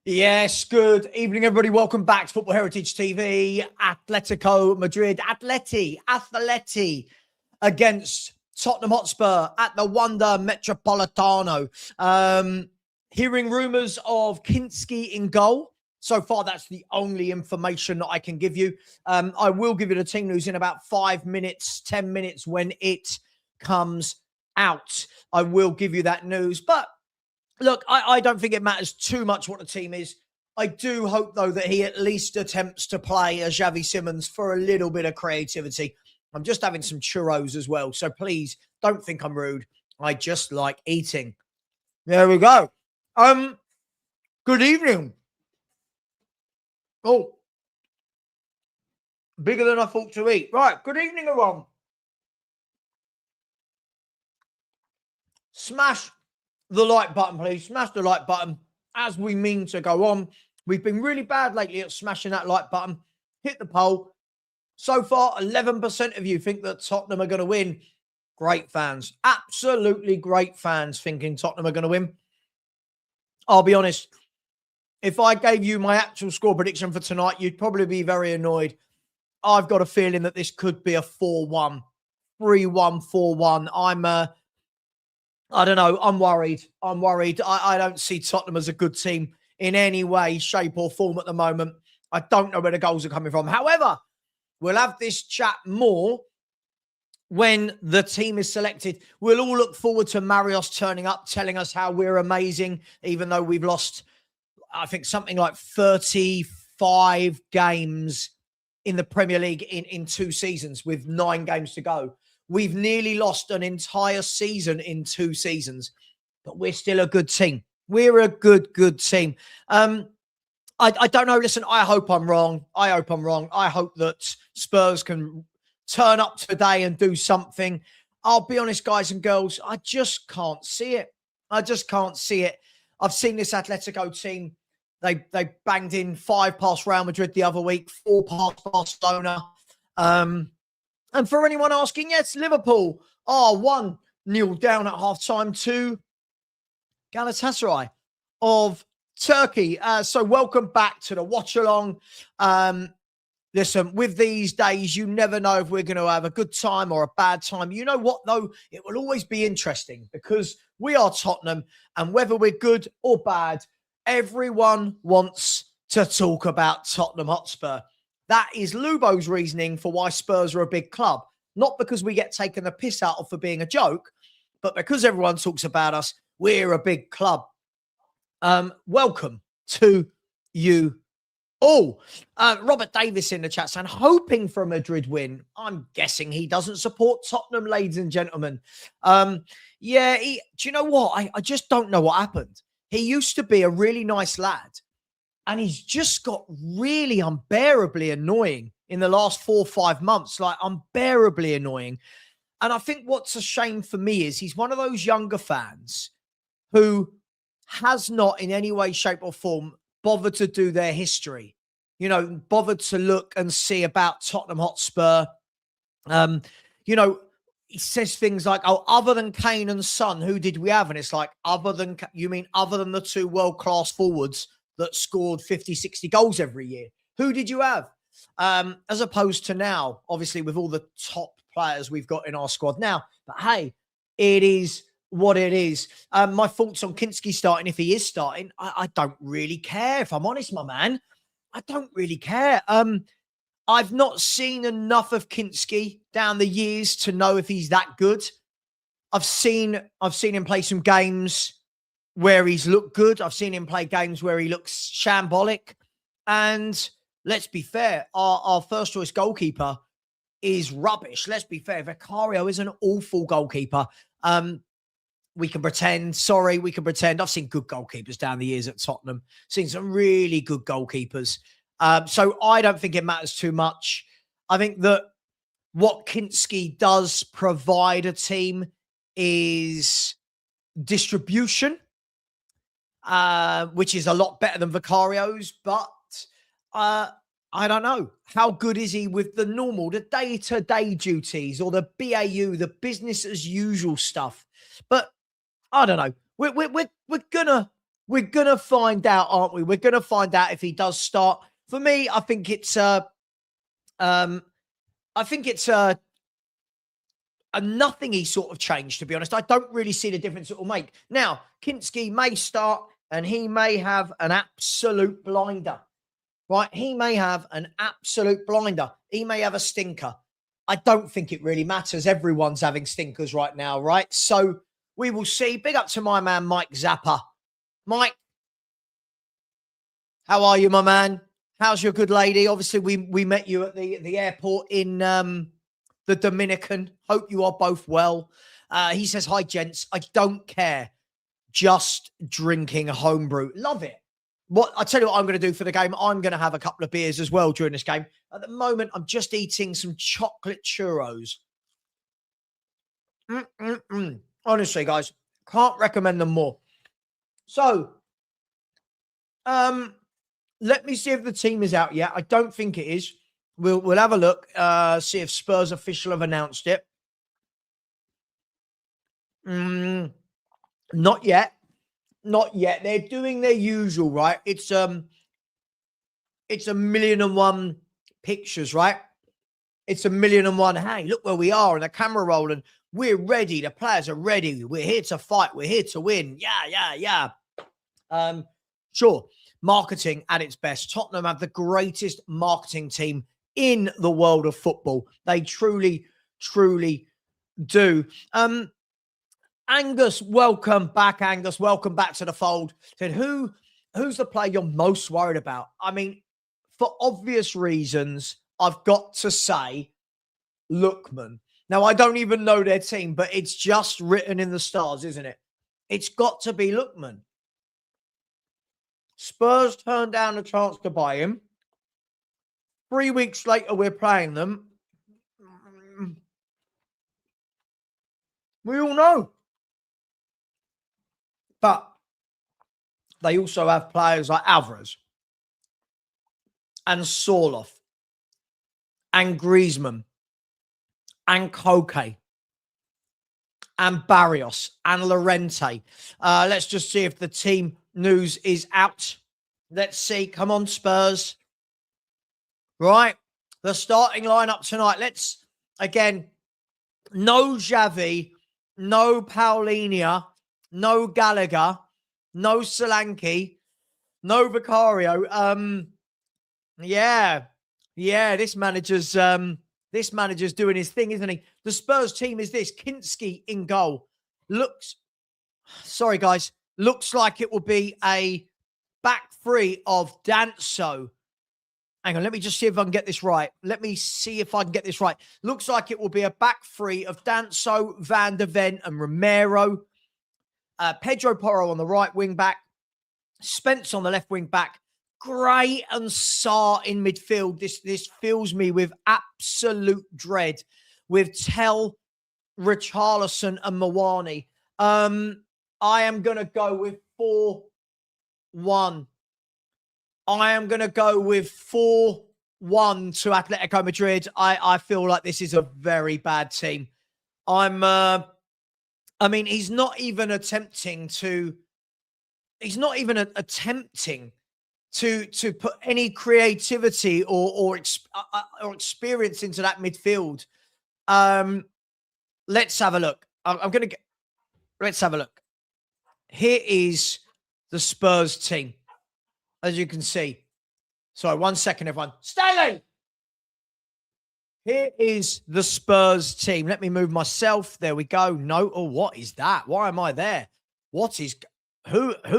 Yes, good evening, everybody. Welcome back to Football Heritage TV. Atletico Madrid, Atleti against Tottenham Hotspur at the Wanda Metropolitano. Hearing rumours of Kinski in goal. So far, that's the only information that I can give you. I will give you the team news in about 5 minutes, 10 minutes when it comes out. I will give you that news. But look, I don't think it matters too much what the team is. I do hope, though, that he at least attempts to play as Xavi Simons for a little bit of creativity. I'm just having some churros as well, so please don't think I'm rude. I just like eating. There we go. Good evening. Oh, bigger than I thought to eat. Right, good evening, everyone. Smash the like button, please. Smash the like button as we mean to go on. We've been really bad lately at smashing that like button. Hit the poll. So far, 11% of you think that Tottenham are going to win. Great fans. Absolutely great fans thinking Tottenham are going to win. I'll be honest. If I gave you my actual score prediction for tonight, you'd probably be very annoyed. I've got a feeling that this could be a 4-1, 3-1, 4-1. I don't know. I'm worried. I don't see Tottenham as a good team in any way, shape or form at the moment. I don't know where the goals are coming from. However, we'll have this chat more when the team is selected. We'll all look forward to Marios turning up, telling us how we're amazing, even though we've lost, I think, something like 35 games in the Premier League in 2 seasons with 9 games to go. We've nearly lost an entire season in 2 seasons, but we're still a good team. We're a good team. I don't know. Listen, I hope I'm wrong. I hope that Spurs can turn up today and do something. I'll be honest, guys and girls, I just can't see it. I've seen this Atletico team. They banged in 5 past Real Madrid the other week, 4 past Barcelona. And for anyone asking, yes, Liverpool are 1-0 down at half-time to Galatasaray of Turkey. So welcome back to the Watchalong. Listen, with these days, you never know if we're going to have a good time or a bad time. You know what, though? It will always be interesting because we are Tottenham, and whether we're good or bad, everyone wants to talk about Tottenham Hotspur. That is Lubo's reasoning for why Spurs are a big club. Not because we get taken the piss out of for being a joke, but because everyone talks about us, we're a big club. Welcome to you all. Robert Davis in the chat saying, hoping for a Madrid win. I'm guessing he doesn't support Tottenham, ladies and gentlemen. Do you know what? I just don't know what happened. He used to be a really nice lad. And he's just got really unbearably annoying in the last 4 or 5 months, like unbearably annoying. And I think what's a shame for me is he's one of those younger fans who has not in any way, shape or form bothered to do their history, bothered to look and see about Tottenham Hotspur. He says things like, oh, other than Kane and Son, who did we have? And it's like, other than the 2 world-class forwards that scored 50, 60 goals every year? Who did you have? As opposed to now, obviously, with all the top players we've got in our squad now. But hey, it is what it is. My thoughts on Kinski starting, if he is starting, I don't really care. If I'm honest, my man, I don't really care. I've not seen enough of Kinski down the years to know if he's that good. I've seen him play some games where he's looked good. I've seen him play games where he looks shambolic. And let's be fair, our first choice goalkeeper is rubbish. Let's be fair. Vicario is an awful goalkeeper. We can pretend. I've seen good goalkeepers down the years at Tottenham. Seen some really good goalkeepers. So I don't think it matters too much. I think that what Kinski does provide a team is distribution, which is a lot better than Vicario's, but I don't know. How good is he with the normal, the day-to-day duties or the BAU, the business as usual stuff? But I don't know. We're gonna We're going to find out, aren't we? We're going to find out if he does start. For me, I think it's a nothingy sort of change, to be honest. I don't really see the difference it will make. Now, Kinski may start and he may have an absolute blinder, right? He may have an absolute blinder. He may have a stinker. I don't think it really matters. Everyone's having stinkers right now, right? So we will see. Big up to my man, Mike Zappa. Mike, how are you, my man? How's your good lady? Obviously, we met you at the airport in the Dominican. Hope you are both well. He says, hi, gents. I don't care. Just drinking homebrew. Love it. I tell you what I'm going to do for the game. I'm going to have a couple of beers as well during this game. At the moment, I'm just eating some chocolate churros. Honestly, guys, can't recommend them more. So, let me see if the team is out yet. I don't think it is. We'll have a look, see if Spurs official have announced it. Not yet. Not yet. They're doing their usual, right? It's 1,000,001 pictures, right? It's 1,000,001. Hey, look where we are, and the camera rolling. We're ready. The players are ready. We're here to fight. We're here to win. Yeah. Sure. Marketing at its best. Tottenham have the greatest marketing team in the world of football. They truly, truly do. Angus, welcome back, Angus. Welcome back to the fold. Said, who's the player you're most worried about? I mean, for obvious reasons, I've got to say Lookman. Now, I don't even know their team, but it's just written in the stars, isn't it? It's got to be Lookman. Spurs turned down a chance to buy him. 3 weeks later, we're playing them. We all know. But they also have players like Alvarez and Sorloth and Griezmann and Koke and Barrios and Llorente. Let's just see if the team news is out. Let's see. Come on, Spurs. Right. The starting lineup tonight. Let's, again, no Xavi, no Paulinho, no Gallagher, no Solanke, no Vicario. Yeah, this manager's doing his thing, isn't he? The Spurs team is this: Kinski in goal. Looks like it will be a back three of Danso. Hang on, let me just see if I can get this right. Looks like it will be a back three of Danso, Van der Ven, and Romero. Pedro Porro on the right wing back. Spence on the left wing back. Gray and Sarr in midfield. This fills me with absolute dread. With Tell, Richarlison, and Mawani. I am going to go with 4-1. I am going to go with 4-1 to Atletico Madrid. I feel like this is a very bad team. He's not even attempting to put any creativity or experience into that midfield. Let's have a look. Let's have a look. Here is the Spurs team. As you can see. Sorry, 1 second, everyone. Stanley! Here is the Spurs team. Let me move myself. There we go. No. Oh, what is that? Why am I there? Who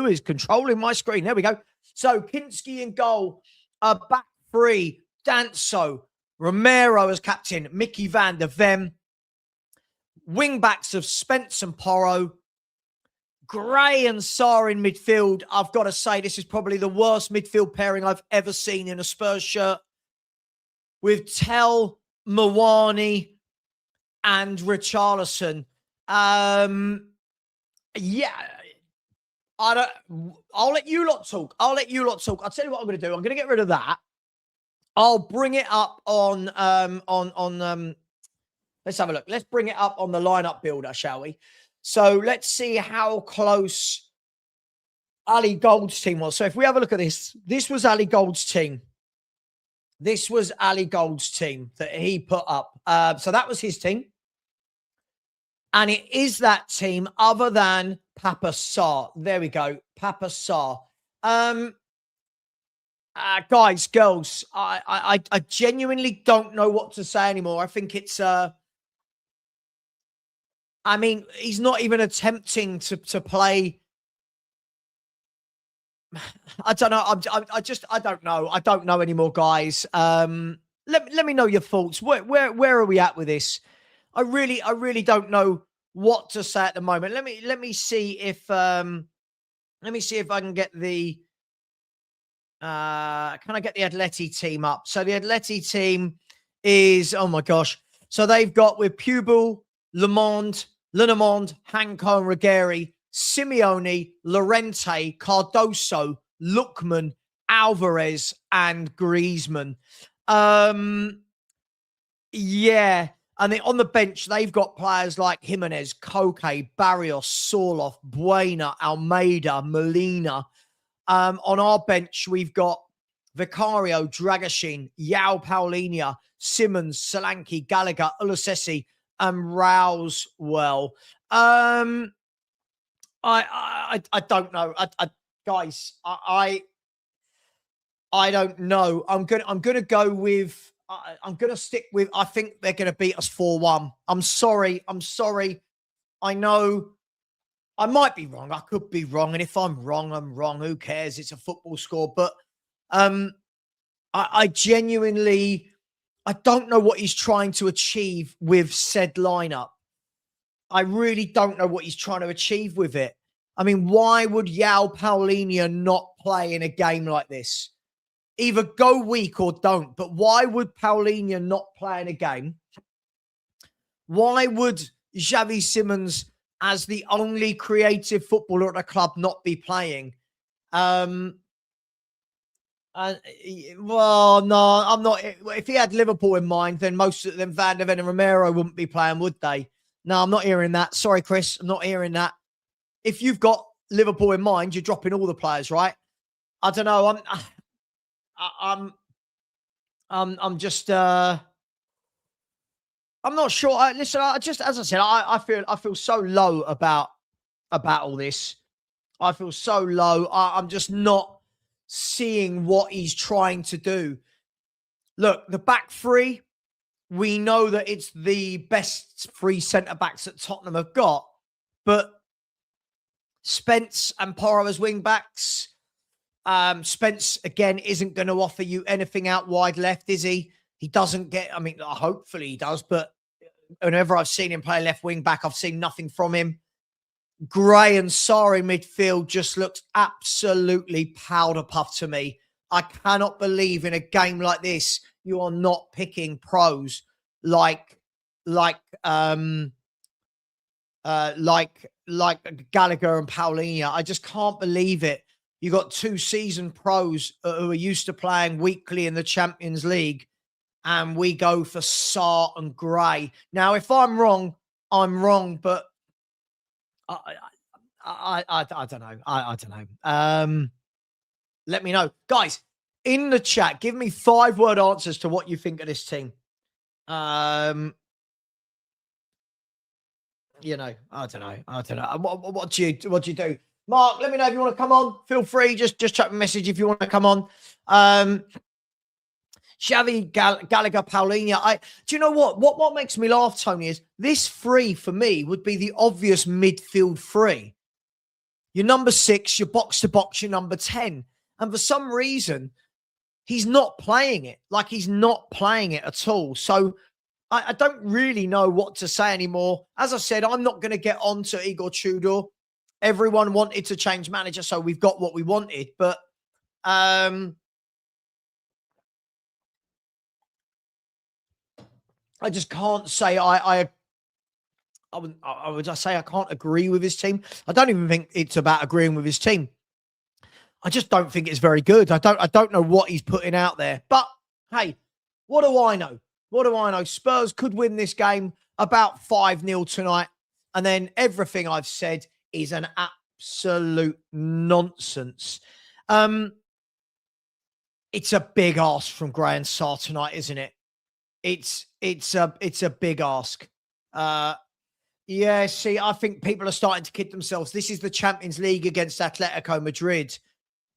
is controlling my screen? There we go. So, Kinski in goal. Back three. Danso. Romero as captain. Mickey van der Ven. Wing backs of Spence and Porro. Gray and Sarr in midfield. I've got to say, this is probably the worst midfield pairing I've ever seen in a Spurs shirt. With Tell, Mawani, and Richarlison. I'll let you lot talk. I'll tell you what I'm going to do. I'm going to get rid of that. I'll bring it up on let's have a look. Let's bring it up on the lineup builder, shall we? So let's see how close Ali Gold's team was. So if we have a look at this, this was Ali Gold's team. This was Ali Gold's team that he put up. So that was his team. And it is that team other than Papa Sarr. There we go. Papa Sarr. Guys, girls, I genuinely don't know what to say anymore. I think it's, I mean, he's not even attempting to play. I don't know. I don't know. I don't know anymore, guys. Let me know your thoughts. Where are we at with this? I really don't know what to say at the moment. Let me see if I can get the can I get the Atleti team up? So the Atleti team is, oh my gosh. So they've got with Pubel, Lemond, Hanko and Ruggeri, Simeone, Llorente, Cardoso, Lookman, Alvarez, and Griezmann. Yeah. And then on the bench, they've got players like Jimenez, Koke, Barrios, Sorloth, Buena, Almeida, Molina. On our bench, we've got Vicario, Dragashin, Yao Paulinho, Simmons, Solanke, Gallagher, Ulusesi, and Rousewell. I don't know. Guys, I don't know. I'm gonna go with. I'm gonna stick with. I think they're gonna beat us 4-1. I'm sorry. I know. I might be wrong. I could be wrong. And if I'm wrong, I'm wrong. Who cares? It's a football score. But I genuinely, I don't know what he's trying to achieve with said lineup. I really don't know what he's trying to achieve with it. I mean, why would Yao Paulinho not play in a game like this? Either go weak or don't. But why would Paulinho not play in a game? Why would Xavi Simons, as the only creative footballer at the club, not be playing? Well, no, I'm not. If he had Liverpool in mind, then most of them, Van der Ven and Romero, wouldn't be playing, would they? No, I'm not hearing that. Sorry, Chris, I'm not hearing that. If you've got Liverpool in mind, you're dropping all the players, right? I don't know. I'm just. I'm not sure. Listen, as I said, I feel so low about all this. I feel so low. I'm just not seeing what he's trying to do. Look, the back three, we know that it's the best three centre-backs that Tottenham have got. But Spence and Porro as wing-backs. Spence, again, isn't going to offer you anything out wide left, is he? He doesn't get, I mean, hopefully he does, but whenever I've seen him play left wing-back, I've seen nothing from him. Gray and Sarri midfield just looks absolutely powder puff to me. I cannot believe in a game like this you are not picking pros like Gallagher and Paulinho. I just can't believe it. You got two seasoned pros who are used to playing weekly in the Champions League, and we go for Sarr and Gray. Now, if I'm wrong, I'm wrong, but I don't know. I don't know. Let me know. Guys, in the chat, give me 5-word answers to what you think of this team. You know, I don't know. What do you do? Mark, let me know if you want to come on. Feel free. Just chuck a message if you want to come on. Xavi, Gallagher, Paulinho. Do you know what? What makes me laugh, Tony, is this three for me would be the obvious midfield three. Your number 6, your box to box, your number 10. And for some reason, he's not playing it. Like, he's not playing it at all. So I don't really know what to say anymore. As I said, I'm not going to get on to Igor Tudor. Everyone wanted to change manager, so we've got what we wanted. But I just can't say I would just say I can't agree with his team. I don't even think it's about agreeing with his team. I just don't think it's very good. I don't know what he's putting out there. But hey, what do I know? What do I know? Spurs could win this game about 5-0 tonight. And then everything I've said is an absolute nonsense. It's a big ask from Graham Sarr tonight, isn't it? It's a big ask. Yeah, see, I think people are starting to kid themselves. This is the Champions League against Atletico Madrid.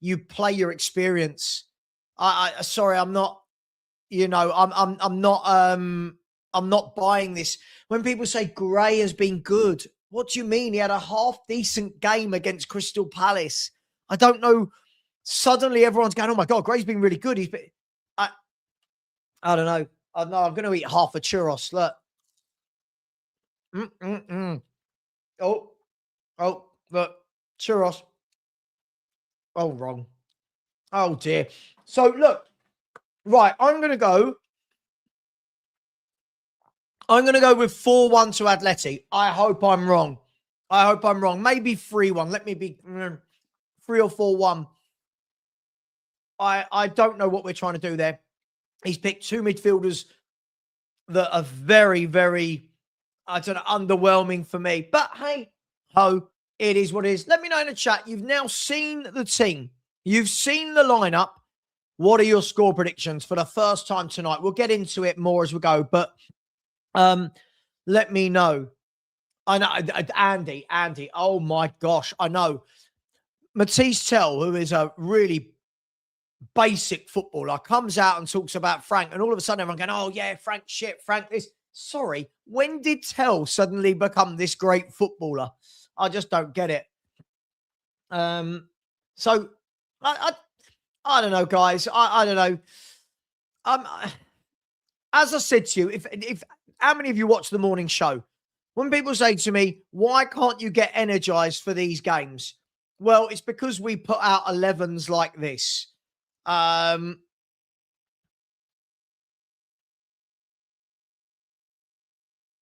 You play your experience. Sorry, I'm not. I'm not buying this. When people say Gray has been good, what do you mean? He had a half decent game against Crystal Palace. I don't know. Suddenly, everyone's going, "Oh my God, Gray's been really good." I don't know. I'm going to eat half a churros. Look. Oh, look, churros. Oh, wrong. Oh dear. So look, right. I'm going to go with 4-1 to Atleti. I hope I'm wrong. Maybe 3-1. Let me be 3 or 4-1. I don't know what we're trying to do there. He's picked two midfielders that are very, very, I don't know, underwhelming for me. But hey, ho, it is what it is. Let me know in the chat. You've now seen the team. You've seen the lineup. What are your score predictions for the first time tonight? We'll get into it more as we go, but let me know. I know, Andy. Oh my gosh, I know. Matisse Tell, who is a really basic footballer, comes out and talks about Frank, and all of a sudden everyone going, "Oh yeah, Frank shit, Frank this." Sorry, when did Tell suddenly become this great footballer? I just don't get it. So I don't know, guys. I don't know. As I said to you, if how many of you watch the morning show? When people say to me, "Why can't you get energized for these games?" Well, it's because we put out 11s like this. Hang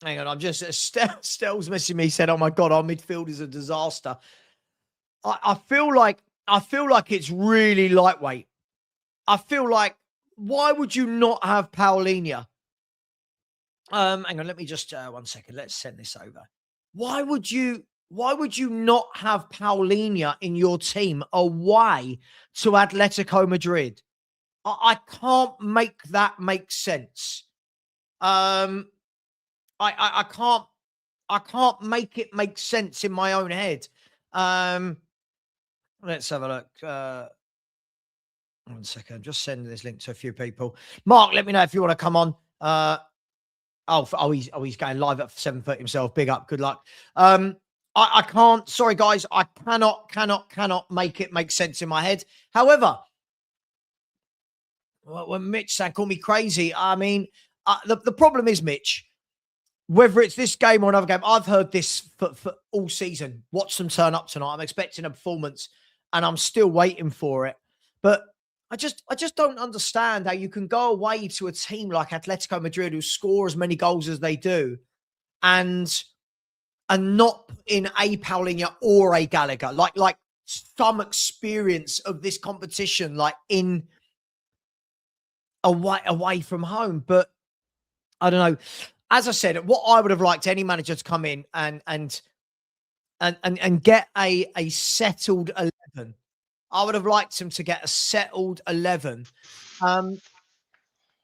on, I'm just Stell's messaging me, said, "Oh my God, our midfield is a disaster." I feel like it's really lightweight. I feel like, why would you not have Paulinho? Hang on, let me just 1 second. Let's send this over. Why would you not have Paulinho in your team away to Atletico Madrid? I can't make that make sense. I can't make it make sense in my own head. Let's have a look. 1 second. I'm just sending this link to a few people. Mark, let me know if you want to come on. He's going live at 7:30 himself. Big up. Good luck. I can't. Sorry, guys. I cannot make it make sense in my head. However, when Mitch saying, "Call me crazy," I mean, the problem is, Mitch, whether it's this game or another game, I've heard this for all season. Watch them turn up tonight. I'm expecting a performance, and I'm still waiting for it. But I just don't understand how you can go away to a team like Atletico Madrid, who score as many goals as they do, and not in a Paulinho or a Gallagher, like some experience of this competition, like in away from home. But I don't know. As I said, what I would have liked any manager to come in and get a settled 11. I would have liked him to get a settled 11.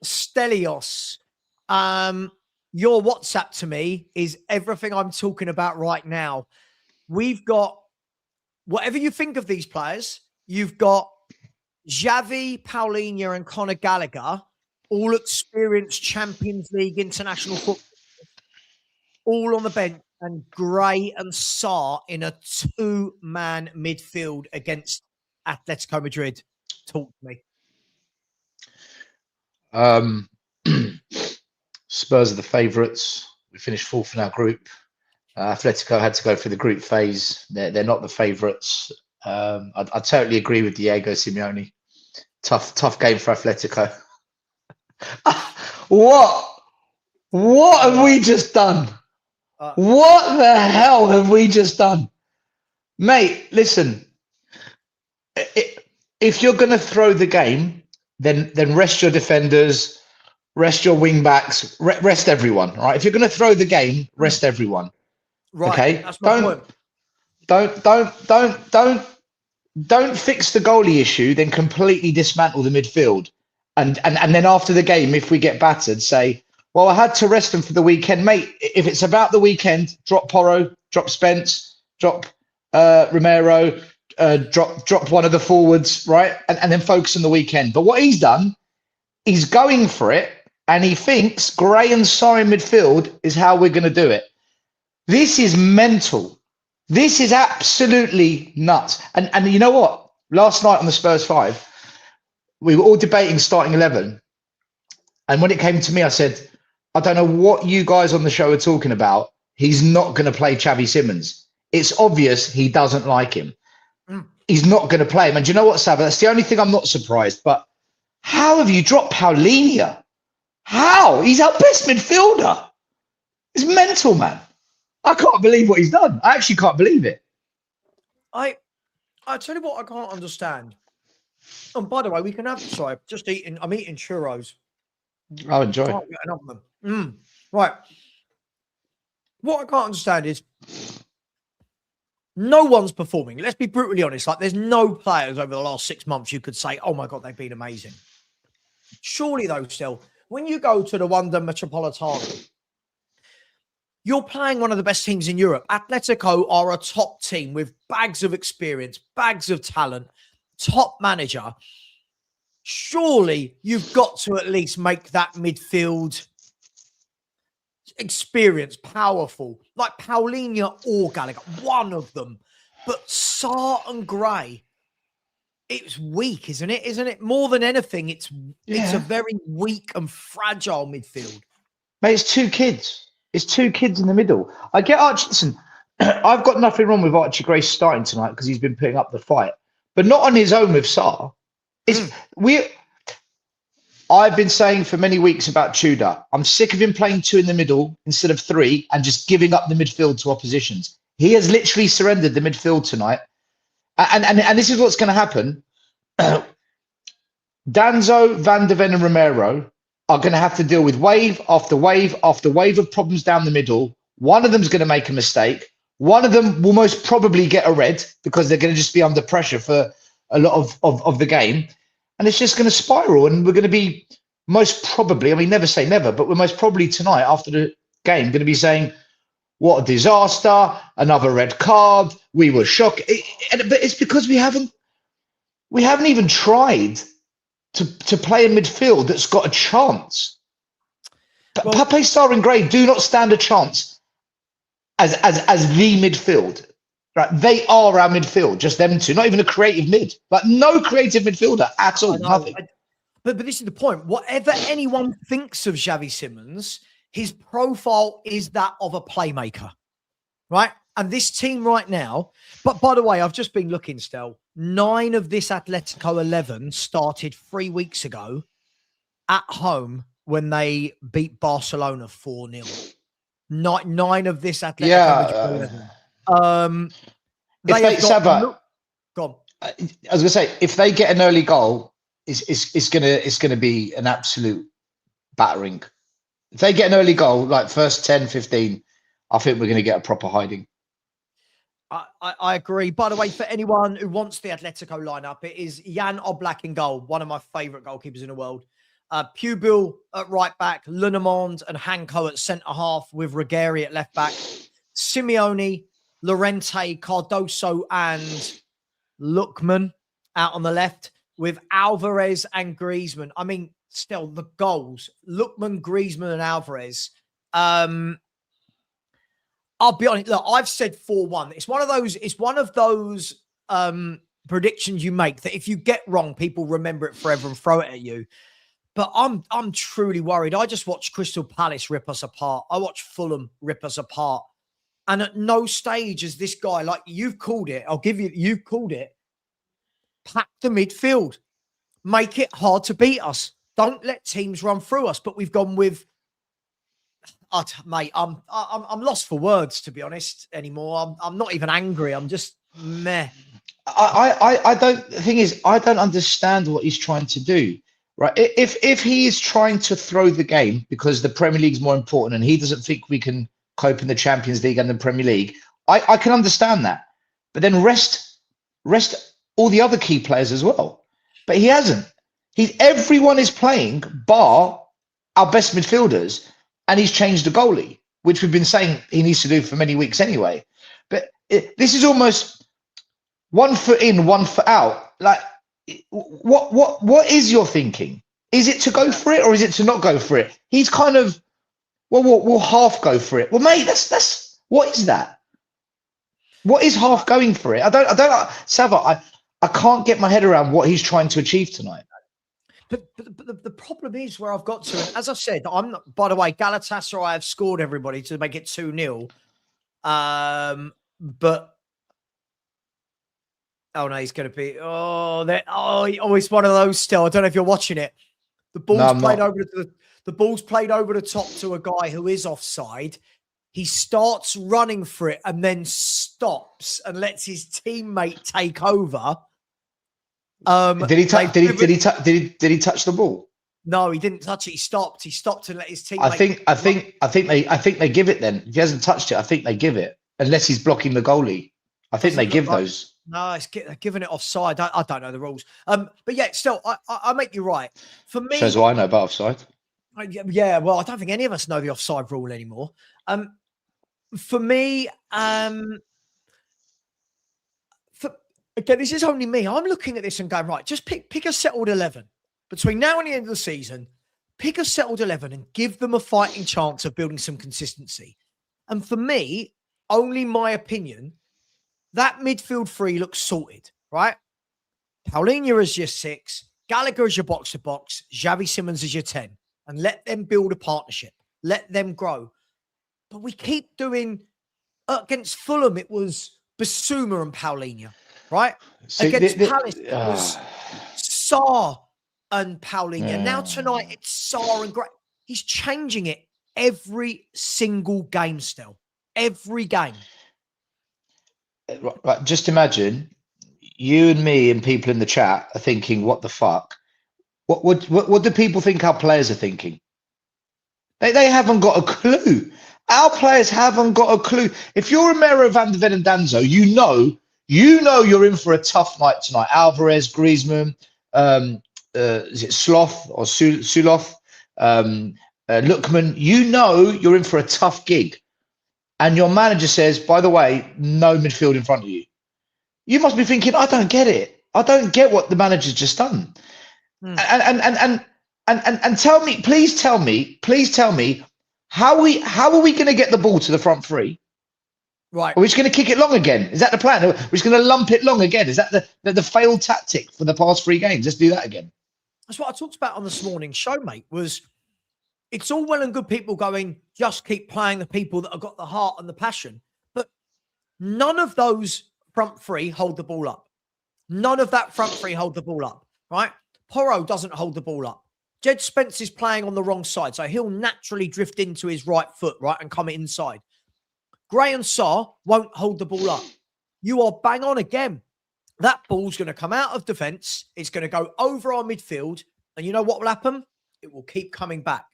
Stelios, your WhatsApp to me is everything I'm talking about right now. We've got, whatever you think of these players, you've got Xavi, Paulinho, and Conor Gallagher, all experienced Champions League international football, all on the bench, and Gray and Sarr in a two-man midfield against Atletico Madrid. Talk to me. Spurs are the favourites. We finished fourth in our group. Atletico had to go through the group phase. They're not the favourites. I totally agree with Diego Simeone. Tough game for Atletico. What have we just done? What the hell have we just done? Mate, listen. If you're going to throw the game, then rest your defenders, rest your wing backs, rest everyone. Right? If you're going to throw the game, rest everyone. Right. Okay. That's my point. Don't fix the goalie issue, then completely dismantle the midfield. And then after the game, if we get battered, say, well, I had to rest them for the weekend, mate. If it's about the weekend, drop Porro, drop Spence, drop Romero, drop one of the forwards, right? And then focus on the weekend. But what he's done, he's going for it, and he thinks Gray and Sarr in midfield is how we're going to do it. This is mental. This is absolutely nuts. And you know what? Last night on the Spurs 5, we were all debating starting 11. And when it came to me, I said, I don't know what you guys on the show are talking about. He's not going to play Xavi Simons. It's obvious he doesn't like him. He's not going to play him. And do you know what, Sava? That's the only thing I'm not surprised. But how have you dropped Paulinho? How? He's our best midfielder. It's mental, man. I can't believe what he's done. I actually can't believe it. I tell you what I can't understand. And by the way, we can have, sorry, I'm eating churros. I'll enjoy Can't get enough of them. Right. What I can't understand is no one's performing. Let's be brutally honest. Like, there's no players over the last 6 months you could say, oh my God, they've been amazing. Surely, though, still, when you go to the Wanda Metropolitano, you're playing one of the best teams in Europe. Atletico are a top team with bags of experience, bags of talent, top manager. Surely you've got to at least make that midfield experience powerful. Like Paulinho or Gallagher, one of them. But Sarr and Gray, it's weak, isn't it? Isn't it? More than anything, it's a very weak and fragile midfield. Mate, it's two kids. It's two kids in the middle. I get Archie. Listen, I've got nothing wrong with Archie Gray starting tonight because he's been putting up the fight, but not on his own with Sarr. I've been saying for many weeks about Tudor. I'm sick of him playing two in the middle instead of three and just giving up the midfield to oppositions. He has literally surrendered the midfield tonight, and this is what's going to happen. Danzo, Van de Ven, and Romero are going to have to deal with wave after wave after wave of problems down the middle. One of them's going to make a mistake. One of them will most probably get a red because they're going to just be under pressure for a lot of the game. And it's just going to spiral. And we're going to be most probably, I mean, never say never, but we're most probably tonight after the game going to be saying, what a disaster, another red card. We were shocked. But it's because we haven't even tried to play a midfield that's got a chance. Well, Pape, Sarr, and Gray do not stand a chance as the midfield. Right? They are our midfield, just them two. Not even a creative mid. Like no creative midfielder at all. Nothing. But this is the point. Whatever anyone thinks of Xavi Simons, his profile is that of a playmaker. Right? And this team right now, but by the way, I've just been looking still. 9 of this Atletico 11 started 3 weeks ago at home when they beat Barcelona 4-0. 9 of this Atletico 11. Go on. I was gonna say, if they get an early goal, it's gonna be an absolute battering. If they get an early goal, like first 10, 15, I think we're gonna get a proper hiding. I agree. By the way, for anyone who wants the Atletico lineup, it is Jan Oblak in goal, one of my favourite goalkeepers in the world. Pubil at right back, Lunamond and Hanko at centre half with Ruggieri at left back. Simeone, Llorente, Cardoso and Lookman out on the left with Alvarez and Griezmann. I mean, still the goals. Lookman, Griezmann and Alvarez. I'll be honest. Look, I've said 4-1. It's one of those predictions you make that if you get wrong, people remember it forever and throw it at you. But I'm truly worried. I just watched Crystal Palace rip us apart. I watched Fulham rip us apart. And at no stage is this guy, like you've called it, you've called it, pack the midfield. Make it hard to beat us. Don't let teams run through us. But we've gone with, mate, I'm lost for words, to be honest, anymore. I'm not even angry. I'm just meh. I don't, the thing is, I don't understand what he's trying to do. Right. If he is trying to throw the game because the Premier League is more important and he doesn't think we can cope in the Champions League and the Premier League, I can understand that. but then rest all the other key players as well. But he hasn't. Everyone is playing bar our best midfielders, and he's changed the goalie, which we've been saying he needs to do for many weeks anyway. But this is almost 1 foot in, 1 foot out. Like, what is your thinking? Is it to go for it, or is it to not go for it? He's kind of, well, we'll half go for it. Well, mate, that's what is that? What is half going for it? I don't, Sava, I can't get my head around what he's trying to achieve tonight. But the problem is where I've got to, and as I said, I'm not, by the way, Galatasaray have scored everybody to make it 2-0. But oh no, he's going to be, it's one of those still. I don't know if you're watching it. The ball's played over to the ball's played over the top to a guy who is offside. He starts running for it and then stops and lets his teammate take over. Did he touch the ball? No, he didn't touch it. He stopped and let his teammate. I think they give it then. If he hasn't touched it, I think they give it, unless he's blocking the goalie. I think they give those. No, they're giving it offside. I don't know the rules. But yeah, still, I make you right. For me, shows what I know about offside. Yeah, well, I don't think any of us know the offside rule anymore. For me, again, this is only me. I'm looking at this and going, right, just pick a settled 11 between now and the end of the season. Pick a settled 11 and give them a fighting chance of building some consistency. And for me, only my opinion, that midfield three looks sorted, right? Paulinho is your 6, Gallagher is your box-to-box, Xavi Simons is your 10, and let them build a partnership. Let them grow. But we keep doing, against Fulham, it was Basuma and Paulinho, right? See, against Palace, it was Sarr and Paulinho. Now tonight, it's Sarr and Gray. He's changing it every single game still. Every game. Right, just imagine you and me and people in the chat are thinking, what the fuck? What do people think our players are thinking? They haven't got a clue. Our players haven't got a clue. If you're a Romero, Van de Ven and Danzo, you know you're in for a tough night tonight. Alvarez, Griezmann, is it Sloth or Suloth, Lookman, you know you're in for a tough gig. And your manager says, by the way, no midfield in front of you. You must be thinking, I don't get it. I don't get what the manager's just done. And tell me, please tell me, how are we going to get the ball to the front three? Right. Are we just going to kick it long again? Is that the plan? We're just going to lump it long again. Is that the failed tactic for the past 3 games? Let's do that again. That's what I talked about on this morning's show, mate, was it's all well and good people going, just keep playing the people that have got the heart and the passion. But none of those front three hold the ball up. None of that front three hold the ball up, right? Porro doesn't hold the ball up. Jed Spence is playing on the wrong side, so he'll naturally drift into his right foot, right, and come inside. Gray and Sarr won't hold the ball up. You are bang on again. That ball's going to come out of defence. It's going to go over our midfield. And you know what will happen? It will keep coming back.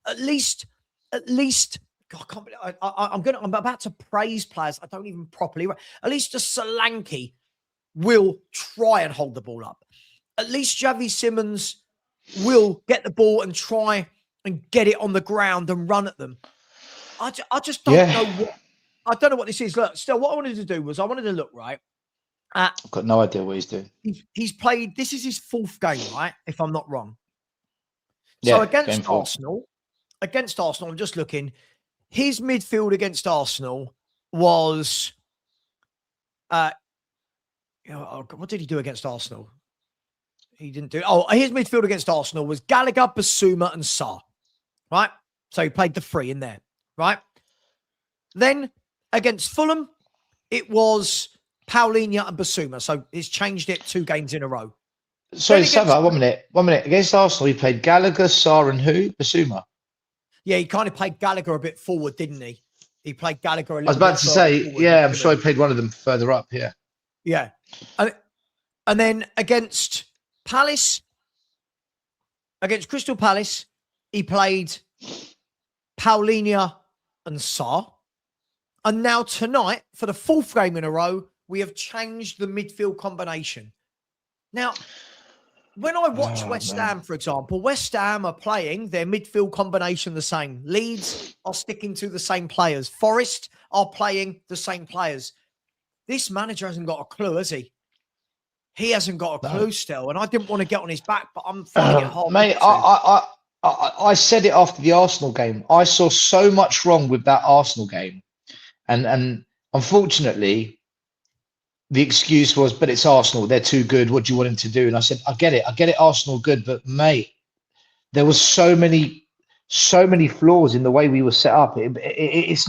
At least, God, I'm about to praise players. I don't even properly. At least a Solanke will try and hold the ball up. At least Xavi Simons will get the ball and try and get it on the ground and run at them. I just don't know what. I don't know what this is. Look, still, what I wanted to do was I wanted to look right at. I've got no idea what he's doing. He's played. This is his 4th game, right? If I'm not wrong. Yeah, so against Arsenal, I'm just looking. His midfield against Arsenal was. What did he do against Arsenal? He didn't do. Oh, his midfield against Arsenal was Gallagher, Basuma, and Sarr. Right. So he played the 3 in there. Right. Then against Fulham, it was Paulinho and Basuma. So he's changed it 2 games in a row. Sorry, Sava, 1 minute. 1 minute. Against Arsenal, he played Gallagher, Sarr, and who? Basuma. Yeah, he kind of played Gallagher a bit forward, didn't he? He played Gallagher a little bit. I was about to say, yeah, I'm sure he played one of them further up. Yeah. Yeah. And then against Palace, against Crystal Palace, he played Paulinho and Sarr. And now tonight, for the 4th game in a row, we have changed the midfield combination. Now, when I watch West Ham, for example, West Ham are playing their midfield combination the same. Leeds are sticking to the same players. Forest are playing the same players. This manager hasn't got a clue, has he? He hasn't got a clue still. And I didn't want to get on his back, but I'm finding it hard. Mate, I said it after the Arsenal game. I saw so much wrong with that Arsenal game. And unfortunately, the excuse was, but it's Arsenal. They're too good. What do you want him to do? And I said, I get it. Arsenal good. But, mate, there was so many flaws in the way we were set up. It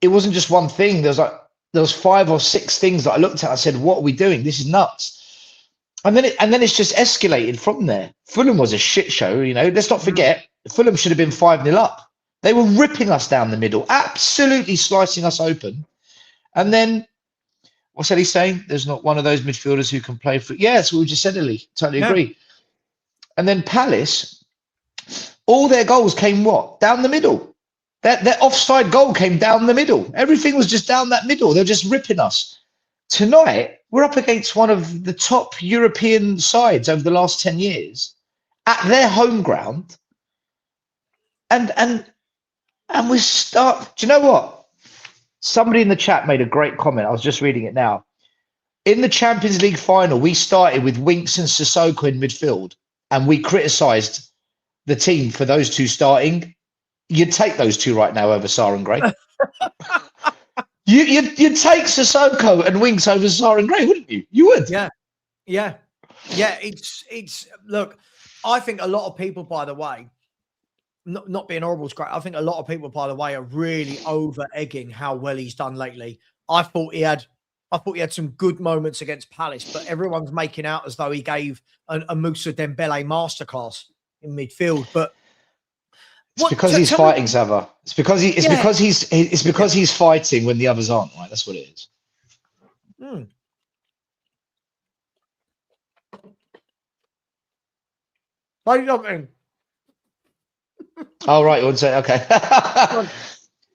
wasn't just one thing. There was 5 or 6 things that I looked at. I said, what are we doing? This is nuts. And then it's just escalated from there. Fulham was a shit show. Let's not forget, Fulham should have been 5-0 up. They were ripping us down the middle, absolutely slicing us open. And then, what's Eddie saying? There's not one of those midfielders who can play for. Yeah, that's what we just said, Ellie. Totally agree. And then Palace, all their goals came what? Down the middle. That offside goal came down the middle. Everything was just down that middle. They're just ripping us. Tonight, we're up against one of the top European sides over the last 10 years at their home ground. And we start. Do you know what? Somebody in the chat made a great comment. I was just reading it now. In the Champions League final, we started with Winks and Sissoko in midfield, and we criticised the team for those two starting. You'd take those two right now over Sarr and Gray. You'd take Sissoko and Winks over Sarr and Gray, wouldn't you? You would. Yeah. It's look. I think a lot of people, by the way, not being horrible is great. I think a lot of people, by the way, are really over egging how well he's done lately. I thought he had some good moments against Palace, but everyone's making out as though he gave a Moussa Dembele masterclass in midfield. But it's because he's fighting, Zava. It's because he's fighting when the others aren't. Right, that's what it is. Oh right, you want to say okay?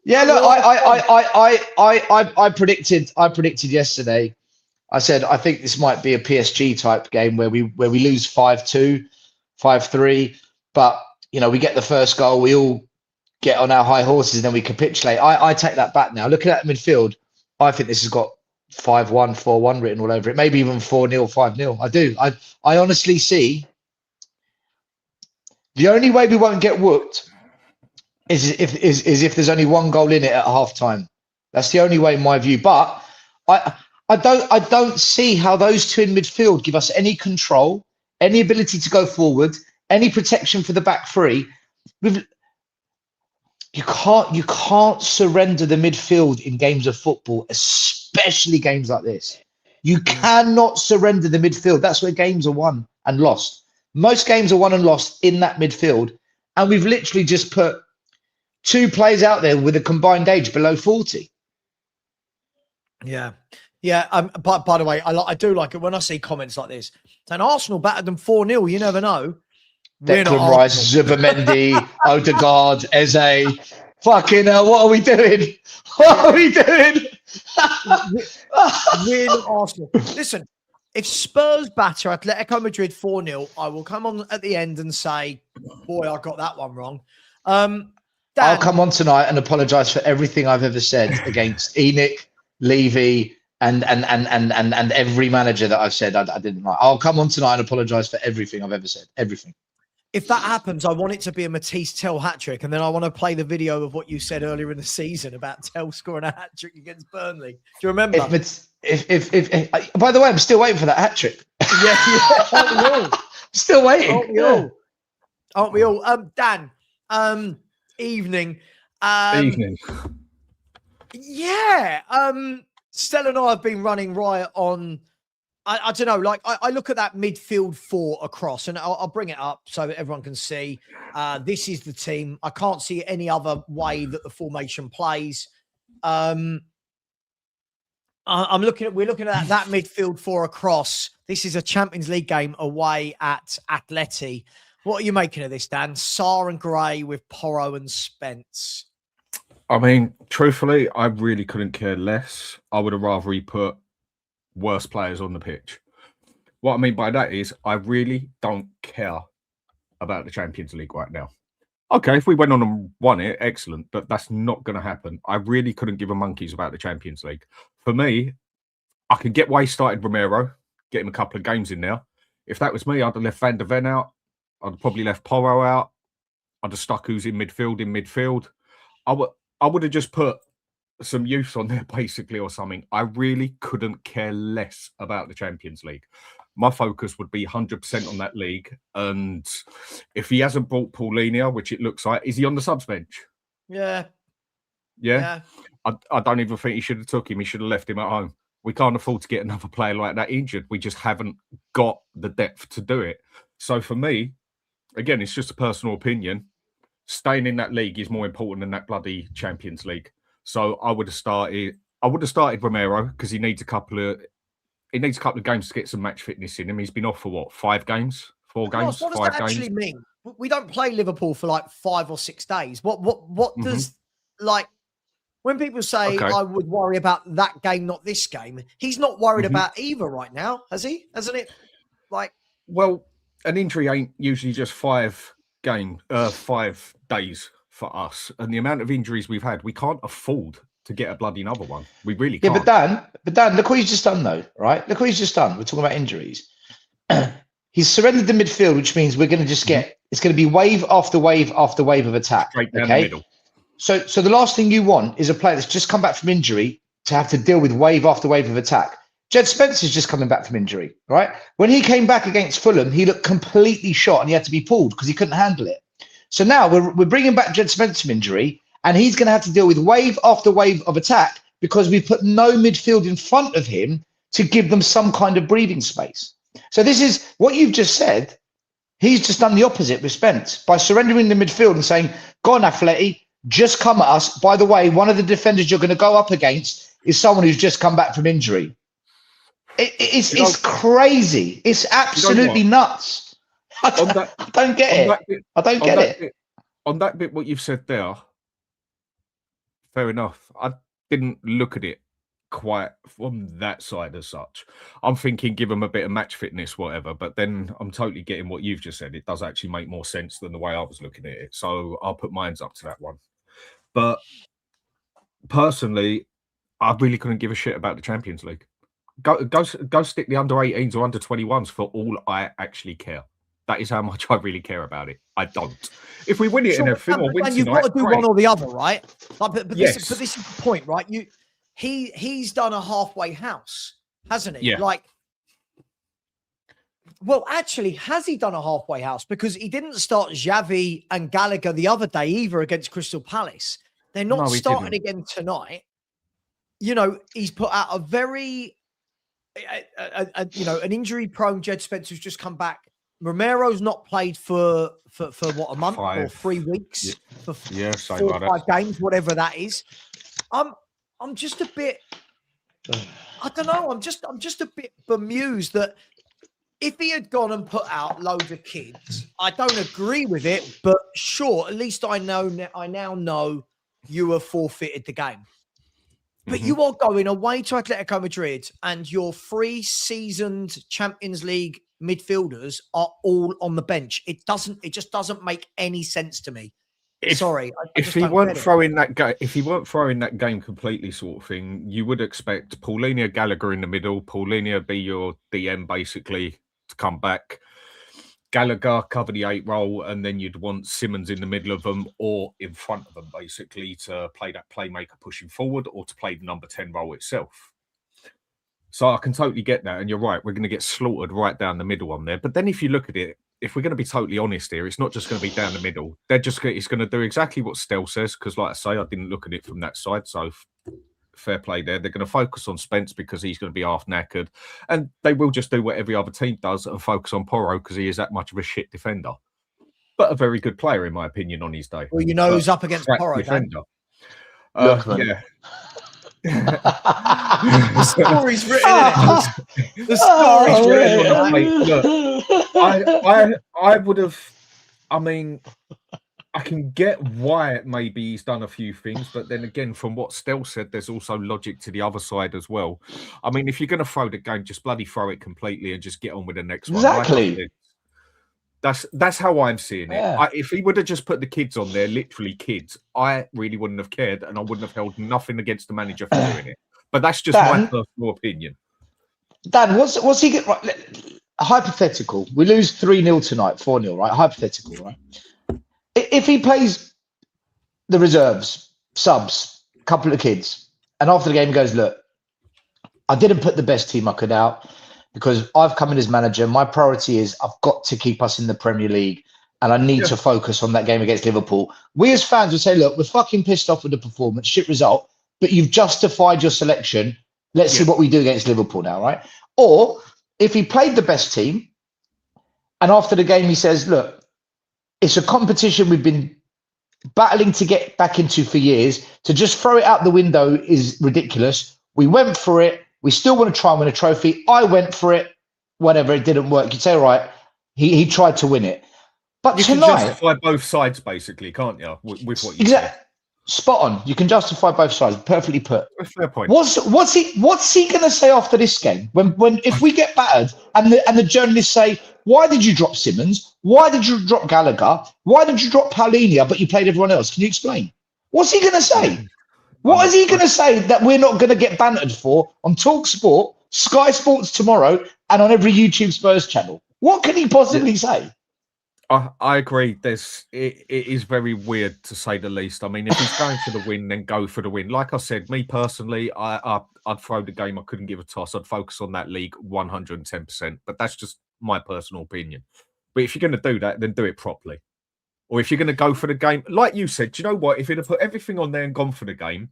Yeah, look, I predicted yesterday. I said I think this might be a PSG type game where we lose 5-2, 5-3, but we get the first goal, we all get on our high horses, and then we capitulate. I take that back now. Looking at the midfield, I think this has got 5-1, 4-1 written all over it, maybe even 4-0, 5-0. I do. I honestly see the only way we won't get whooped is if there's only one goal in it at half time. That's the only way in my view. But I don't see how those two in midfield give us any control, any ability to go forward, any protection for the back three. You can't surrender the midfield in games of football, especially games like this. You cannot surrender the midfield. That's where games are won and lost. Most games are won and lost in that midfield. And we've literally just put 2 players out there with a combined age below 40. Yeah. But by the way, I do like it when I see comments like this. And Arsenal battered them 4-0. You never know. Declan Rice, Zubimendi, Odegaard, Eze. Fucking hell, what are we doing? What are we doing? We're not Arsenal. Listen, if Spurs batter Atletico Madrid 4-0, I will come on at the end and say, boy, I got that one wrong. Dan, I'll come on tonight and apologise for everything I've ever said against Enoch, Levy, and every manager that I've said I didn't like. I'll come on tonight and apologise for everything I've ever said. Everything. If that happens, I want it to be a Matisse Tell hat-trick, and then I want to play the video of what you said earlier in the season about Tell scoring a hat-trick against Burnley. Do you remember? If by the way, I'm still waiting for that hat-trick. Yeah. Aren't we all? Still waiting. Aren't we all? Dan, evening. Evening. Yeah. Stella and I have been running riot on, I don't know, like I look at that midfield 4 across, and I'll bring it up so that everyone can see. This is the team. I can't see any other way that the formation plays. We're looking at that midfield 4 across. This is a Champions League game away at Atleti. What are you making of this, Dan? Sarr and Gray with Porro and Spence. I mean, truthfully, I really couldn't care less. I would have rather he put worse players on the pitch. What I mean by that is I really don't care about the Champions League right now. Okay, if we went on and won it, excellent, but that's not going to happen. I really couldn't give a monkeys about the Champions League. For me, I could get why he started Romero, get him a couple of games in there. If that was me, I'd have left Van der Ven out. I'd have probably left Porro out. I'd have stuck who's in midfield. I would have just put some youth on there, basically, or something. I really couldn't care less about the Champions League. My focus would be 100% on that league. And if he hasn't brought Paulinho, which it looks like, is he on the subs bench? Yeah. I don't even think he should have took him. He should have left him at home. We can't afford to get another player like that injured. We just haven't got the depth to do it. So for me, again, it's just a personal opinion. Staying in that league is more important than that bloody Champions League. So I would have started Romero because he needs a couple of games to get some match fitness in him. He's been off for what, 5 games? 4 games? What does 5 that games? actually mean? We don't play Liverpool for like 5 or 6 days. What does like when people say I would worry about that game, not this game? He's not worried about either right now, has he? Hasn't it? Like, well, an injury ain't usually just 5 days for us, and the amount of injuries we've had, we can't afford to get a bloody another one. We really can't. Yeah, but Dan, look what he's just done though, right? Look what he's just done. We're talking about injuries. He's surrendered the midfield, which means we're going to just get, it's going to be wave after wave after wave of attack. Straight down the middle. So the last thing you want is a player that's just come back from injury to have to deal with wave after wave of attack. Jed Spencer's just coming back from injury, right? When he came back against Fulham, he looked completely shot and he had to be pulled because he couldn't handle it. So now we're bringing back Jed Spencer from injury, and he's going to have to deal with wave after wave of attack because we put no midfield in front of him to give them some kind of breathing space. So this is what you've just said. He's just done the opposite with Spence by surrendering the midfield and saying, go on, Atleti, just come at us. By the way, one of the defenders you're going to go up against is someone who's just come back from injury. It's crazy. It's absolutely nuts. I don't get it. I don't get it. On that bit, what you've said there, fair enough. I didn't look at it quite from that side as such. I'm thinking give them a bit of match fitness, whatever, but then I'm totally getting what you've just said. It does actually make more sense than the way I was looking at it. So I'll put mines up to that one. But personally, I really couldn't give a shit about the Champions League. Go stick the under 18s or under 21s for all I actually care. That is how much I really care about it. I don't. If we win it and everything, or win tonight, you've got to do one or the other, right? Like, but yes. this is the point, right? He's done a halfway house, hasn't he? Yeah. Like, well, actually, has he done a halfway house? Because he didn't start Xavi and Gallagher the other day either against Crystal Palace. They're not starting again tonight. You know, he's put out a very, an injury-prone Jed Spence who's just come back. Romero's not played for what, a month or 3 weeks? For 4 or 5 games, whatever that is. I'm just a bit, I don't know. I'm just a bit bemused that if he had gone and put out loads of kids, I don't agree with it, but sure, at least I now know you have forfeited the game. But you are going away to Atletico Madrid and your 3 seasoned Champions League midfielders are all on the bench. It just doesn't make any sense to me. If he weren't throwing that game completely sort of thing, you would expect Paulinho, Gallagher in the middle, Paulinho be your DM basically to come back, Gallagher cover the 8 role, and then you'd want Simmons in the middle of them or in front of them basically to play that playmaker pushing forward or to play the number 10 role itself. So I can totally get that, and you're right, we're going to get slaughtered right down the middle on there. But then if you look at it, if we're going to be totally honest here, it's not just going to be down the middle. It's going to do exactly what Stell says, because like I say, I didn't look at it from that side, so fair play there. They're going to focus on Spence because he's going to be half knackered, and they will just do what every other team does and focus on Porro because he is that much of a shit defender, but a very good player in my opinion on his day. Well, you know who's up against Porro, defender. Yeah. The story's written in it. The story's written in it. Look, I would have. I mean, I can get why maybe he's done a few things, but then again, from what Stel said, there's also logic to the other side as well. I mean, if you're going to throw the game, just bloody throw it completely and just get on with the next one. Exactly. Like I said, that's how I'm seeing it. Yeah. If he would have just put the kids on there, literally kids, I really wouldn't have cared, and I wouldn't have held nothing against the manager for doing it. But that's just my personal opinion. Dan, what's he get right? Hypothetical. We lose 3-0 tonight, 4-0, right? Hypothetical, right? If he plays the reserves, subs, couple of kids, and after the game goes, look, I didn't put the best team I could out because I've come in as manager. My priority is I've got to keep us in the Premier League and I need to focus on that game against Liverpool. We as fans would say, look, we're fucking pissed off with the performance, shit result, but you've justified your selection. Let's see what we do against Liverpool now, right? Or if he played the best team and after the game he says, look, it's a competition we've been battling to get back into for years. To just throw it out the window is ridiculous. We went for it. We still want to try and win a trophy. I went for it. Whatever, it didn't work. You'd say, all right, he tried to win it. But you tonight, can justify both sides, basically, can't you? With what you said. Spot on. You can justify both sides. Perfectly put. Fair point. What's he going to say after this game when if we get battered and the journalists say, why did you drop Simmons? Why did you drop Gallagher? Why did you drop Paulinia but you played everyone else? Can you explain? What's he going to say? What is he going to say that we're not going to get bantered for on Talk Sport, Sky Sports tomorrow, and on every YouTube Spurs channel? What can he possibly say? I agree. It is very weird to say the least. I mean, if he's going for the win, then go for the win. Like I said, me personally, I'd throw the game. I couldn't give a toss. I'd focus on that league 110%. But that's just my personal opinion. But if you're going to do that, then do it properly. Or if you're going to go for the game, like you said, do you know what? If he'd have put everything on there and gone for the game,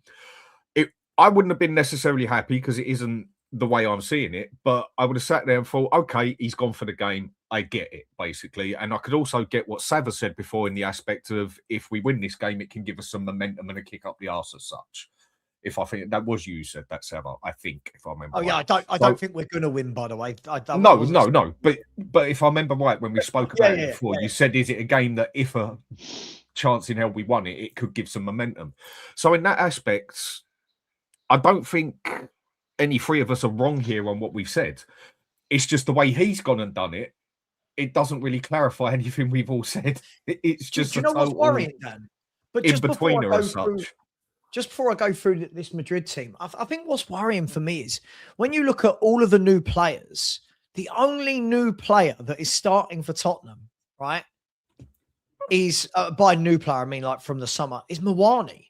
I wouldn't have been necessarily happy because it isn't the way I'm seeing it. But I would have sat there and thought, okay, he's gone for the game. I get it, basically. And I could also get what Sava said before in the aspect of if we win this game, it can give us some momentum and a kick up the arse as such. If I think that was you said that, Sava, I think, if I remember. Oh yeah, right. I don't think we're going to win. By the way, No. But if I remember right, when we spoke about it before, you said, is it a game that if a chance in hell we won it, it could give some momentum? So in that aspect, I don't think any three of us are wrong here on what we've said. It's just the way he's gone and done it. It doesn't really clarify anything we've all said. It's just do you know what's worrying, Dan? But in between as such. Just before I go through this Madrid team, I think what's worrying for me is when you look at all of the new players, the only new player that is starting for Tottenham, right, is by new player, I mean like from the summer, is Mawani.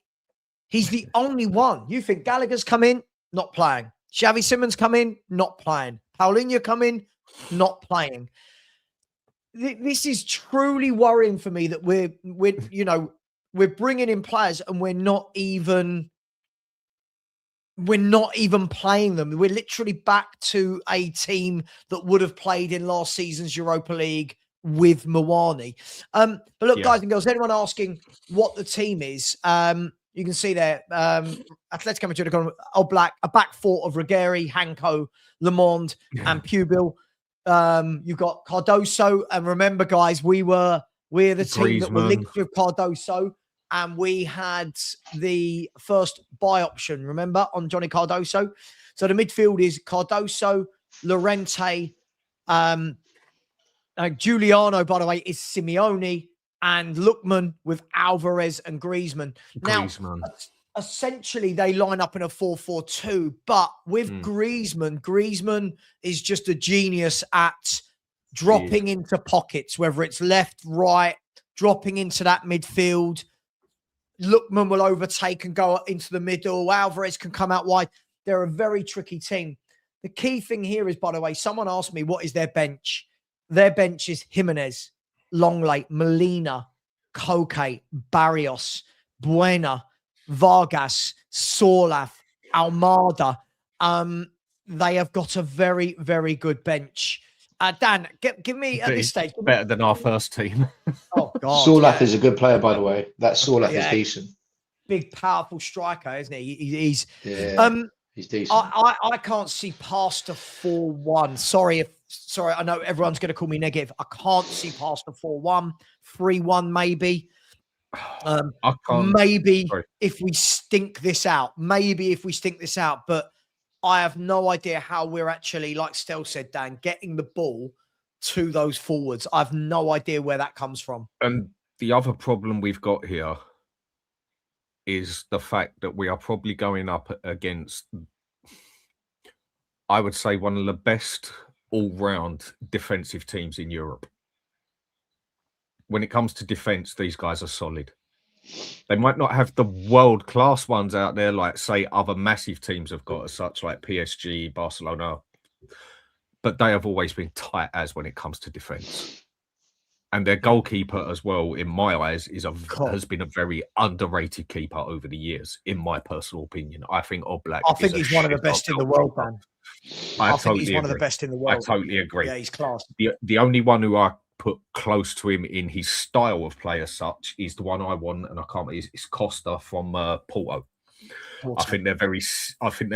He's the only one. You think Gallagher's come in, not playing. Xavi Simons come in, not playing. Paulinho come in, not playing. This is truly worrying for me that we're bringing in players and we're not even playing them. We're literally back to a team that would have played in last season's Europa League with Mawani. But look, guys and girls, anyone asking what the team is, you can see there, Atletico Madrid are black, a back four of Ruggeri, Hanko, Lemond, and Pubil. You've got Cardoso, and remember, guys, we're the team that were linked with Cardoso, and we had the first buy option, remember, on Johnny Cardoso. So the midfield is Cardoso, Llorente, Giuliano, by the way, is Simeone, and Lookman with Alvarez and Griezmann. Now, essentially, they line up in a 4-4-2, but with Griezmann is just a genius at dropping into pockets, whether it's left, right, dropping into that midfield. Lookman will overtake and go into the middle. Alvarez can come out wide. They're a very tricky team. The key thing here is, by the way, someone asked me, what is their bench? Their bench is Jimenez, Longley, Molina, Koke, Barrios, Buena, Vargas, Sorlath, Almada. They have got a very, very good bench. Dan, give me at this stage. Better than our first team. Oh, God. Sorlath is a good player, by the way. That Sorlath is decent. Big, powerful striker, isn't he? He's decent. I can't see past a 4-1. Sorry, I know everyone's going to call me negative. I can't see past a 4-1, 3-1 maybe. I can't. Maybe Sorry. if we stink this out, but I have no idea how we're actually, like Stel said, Dan, getting the ball to those forwards. I have no idea where that comes from. And the other problem we've got here is the fact that we are probably going up against, I would say, one of the best all-round defensive teams in Europe. When it comes to defense, these guys are solid. They might not have the world-class ones out there, like, say, other massive teams have got, as such, like PSG, Barcelona, but they have always been tight as when it comes to defense. And their goalkeeper as well, in my eyes, has been a very underrated keeper over the years, in my personal opinion. I think Oblak he's one of the best in the world, man. I think he's one of the best in the world. I totally agree. Yeah, he's class. The only one who I put close to him in his style of play as such is the one I want, and I can't. It's Costa from Porto. I think they're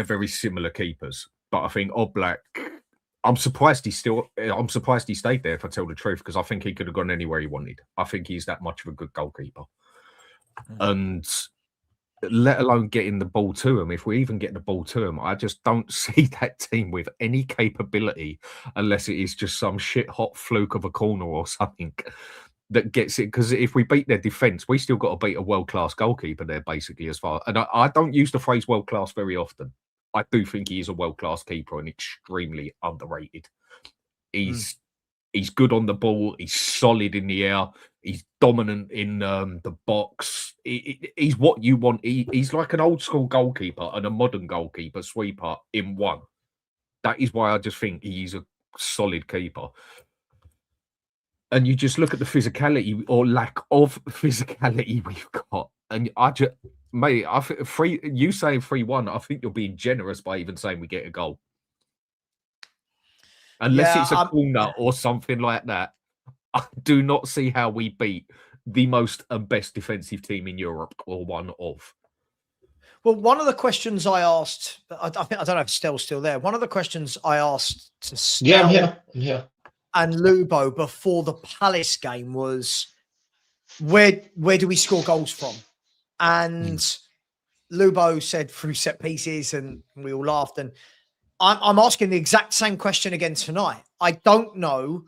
very similar keepers, but I think Oblak. I'm surprised he stayed there, if I tell the truth, because I think he could have gone anywhere he wanted. I think he's that much of a good goalkeeper, and let alone getting the ball to him. If we even get the ball to him, I just don't see that team with any capability unless it is just some shit hot fluke of a corner or something that gets it. Because if we beat their defense, we still got to beat a world-class goalkeeper there, basically, as far. And I don't use the phrase world-class very often. I do think he is a world-class keeper and extremely underrated. He's good on the ball. He's solid in the air. He's dominant in the box. He's what you want. He's like an old-school goalkeeper and a modern goalkeeper sweeper in one. That is why I just think he's a solid keeper. And you just look at the physicality or lack of physicality we've got. And I just... Mate, you saying 3-1, I think you're being generous by even saying we get a goal. Unless it's a corner or something like that, I do not see how we beat the most and best defensive team in Europe, or one of. Well, one of the questions I asked, I don't know if Stel's still there. One of the questions I asked to Stel I'm here. And Lubo before the Palace game was, where do we score goals from? And Lubo said through set pieces, and we all laughed. And I'm asking the exact same question again tonight. I don't know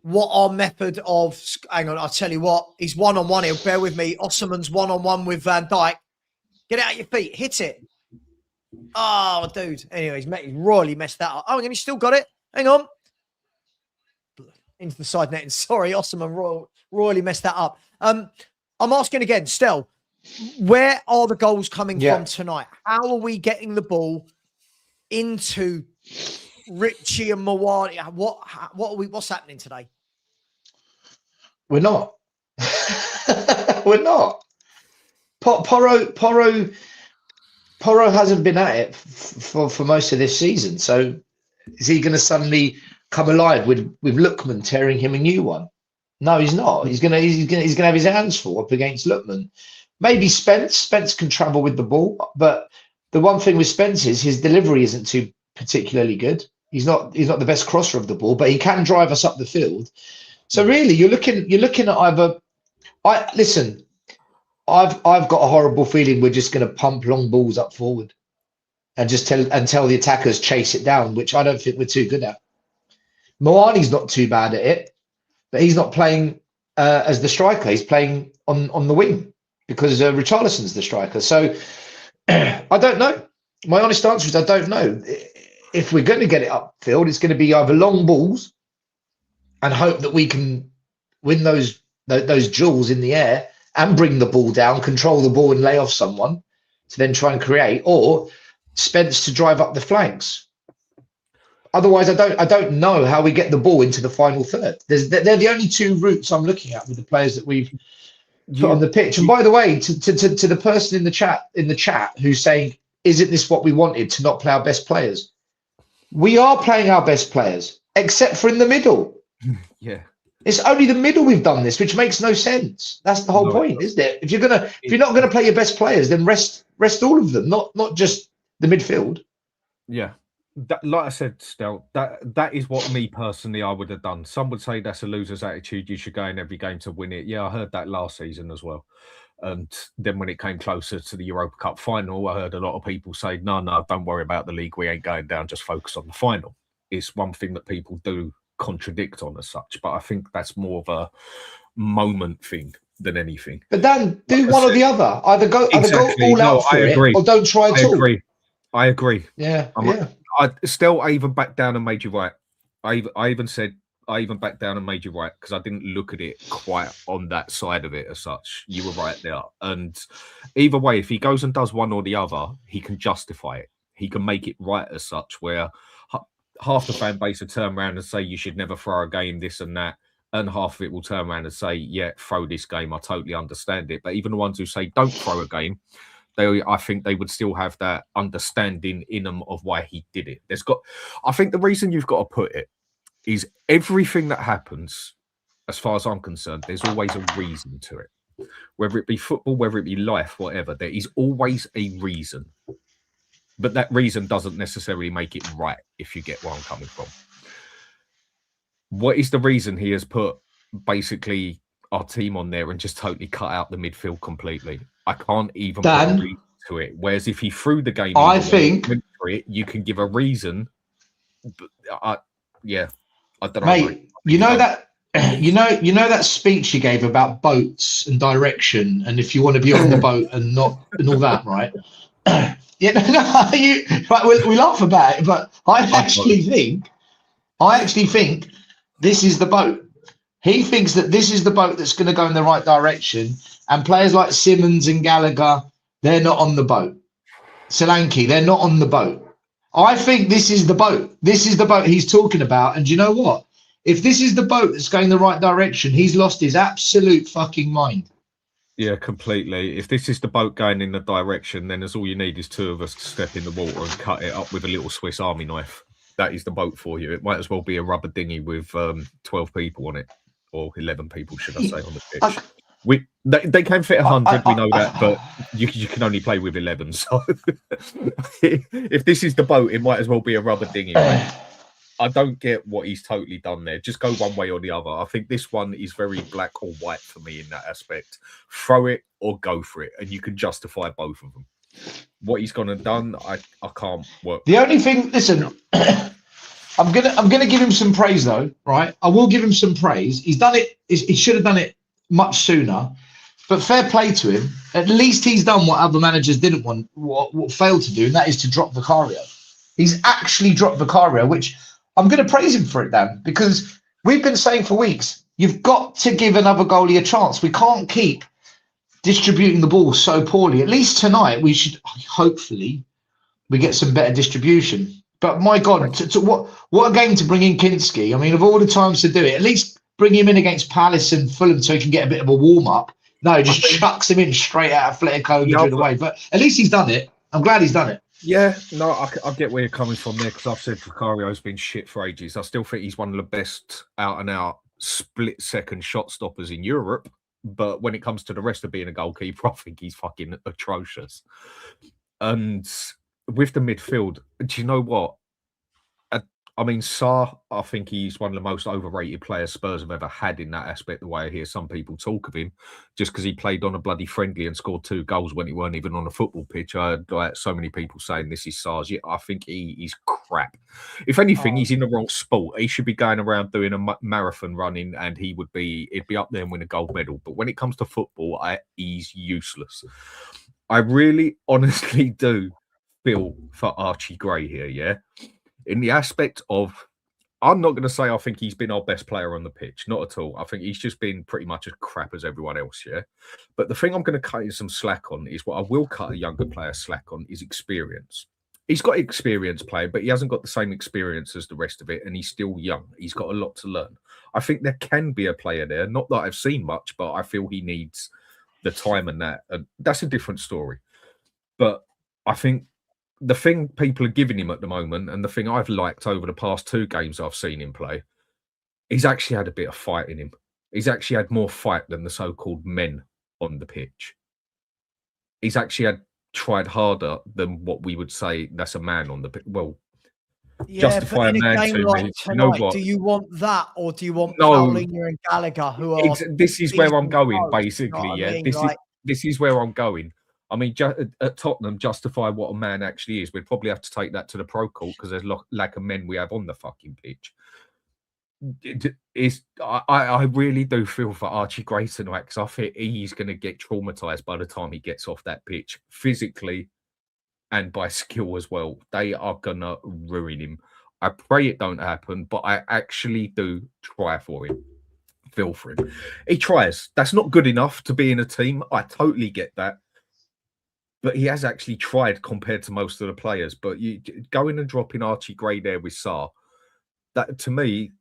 what our method of... Hang on, I'll tell you what. He's one-on-one here. Bear with me. Osman's one-on-one with Van Dijk. Get it out your feet. Hit it. Oh, dude. Anyways, he's royally messed that up. Oh, and he still got it. Hang on. Into the side netting. Sorry, Osman royally messed that up. I'm asking again, Stel, where are the goals coming from tonight? How are we getting the ball into Richie and Mawani? What's happening today? We're not. We're not. Porro hasn't been at it for most of this season. So is he going to suddenly come alive with Lookman tearing him a new one? No, he's not. He's gonna have his hands full up against Lookman. Maybe Spence can travel with the ball, but the one thing with Spence is his delivery isn't too particularly good. He's not the best crosser of the ball, but he can drive us up the field. So really, you're looking at either. I've got a horrible feeling we're just going to pump long balls up forward, and just tell the attackers chase it down, which I don't think we're too good at. Moani's not too bad at it, but he's not playing as the striker. He's playing on the wing, because Richarlison's the striker. So I don't know. My honest answer is I don't know. If we're going to get it upfield, it's going to be either long balls and hope that we can win those duels in the air and bring the ball down, control the ball and lay off someone to then try and create, or Spence to drive up the flanks. Otherwise, I don't know how we get the ball into the final third. They're the only two routes I'm looking at with the players that we've put on the pitch. And by the way, to the person in the chat who's saying, isn't this what we wanted, to not play our best players? We are playing our best players, except for in the middle. Yeah. It's only the middle we've done this, which makes no sense. That's the whole point, isn't it? If you're not gonna play your best players, then rest all of them, not just the midfield. Yeah. Like I said, Stel, that is what me personally I would have done. Some would say that's a loser's attitude. You should go in every game to win it. Yeah, I heard that last season as well. And then when it came closer to the Europa Cup final, I heard a lot of people say, no, don't worry about the league. We ain't going down. Just focus on the final. It's one thing that people do contradict on as such, but I think that's more of a moment thing than anything. But Dan, do one or the other. Either go all out for it, or don't try at all. I agree. Yeah, I even backed down and made you right. I even backed down and made you right, because I didn't look at it quite on that side of it as such. You were right there. And either way, if he goes and does one or the other, he can justify it. He can make it right as such, where half the fan base will turn around and say you should never throw a game, this and that. And half of it will turn around and say, yeah, throw this game. I totally understand it. But even the ones who say don't throw a game, I think they would still have that understanding in them of why he did it. I think the reason you've got to put it is everything that happens, as far as I'm concerned, there's always a reason to it. Whether it be football, whether it be life, whatever, there is always a reason. But that reason doesn't necessarily make it right, if you get where I'm coming from. What is the reason he has put basically our team on there and just totally cut out the midfield completely? I can't even put a reason to it. Whereas if he threw the game, I think for it, you can give a reason. But I don't know. Mate, you know that speech you gave about boats and direction, and if you want to be on the boat and not and all that, right? We laugh about it, but I actually think this is the boat. He thinks that this is the boat that's going to go in the right direction, and players like Simmons and Gallagher, they're not on the boat. Solanke, they're not on the boat. I think this is the boat. This is the boat he's talking about. And you know what? If this is the boat that's going the right direction, he's lost his absolute fucking mind. Yeah, completely. If this is the boat going in the direction, then all you need is two of us to step in the water and cut it up with a little Swiss Army knife. That is the boat for you. It might as well be a rubber dinghy with 12 people on it, or 11 people, should I say, on the pitch. They can fit 100, we know that, but you can only play with 11. So if this is the boat, it might as well be a rubber dinghy. Right? I don't get what he's totally done there. Just go one way or the other. I think this one is very black or white for me in that aspect. Throw it or go for it, and you can justify both of them. What he's gone and done, I can't work. The only thing, listen, I'm gonna give him some praise though, right? I will give him some praise. He's done it. He should have done it much sooner. But fair play to him. At least he's done what other managers didn't want, what failed to do, and that is to drop Vicario. He's actually dropped Vicario, which I'm going to praise him for it, Dan, because we've been saying for weeks, you've got to give another goalie a chance. We can't keep distributing the ball so poorly. At least tonight, we should hopefully we get some better distribution. But my God, what a game to bring in Kinski. I mean, of all the times to do it, at least bring him in against Palace and Fulham so he can get a bit of a warm up. No, just chucks him in straight out of Atletico Madrid away. But at least he's done it. I'm glad he's done it. Yeah, no, I get where you're coming from there, because I've said Vicario's been shit for ages. I still think he's one of the best out-and-out split-second shot stoppers in Europe. But when it comes to the rest of being a goalkeeper, I think he's fucking atrocious. And with the midfield, do you know what? I mean, Sarr, I think he's one of the most overrated players Spurs have ever had in that aspect, the way I hear some people talk of him, just because he played on a bloody friendly and scored 2 goals when he weren't even on a football pitch. I heard so many people saying this is Sarr's. Yeah, I think he's crap. If anything, he's in the wrong sport. He should be going around doing a marathon running, and he'd be up there and win a gold medal. But when it comes to football, he's useless. I really honestly do feel for Archie Gray here, yeah? In the aspect of, I'm not going to say I think he's been our best player on the pitch. Not at all. I think he's just been pretty much as crap as everyone else, yeah? But the thing I'm going to cut him some slack on is what I will cut a younger player slack on is experience. He's got experience playing, but he hasn't got the same experience as the rest of it, and he's still young. He's got a lot to learn. I think there can be a player there. Not that I've seen much, but I feel he needs the time and that. And that's a different story. But I think the thing people are giving him at the moment, and the thing I've liked over the past 2 games I've seen him play, he's actually had a bit of fight in him. He's actually had more fight than the so-called men on the pitch. He's actually tried harder than what we would say that's a man on the pitch. Well, yeah, justify but in a man a game to like me. tonight, You know what? do you want that, or do you want No. Paulinho and Gallagher, who are... This is where I'm going, close, basically. you know Yeah, I mean? this like, is this is where I'm going. I mean, at Tottenham, justify what a man actually is. We'd probably have to take that to the pro court because there's lack of men we have on the fucking pitch. I really do feel for Archie Gray tonight because I think he's going to get traumatized by the time he gets off that pitch, physically and by skill as well. They are going to ruin him. I pray it don't happen, but I actually do try for him. Feel for him. He tries. That's not good enough to be in a team. I totally get that. But he has actually tried compared to most of the players. But you going and dropping Archie Gray there with Sarr, that to me,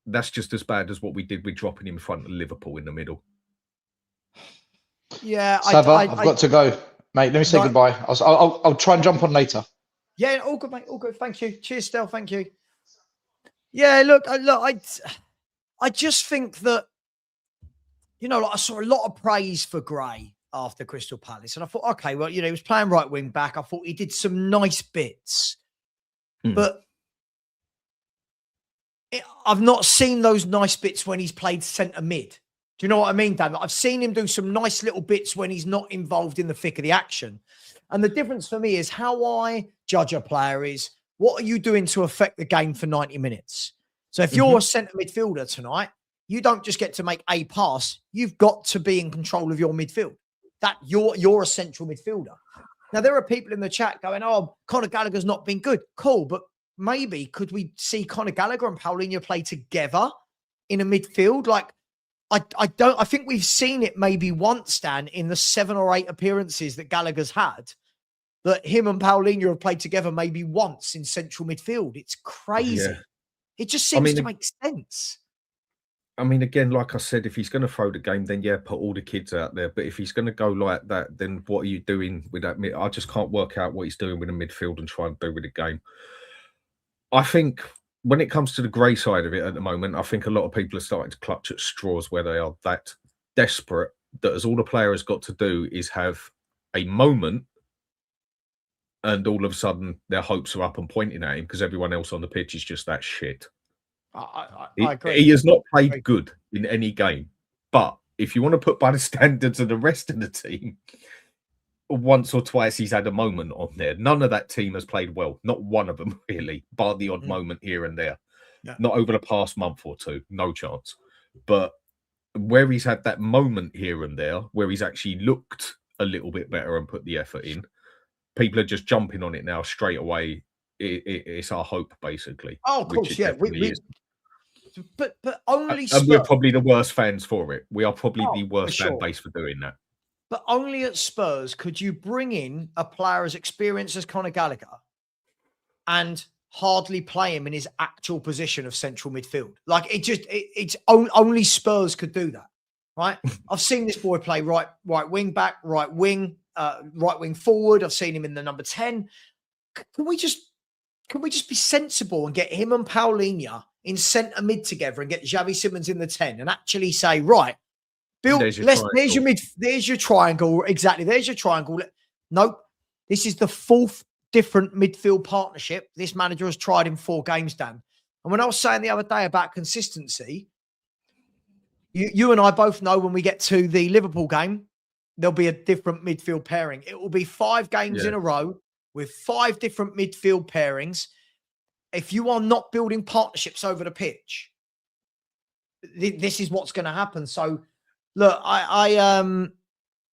that's just as bad as what we did with dropping him in front of Liverpool in the middle. Yeah, Sava, I've got to go, mate. Let me say goodbye. I'll try and jump on later. Yeah, all good, mate. All good. Thank you. Cheers, Stel. Thank you. Yeah, look. I just think that, you know, like I saw a lot of praise for Gray after Crystal Palace, and I thought, okay, well, you know, he was playing right wing back. I thought he did some nice bits, but I've not seen those nice bits when he's played centre mid. Do you know what I mean, Dan? I've seen him do some nice little bits when he's not involved in the thick of the action. And the difference for me is how I judge a player is, what are you doing to affect the game for 90 minutes? So if you're a centre midfielder tonight, you don't just get to make a pass. You've got to be in control of your midfield. That you're a central midfielder. Now, there are people in the chat going, oh, Conor Gallagher's not been good. Cool, but maybe could we see Conor Gallagher and Paulinho play together in a midfield? Like, I think we've seen it maybe once, Dan, in the 7 or 8 appearances that Gallagher's had, that him and Paulinho have played together maybe once in central midfield. It's crazy. Yeah. It just seems to make sense. I mean, again, like I said, if he's going to throw the game, then yeah, put all the kids out there. But if he's going to go like that, then what are you doing with that? I just can't work out what he's doing with the midfield and try and do with the game. I think when it comes to the Gray side of it at the moment, I think a lot of people are starting to clutch at straws where they are that desperate that as all the player has got to do is have a moment and all of a sudden their hopes are up and pointing at him because everyone else on the pitch is just that shit. I agree. He has not played good in any game. But if you want to put by the standards of the rest of the team, once or twice he's had a moment on there. None of that team has played well. Not one of them, really, bar the odd moment here and there. Yeah. Not over the past month or two. No chance. But where he's had that moment here and there, where he's actually looked a little bit better and put the effort in, people are just jumping on it now straight away. It's our hope, basically. Oh, of course, yeah. But only Spurs. And we're probably the worst fans for it. We are probably the worst fan base for doing that. But only at Spurs could you bring in a player as experienced as Conor Gallagher and hardly play him in his actual position of central midfield. Like it's only Spurs could do that, right? I've seen this boy play right wing back, right wing forward. I've seen him in the number 10. Can we just be sensible and get him and Paulinho in centre mid together and get Xavi Simons in the 10 and actually say, right, there's your triangle. Exactly. There's your triangle. Nope. This is the 4th different midfield partnership this manager has tried in 4 games, Dan. And when I was saying the other day about consistency, you and I both know when we get to the Liverpool game, there'll be a different midfield pairing. It will be 5 games in a row with 5 different midfield pairings. If you are not building partnerships over the pitch, this is what's going to happen. So, look, I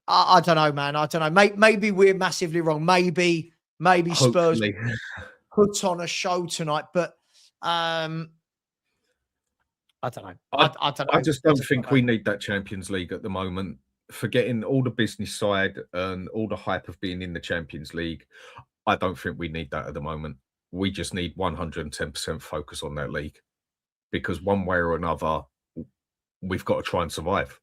don't know, man. I don't know. Maybe we're massively wrong. Maybe Spurs put on a show tonight, but I don't know. I don't know. I just don't think we need that Champions League at the moment. Forgetting all the business side and all the hype of being in the Champions League, I don't think we need that at the moment. We just need 110% focus on that league because one way or another, we've got to try and survive.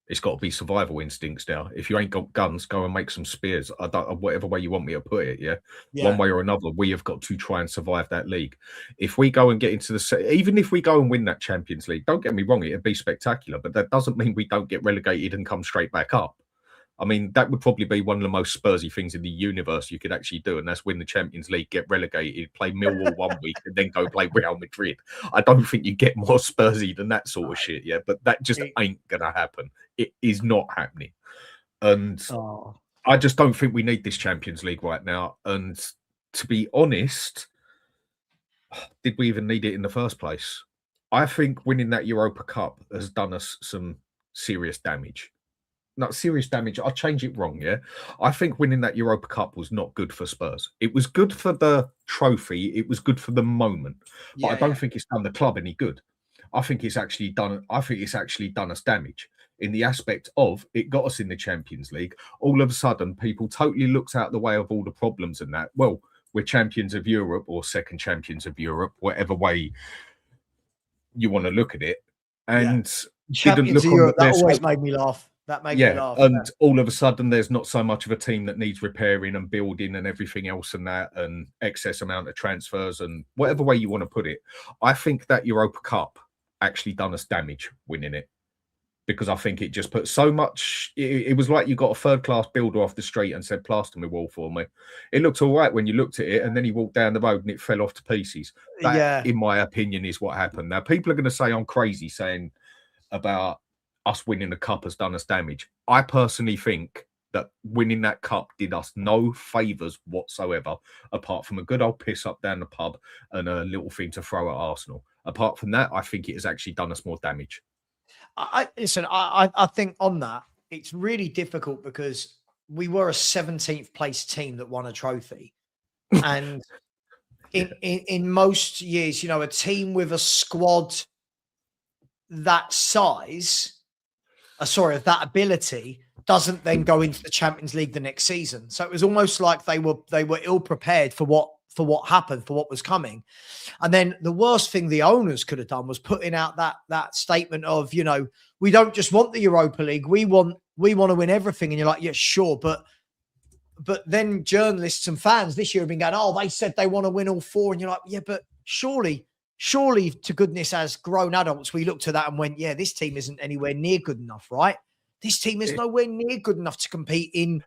It's got to be survival instincts now. If you ain't got guns, go and make some spears. Whatever way you want me to put it, yeah? One way or another, we have got to try and survive that league. If we go and get into even if we go and win that Champions League, don't get me wrong, it'd be spectacular, but that doesn't mean we don't get relegated and come straight back up. I mean, that would probably be one of the most Spursy things in the universe you could actually do, and that's win the Champions League, get relegated, play Millwall 1 week, and then go play Real Madrid. I don't think you get more Spursy than that sort of shit, yeah? But that just ain't going to happen. It is not happening. And Oh. I just don't think we need this Champions League right now. And to be honest, did we even need it in the first place? I think winning that Europa Cup has done us some serious damage. Not serious damage. I'll change it wrong. Yeah. I think winning that Europa Cup was not good for Spurs. It was good for the trophy. It was good for the moment. But I don't think it's done the club any good. I think it's actually done us damage in the aspect of it got us in the Champions League. All of a sudden, people totally looked out the way of all the problems and that. Well, we're champions of Europe or second champions of Europe, whatever way you want to look at it. And didn't look of on Europe, that always side. made me laugh. That made me laugh. And all of a sudden, there's not so much of a team that needs repairing and building and everything else and that, and excess amount of transfers and whatever way you want to put it. I think that Europa Cup actually done us damage winning it, because I think it just put so much. It was like you got a third-class builder off the street and said, "Plaster my wall for me." It looked all right when you looked at it, and then he walked down the road and it fell off to pieces. That, in my opinion, is what happened. Now, people are going to say I'm crazy saying about us winning the cup has done us damage. I personally think that winning that cup did us no favours whatsoever, apart from a good old piss up down the pub and a little thing to throw at Arsenal. Apart from that, I think it has actually done us more damage. I think on that, it's really difficult because we were a 17th place team that won a trophy. And in most years, you know, a team with a squad that size, of that ability, doesn't then go into the Champions League the next season. So it was almost like they were ill prepared for what happened, for what was coming. And then the worst thing the owners could have done was putting out that statement of, you know, we don't just want the Europa League, we want to win everything. And you're like, yeah, sure, but then journalists and fans this year have been going, oh, they said they want to win all four, and you're like, yeah, but surely to goodness, as grown adults, we looked at that and went, yeah, this team isn't anywhere near good enough, right? This team is nowhere near good enough to compete in.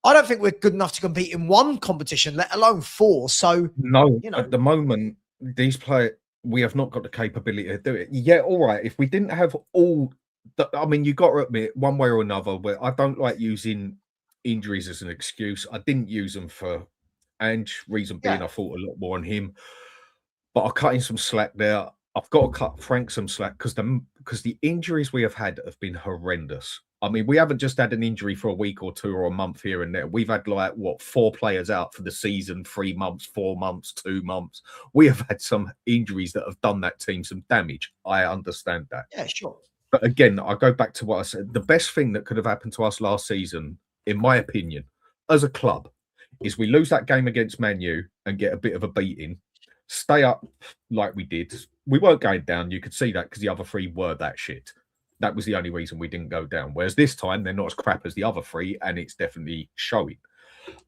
I don't think we're good enough to compete in one competition, let alone four. So no, you know, at the moment, these players, we have not got the capability to do it. Yeah, all right. If we didn't have all, I mean, you got to admit, one way or another, where I don't like using injuries as an excuse. I didn't use them for Ange. Reason being, I thought a lot more on him. But I'll cut in some slack there. I've got to cut Frank some slack because the injuries we have had have been horrendous. I mean, we haven't just had an injury for a week or two or a month here and there. We've had 4 players out for the season, 3 months, 4 months, 2 months. We have had some injuries that have done that team some damage. I understand that. Yeah, sure. But again, I go back to what I said. The best thing that could have happened to us last season, in my opinion, as a club, is we lose that game against Man U and get a bit of a beating. Stay up like we did. We weren't going down. You could see that because the other 3 were that shit. That was the only reason we didn't go down. Whereas this time, they're not as crap as the other 3, and it's definitely showing.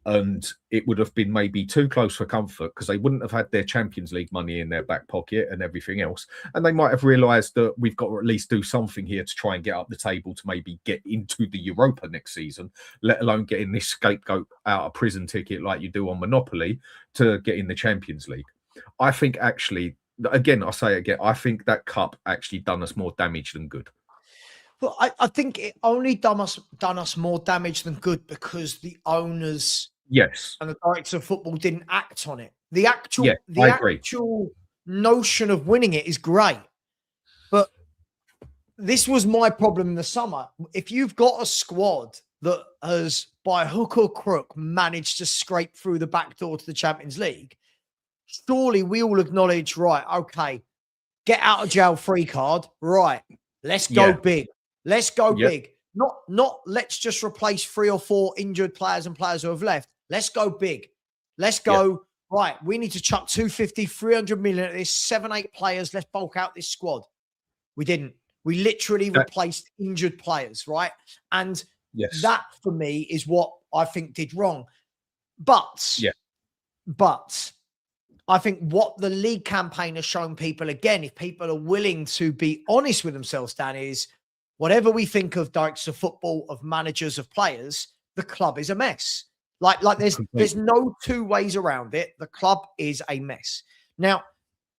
And it would have been maybe too close for comfort because they wouldn't have had their Champions League money in their back pocket and everything else. And they might have realised that we've got to at least do something here to try and get up the table to maybe get into the Europa next season, let alone getting this scapegoat out of prison ticket like you do on Monopoly to get in the Champions League. I think actually, again, I'll say it again, I think that cup actually done us more damage than good. Well, I think it only done us more damage than good because the owners, and the directors of football didn't act on it. The actual notion of winning it is great, but this was my problem in the summer. If you've got a squad that has, by hook or crook, managed to scrape through the back door to the Champions League, surely we all acknowledge, right, okay, get out of jail free card, right? Let's go big. Let's go big. Not let's just replace 3 or 4 injured players and players who have left. Let's go big. Let's go, right, we need to chuck 250, 300 million at this, 7, 8 players. Let's bulk out this squad. We didn't. We literally replaced injured players, right? And that, for me, is what I think did wrong. But I think what the league campaign has shown people, again, if people are willing to be honest with themselves, Dan, is whatever we think of directors of football, of managers, of players, the club is a mess. Like there's no 2 ways around it. The club is a mess. Now,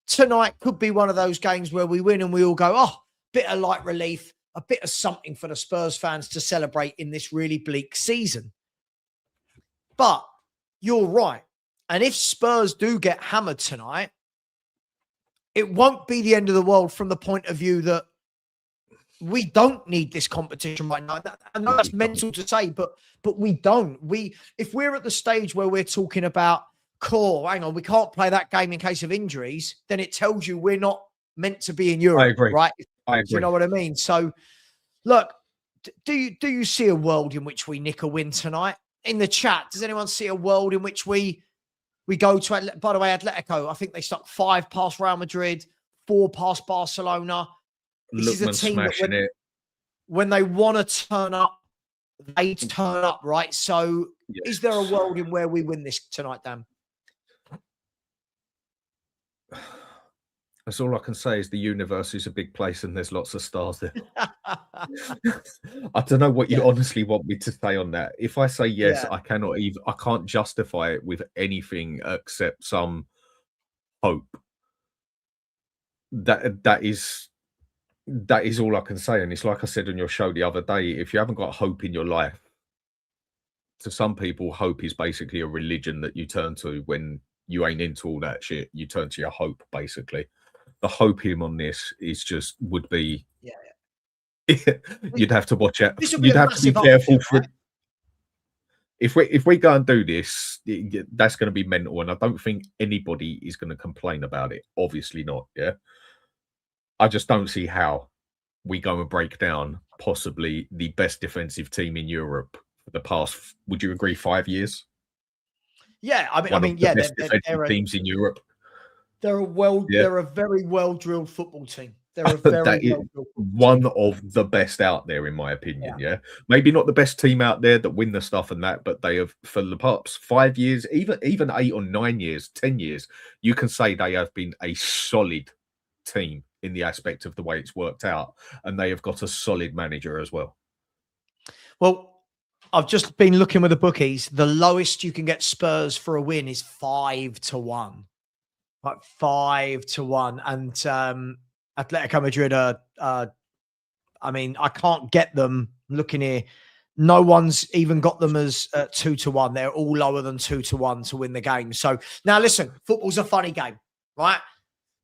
tonight could be one of those games where we win and we all go, oh, bit of light relief. a bit of something for the Spurs fans to celebrate in this really bleak season. But you're right. And if Spurs do get hammered tonight, it won't be the end of the world from the point of view that we don't need this competition right now. I know that's mental to say, but we don't. If we're at the stage where we're talking about hang on, we can't play that game in case of injuries, then it tells you we're not meant to be in Europe. I agree. Right? I agree. Do you know what I mean? So, look, do you see a world in which we nick a win tonight? In the chat, does anyone see a world in which we go to, by the way, Atletico, I think they stuck 5 past Real Madrid, 4 past Barcelona. This is a team that when they want to turn up, they turn up, right? So is there a world in where we win this tonight, Dan? That's all I can say is the universe is a big place and there's lots of stars there. I don't know what you honestly want me to say on that. If I say yes, I can't justify it with anything except some hope. That is all I can say. And it's like I said on your show the other day, if you haven't got hope in your life, to some people, hope is basically a religion that you turn to when you ain't into all that shit. You turn to your hope, basically. The hopium on this would be you'd have to watch out. You'd have to be careful for it. If we go and do this, that's going to be mental, and I don't think anybody is going to complain about it. Obviously not. Yeah, I just don't see how we go and break down possibly the best defensive team in Europe for the past. Would you agree? 5 years. Yeah, they're teams in Europe. They're a very well drilled football team. They're a very one of the best out there, in my opinion. Yeah, maybe not the best team out there that win the stuff and that, but they have for the past 5 years, even 8 or 9 years, 10 years, you can say they have been a solid team in the aspect of the way it's worked out, and they have got a solid manager as well. Well, I've just been looking with the bookies. The lowest you can get Spurs for a win is 5-1. Like 5-1, and Atletico Madrid I mean, I can't get them. Looking here, no one's even got them as 2-1. They're all lower than 2-1 to win the game. So now, listen, football's a funny game, right?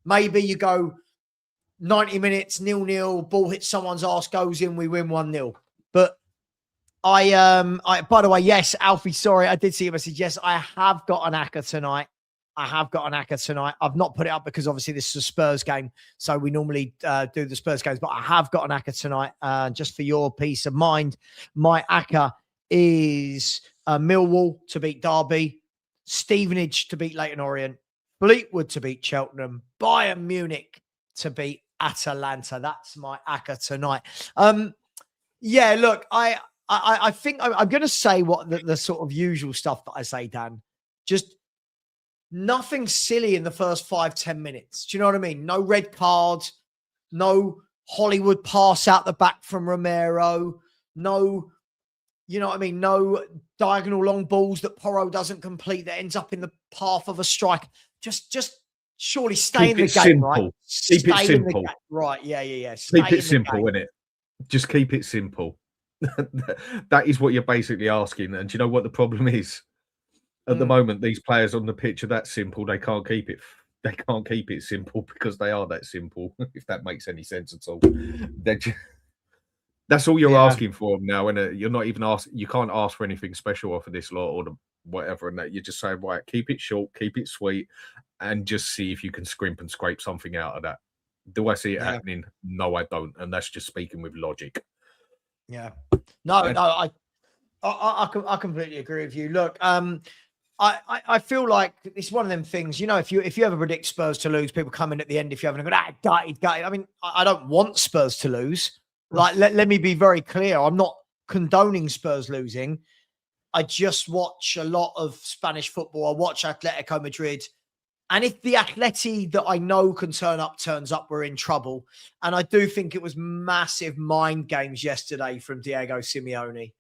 Maybe you go 90 minutes, 0-0, ball hits someone's arse, goes in, we win 1-0. But I by the way, yes, Alfie, sorry, I did see a message. Yes, I have got an ACCA tonight. I've not put it up because obviously this is a Spurs game. So we normally do the Spurs games, but I have got an ACCA tonight. Just for your peace of mind, my ACCA is Millwall to beat Derby, Stevenage to beat Leyton Orient, Fleetwood to beat Cheltenham, Bayern Munich to beat Atalanta. That's my ACCA tonight. Yeah, look, I think I'm going to say what the sort of usual stuff that I say, Dan. Just nothing silly in the first 5-10 minutes. Do you know what I mean? No red cards, no Hollywood pass out the back from Romero, no, you know what I mean? No diagonal long balls that Porro doesn't complete that ends up in the path of a strike. Just surely stay in the game, right? Keep it simple. Right, yeah. Keep it simple, innit? Just keep it simple. That is what you're basically asking. And do you know what the problem is? At the moment, these players on the pitch are that simple. They can't keep it. They can't keep it simple because they are that simple. If that makes any sense at all, that's all you're asking for them now. And you're not even asking. You can't ask for anything special off of this lot or whatever. And that you're just saying, right, keep it short, keep it sweet, and just see if you can scrimp and scrape something out of that. Do I see it happening? No, I don't. And that's just speaking with logic. Yeah. No, I completely agree with you. Look, I feel like it's one of them things, you know, if you ever predict Spurs to lose, people come in at the end if you haven't got gutted. I mean, I don't want Spurs to lose. Like, let me be very clear. I'm not condoning Spurs losing. I just watch a lot of Spanish football. I watch Atletico Madrid. And if the Atleti that I know can turns up, we're in trouble. And I do think it was massive mind games yesterday from Diego Simeone.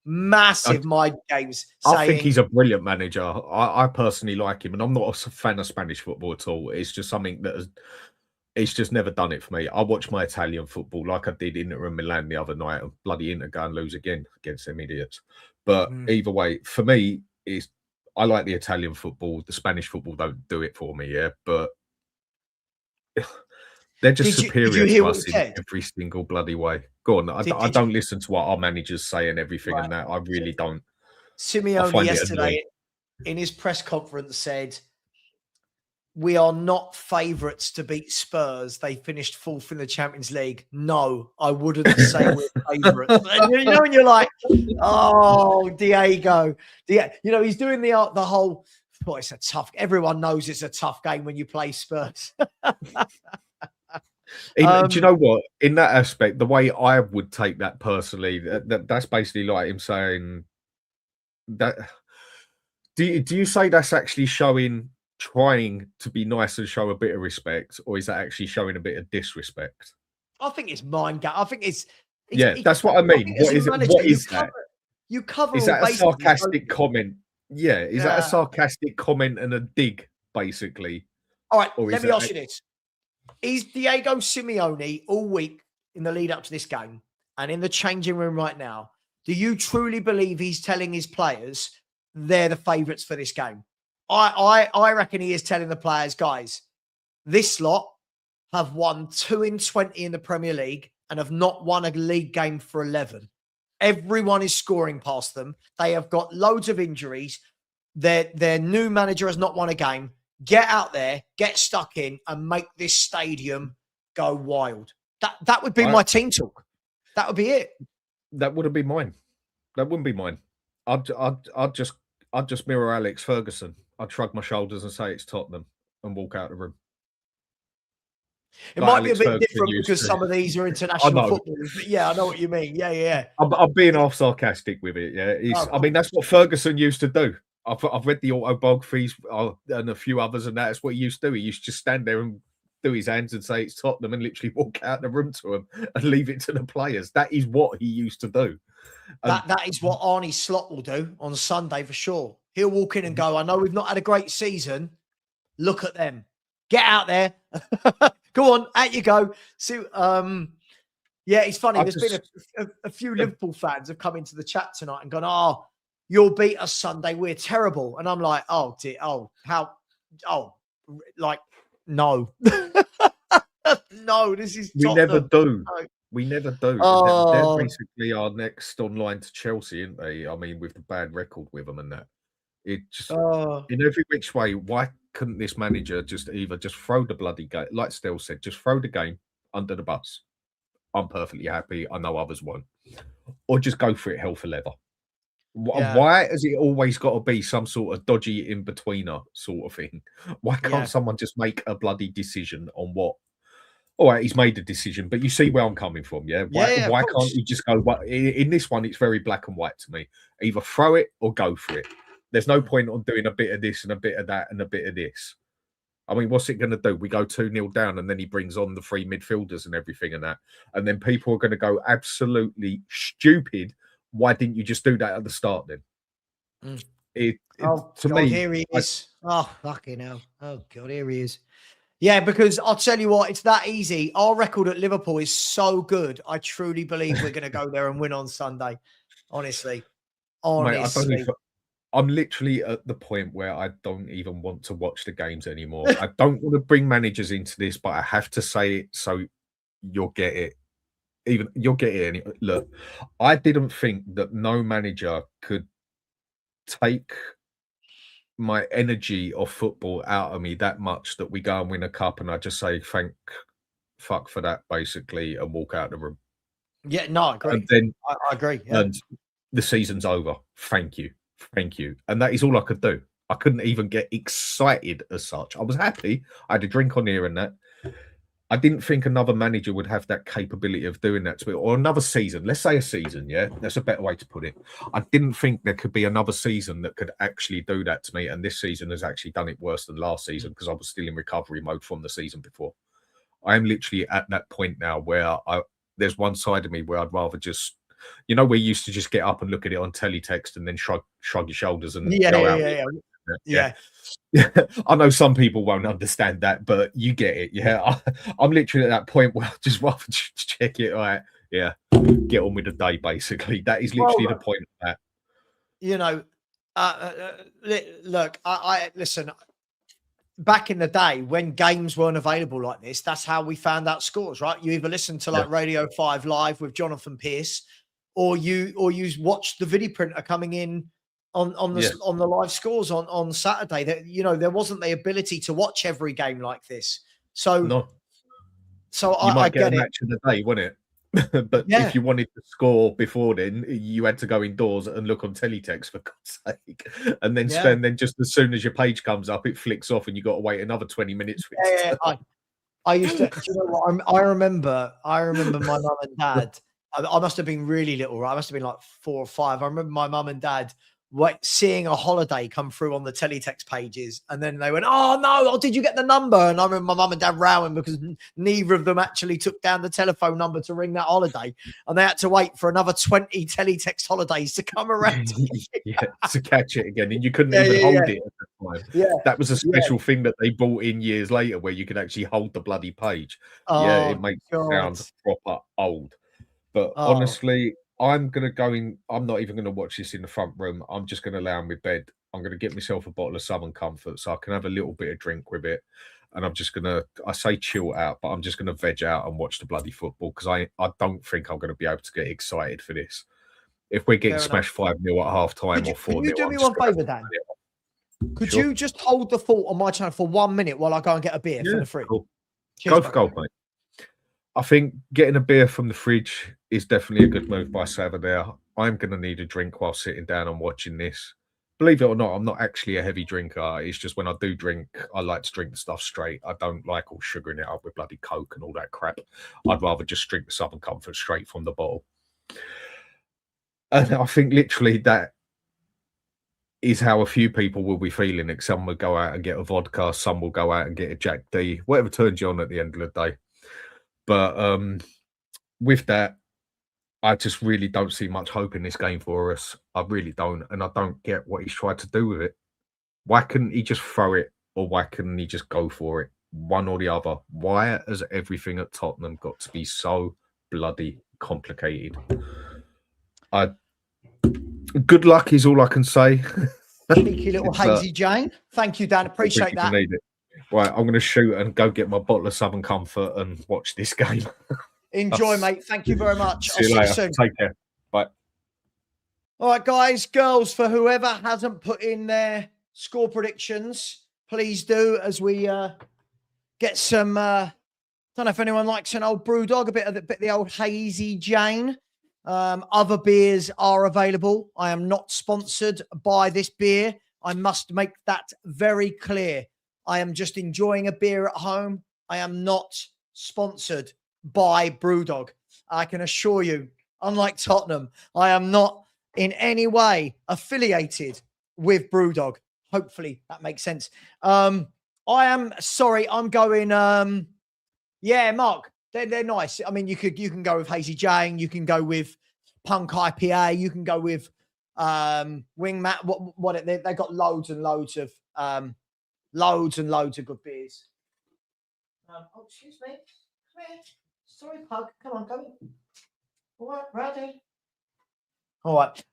Massive mind games. I think he's a brilliant manager. I personally like him, and I'm not a fan of Spanish football at all. It's just something that it's just never done it for me. I watch my Italian football like I did Inter and Milan the other night, and bloody Inter go and lose again against them idiots. But either way, for me, I like the Italian football. The Spanish football don't do it for me, yeah. But they're just superior to us in every single bloody way. Go on. I don't listen to what our managers say and everything and that. I really don't. Simeone yesterday in his press conference said, "We are not favourites to beat Spurs. They finished 4th in the Champions League." No, I wouldn't say we're favourites. You know, when you're like, oh, Diego. You know, he's doing the whole, well, it's a tough, everyone knows it's a tough game when you play Spurs. Do you know what? In that aspect, the way I would take that personally, that's basically like him saying that. Do you say that's actually trying to be nice and show a bit of respect, or is that actually showing a bit of disrespect? I think it's mind game. I think it's that's what I mean. What is it? What is that? You cover. Is that a sarcastic comment? Yeah, is that a sarcastic comment and a dig, basically? All right, let me ask you this. Is Diego Simeone all week in the lead up to this game and in the changing room right now, do you truly believe he's telling his players they're the favourites for this game? I reckon he is telling the players, guys, this lot have won 2 in 20 in the Premier League and have not won a league game for 11. Everyone is scoring past them. They have got loads of injuries. Their new manager has not won a game. Get out there, get stuck in, and make this stadium go wild. That would be my team talk. That would be it. That wouldn't be mine. That wouldn't be mine. I'd just mirror Alex Ferguson. I'd shrug my shoulders and say it's Tottenham and walk out of the room. It might be a bit different because some of these are international footballers. But yeah, I know what you mean. Yeah. I'm being half sarcastic with it. Yeah, I mean, that's what Ferguson used to do. I've read the autobiographies and a few others, and that's what he used to do. He used to just stand there and do his hands and say it's Tottenham and literally walk out the room to them and leave it to the players. That is what he used to do. That is what Arnie Slot will do on Sunday for sure. He'll walk in and go, I know we've not had a great season. Look at them. Get out there. Go on, out you go. So, yeah, it's funny. There's been a few Liverpool fans have come into the chat tonight and gone, oh, you'll beat us Sunday. We're terrible. And I'm like, oh, dear. Oh, how? Oh, like, no. No, this is We Tottenham. never do. No. We never do. Oh. They're basically our next online to Chelsea, aren't they? I mean, with the bad record with them and that. It just, in every which way, why couldn't this manager just throw the bloody game, like Stell said, just throw the game under the bus? I'm perfectly happy. I know others won't. Or just go for it hell for leather. Why has it always got to be some sort of dodgy in-betweener sort of thing? Why can't someone just make a bloody decision on what? All right, he's made a decision, but you see where I'm coming from, yeah? Why can't you just go? In this one, it's very black and white to me. Either throw it or go for it. There's no point on doing a bit of this and a bit of that and a bit of this. I mean, what's it going to do? We go 2-0 down and then he brings on the 3 midfielders and everything and that. And then people are going to go absolutely stupid. Why didn't you just do that at the start then? To me, here he is. Oh, fucking hell. Oh, God, here he is. Yeah, because I'll tell you what, it's that easy. Our record at Liverpool is so good. I truly believe we're going to go there and win on Sunday. Honestly. Mate, I'm literally at the point where I don't even want to watch the games anymore. I don't want to bring managers into this, but I have to say it so you'll get it. You'll get it. Look, I didn't think that no manager could take my energy of football out of me that much that we go and win a cup and I just say fuck for that basically and walk out the room. Yeah, no, I agree. And then I agree. Yeah. And the season's over. Thank you. And that is all I could do. I couldn't even get excited as such. I was happy. I had a drink on here and that. I didn't think another manager would have that capability of doing that to me, or another season. Let's say a season, yeah? That's a better way to put it. I didn't think there could be another season that could actually do that to me, and this season has actually done it worse than last season because I was still in recovery mode from the season before. I am literally at that point now where there's one side of me where I'd rather just, you know, we used to just get up and look at it on teletext and then shrug your shoulders and go out. Yeah. I know some people won't understand that, but you get it. Yeah, I'm literally at that point where I just rather check it. Right, yeah, get on with the day. Basically, that is literally the point of that. You know, look, I listen. Back in the day when games weren't available like this, that's how we found out scores, right? You either listened to like Radio 5 Live with Jonathan Pierce, or you watched the video printer coming in on the live scores on Saturday. That, you know, there wasn't the ability to watch every game like this. So no. So you might get a match of the day, wouldn't it? But if you wanted to score before then, you had to go indoors and look on teletext, for God's sake. And then then just as soon as your page comes up, it flicks off and you got to wait another 20 minutes for it to I used to, do you know what? I remember my mum and dad. I must have been really little, right? I must have been like 4 or 5. I remember my mum and dad seeing a holiday come through on the teletext pages, and then they went, "Oh no, did you get the number?" And I remember my mum and dad rowing because neither of them actually took down the telephone number to ring that holiday, and they had to wait for another 20 teletext holidays to come around to catch it again, and you couldn't even hold it at the time. That was a special thing that they brought in years later, where you could actually hold the bloody page. It makes it sound proper old. But honestly, I'm going to go in. I'm not even going to watch this in the front room. I'm just going to lay on my bed. I'm going to get myself a bottle of Southern Comfort so I can have a little bit of drink with it. And I'm just going to, I say chill out, but I'm just going to veg out and watch the bloody football, because I don't think I'm going to be able to get excited for this. If we're getting smashed 5-0 at half time or 4-0. Can you do me one favour, Dan? Could you just hold the fort on my channel for 1 minute while I go and get a beer from the fridge? Cool. Go for gold, mate. I think getting a beer from the fridge is definitely a good move by Sava there. I'm going to need a drink while sitting down and watching this. Believe it or not, I'm not actually a heavy drinker. It's just when I do drink, I like to drink the stuff straight. I don't like all sugaring it up with bloody Coke and all that crap. I'd rather just drink the Southern Comfort straight from the bottle. And I think literally that is how a few people will be feeling it. Some will go out and get a vodka. Some will go out and get a Jack D. Whatever turns you on at the end of the day. But with that, I just really don't see much hope in this game for us. I really don't. And I don't get what he's tried to do with it. Why couldn't he just throw it, or why couldn't he just go for it? One or the other. Why has everything at Tottenham got to be so bloody complicated? Good luck is all I can say. Cheeky little Hazy Jane. Thank you, Dan. Appreciate that. Right, I'm going to shoot and go get my bottle of Southern Comfort and watch this game. Enjoy, mate. Thank you very much. See you later. Soon. Take care. Bye. All right, guys, girls, for whoever hasn't put in their score predictions, please do, as we get some, don't know if anyone likes an old Brewdog, a bit of the old Hazy Jane. Other beers are available. I am not sponsored by this beer. I must make that very clear. I am just enjoying a beer at home. I am not sponsored by Brewdog. I can assure you, unlike Tottenham, I am not in any way affiliated with Brewdog. Hopefully that makes sense. I am sorry. I'm going. Mark, they're nice. I mean, you can go with Hazy Jane. You can go with Punk IPA. You can go with Wingmat. They got loads and loads of good beers. Excuse me. Come here. Sorry, Pug. Come on, come in. All right, ready? All right.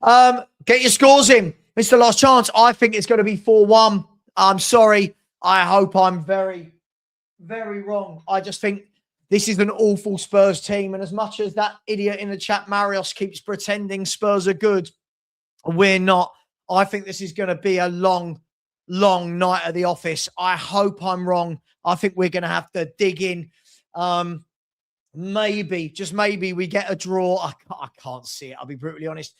Get your scores in. It's the last chance. I think it's going to be 4-1. I'm sorry. I hope I'm very, very wrong. I just think this is an awful Spurs team. And as much as that idiot in the chat, Marios, keeps pretending Spurs are good, we're not. I think this is going to be a long night at the office. I hope I'm wrong. I think we're going to have to dig in. Maybe, just maybe, we get a draw. I can't see it. I'll be brutally honest.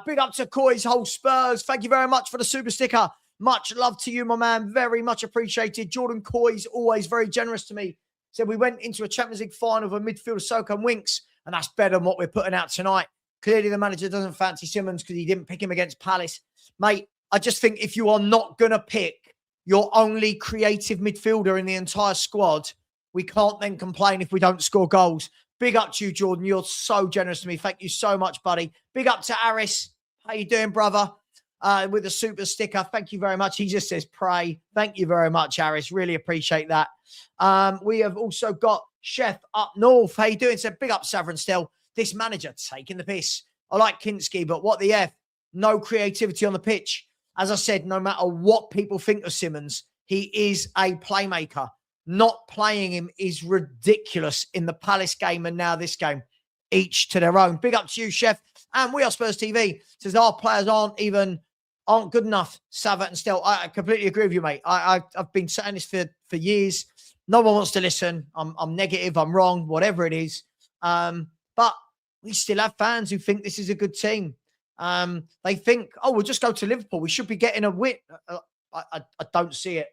Big up to Coys, whole Spurs. Thank you very much for the super sticker. Much love to you, my man. Very much appreciated. Jordan Coys, always very generous to me. Said we went into a Champions League final with a midfielder, Soka and Winks, and that's better than what we're putting out tonight. Clearly, the manager doesn't fancy Simmons because he didn't pick him against Palace. Mate, I just think if you are not going to pick your only creative midfielder in the entire squad, we can't then complain if we don't score goals. Big up to you, Jordan. You're so generous to me. Thank you so much, buddy. Big up to Aris. How you doing, brother? with a super sticker. Thank you very much. He just says pray. Thank you very much, Harris. Really appreciate that. We have also got Chef up north. How you doing? Said big up Savern still. This manager taking the piss. I like Kinski, but what the F? No creativity on the pitch. As I said, no matter what people think of Simmons, he is a playmaker. Not playing him is ridiculous in the Palace game and now this game. Each to their own. Big up to you, Chef. And we are Spurs TV. Says our players aren't good enough. Savert and still. I completely agree with you, mate. I've been saying this for years. No one wants to listen. I'm negative. I'm wrong. Whatever it is. But we still have fans who think this is a good team. They think, oh, we'll just go to Liverpool. We should be getting a win. I don't see it.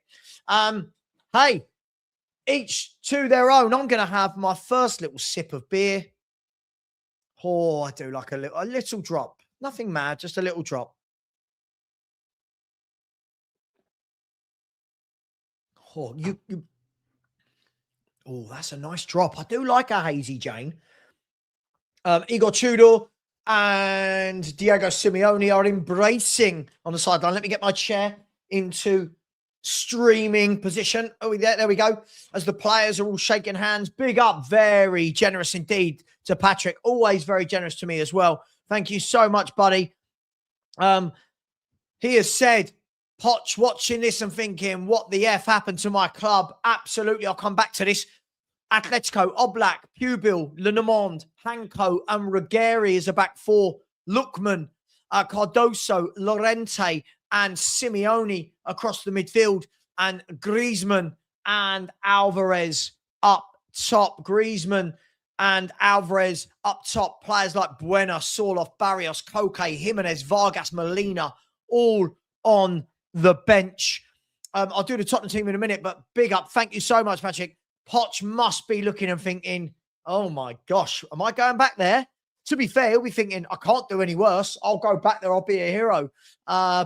Hey, each to their own. I'm going to have my first little sip of beer. Oh, I do like a little drop. Nothing mad, just a little drop. Oh, oh, that's a nice drop. I do like a hazy Jane. Igor Tudor and Diego Simeone are embracing on the sideline. Let me get my chair into streaming position. Oh, there we go. As the players are all shaking hands. Big up. Very generous indeed to Patrick. Always very generous to me as well. Thank you so much, buddy. He has said, Poch watching this and thinking, what the F happened to my club? Absolutely. I'll come back to this. Atletico, Oblak, Pubil, Lenormand, Hanko, and Ruggieri is a back four. Lookman, Cardoso, Lorente, and Simeone across the midfield. And Griezmann and Alvarez up top. Griezmann and Alvarez up top. Players like Buena, Sorloth, Barrios, Koke, Jimenez, Vargas, Molina, all on the bench. I'll do the Tottenham team in a minute, but big up. Thank you so much, Patrick. Poch must be looking and thinking, oh my gosh, am I going back there? To be fair, he'll be thinking, I can't do any worse. I'll go back there. I'll be a hero.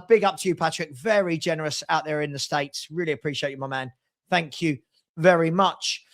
Big up to you, Patrick. Very generous out there in the States. Really appreciate you, my man. Thank you very much.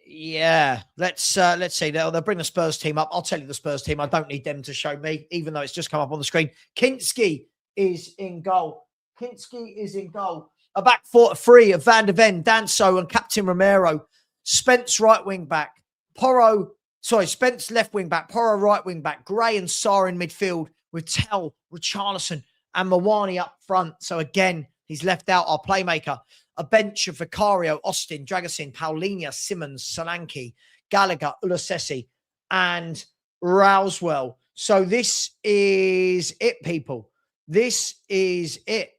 Yeah, let's see. They'll bring the Spurs team up. I'll tell you the Spurs team. I don't need them to show me, even though it's just come up on the screen. Kinski is in goal. Kinski is in goal. A back four to three of Van der Ven, Danso, and Captain Romero. Spence right wing back. Spence left wing back. Porro right wing back. Gray and Sarr in midfield with Tell, Richarlison, and Mawani up front. So again, he's left out our playmaker. A bench of Vicario, Austin, Dragosin, Paulinho, Simmons, Solanke, Gallagher, Ulasesi, and Rousewell. So this is it, people. This is it.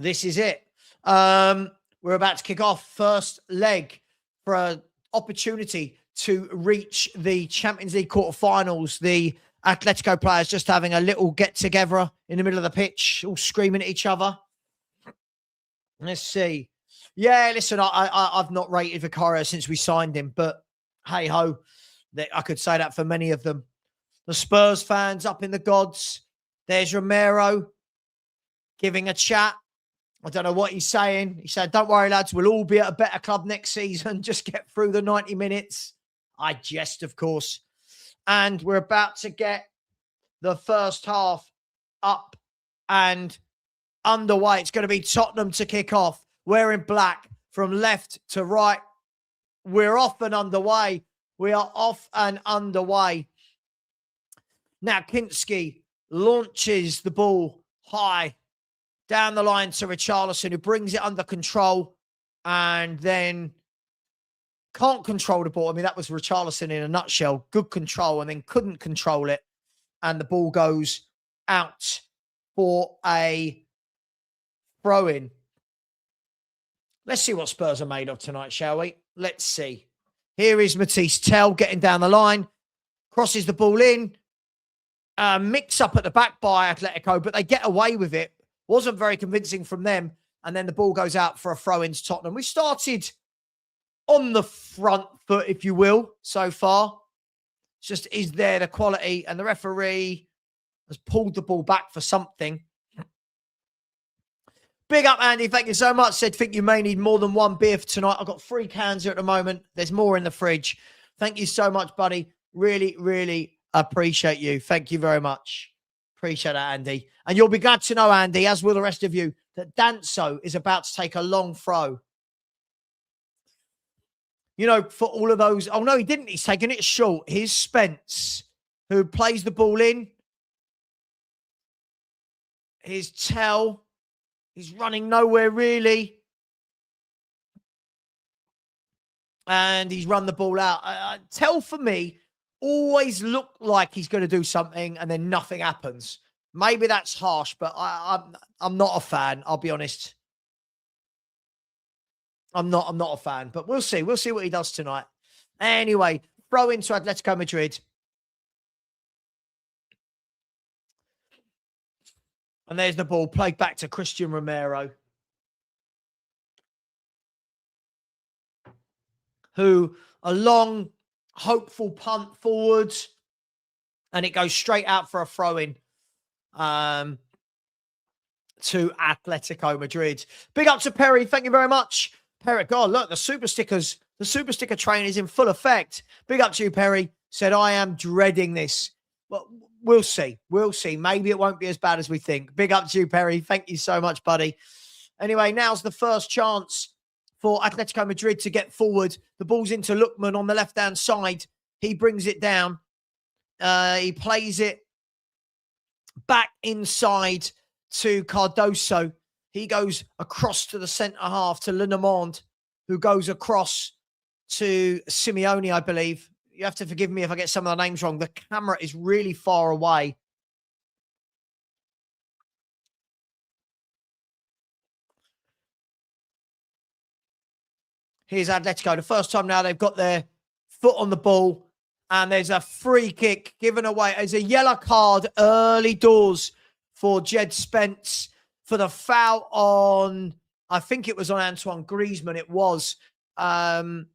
This is it. We're about to kick off first leg for an opportunity to reach the Champions League quarterfinals. The Atletico players just having a little get-together in the middle of the pitch, all screaming at each other. Let's see. Yeah, listen, I've not rated Vicario since we signed him, but hey-ho, I could say that for many of them. The Spurs fans up in the gods. There's Romero giving a chat. I don't know what he's saying. He said, don't worry, lads, we'll all be at a better club next season. Just get through the 90 minutes. I jest, of course. And we're about to get the first half up and underway. It's going to be Tottenham to kick off. We're in black from left to right. We're off and underway. We are off and underway. Now, Kinski launches the ball high down the line to Richarlison, who brings it under control and then can't control the ball. I mean, that was Richarlison in a nutshell. Good control and then couldn't control it. And the ball goes out for a throw-in. Let's see what Spurs are made of tonight, shall we? Let's see. Here is Matisse Tell getting down the line. Crosses the ball in. Mix up at the back by Atletico, but they get away with it. Wasn't very convincing from them. And then the ball goes out for a throw-in to Tottenham. We started on the front foot, if you will, so far. It's just, is there the quality? And the referee has pulled the ball back for something. Big up, Andy. Thank you so much. Said, think you may need more than one beer for tonight. I've got 3 cans here at the moment. There's more in the fridge. Thank you so much, buddy. Really, really Appreciate you. Thank you very much. Appreciate that, Andy. And you'll be glad to know, Andy, as will the rest of you, that Danso is about to take a long throw. You know, for all of those. Oh, no, he didn't. He's taking it short. Here's Spence, who plays the ball in. Here's Tell. He's running nowhere, really. And he's run the ball out. Tell, for me, always looked like he's going to do something and then nothing happens. Maybe that's harsh, but I'm not a fan. I'll be honest. I'm not a fan, but we'll see. We'll see what he does tonight. Anyway, throw into Atletico Madrid. And there's the ball played back to Christian Romero, who a long, hopeful punt forwards, and it goes straight out for a throw-in to Atletico Madrid. Big up to Perry. Thank you very much. Perry, God, look, the super sticker train is in full effect. Big up to you, Perry. Said, I am dreading this. Well, we'll see. We'll see. Maybe it won't be as bad as we think. Big up to you, Perry. Thank you so much, buddy. Anyway, now's the first chance for Atletico Madrid to get forward. The ball's into Lookman on the left-hand side. He brings it down. He plays it back inside to Cardoso. He goes across to the centre half to Lenormand, who goes across to Simeone, I believe. You have to forgive me if I get some of the names wrong. The camera is really far away. Here's Atletico. The first time now they've got their foot on the ball. And there's a free kick given away. There's a yellow card early doors for Jed Spence for the foul on, I think it was on Antoine Griezmann. It was. And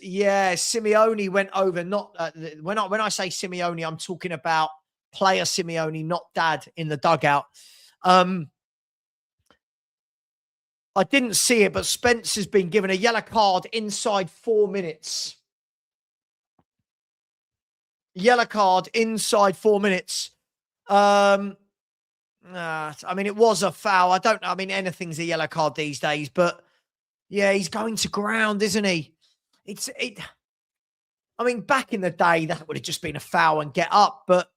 yeah, Simeone went over. Not when I say Simeone, I'm talking about player Simeone, not dad in the dugout. I didn't see it, but Spence has been given a yellow card inside 4 minutes. Yellow card inside 4 minutes. I mean, it was a foul. I don't know. I mean, anything's a yellow card these days, but yeah, he's going to ground, isn't he? I mean, back in the day, that would have just been a foul and get up, but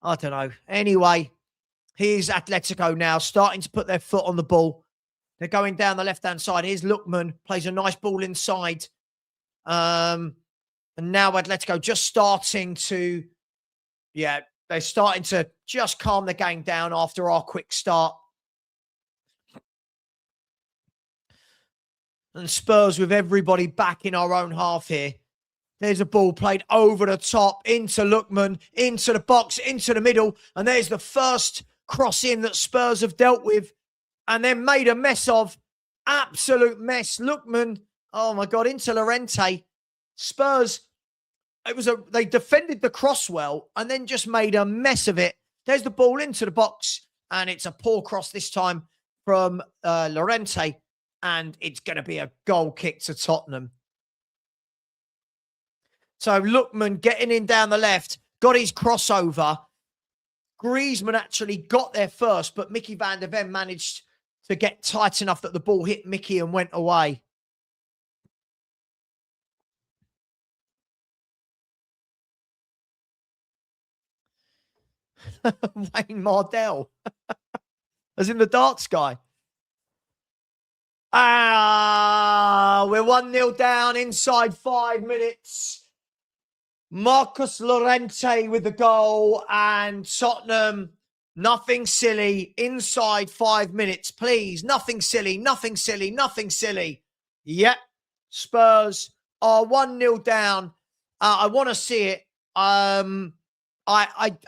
I don't know. Anyway, here's Atletico now starting to put their foot on the ball. They're going down the left-hand side. Here's Lookman, plays a nice ball inside. And now Atletico just starting to, they're starting to just calm the game down after our quick start. And Spurs with everybody back in our own half here. There's a ball played over the top, into Lookman, into the box, into the middle. And there's the first cross in that Spurs have dealt with and then made a mess of. Absolute mess. Lookman, oh my God, into Llorente. Spurs, they defended the cross well and then just made a mess of it. There's the ball into the box and it's a poor cross this time from Llorente, and it's going to be a goal kick to Tottenham. So Lookman getting in down the left, got his crossover. Griezmann actually got there first, but Mickey van der Ven managed to get tight enough that the ball hit Mickey and went away. Wayne Mardell. As in the darts guy. We're 1-0 down inside 5 minutes. Marcus Llorente with the goal, and Tottenham, nothing silly, inside 5 minutes, please. Nothing silly, nothing silly, nothing silly. Yep, Spurs are 1-0 down. I want to see it. I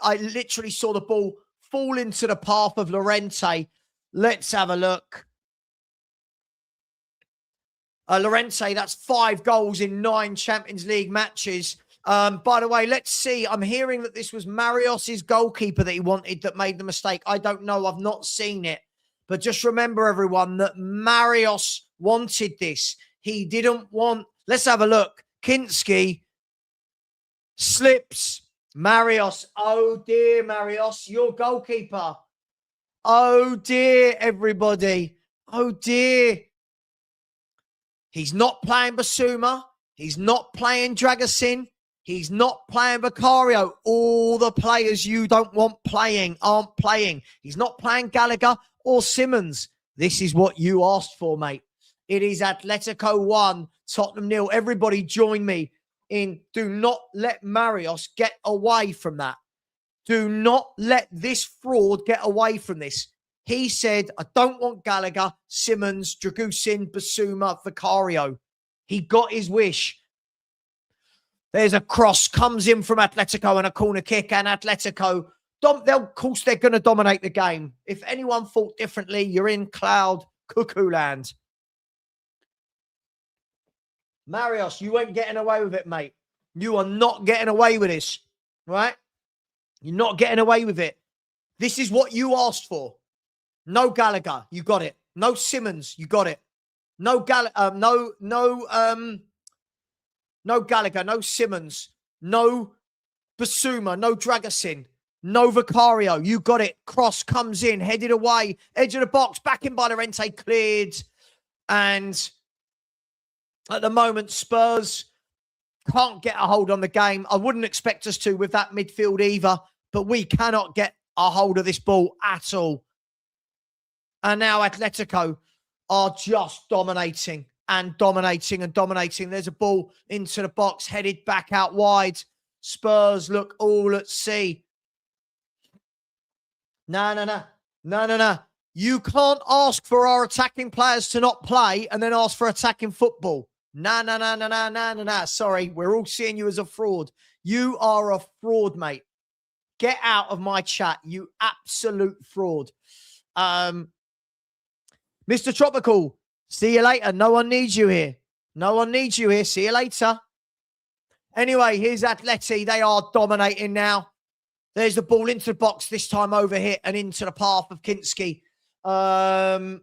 literally saw the ball fall into the path of Llorente. Let's have a look. Llorente, that's 5 goals in 9 Champions League matches. By the way, let's see. I'm hearing that this was Marios's goalkeeper that he wanted that made the mistake. I don't know. I've not seen it. But just remember, everyone, that Marios wanted this. He didn't want... Let's have a look. Kinski. Slips. Marios. Oh, dear, Marios. Your goalkeeper. Oh, dear, everybody. Oh, dear. He's not playing Basuma. He's not playing Dragosin. He's not playing Vicario. All the players you don't want playing aren't playing. He's not playing Gallagher or Simmons. This is what you asked for, mate. It is Atletico 1, Tottenham 0. Everybody join me in do not let Marios get away from that. Do not let this fraud get away from this. He said, I don't want Gallagher, Simmons, Dragusin, Basuma, Vicario. He got his wish. There's a cross, comes in from Atletico and a corner kick, and Atletico, of course, they're going to dominate the game. If anyone thought differently, you're in cloud cuckoo land. Marios, you ain't getting away with it, mate. You are not getting away with this, right? You're not getting away with it. This is what you asked for. No Gallagher, you got it. No Simmons, you got it. No Gallagher, no Simmons, no Basuma, no Dragosin, no Vicario. You got it. Cross comes in, headed away, edge of the box, back in by Llorente, cleared. And at the moment, Spurs can't get a hold on the game. I wouldn't expect us to with that midfield either, but we cannot get a hold of this ball at all. And now Atletico are just dominating and dominating and dominating. There's a ball into the box, headed back out wide. Spurs look all at sea. No. You can't ask for our attacking players to not play and then ask for attacking football. No. Sorry, we're all seeing you as a fraud. You are a fraud, mate. Get out of my chat, you absolute fraud. Mr. Tropical, see you later. No one needs you here. No one needs you here. See you later. Anyway, here's Atleti. They are dominating now. There's the ball into the box, this time over here and into the path of Kinski. And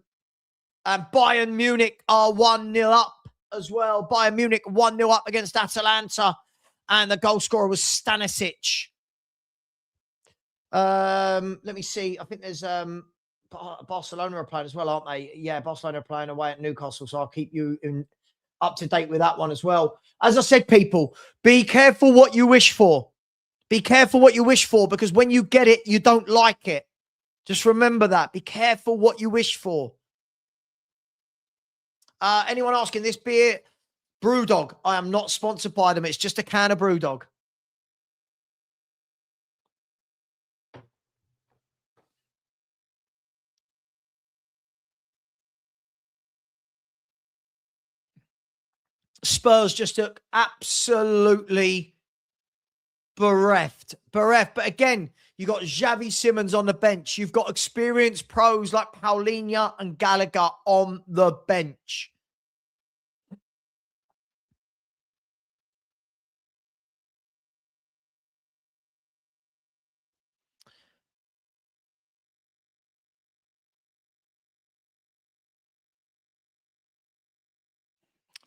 Bayern Munich are 1-0 up as well. Bayern Munich 1-0 up against Atalanta. And the goal scorer was Stanisic. Let me see. I think there's Barcelona are playing as well, aren't they? Yeah, Barcelona are playing away at Newcastle, so I'll keep you up to date with that one as well. As I said, people, be careful what you wish for. Be careful what you wish for, because when you get it, you don't like it. Just remember that. Be careful what you wish for. Anyone asking, this beer, Brewdog, I am not sponsored by them. It's just a can of Brewdog. Spurs just look absolutely bereft. But again, you got Xavi Simmons on the bench. You've got experienced pros like Paulinho and Gallagher on the bench.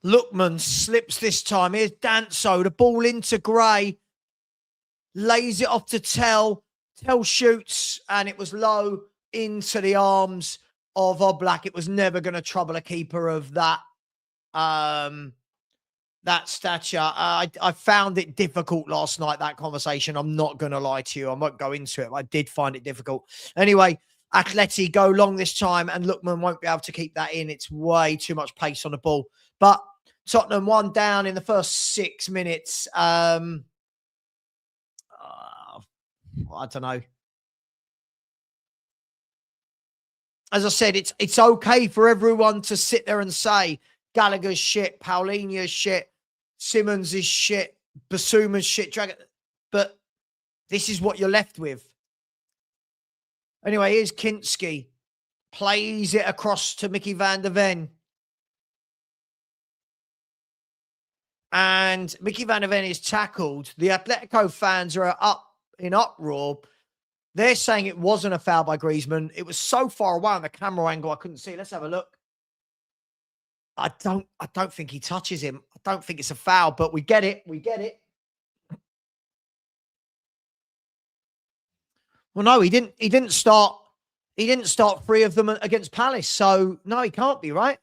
Lookman slips this time. Here's Danso. The ball into Gray. Lays it off to Tell. Tell shoots. And it was low into the arms of Oblak. It was never going to trouble a keeper of that stature. I found it difficult last night, that conversation. I'm not going to lie to you. I won't go into it. I did find it difficult. Anyway, Atleti go long this time and Lookman won't be able to keep that in. It's way too much pace on the ball. But Tottenham 1 down in the first 6 minutes. I don't know. As I said, it's okay for everyone to sit there and say Gallagher's shit, Paulinho's shit, Simmons is shit, Basuma's shit, but this is what you're left with. Anyway, here's Kinski. Plays it across to Mickey van der Ven. And Mickey van der Ven is tackled. The Atletico fans are up in uproar. They're saying it wasn't a foul by Griezmann. It was so far away on the camera angle, I couldn't see. Let's have a look. I don't think he touches him. I don't think it's a foul, but we get it. We get it. Well, no, he didn't. He didn't start. He didn't start 3 of them against Palace. So no, he can't be, right?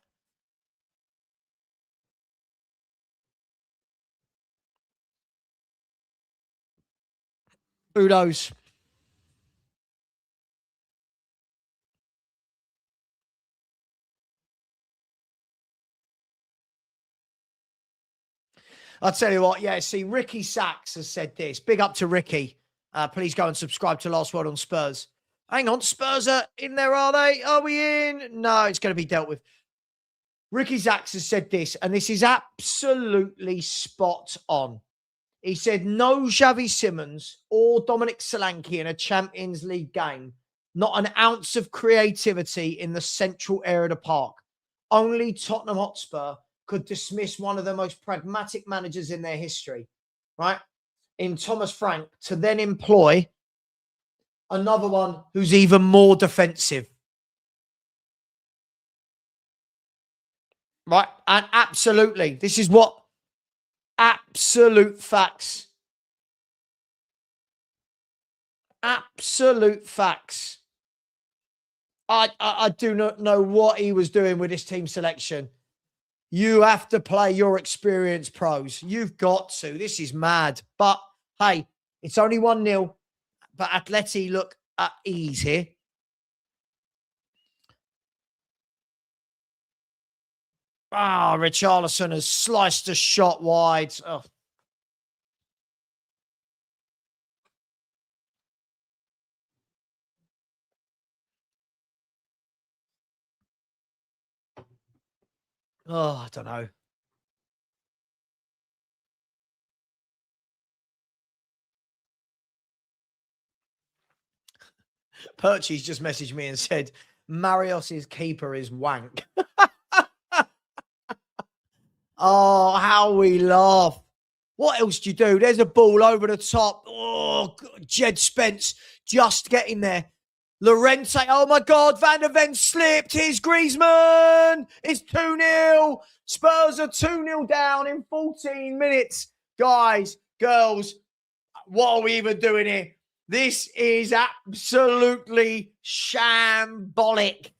Who knows? I'll tell you what, yeah, see, Ricky Sachs has said this. Big up to Ricky. Please go and subscribe to Last Word on Spurs. Hang on, Spurs are in there, are they? Are we in? No, it's going to be dealt with. Ricky Sachs has said this, and this is absolutely spot on. He said, no Xavi Simons or Dominic Solanke in a Champions League game. Not an ounce of creativity in the central area of the park. Only Tottenham Hotspur could dismiss one of the most pragmatic managers in their history, right? In Thomas Frank, to then employ another one who's even more defensive. Right? And absolutely, this is what absolute facts. Absolute facts. I do not know what he was doing with his team selection. You have to play your experienced pros. You've got to. This is mad. But, hey, it's only 1-0. But Atleti look at ease here. Richarlison has sliced a shot wide. Oh. I don't know. Perchie's just messaged me and said, Marios's keeper is wank. Oh, how we laugh. What else do you do? There's a ball over the top. Oh, Jed Spence just getting there. Llorente, oh my God, Van der Ven slipped. Here's Griezmann. It's 2-0. Spurs are 2-0 down in 14 minutes. Guys, girls, what are we even doing here? This is absolutely shambolic.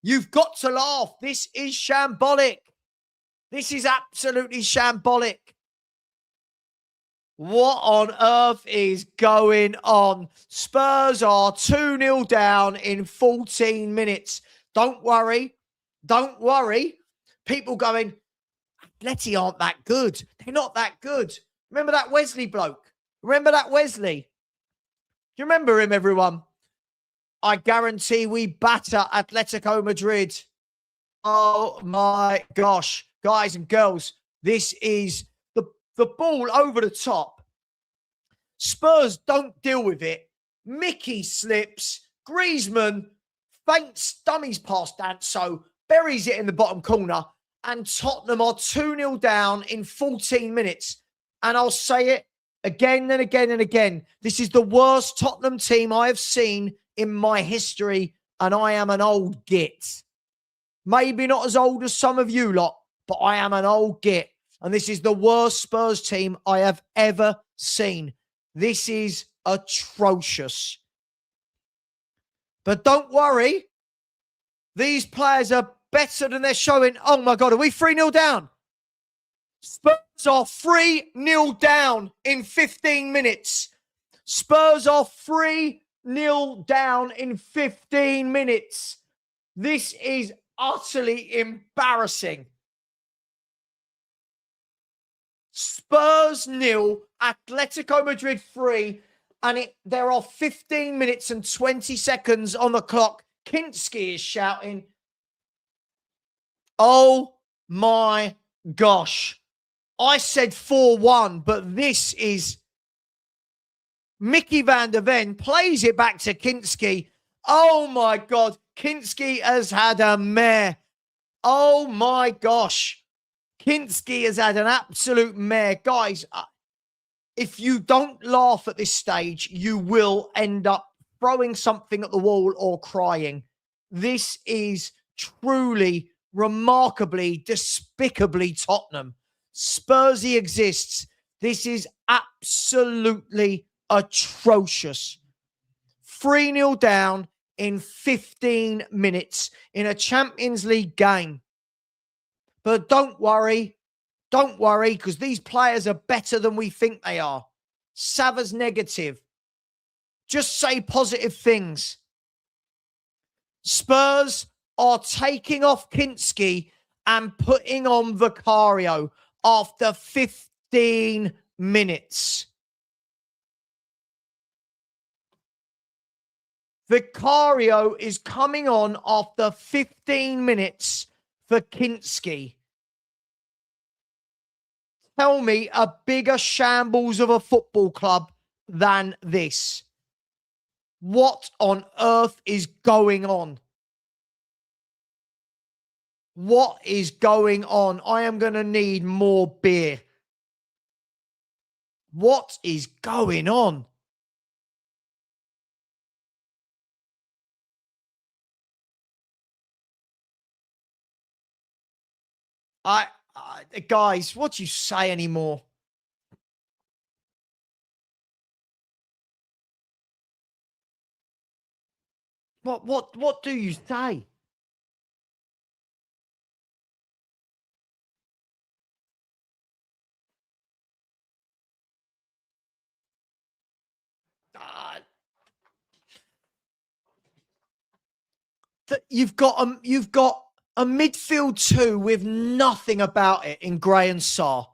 You've got to laugh. This is shambolic. This is absolutely shambolic. What on earth is going on? Spurs are 2-0 down in 14 minutes. Don't worry. Don't worry. People going, Atleti aren't that good. They're not that good. Remember that Wesley bloke? Remember that Wesley? Do you remember him, everyone? I guarantee we batter Atletico Madrid. Oh, my gosh. Guys and girls, this is the ball over the top. Spurs don't deal with it. Mickey slips. Griezmann faints, dummies past Danso, buries it in the bottom corner, and Tottenham are 2-0 down in 14 minutes. And I'll say it again and again and again. This is the worst Tottenham team I have seen in my history, and I am an old git. Maybe not as old as some of you lot, but I am an old git. And this is the worst Spurs team I have ever seen. This is atrocious. But don't worry. These players are better than they're showing. Oh, my God. Are we 3-0 down? Spurs are 3-0 down in 15 minutes. Spurs are 3-0 down in 15 minutes. This is utterly embarrassing. Spurs 0, Atletico Madrid 3, and there are 15 minutes and 20 seconds on the clock. Kinski is shouting, oh my gosh. I said 4-1, but this is Mickey Van der Ven plays it back to Kinski. Oh my God. Kinski has had a mare. Oh my gosh. Kinski has had an absolute mare. Guys, if you don't laugh at this stage, you will end up throwing something at the wall or crying. This is truly, remarkably, despicably Tottenham. Spursy exists. This is absolutely atrocious. 3-0 down in 15 minutes in a Champions League game. But don't worry, because these players are better than we think they are. Sava's negative. Just say positive things. Spurs are taking off Kinski and putting on Vicario after 15 minutes. Vicario is coming on after 15 minutes for Kinski. Tell me a bigger shambles of a football club than this. What on earth is going on? What is going on? I am going to need more beer. What is going on? Guys, what do you say anymore? What do you say? You've got a midfield two with nothing about it in Gray and Sarr.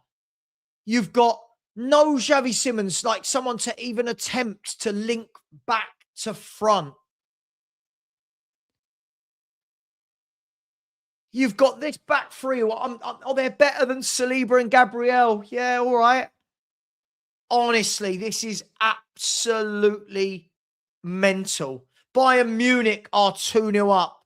You've got no Xavi Simons, like someone to even attempt to link back to front. You've got this back three. Oh, they're better than Saliba and Gabriel. Yeah, all right. Honestly, this is absolutely mental. Bayern Munich are 2-0 up.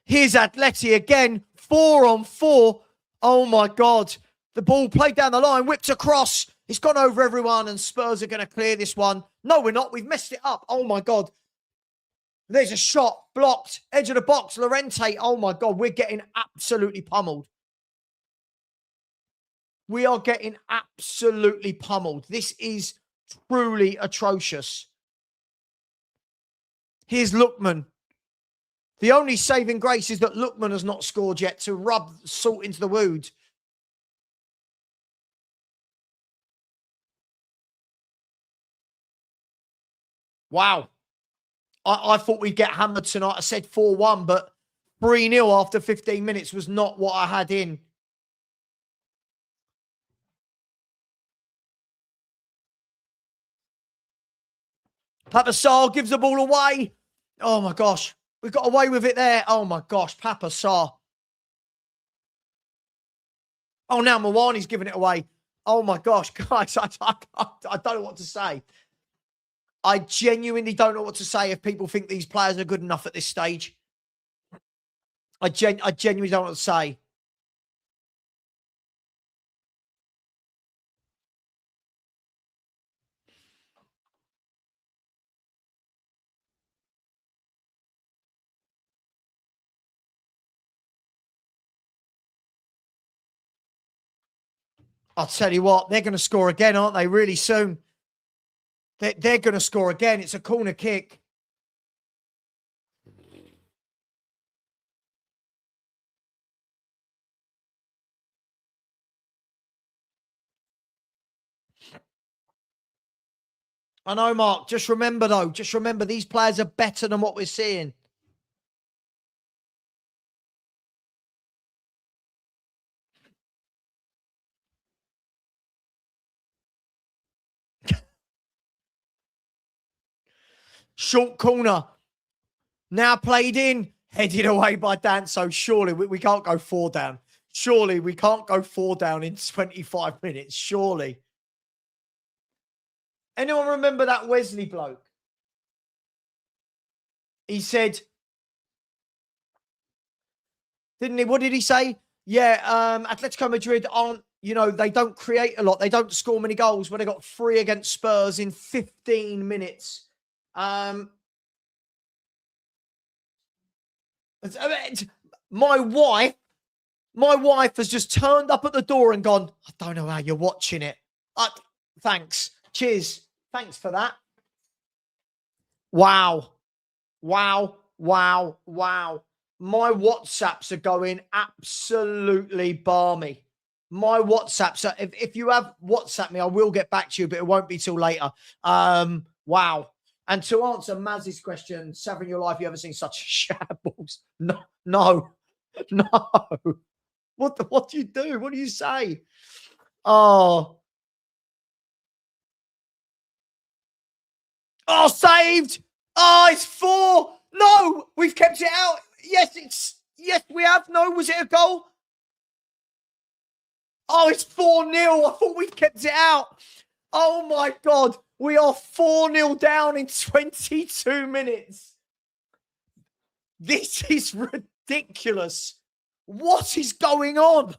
Here's Atleti again, 4-on-4. Oh, my God. The ball played down the line, whipped across. It's gone over everyone, and Spurs are going to clear this one. No, we're not. We've messed it up. Oh, my God. There's a shot, blocked, edge of the box, Llorente. Oh, my God, we're getting absolutely pummeled. We are getting absolutely pummeled. This is truly atrocious. Here's Lookman. The only saving grace is that Lookman has not scored yet to rub salt into the wound. Wow. I thought we'd get hammered tonight. I said 4-1, but 3-0 after 15 minutes was not what I had in. Papa Sarr gives the ball away. Oh, my gosh. We got away with it there. Oh, my gosh. Papa Sarr. Oh, now Mwani's giving it away. Oh, my gosh. Guys, I don't know what to say. I genuinely don't know what to say if people think these players are good enough at this stage. I genuinely don't know what to say. I'll tell you what, they're going to score again, aren't they, really soon? They're going to score again. It's a corner kick. I know, Mark. Just remember, though. Just remember, these players are better than what we're seeing. Short corner. Now played in. Headed away by Danso. Surely we can't go 4 down. Surely we can't go 4 down in 25 minutes. Surely. Anyone remember that Wesley bloke? He said, didn't he? What did he say? Yeah, Atletico Madrid aren't, they don't create a lot. They don't score many goals, but they got 3 against Spurs in 15 minutes. My wife has just turned up at the door and gone, I don't know how you're watching it. Thanks. Cheers. Thanks for that. Wow. Wow. Wow. Wow. My WhatsApps are going absolutely balmy. My WhatsApps are, if you have WhatsApp me, I will get back to you, but it won't be till later. Wow. And to answer Maz's question, Sav, in your life, you ever seen such shambles? No. What do you do? What do you say? Oh, saved. Oh, it's 4. No, we've kept it out. Yes, we have. No, was it a goal? Oh, it's 4-0. I thought we'd kept it out. Oh my God. We are 4-0 down in 22 minutes. This is ridiculous. What is going on?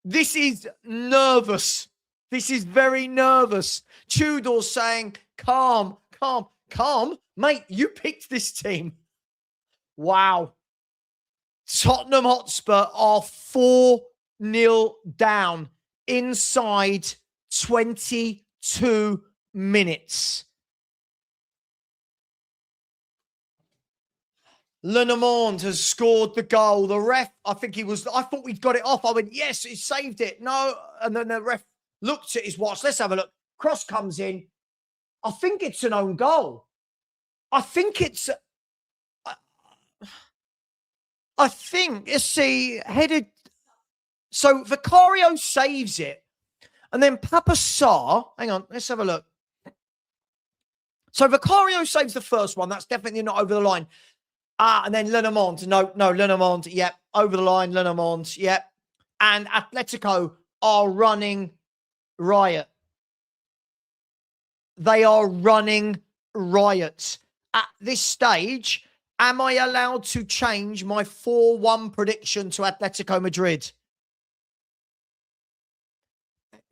This is nervous. This is very nervous. Tudor's saying, calm. Mate, you picked this team. Wow. Tottenham Hotspur are 4-0 down inside 22 minutes. Lenormand has scored the goal. The ref, I thought we'd got it off. I went, yes, he saved it. No. And then the ref looked at his watch. Let's have a look. Cross comes in. I think it's an own goal. let's see, headed. So Vicario saves it. And then Papa Sarr, hang on, let's have a look. So Vicario saves the first one. That's definitely not over the line. And then Lenormand. No, Lenormand. Yep. Over the line, Lenormand. Yep. And Atletico are running riot. They are running riot. At this stage, am I allowed to change my 4-1 prediction to Atletico Madrid?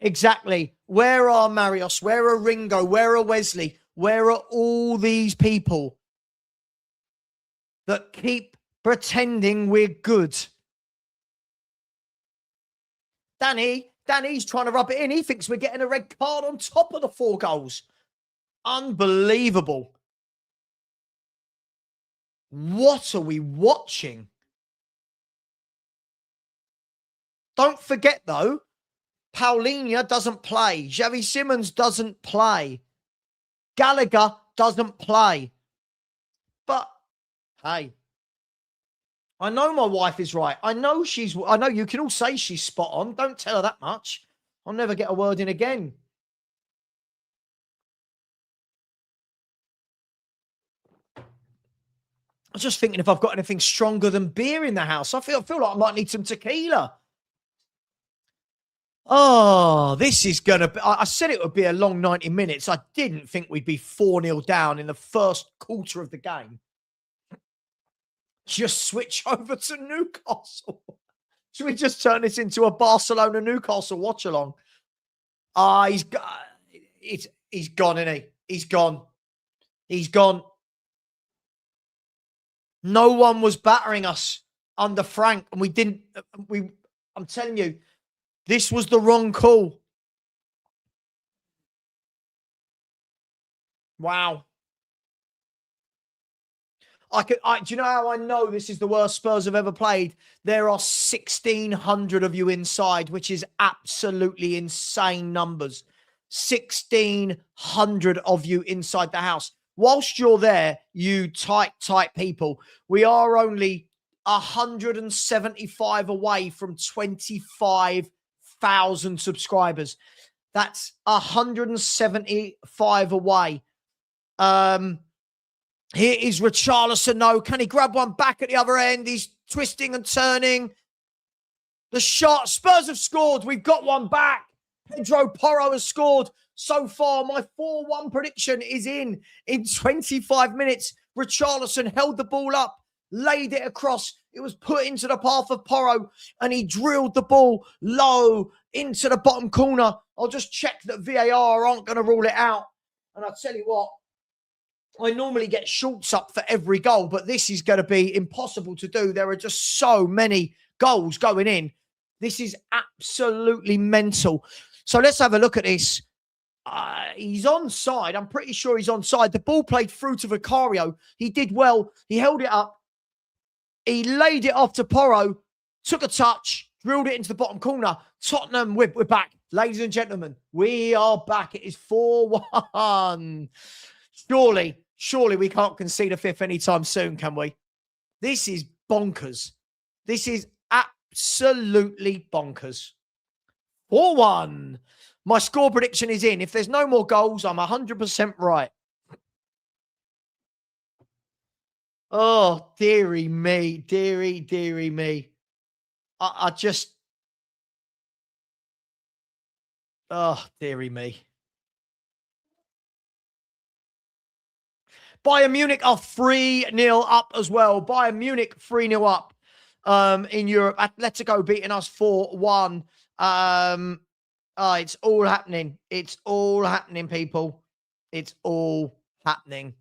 Exactly. Where are Marios? Where are Ringo? Where are Wesley? Where are all these people that keep pretending we're good? Danny's trying to rub it in. He thinks we're getting a red card on top of the 4 goals. Unbelievable. What are we watching? Don't forget, though, Paulinho doesn't play. Xavi Simons doesn't play. Gallagher doesn't play. But, hey, I know my wife is right. I know you can all say she's spot on. Don't tell her that much. I'll never get a word in again. I was just thinking if I've got anything stronger than beer in the house. I feel like I might need some tequila. Oh, this is going to be... I said it would be a long 90 minutes. I didn't think we'd be 4-0 down in the first quarter of the game. Just switch over to Newcastle. Should we just turn this into a Barcelona-Newcastle watch-along? He's gone, isn't he? He's gone. He's gone. No one was battering us under Frank, and we didn't... I'm telling you, this was the wrong call. Wow. Do you know how I know this is the worst Spurs have ever played? There are 1,600 of you inside, which is absolutely insane numbers. 1,600 of you inside the house. Whilst you're there, you tight people, we are only 175 away from 25,000 subscribers. That's 175 away. Here is Richarlison. No, can he grab one back at the other end? He's twisting and turning. The shot. Spurs have scored. We've got one back. Pedro Porro has scored. So far, my 4-1 prediction is in 25 minutes. Richarlison held the ball up, laid it across. It was put into the path of Porro, and he drilled the ball low into the bottom corner. I'll just check that VAR aren't going to rule it out. And I'll tell you what, I normally get shorts up for every goal, but this is going to be impossible to do. There are just so many goals going in. This is absolutely mental. So let's have a look at this. He's onside. I'm pretty sure he's onside. The ball played through to Vicario. He did well. He held it up. He laid it off to Porro, took a touch, drilled it into the bottom corner. Tottenham, we're back. Ladies and gentlemen, we are back. It is 4-1. Surely we can't concede a fifth anytime soon, can we? This is bonkers. This is absolutely bonkers. 4-1. My score prediction is in. If there's no more goals, I'm 100% right. Oh, dearie me. Dearie me. I just... Oh, dearie me. Bayern Munich are 3-0 up as well. Bayern Munich 3-0 up in Europe. Atletico beating us 4-1. It's all happening. It's all happening, people. It's all happening.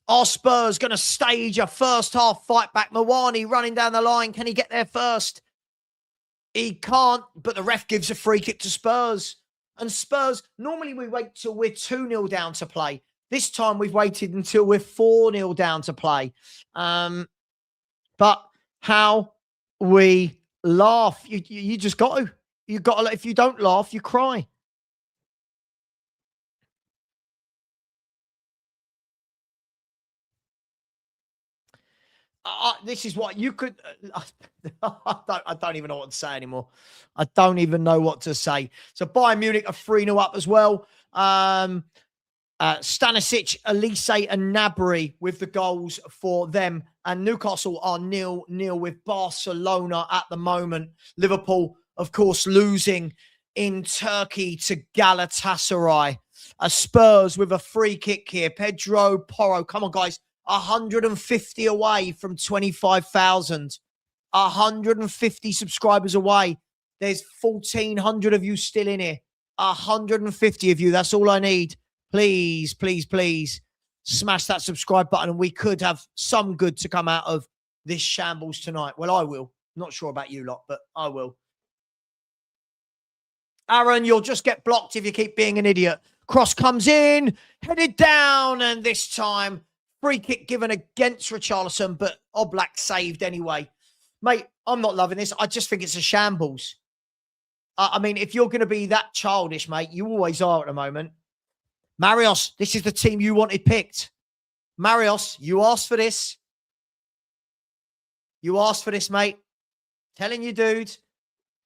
Our Spurs going to stage a first half fight back. Mawani running down the line. Can he get there first? He can't, but the ref gives a free kick to Spurs. And Spurs, normally we wait till we're 2-0 down to play. This time we've waited until we're 4-0 down to play. But how we laugh. You just got to. You got to. If you don't laugh, you cry. This is what you could. I don't even know what to say anymore. I don't even know what to say. So Bayern Munich are 3-0 up as well. Stanisic, Elise, and Gnabry with the goals for them. And Newcastle are 0-0 with Barcelona at the moment. Liverpool, of course, losing in Turkey to Galatasaray. Spurs with a free kick here. Pedro Porro. Come on, guys. 150 away from 25,000. 150 subscribers away. There's 1,400 of you still in here. 150 of you. That's all I need. Please, please, please smash that subscribe button and we could have some good to come out of this shambles tonight. Well, I will. Not sure about you lot, but I will. Aaron, you'll just get blocked if you keep being an idiot. Cross comes in, headed down, and this time free kick given against Richarlison, but Oblak saved anyway. Mate, I'm not loving this. I just think it's a shambles. I mean, if you're going to be that childish, mate, you always are at the moment. Marios, this is the team you wanted picked. Marios, you asked for this. You asked for this, mate. Telling you, dude,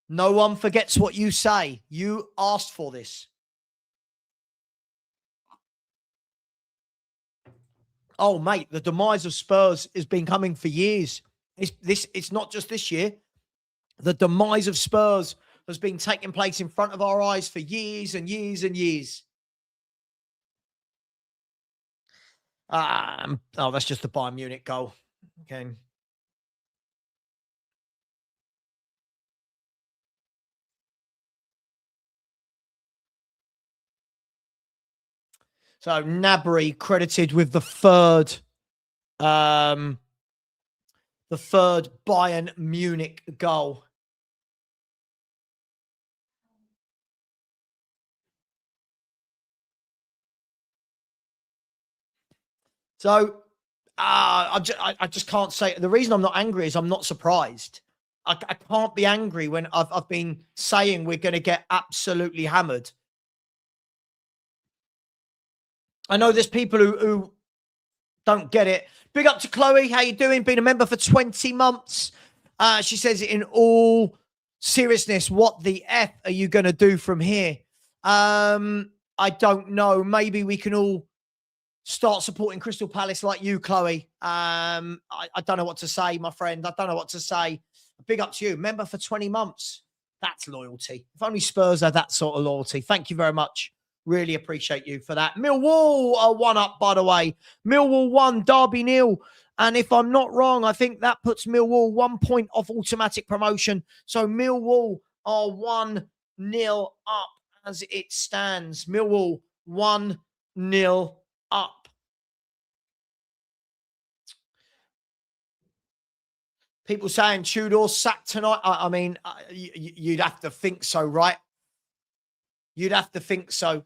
no one forgets what you say. You asked for this. Oh, mate, the demise of Spurs has been coming for years. It's not just this year. The demise of Spurs has been taking place in front of our eyes for years and years and years. That's just the Bayern Munich goal. Okay. So Gnabry credited with the third Bayern Munich goal. So I just can't say. The reason I'm not angry is I'm not surprised. I can't be angry when I've been saying we're going to get absolutely hammered. I know there's people who don't get it. Big up to Chloe. How you doing? Been a member for 20 months. She says, in all seriousness, what the F are you going to do from here? I don't know. Maybe we can all start supporting Crystal Palace like you, Chloe. I don't know what to say, my friend. I don't know what to say. Big up to you. Member for 20 months. That's loyalty. If only Spurs had that sort of loyalty. Thank you very much. Really appreciate you for that. Millwall are 1 up, by the way. Millwall 1, Derby 0. And if I'm not wrong, I think that puts Millwall 1 point off automatic promotion. So Millwall are 1-0 up as it stands. Millwall 1-0 up. People saying Tudor's sacked tonight. I mean, you'd have to think so, right? You'd have to think so.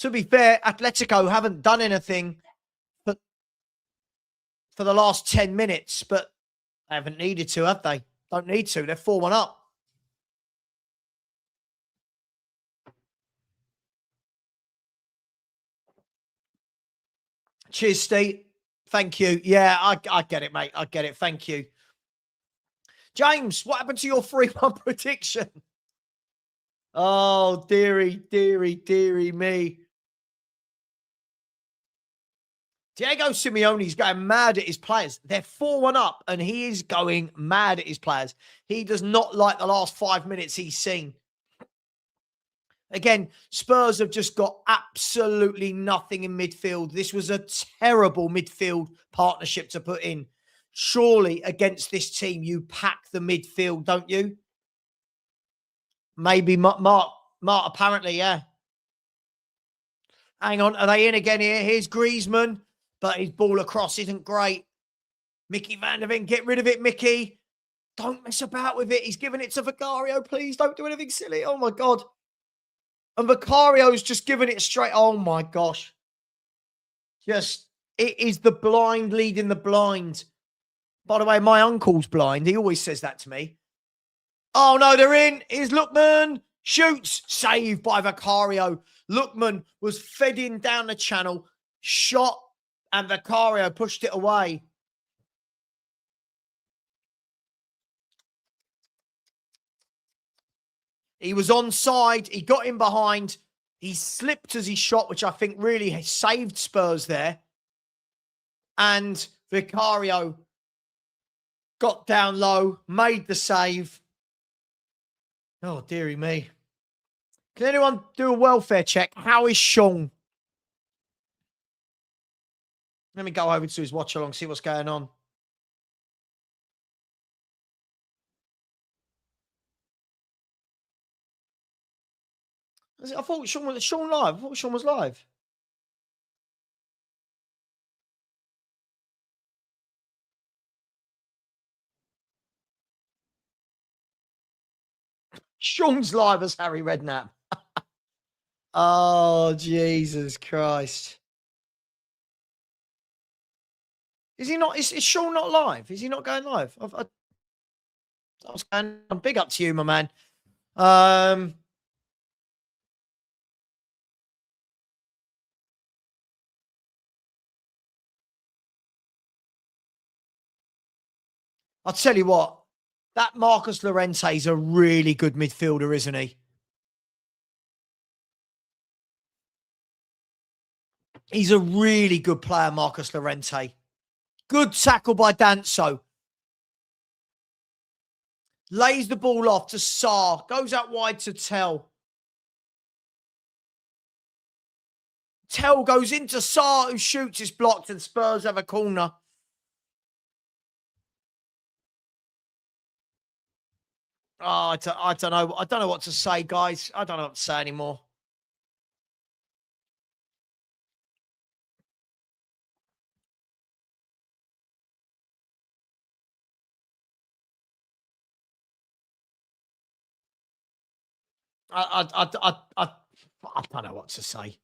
To be fair, Atletico haven't done anything for the last 10 minutes, but they haven't needed to, have they? Don't need to. They're 4-1 up. Cheers, Steve. Thank you. Yeah, I get it, mate. I get it. Thank you. James, what happened to your 3-1 prediction? Oh, dearie me. Diego Simeone's going mad at his players. They're 4-1 up, and he is going mad at his players. He does not like the last 5 minutes he's seen. Again, Spurs have just got absolutely nothing in midfield. This was a terrible midfield partnership to put in. Surely, against this team, you pack the midfield, don't you? Maybe Mark, apparently, yeah. Hang on, are they in again here? Here's Griezmann, but his ball across isn't great. Mickey van der Ven, get rid of it, Mickey. Don't mess about with it. He's giving it to Vicario. Please don't do anything silly. Oh, my God. And Vicario's just giving it straight. Oh, my gosh. Just, it is the blind leading the blind. By the way, my uncle's blind. He always says that to me. Oh, no, they're in. Here's Lookman. Shoots. Saved by Vicario. Lookman was fed in down the channel. Shot. And Vicario pushed it away. He was onside. He got in behind. He slipped as he shot, which I think really saved Spurs there. And Vicario got down low, made the save. Oh, dearie me. Can anyone do a welfare check? How is Sean? Let me go over to his watch along, see what's going on. I thought Sean was live. I thought Sean was live. Sean's live as Harry Redknapp. Oh, Jesus Christ. Is he not? Is Sean not live? Is he not going live? I was going. I'm big up to you, my man. I'll tell you what. That Marcus Llorente is a really good midfielder, isn't he? He's a really good player, Marcus Llorente. Good tackle by Danso. Lays the ball off to Sarr. Goes out wide to Tell. Tell goes into Sarr, who shoots. It's blocked, and Spurs have a corner. Oh, I don't know. I don't know what to say, guys. I don't know what to say anymore. I don't know what to say.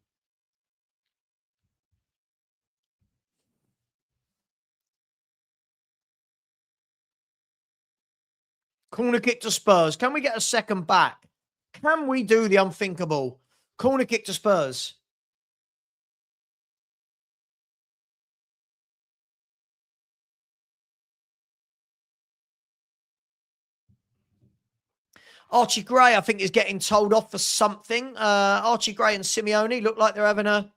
Corner kick to Spurs. Can we get a second back? Can we do the unthinkable? Corner kick to Spurs. Archie Gray, I think, is getting told off for something. Archie Gray and Simeone look like they're having a...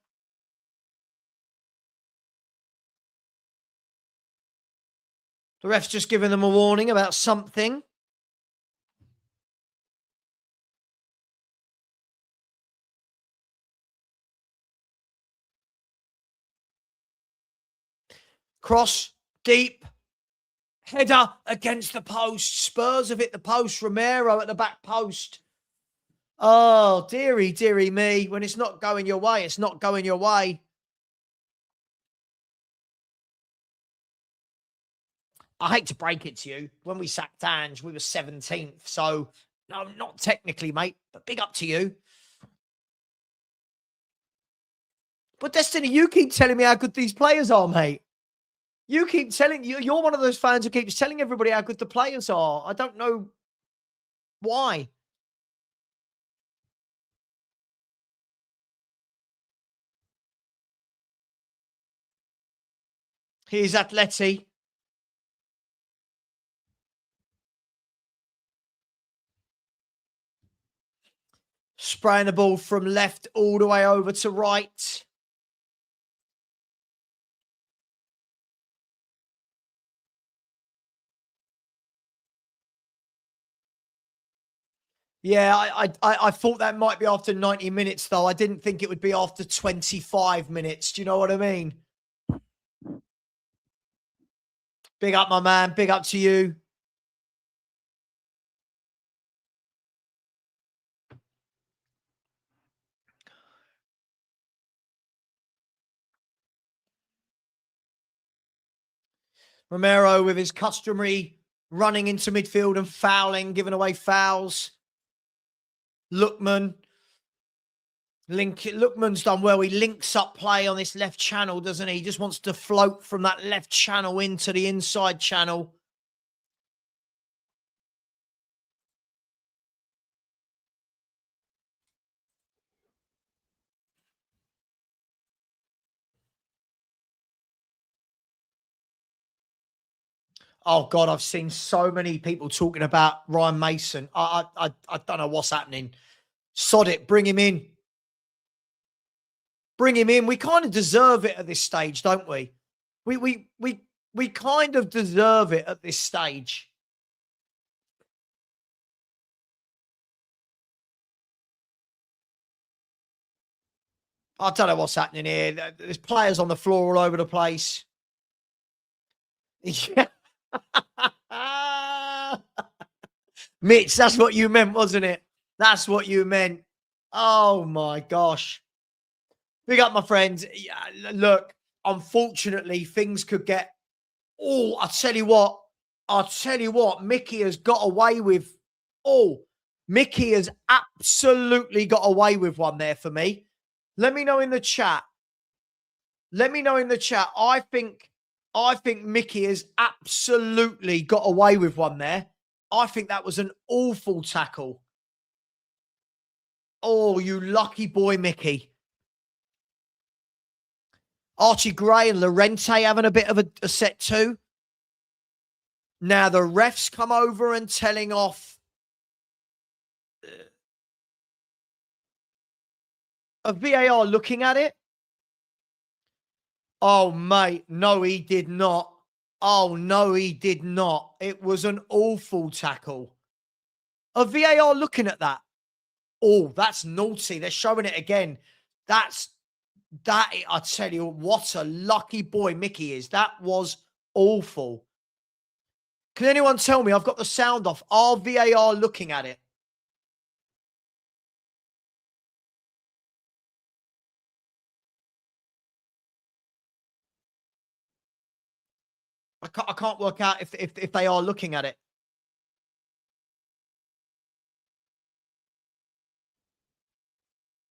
The ref's just giving them a warning about something. Cross, deep. Header against the post. Spurs have hit the post. Romero at the back post. Oh, dearie me. When it's not going your way, it's not going your way. I hate to break it to you. When we sacked Ange, we were 17th. So, no, not technically, mate, but big up to you. But Destiny, you keep telling me how good these players are, mate. You keep telling, you're one of those fans who keeps telling everybody how good the players are. I don't know why. Here's Atleti. Spraying the ball from left all the way over to right. Yeah, I thought that might be after 90 minutes, though. I didn't think it would be after 25 minutes. Do you know what I mean? Big up, my man. Big up to you. Romero with his customary running into midfield and fouling, giving away fouls. Lookman's done well. He links up play on this left channel, doesn't he? He just wants to float from that left channel into the inside channel. Oh, God, I've seen so many people talking about Ryan Mason. I don't know what's happening. Sod it. Bring him in. Bring him in. We kind of deserve it at this stage, don't we? We kind of deserve it at this stage. I don't know what's happening here. There's players on the floor all over the place. Yeah. Mitch, that's what you meant, wasn't it? That's what you meant. Oh, my gosh. Big up, my friends. Yeah, look, unfortunately, things could get... Oh, I'll tell you what, Mickey has got away with... Oh, Mickey has absolutely got away with one there for me. Let me know in the chat. Let me know in the chat. I think Mickey has absolutely got away with one there. I think that was an awful tackle. Oh, you lucky boy, Mickey. Archie Gray and Lorente having a bit of a set too. Now the refs come over and telling off a VAR looking at it. Oh, mate. No, he did not. Oh, no, he did not. It was an awful tackle. A VAR looking at that. Oh, that's naughty. They're showing it again. I tell you, what a lucky boy Mickey is. That was awful. Can anyone tell me? I've got the sound off. Are VAR looking at it? I can't work out if they are looking at it.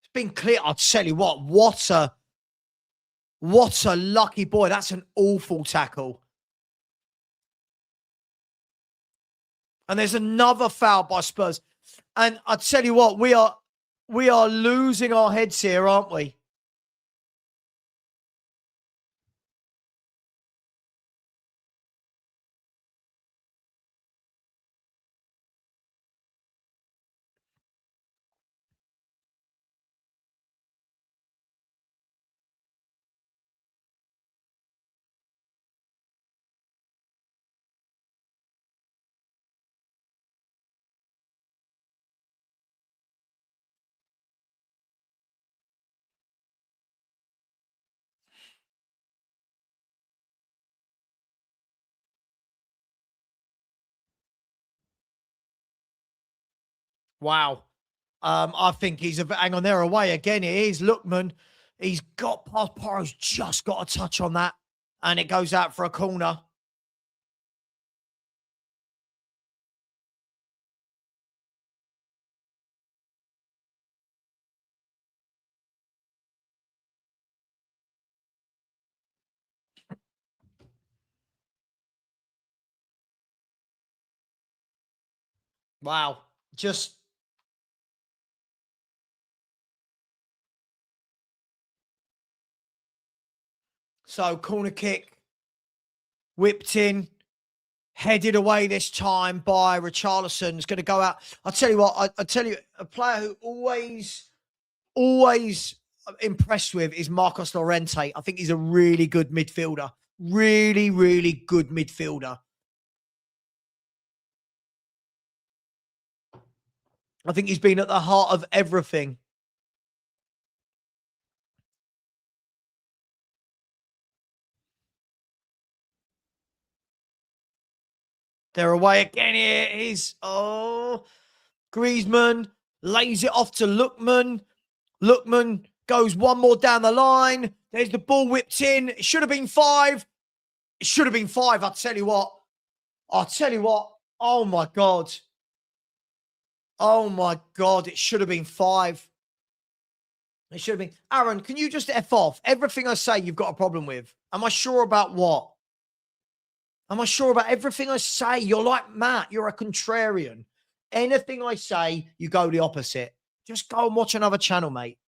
It's been clear. I'll tell you what a lucky boy. That's an awful tackle. And there's another foul by Spurs. And I tell you what, we are losing our heads here, aren't we? Wow. I think hang on, they're away again. It is Lookman. He's got past Porro's just got a touch on that. And it goes out for a corner. Wow. Just... So, corner kick, whipped in, headed away this time by Richarlison. Is going to go out. I'll tell you what, I tell you, a player who always impressed with is Marcos Llorente. I think he's a really good midfielder. Really, really good midfielder. I think he's been at the heart of everything. They're away again. Here is, Griezmann lays it off to Lookman. Lookman goes one more down the line. There's the ball whipped in. It should have been 5. It should have been 5. I'll tell you what. Oh, my God. Oh, my God. It should have been 5. It should have been. Aaron, can you just F off? Everything I say, you've got a problem with. Am I sure about what? Am I sure about everything I say? You're like Matt. You're a contrarian. Anything I say, you go the opposite. Just go and watch another channel, mate.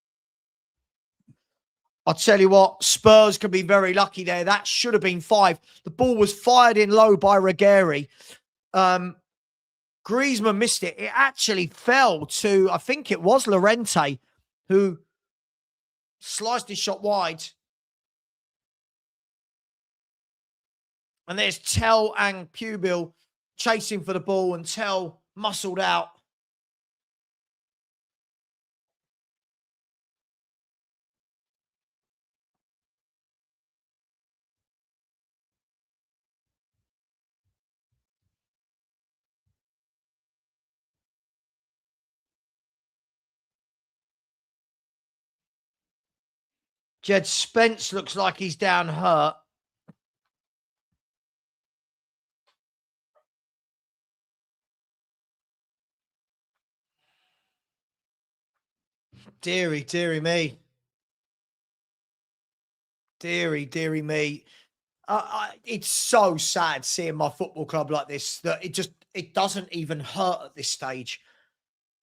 I'll tell you what, Spurs could be very lucky there. That should have been 5. The ball was fired in low by Regeri. Griezmann missed it. It actually fell to, I think it was Llorente, who sliced his shot wide. And there's Tell and Pubil chasing for the ball, and Tell muscled out. Jed Spence looks like he's down hurt. Deary me. Deary me. It's so sad seeing my football club like this that it doesn't even hurt at this stage.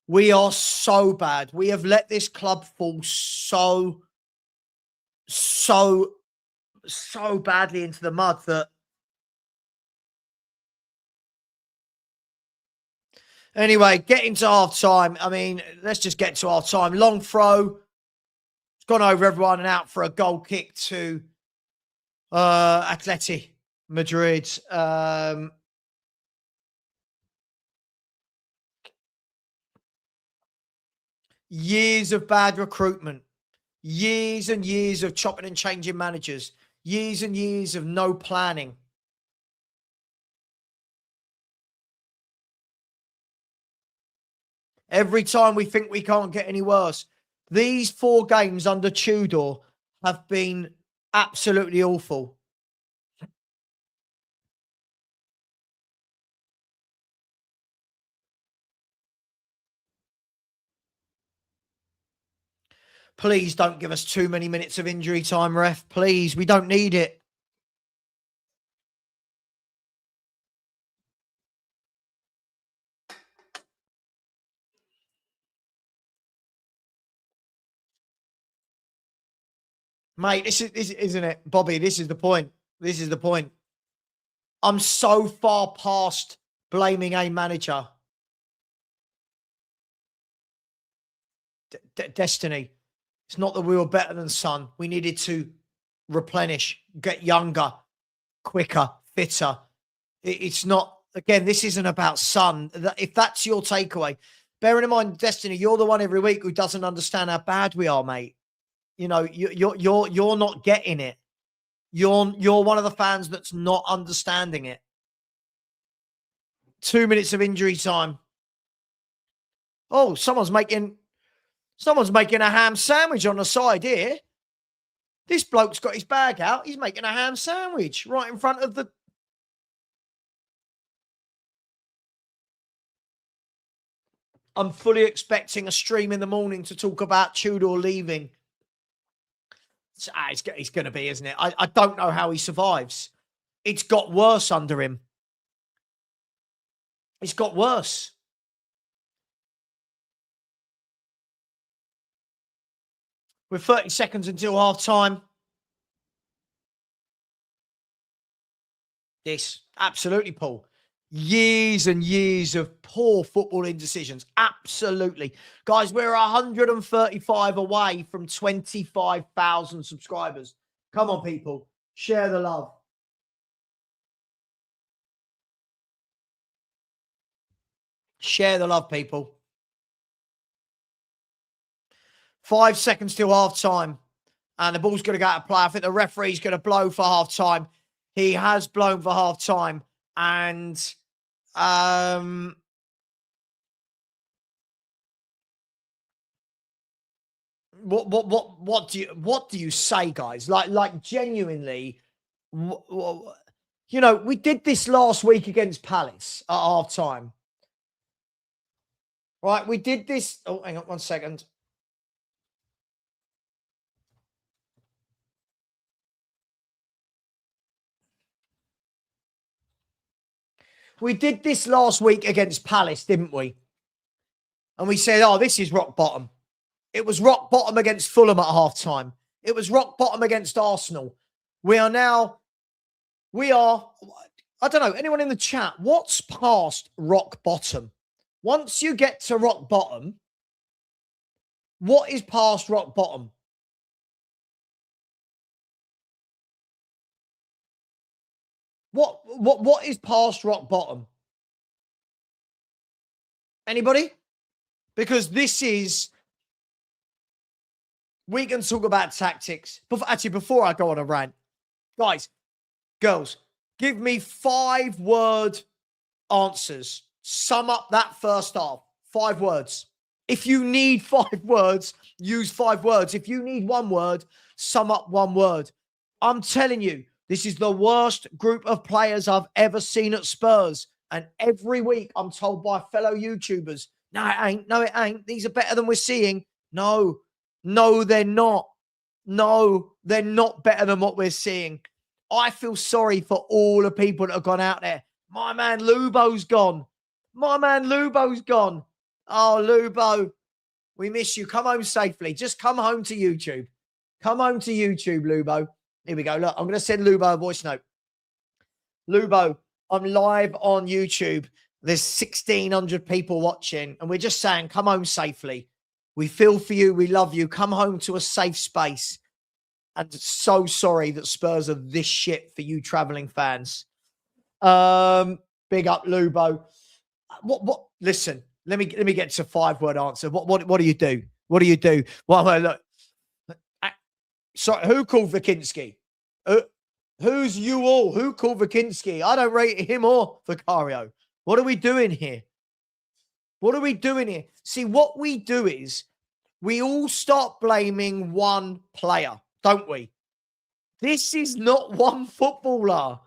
We are so bad. We have let this club fall so badly into the mud that... Anyway, getting to half time. I mean, let's just get to half time. Long throw. It's gone over everyone and out for a goal kick to Atletico Madrid. Years of bad recruitment. Years and years of chopping and changing managers. Years and years of no planning. Every time we think we can't get any worse. These 4 games under Tudor have been absolutely awful. Please don't give us too many minutes of injury time, ref. Please, we don't need it. Mate, this isn't it, Bobby? This is the point. This is the point. I'm so far past blaming a manager. Destiny. It's not that we were better than Son. We needed to replenish, get younger, quicker, fitter. It's not, again, this isn't about Son. If that's your takeaway, bearing in mind, Destiny, you're the one every week who doesn't understand how bad we are, mate. You know, you're not getting it. You're one of the fans that's not understanding it. 2 minutes of injury time. Oh, someone's making a ham sandwich on the side here. This bloke's got his bag out. He's making a ham sandwich right in front of the... I'm fully expecting a stream in the morning to talk about Tudor leaving. It's going to be, isn't it? I don't know how he survives. It's got worse under him. It's got worse. With 30 seconds until half time. This, absolutely, Paul. Years and years of poor footballing decisions. Absolutely. Guys, we're 135 away from 25,000 subscribers. Come on, people. Share the love. Share the love, people. 5 seconds till half time. And the ball's going to go out of play. I think the referee's going to blow for half time. He has blown for half time. And what do you say, guys? Like genuinely, you know, we did this last week against Palace at half time. Right, we did this. Oh, hang on 1 second. We did this last week against Palace, didn't we? And we said, oh, this is rock bottom. It was rock bottom against Fulham at halftime. It was rock bottom against Arsenal. I don't know, anyone in the chat, what's past rock bottom? Once you get to rock bottom, what is past rock bottom? What is past rock bottom? Anybody? Because this is, we can talk about tactics. Before I go on a rant, guys, girls, give me 5-word answers. Sum up that first half. 5 words. If you need 5 words, use 5 words. If you need 1 word, sum up 1 word. I'm telling you, this is the worst group of players I've ever seen at Spurs. And every week I'm told by fellow YouTubers, no, it ain't. No, it ain't. These are better than we're seeing. No, they're not. No, they're not better than what we're seeing. I feel sorry for all the people that have gone out there. My man Lubo's gone. Oh, Lubo, we miss you. Come home safely. Just come home to YouTube. Come home to YouTube, Lubo. Here we go. Look, I'm going to send Lubo a voice note. Lubo, I'm live on YouTube. There's 1,600 people watching, and we're just saying, come home safely. We feel for you. We love you. Come home to a safe space. And so sorry that Spurs are this shit for you traveling fans. Big up, Lubo. What? Listen, let me get to a 5-word answer. What do you do? What do you do? Well, look. Sorry, who called Vikinski? Who's you all? Who called Vikinski? I don't rate him or Vicario. What are we doing here? See, what we do is we all start blaming one player, don't we? This is not one footballer.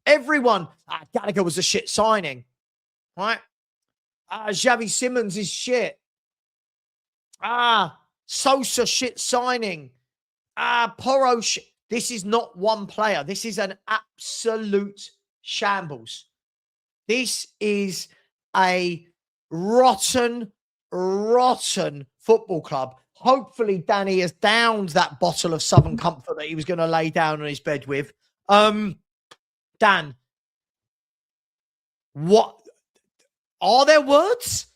Everyone, Gallagher was a shit signing, right? Xavi Simons is shit. Sosa shit signing. Porro shit. This is not one player. This is an absolute shambles. This is a rotten football club. Hopefully, Danny has downed that bottle of Southern Comfort that he was going to lay down on his bed with. Dan, what are there words?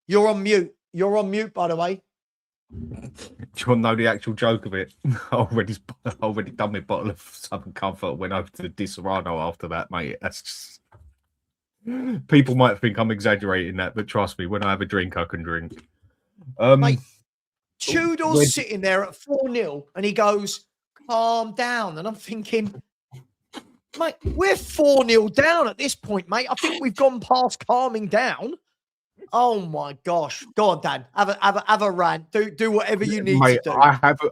You're on mute. You're on mute, by the way. Do you want to know the actual joke of it? I already done my bottle of Southern Comfort. Went over to Di Serrano after that, mate. That's just... People might think I'm exaggerating that, but trust me, when I have a drink, I can drink. Mate, Tudor's sitting there at 4-0 and he goes, calm down. And I'm thinking, mate, we're 4-0 down at this point, mate. I think we've gone past calming down. Oh my gosh. Go on, Dan. Have a rant. Do whatever you need to do.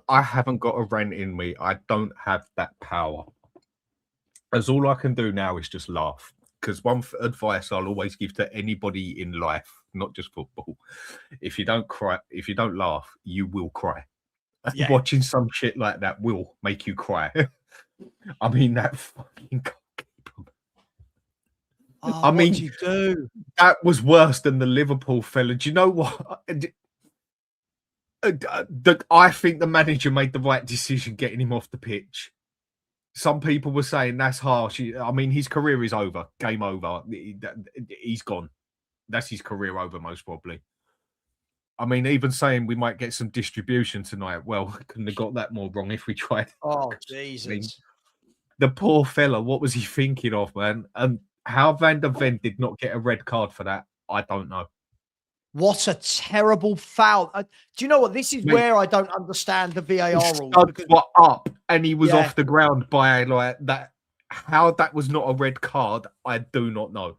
I haven't got a rant in me. I don't have that power. As all I can do now is just laugh. Because one advice I'll always give to anybody in life, not just football, if you don't cry, if you don't laugh, you will cry. Yeah. Watching some shit like that will make you cry. I mean, that fucking goalkeeper. I mean, what you do? That was worse than the Liverpool fella. Do you know what? I think the manager made the right decision getting him off the pitch. Some people were saying that's harsh. I mean, his career is over. Game over. He's gone. That's his career over, most probably. I mean, even saying we might get some distribution tonight. Well, couldn't have got that more wrong if we tried. Oh, Jesus. I mean, the poor fella, what was he thinking of, man? And how Van der Ven did not get a red card for that, I don't know. What a terrible foul. Do you know what? This is where I don't understand the VAR rules. Because were up and he was off the ground by like that. How that was not a red card, I do not know.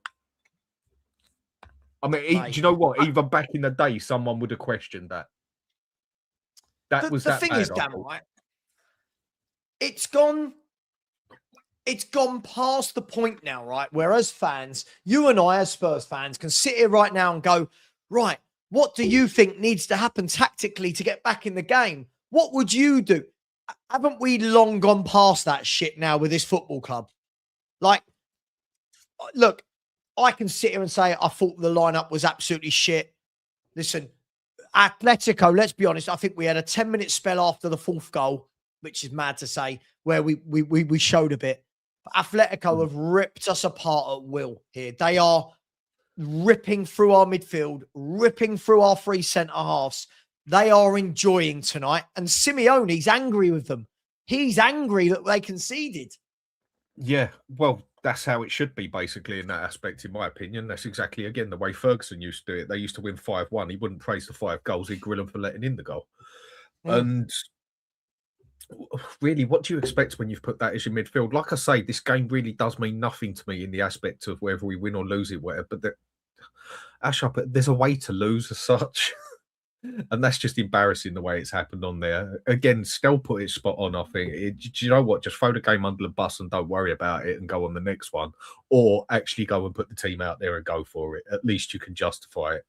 I mean, do you know what? Even back in the day, someone would have questioned that. The thing is, Dan, right? It's gone past the point now, right? Where as fans, you and I, as Spurs fans, can sit here right now and go, right, what do you think needs to happen tactically to get back in the game? What would you do? Haven't we long gone past that shit now with this football club? Like, look, I can sit here and say I thought the lineup was absolutely shit. Listen, Atletico, let's be honest, I think we had a 10-minute spell after the fourth goal, which is mad to say, where we showed a bit. But Atletico have ripped us apart at will here. They are ripping through our midfield, ripping through our three centre-halves. They are enjoying tonight. And Simeone's angry with them. He's angry that they conceded. Yeah, well, that's how it should be, basically, in that aspect, in my opinion. That's exactly, again, the way Ferguson used to do it. They used to win 5-1. He wouldn't praise the 5 goals. He'd grill them for letting in the goal. And really, what do you expect when you've put that as your midfield? Like I say, this game really does mean nothing to me in the aspect of whether we win or lose it, whatever. But there's a way to lose as such. And that's just embarrassing the way it's happened on there. Again, Stell put it spot on, I think. Do you know what? Just throw the game under the bus and don't worry about it and go on the next one. Or actually go and put the team out there and go for it. At least you can justify it.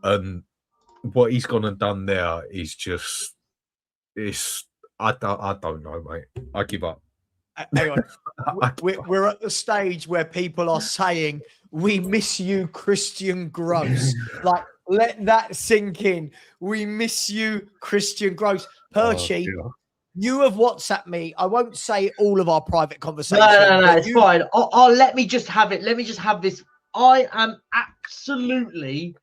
And what he's gone and done there is just... I don't know, mate. I give up. Hang on. We're at the stage where people are saying, we miss you, Christian Gross. Like, let that sink in. We miss you, Christian Gross. Perchy, you have WhatsApped me. I won't say all of our private conversations. No, it's fine. I'll let me just have it. Let me just have this. I am absolutely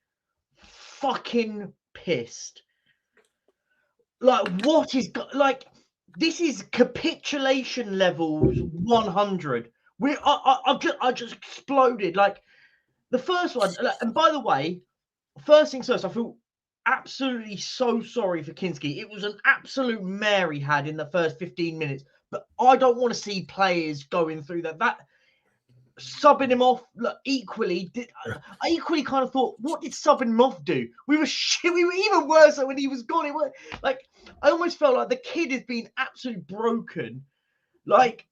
fucking pissed. Like, what is... Like, this is capitulation levels 100. I just exploded. Like, the first one... And by the way... First things first, I feel absolutely so sorry for Kinski. It was an absolute mare he had in the first 15 minutes. But I don't want to see players going through that. That subbing him off equally. I equally kind of thought, what did subbing him off do? We were even worse when he was gone. I almost felt like the kid has been absolutely broken. Like,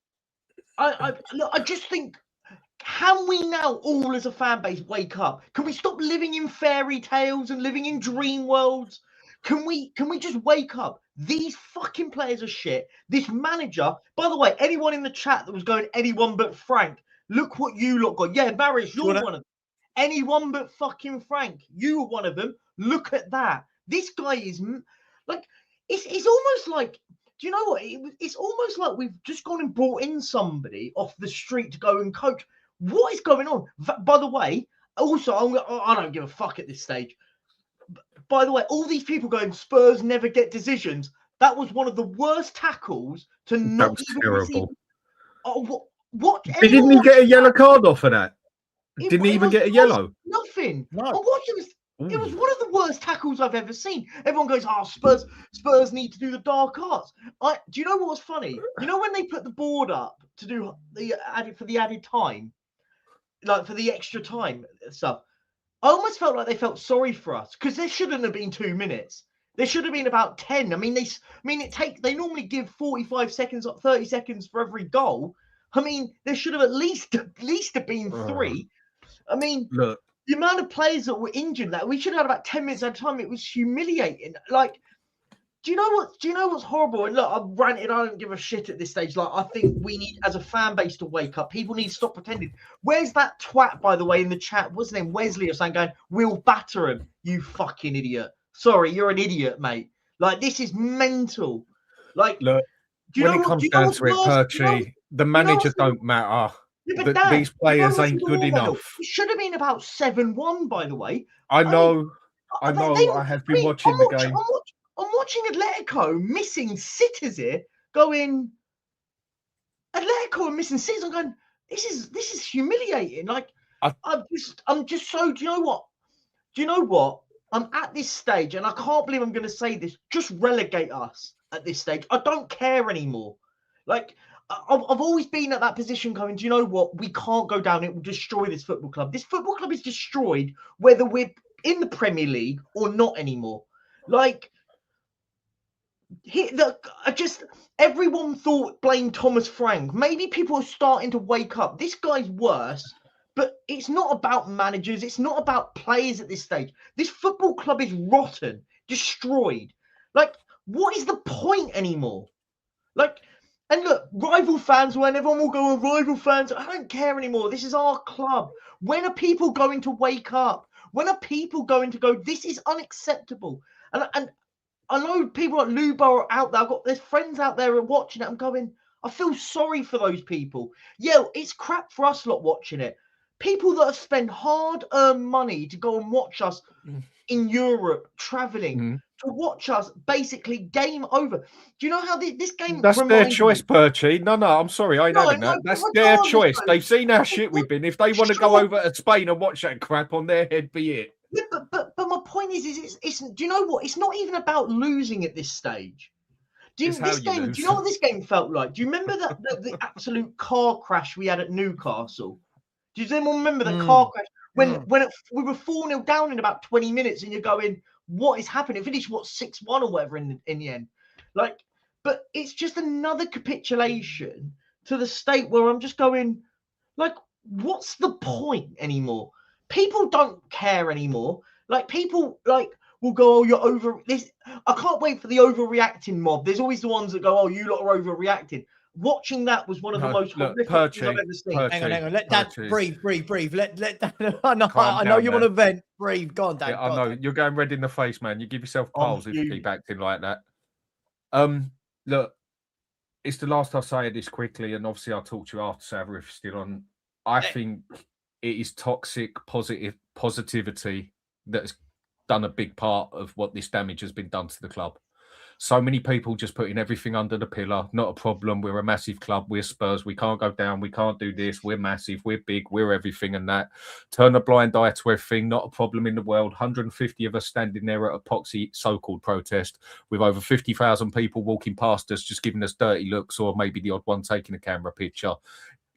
I just think... Can we now all as a fan base wake up? Can we stop living in fairy tales and living in dream worlds? Can we just wake up? These fucking players are shit. This manager, by the way, anyone in the chat that was going anyone but Frank, look what you lot got. Yeah, Marius, you're one of them. Anyone but fucking Frank, you were one of them. Look at that. This guy is like, it's almost like, do you know what? It's almost like we've just gone and brought in somebody off the street to go and coach. What is going on? By the way, also, I don't give a fuck at this stage. By the way, all these people going, Spurs never get decisions. That was one of the worst tackles to not even receive. Oh, what? Didn't he get a yellow card off of that? Didn't he even get a yellow? Nothing. No. It was one of the worst tackles I've ever seen. Everyone goes, Spurs need to do the dark arts. Do you know what was funny? You know when they put the board up to do the added time? Like for the extra time stuff, I almost felt like they felt sorry for us because there shouldn't have been 2 minutes. There should have been about 10. I mean, they normally give 45 seconds, 30 seconds for every goal. I mean, there should have at least have been 3. I mean, look, the amount of players that were injured, that we should have had about 10 minutes at a time. It was humiliating. Like, do you know what's horrible? And look, I've ranted. I don't give a shit at this stage. Like, I think we need, as a fan base, to wake up. People need to stop pretending. Where's that twat, by the way, in the chat? What's his name? Wesley or something going, we'll batter him. You fucking idiot. sorry, you're an idiot, mate. Like, this is mental. Like, look, do you when know it what? comes down to it, Perchy, the managers don't matter. Yeah, but Dad, These players what's ain't even good more vital? enough. It should have been about 7-1, by the way. I know. mean, I have been watching the game. I'm watching Atletico missing sitters here, going. Atletico are missing sitters. I'm going. This is humiliating. Like, I'm just so. Do you know what? Do you know what? I'm at this stage, and I can't believe I'm going to say this. Just relegate us at this stage. I don't care anymore. Like, I've always been at that position going, do you know what? We can't go down. It will destroy this football club. This football club is destroyed whether we're in the Premier League or not anymore. Like, everyone thought blame Thomas Frank. Maybe people are starting to wake up. This guy's worse, but it's not about managers. It's not about players at this stage. This football club is rotten, destroyed. Like, what is the point anymore? Like, and look, rival fans, when everyone will go, rival fans, I don't care anymore. This is our club. When are people going to wake up? When are people going to go, this is unacceptable? And I know people like Lubo are out there. There's friends out there watching it. I'm going, I feel sorry for those people. Yeah, it's crap for us lot watching it. People that have spent hard-earned money to go and watch us in Europe, traveling, to watch us basically game over. Do you know how this game That's their choice, Perchy. No, I'm sorry. I ain't having that. That's their choice. They've seen how shit we've been. If they want to go over to Spain and watch that crap, on their head be it. Yeah, but my point is it's do you know what? It's not even about losing at this stage. Do you know what this game felt like? Do you remember the absolute car crash we had at Newcastle? Does anyone remember the car crash when we were 4-0 down in about 20 minutes and you're going, what is happening? It finished 6-1 or whatever in the end. Like, but it's just another capitulation to the state where I'm just going, like, what's the point anymore? People don't care anymore. Like, people will go, oh, you're over this. I can't wait for the overreacting mob. There's always the ones that go, oh, you lot are overreacting. Watching that was one of the most horrific things I've ever seen. Hang on. Let Dad breathe. Let Dad. I know you want to vent. Breathe. Go on, Dad. Yeah, I know. You're going red in the face, man. You give yourself piles if you keep acting like that. Look, it's the last I'll say this quickly, and obviously I'll talk to you after, so if still on. I think it is toxic positivity that has done a big part of what this damage has been done to the club. So many people just putting everything under the pillar. Not a problem. We're a massive club. We're Spurs. We can't go down. We can't do this. We're massive. We're big. We're everything and that. Turn a blind eye to everything. Not a problem in the world. 150 of us standing there at a poxy so-called protest with over 50,000 people walking past us, just giving us dirty looks, or maybe the odd one taking a camera picture.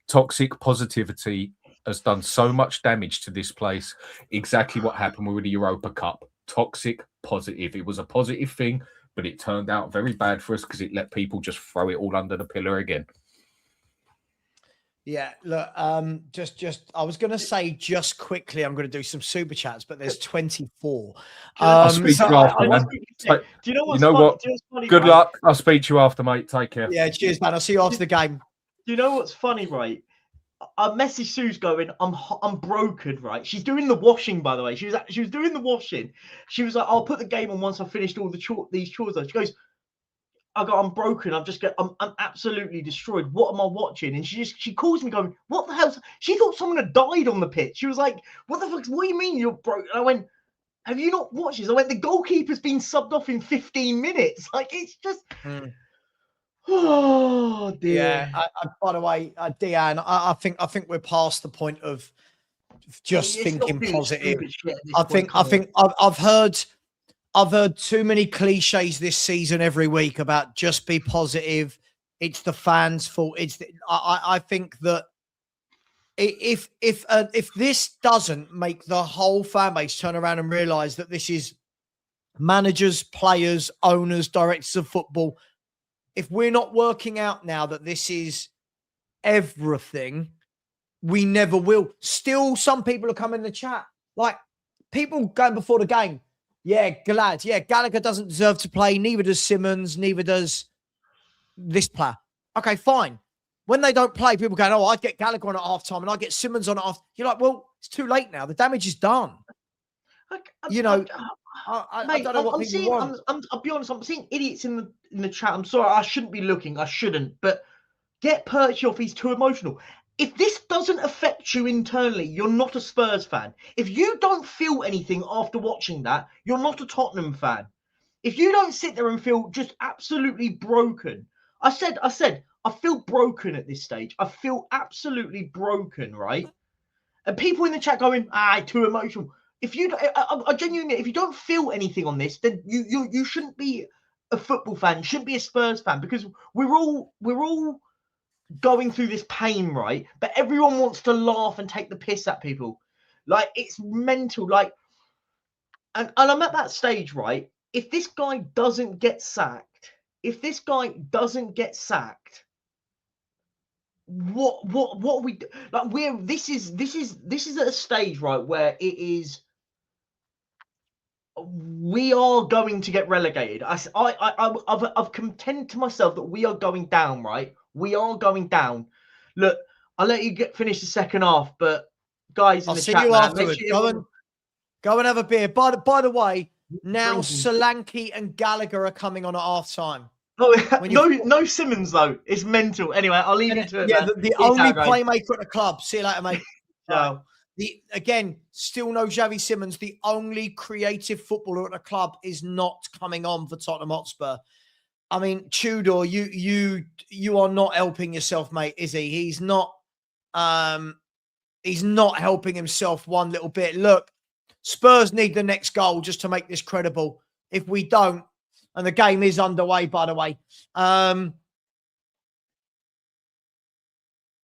Toxic positivity has done so much damage to this place. Exactly what happened with the Europa Cup. Toxic positive. It was a positive thing, but it turned out very bad for us because it let people just throw it all under the pillar again. Yeah, look, just I was going to say just quickly, I'm going to do some super chats, but there's 24. I'll speak to you after, man. Do you know what? Good luck. I'll speak to you after, mate. Take care. Yeah, cheers, man. I'll see you after the game. Do you know what's funny, right? I messaged Sue's going, I'm broken, right? She's doing the washing, by the way. She was doing the washing. She was like, I'll put the game on once I've finished all these chores. She goes, I'm broken. I'm absolutely destroyed. What am I watching? And she calls me going, what the hell? She thought someone had died on the pitch. She was like, what the fuck? What do you mean you're broken? I went, have you not watched this? I went, the goalkeeper's been subbed off in 15 minutes. Like, it's just... Oh dear. Yeah. By the way, Deanne, I think we're past the point of just thinking positive. I've heard too many cliches this season every week about just be positive. It's the fans' fault. I think that if this doesn't make the whole fan base turn around and realize that this is managers, players, owners, directors of football. If we're not working out now that this is everything, we never will. Still, some people are coming in the chat. Like, people going before the game. Yeah, glad. Yeah, Gallagher doesn't deserve to play. Neither does Simmons. Neither does this player. Okay, fine. When they don't play, people going, oh, I'd get Gallagher on at half-time and I'd get Simmons on at half. You're like, well, it's too late now. The damage is done. I don't know what people want. I'll be honest. I'm seeing idiots in the chat. I'm sorry. I shouldn't be looking. I shouldn't. But get Perchy off. He's too emotional. If this doesn't affect you internally, you're not a Spurs fan. If you don't feel anything after watching that, you're not a Tottenham fan. If you don't sit there and feel just absolutely broken, I said, I feel broken at this stage. I feel absolutely broken, right? And people in the chat going, too emotional. If you, I genuinely, if you don't feel anything on this, then you shouldn't be a football fan. You shouldn't be a Spurs fan, because we're all going through this pain, right? But everyone wants to laugh and take the piss at people. Like, it's mental. Like, and I'm at that stage, right? If this guy doesn't get sacked, what we like? This is at a stage, right, where it is. We are going to get relegated. I've contended to myself that we are going down, right? We are going down. Look, I'll let you finish the second half, but guys in the chat, you man, afterwards. Go and have a beer. By the way, now Solanke and Gallagher are coming on at half time. Oh, no Simmons though. It's mental. Anyway, I'll leave you to it. Yeah, man. the only playmaker at the club. See you later, mate. Ciao. Again, still no Xavi Simmons. The only creative footballer at the club is not coming on for Tottenham Hotspur. I mean, Tudor, you are not helping yourself, mate, is he? He's not helping himself one little bit. Look, Spurs need the next goal just to make this credible. If we don't, and the game is underway, by the way.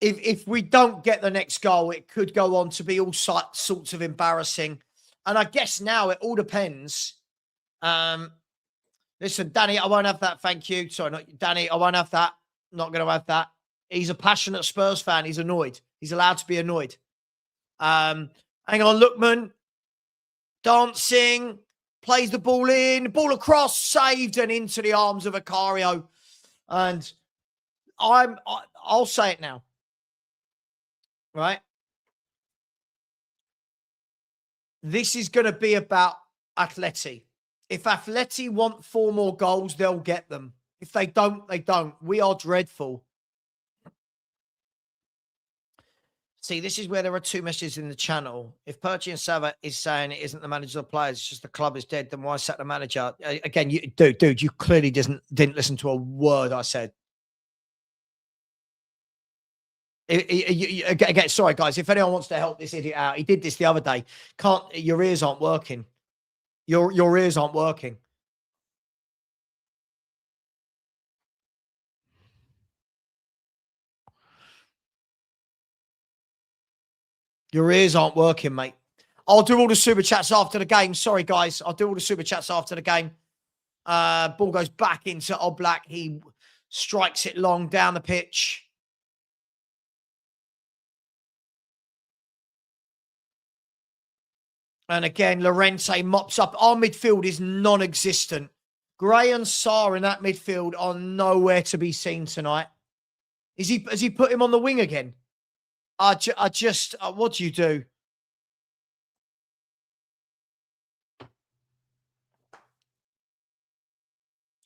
If we don't get the next goal, it could go on to be all sorts of embarrassing. And I guess now it all depends. Listen, Danny, I won't have that. Thank you. Sorry, not Danny. I won't have that. Not going to have that. He's a passionate Spurs fan. He's annoyed. He's allowed to be annoyed. Hang on, Lookman. Dancing. Plays the ball in. Ball across. Saved and into the arms of Acario. And I'll say it now. Right? This is going to be about Atleti. If Atleti want 4 more goals, they'll get them. If they don't, they don't. We are dreadful. See, this is where there are 2 messages in the channel. If Perchy and Sava is saying it isn't the manager of the players, it's just the club is dead, then why sack the manager? Again, dude, you clearly didn't listen to a word I said. Again, sorry, guys. If anyone wants to help this idiot out, he did this the other day. Your ears aren't working. Your ears aren't working. Your ears aren't working, mate. I'll do all the super chats after the game. Sorry, guys. I'll do all the super chats after the game. Ball goes back into Oblak. He strikes it long down the pitch. And again, Llorente mops up. Our midfield is non-existent. Gray and Sarr in that midfield are nowhere to be seen tonight. Has he put him on the wing again? I just what do you do?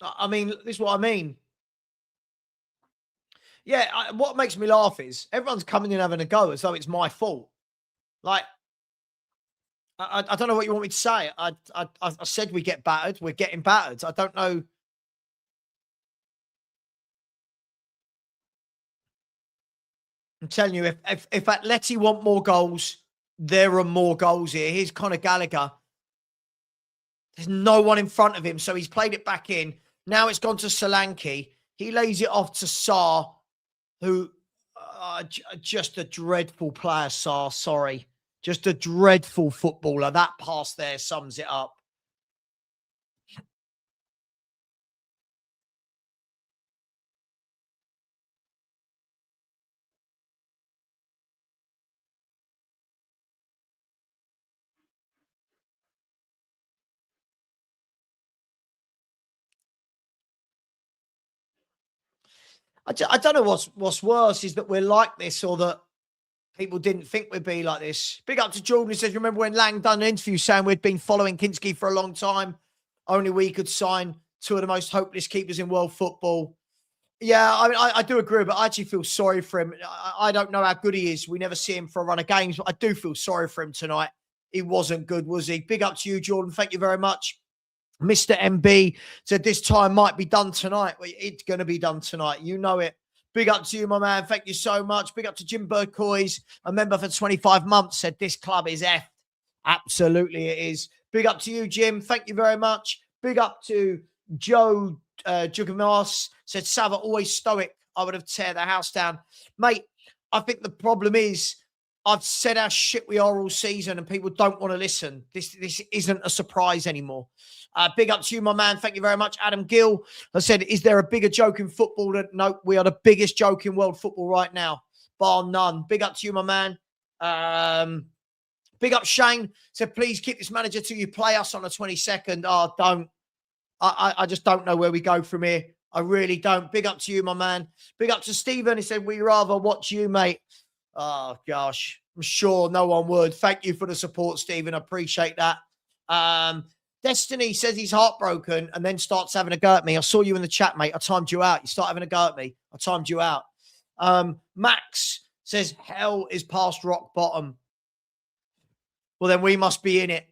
I mean, this is what I mean. Yeah, what makes me laugh is everyone's coming in having a go as though it's my fault. Like, I don't know what you want me to say. I said we get battered. We're getting battered. I don't know. I'm telling you, if Atleti want more goals, there are more goals here. Here's Conor Gallagher. There's no one in front of him, so he's played it back in. Now it's gone to Solanke. He lays it off to Sarr, who just a dreadful player, Sarr. Sorry. Just a dreadful footballer. That pass there sums it up. I don't know what's worse is that we're like this or that people didn't think we'd be like this. Big up to Jordan, who says, remember when Lang done an interview saying we'd been following Kinski for a long time? Only we could sign two of the most hopeless keepers in world football. Yeah, I mean, I do agree, but I actually feel sorry for him. I don't know how good he is. We never see him for a run of games, but I do feel sorry for him tonight. He wasn't good, was he? Big up to you, Jordan. Thank you very much. Mr. MB said this time might be done tonight. Well, it's going to be done tonight. You know it. Big up to you, my man. Thank you so much. Big up to Jim Bird Coys, a member for 25 months, said this club is F. Absolutely it is. Big up to you, Jim. Thank you very much. Big up to Joe Jugamas, said Sava always stoic. I would have tear the house down. Mate, I think the problem is I've said how shit we are all season and people don't want to listen. This isn't a surprise anymore. Big up to you, my man. Thank you very much. Adam Gill has said, is there a bigger joke in football? No, we are the biggest joke in world football right now, bar none. Big up to you, my man. Big up Shane. Said, please keep this manager till you play us on the 22nd. Oh, don't. I just don't know where we go from here. I really don't. Big up to you, my man. Big up to Stephen. He said, we'd rather watch you, mate. Oh, gosh. I'm sure no one would. Thank you for the support, Stephen. I appreciate that. Destiny says he's heartbroken and then starts having a go at me. I saw you in the chat, mate. I timed you out. You start having a go at me. I timed you out. Max says hell is past rock bottom. Well, then we must be in it.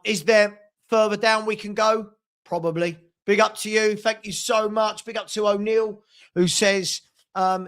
Is there further down we can go? Probably. Big up to you. Thank you so much. Big up to O'Neill, who says,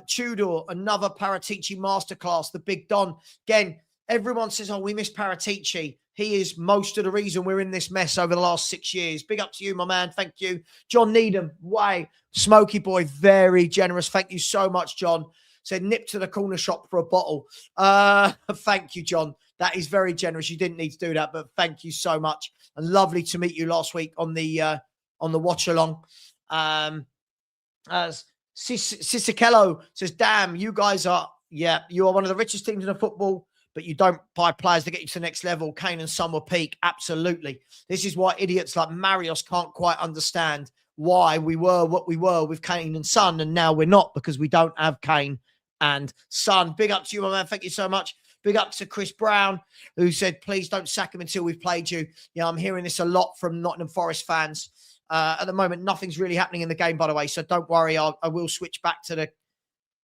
Tudor, another Paratici masterclass, the big Don. Again, everyone says, oh, we miss Paratici. He is most of the reason we're in this mess over the last 6 years. Big up to you, my man. Thank you. John Needham, way. Smoky boy, very generous. Thank you so much, John. Said, nip to the corner shop for a bottle. Thank you, John. That is very generous. You didn't need to do that, but thank you so much. And lovely to meet you last week on the Watchalong. As Cicicello says, damn, you guys are, you are one of the richest teams in the football, but you don't buy players to get you to the next level. Kane and Son will peak. Absolutely. This is why idiots like Marius can't quite understand why we were what we were with Kane and Son, and now we're not because we don't have Kane and Son. Big up to you, my man. Thank you so much. Big up to Chris Brown, who said, please don't sack him until we've played you. Yeah, I'm hearing this a lot from Nottingham Forest fans. At the moment, nothing's really happening in the game, by the way, so don't worry. I will switch back to the,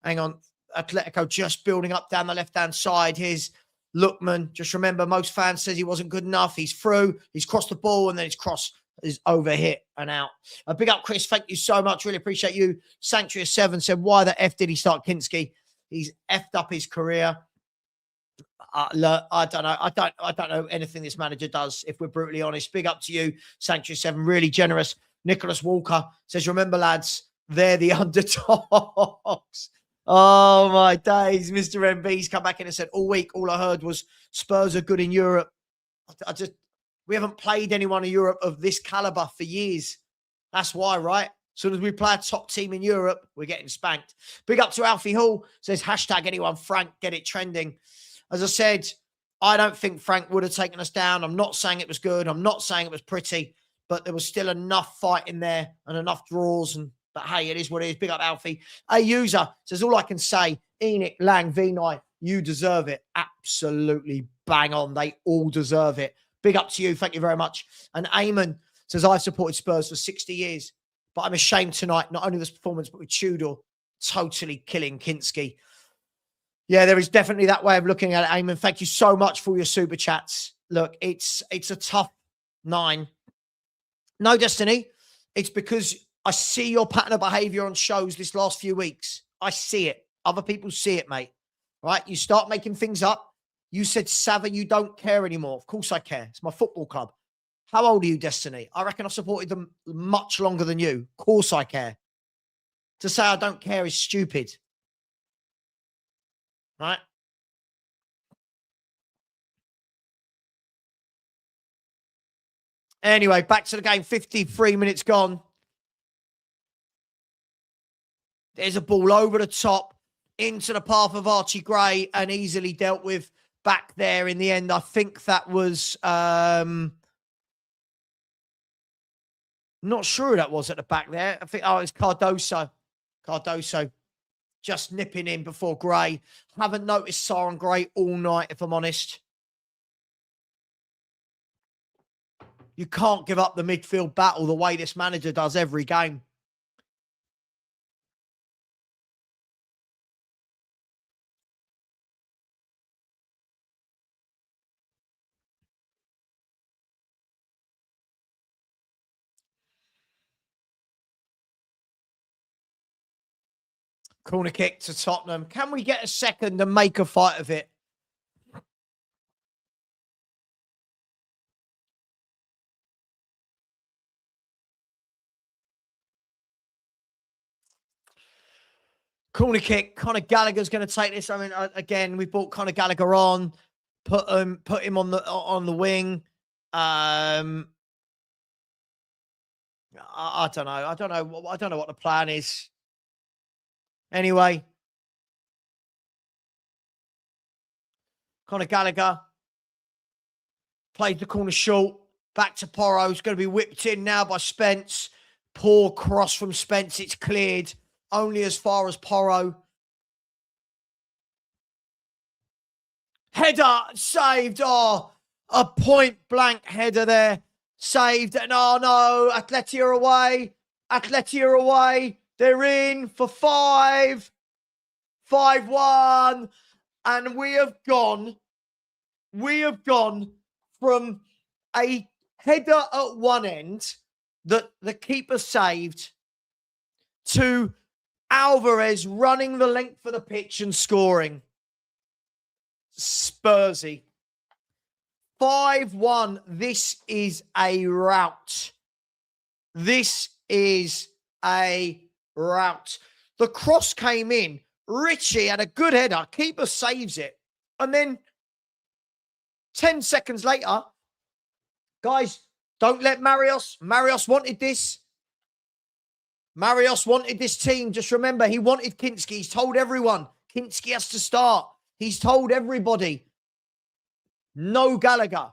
hang on, Atletico just building up down the left-hand side. Here's Lookman. Just remember, most fans says he wasn't good enough. He's through. He's crossed the ball, and then his cross is over hit and out. Big up, Chris. Thank you so much. Really appreciate you. Sanctuary 7 said, why the F did he start Kinski? He's effed up his career. Look, I don't know. I don't know anything this manager does, if we're brutally honest. Big up to you, Sanctuary 7. Really generous. Nicholas Walker says, remember, lads, they're the underdogs. Oh, my days. Mr. MB's come back in and said, all week, all I heard was Spurs are good in Europe. We haven't played anyone in Europe of this caliber for years. That's why, right? As soon as we play a top team in Europe, we're getting spanked. Big up to Alfie Hall. Says, hashtag anyone Frank, get it trending. As I said, I don't think Frank would have taken us down. I'm not saying it was good. I'm not saying it was pretty, but there was still enough fight in there and enough draws. But hey, it is what it is. Big up, Alfie. A user says, all I can say, Enoch, Lang, Vinay, you deserve it. Absolutely bang on. They all deserve it. Big up to you. Thank you very much. And Eamon says, I've supported Spurs for 60 years, but I'm ashamed tonight, not only this performance, but with Tudor totally killing Kinski. Yeah, there is definitely that way of looking at it, Eamon. Thank you so much for your super chats. Look, it's a tough 9. No, Destiny. It's because I see your pattern of behavior on shows this last few weeks. I see it. Other people see it, mate. Right? You start making things up. You said, Sava, you don't care anymore. Of course I care. It's my football club. How old are you, Destiny? I reckon I've supported them much longer than you. Of course I care. To say I don't care is stupid. Right? Anyway, back to the game. 53 minutes gone. There's a ball over the top into the path of Archie Gray and easily dealt with back there in the end. I think that was... not sure who that was at the back there. I think, it's Cardoso. Cardoso. just nipping in before Gray. Haven't noticed Sarr and Gray all night, if I'm honest. You can't give up the midfield battle the way this manager does every game. Corner kick to Tottenham. Can we get a second and make a fight of it? Corner kick. Conor Gallagher's going to take this. I mean, again, we brought Conor Gallagher on, put him on the wing. I don't know. I don't know what the plan is. Anyway, Conor Gallagher played the corner short. Back to Porro. It's going to be whipped in now by Spence. Poor cross from Spence. It's cleared only as far as Porro. Header saved. Oh, a point blank header there. Saved. And oh no, Atleti are away. Atleti are away. They're in for 5-1. And we have gone from a header at one end that the keeper saved to Alvarez running the length of the pitch and scoring. Spursy. 5-1. This is a rout. This is a rout. The cross came in. Richie had a good header. Keeper saves it. And then 10 seconds later, guys, don't let Marios wanted this. Marios wanted this team. Just remember, he wanted Kinski. He's told everyone, Kinski has to start. He's told everybody, no Gallagher,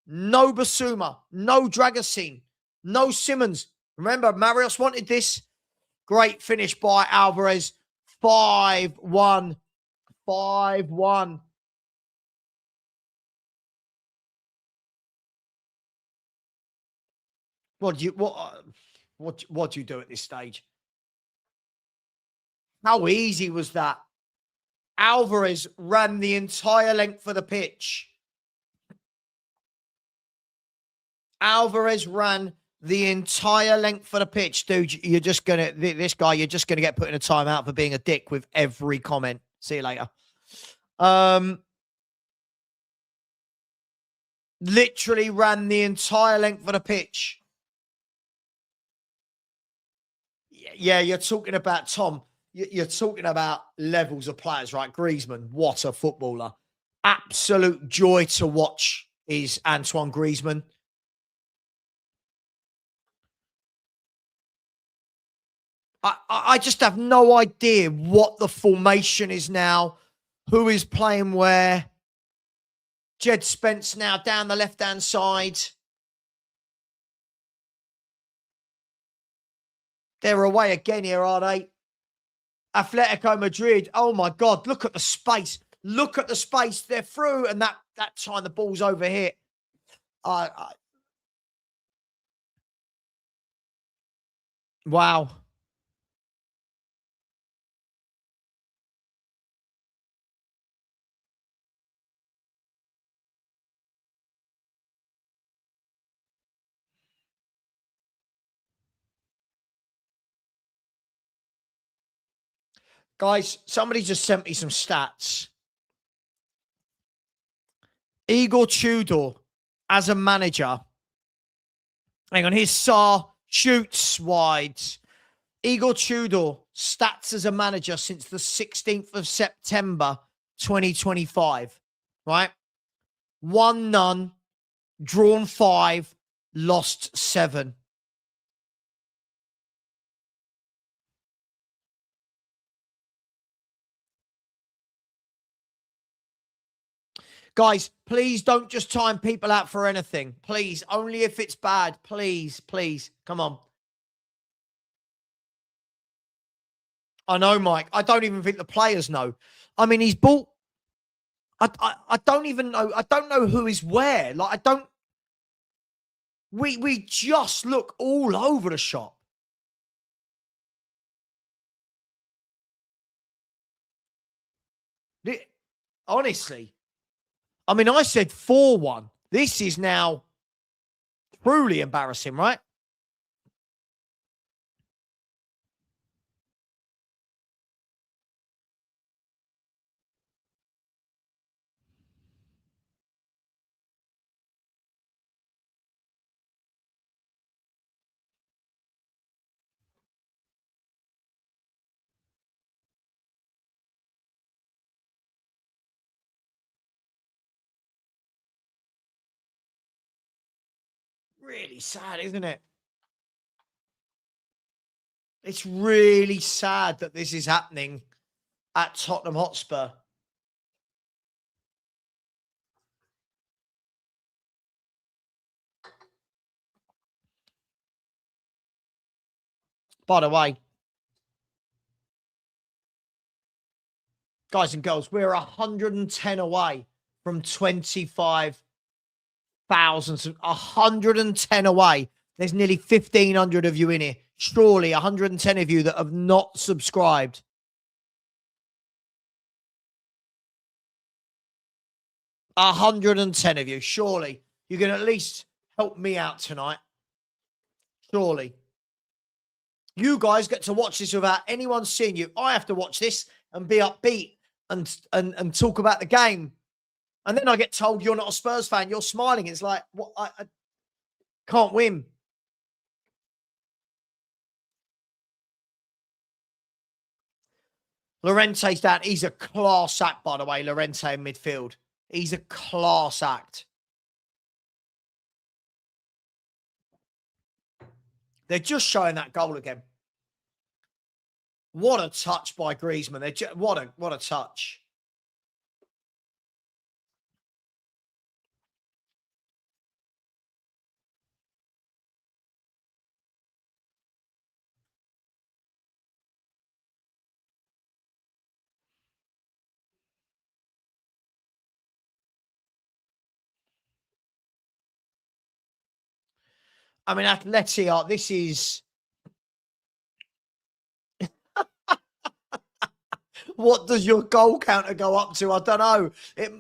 no Basuma, no Dragosin, no Simmons. Remember, Marios wanted this. Great finish by Alvarez. 5-1. 5-1. What do you do at this stage? How easy was that? Alvarez ran the entire length of the pitch. Alvarez ran the entire length of the pitch. Dude, you're just going to get put in a timeout for being a dick with every comment. See you later. Literally ran the entire length of the pitch. Yeah, you're talking about, Tom, you're talking about levels of players, right? Griezmann, what a footballer. Absolute joy to watch is Antoine Griezmann. I just have no idea what the formation is now, who is playing where. Jed Spence now down the left-hand side. They're away again here, are they? Atletico Madrid. Oh, my God. Look at the space. Look at the space. They're through, and that time the ball's over here. Wow. Guys, somebody just sent me some stats. Igor Tudor as a manager. Hang on, here's Sarr, shoots wide. Igor Tudor, stats as a manager since the 16th of September, 2025. Right? 1-0, drawn 5, lost 7. Guys, please don't just time people out for anything. Please, only if it's bad. Please, please. Come on. I know, Mike. I don't even think the players know. I mean, he's bought. I don't even know. I don't know who is where. Like, I don't. We just look all over the shop. Honestly, I mean, I said 4-1. This is now truly embarrassing, right? Really sad, isn't it? It's really sad that this is happening at Tottenham Hotspur. By the way, guys and girls, we're 110 away from 25,000. 110 away. There's nearly 1,500 of you in here. Surely 110 of you that have not subscribed. A 110 of you. Surely you can at least help me out tonight. Surely. You guys get to watch this without anyone seeing you. I have to watch this and be upbeat and talk about the game. And then I get told you're not a Spurs fan. You're smiling. It's like, what? I can't win. Llorente's down. He's a class act, by the way, Llorente in midfield. He's a class act. They're just showing that goal again. What a touch by Griezmann. What a touch. I mean, Atletico, this is... What does your goal counter go up to? I don't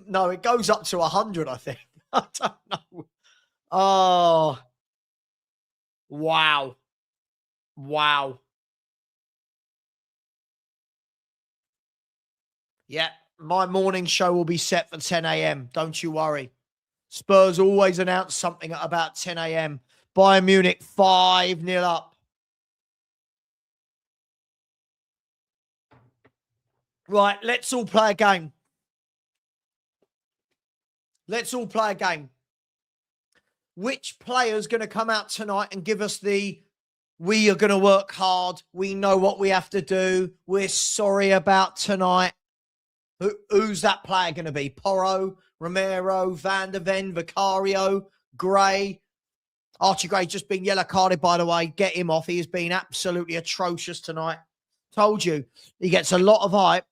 know. It goes up to 100, I think. I don't know. Oh. Wow. Wow. Yeah, my morning show will be set for 10 a.m. Don't you worry. Spurs always announce something at about 10 a.m. Bayern Munich 5-0 up. Right, let's all play a game. Let's all play a game. Which player's going to come out tonight and give us we are going to work hard, we know what we have to do, we're sorry about tonight? Who's that player going to be? Porro, Romero, Van der Ven, Vicario, Gray. Archie Gray just been yellow carded, by the way. Get him off. He has been absolutely atrocious tonight. Told you. He gets a lot of hype.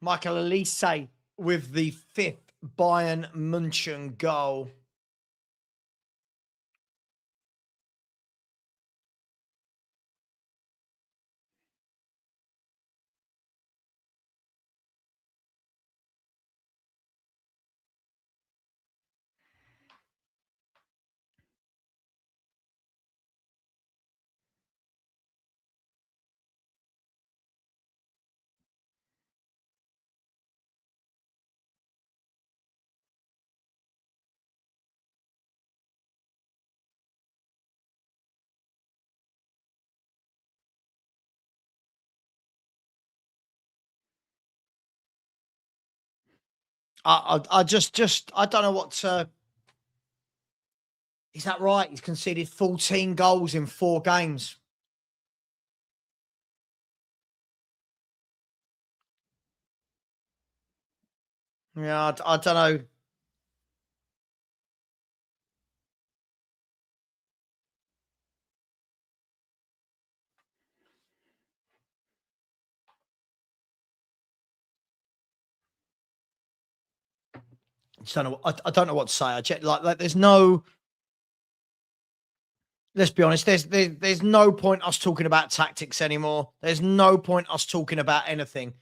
Michael Elise with the 5th Bayern München goal. I don't know what to. Is that right? He's conceded 14 goals in 4 games. Yeah, I don't know. I don't know what to say. Like there's no. Let's be honest. There's no point us talking about tactics anymore. There's no point us talking about anything.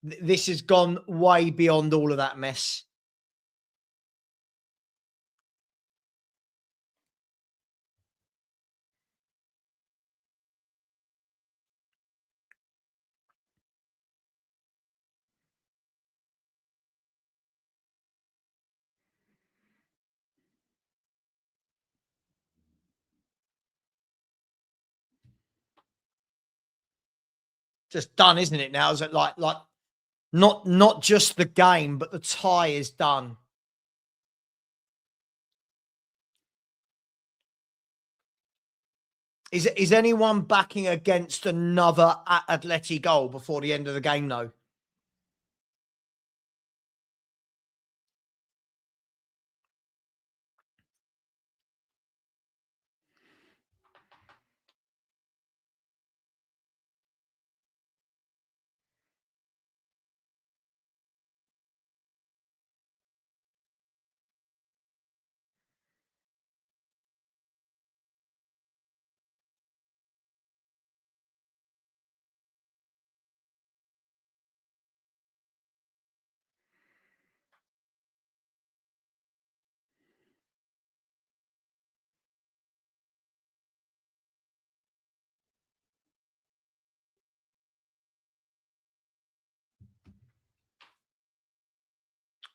This has gone way beyond all of that mess. Just done, isn't it? Now is it like not just the game, but the tie is done. Is anyone backing against another Atleti goal before the end of the game, though?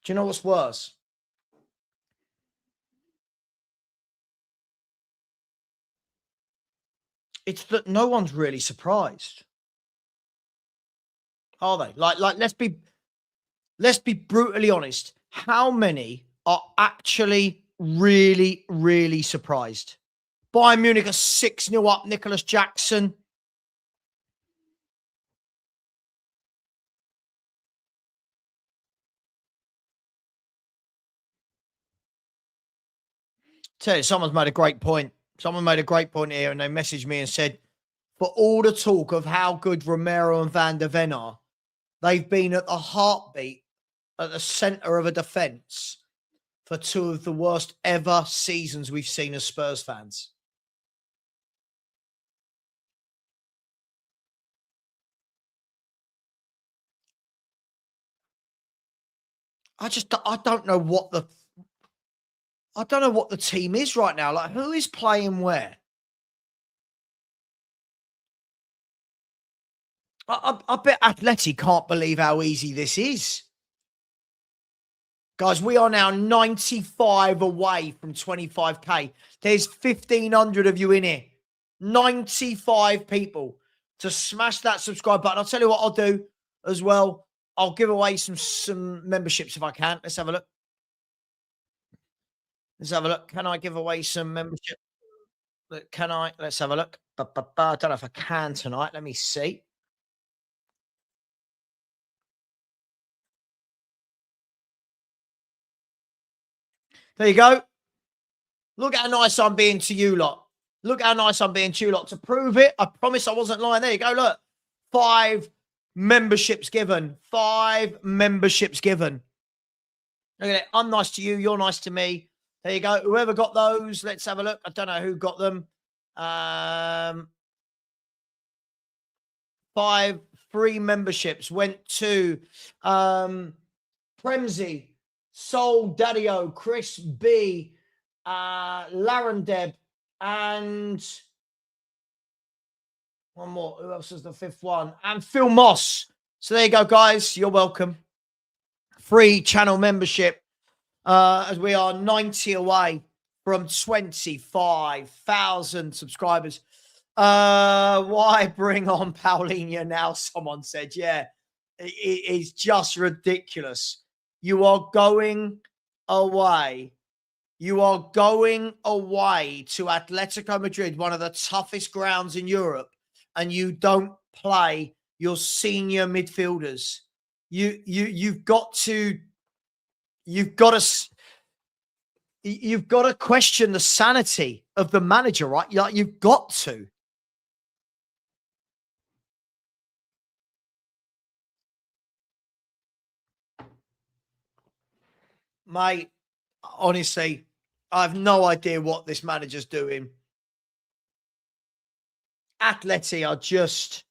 Do you know what's worse? It's that no one's really surprised. Are they? Like let's be brutally honest. How many are actually really, really surprised? Bayern Munich are 6-0 up, Nicholas Jackson. Tell you, someone's made a great point. Someone made a great point here, and they messaged me and said, for all the talk of how good Romero and Van der Ven are, they've been at the heartbeat, at the centre of a defence for 2 of the worst ever seasons we've seen as Spurs fans. I don't know what the team is right now. Like, who is playing where? I bet Atleti can't believe how easy this is. Guys, we are now 95 away from 25k. There's 1,500 of you in here. 95 people to smash that subscribe button. I'll tell you what I'll do as well. I'll give away some memberships if I can. Let's have a look. Can I give away some membership? Can I? Let's have a look. I don't know if I can tonight. Let me see. There you go. Look how nice I'm being to you lot. Look how nice I'm being to you lot. To prove it, I promise I wasn't lying. There you go. Look. 5 memberships given. 5 memberships given. Look at it. I'm nice to you. You're nice to me. There you go. Whoever got those, let's have a look. I don't know who got them. 5 free memberships went to Premsy, Soul Daddio, Chris B, Larendeb, and one more. Who else is the 5th one? And Phil Moss. So there you go, guys. You're welcome. Free channel membership as we are 90 away from 25,000 subscribers. Why bring on Paulinho now? Someone said, yeah, it is just ridiculous. You are going away. You are going away to Atletico Madrid, one of the toughest grounds in Europe, and you don't play your senior midfielders. You've got to question the sanity of the manager, right? You've got to. Mate, honestly, I have no idea what this manager's doing. Atleti are just,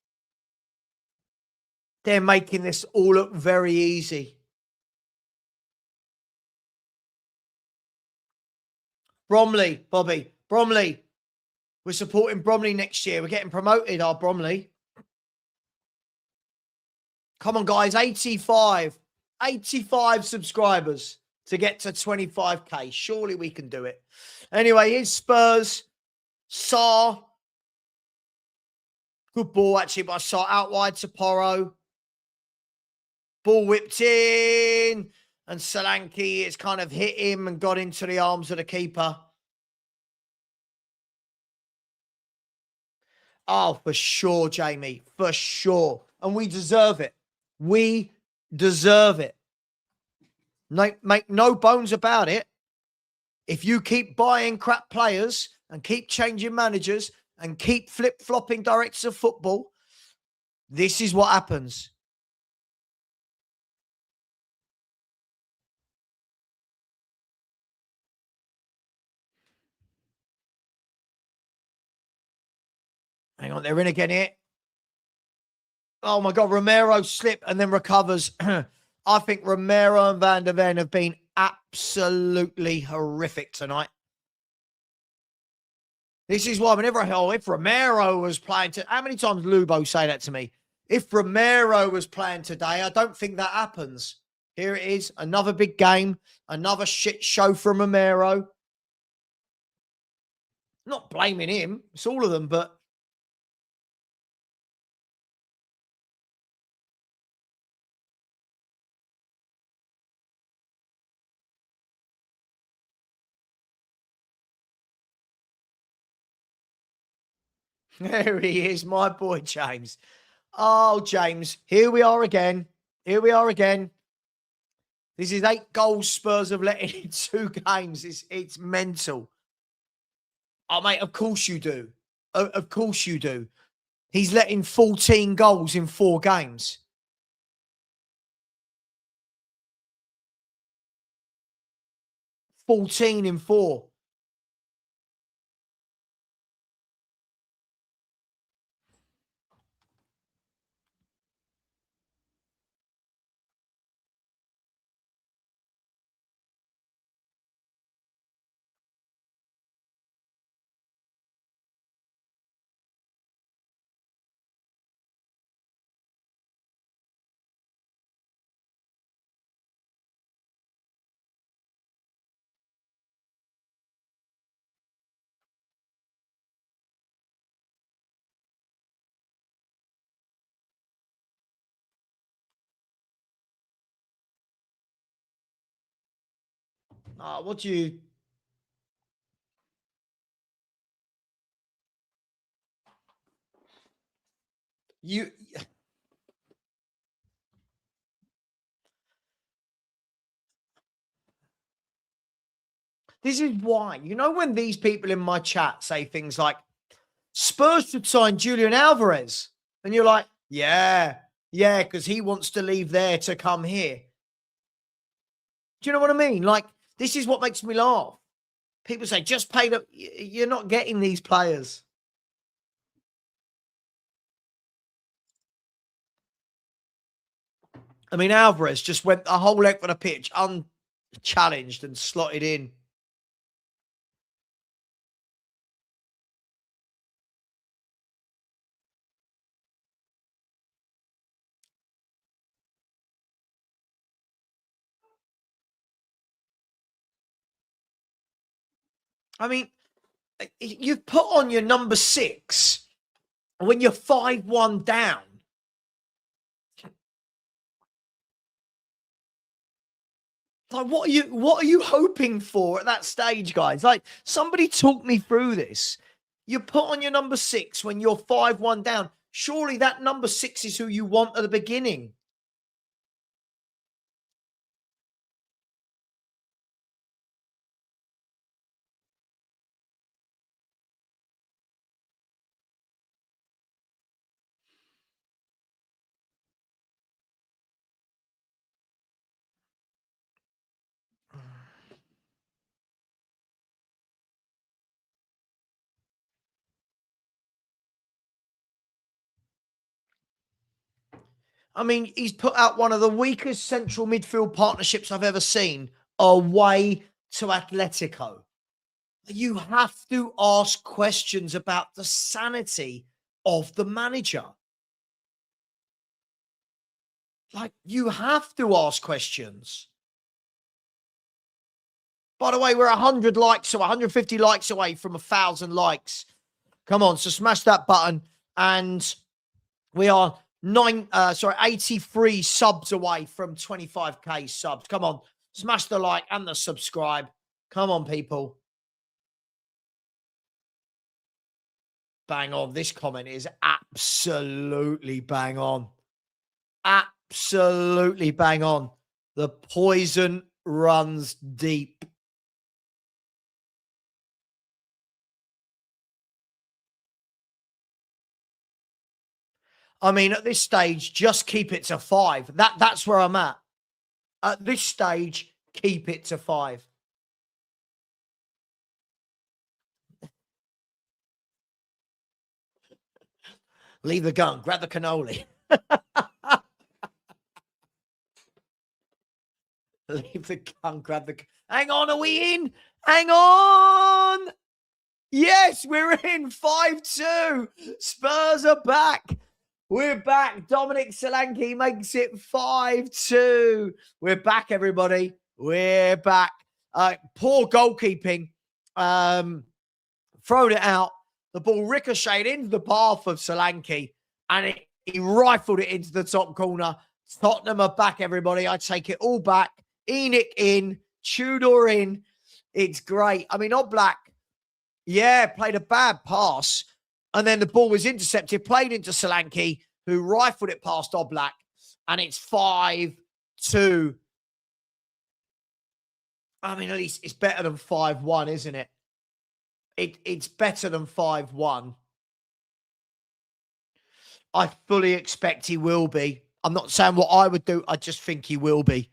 they're making this all look very easy. Bromley, Bobby, Bromley. We're supporting Bromley next year. We're getting promoted, our Bromley. Come on, guys, 85 subscribers to get to 25k. Surely we can do it. Anyway, here's Spurs. Sarr. Good ball, actually, by Sarr. Out wide to Porro. Ball whipped in. And Solanke, it's kind of hit him and got into the arms of the keeper. Oh, for sure, Jamie. For sure. And we deserve it. We deserve it. Make no bones about it. If you keep buying crap players and keep changing managers and keep flip-flopping directors of football, this is what happens. Hang on, they're in again here. Oh, my God, Romero slipped and then recovers. I think Romero and Van der Ven have been absolutely horrific tonight. This is why whenever if Romero was playing how many times Lubo say that to me? If Romero was playing today, I don't think that happens. Here it is, another big game, another shit show from Romero. Not blaming him, it's all of them, but there he is, my boy James. Oh, James, here we are again. Here we are again. This is 8 goals Spurs have let in 2 games. It's mental. Oh, mate, of course you do. Of course you do. He's let in 14 goals in 4 games. $14 in 4. What do you... This is why, you know, when these people in my chat say things like, Spurs should sign Julian Alvarez. And you're like, yeah, because he wants to leave there to come here. Do you know what I mean? Like, this is what makes me laugh. People say, just pay the... You're not getting these players. I mean, Alvarez just went the whole length of the pitch unchallenged and slotted in. I mean, you've put on your number 6 when you're 5-1 down. Like, what are you hoping for at that stage, guys? Like, somebody talk me through this. You put on your number 6 when you're 5-1 down. Surely that number 6 is who you want at the beginning. I mean, he's put out one of the weakest central midfield partnerships I've ever seen away to Atletico. You have to ask questions about the sanity of the manager. Like, you have to ask questions. By the way, we're 100 likes, so 150 likes away from 1,000 likes. Come on, so smash that button. And we are 83 subs away from 25k subs. Come on, smash the like and the subscribe. Come on, people. Bang on. This comment is absolutely bang on. Absolutely bang on. The poison runs deep. I mean, at this stage, just keep it to 5. That's where I'm at. At this stage, keep it to 5. Leave the gun, grab the cannoli. Leave the gun, grab the... Hang on, are we in? Hang on! Yes, we're in. 5-2. Spurs are back. We're back. Dominic Solanke makes it 5-2. We're back, everybody. We're back. Poor goalkeeping. Thrown it out. The ball ricocheted into the path of Solanke, and he rifled it into the top corner. Tottenham are back, everybody. I take it all back. Enoch in. Tudor in. It's great. I mean, Oblak, yeah, played a bad pass. And then the ball was intercepted, played into Solanke, who rifled it past Oblak. And it's 5-2. I mean, at least it's better than 5-1, isn't it? It's better than 5-1. I fully expect he will be. I'm not saying what I would do. I just think he will be.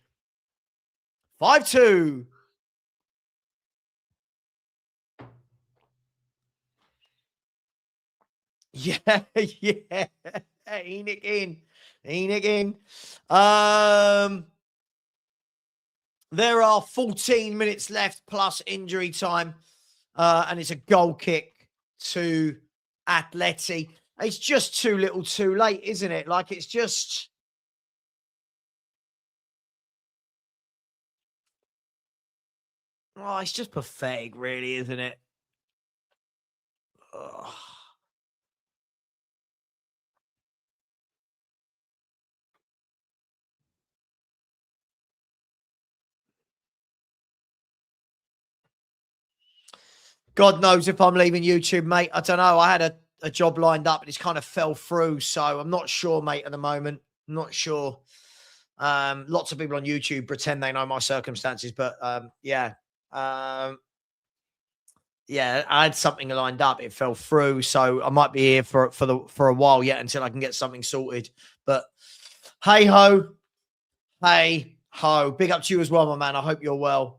5-2. Yeah, yeah. Enoch in. Enoch in. There are 14 minutes left plus injury time. And it's a goal kick to Atleti. It's just too little too late, isn't it? Like, it's just... Oh, it's just pathetic, really, isn't it? Ugh. God knows if I'm leaving YouTube, mate. I don't know. I had a job lined up and it's kind of fell through. So I'm not sure, mate, at the moment. I'm not sure. Lots of people on YouTube pretend they know my circumstances, but yeah. Yeah, I had something lined up. It fell through. So I might be here for a while yet until I can get something sorted. But hey ho. Hey ho. Big up to you as well, my man. I hope you're well.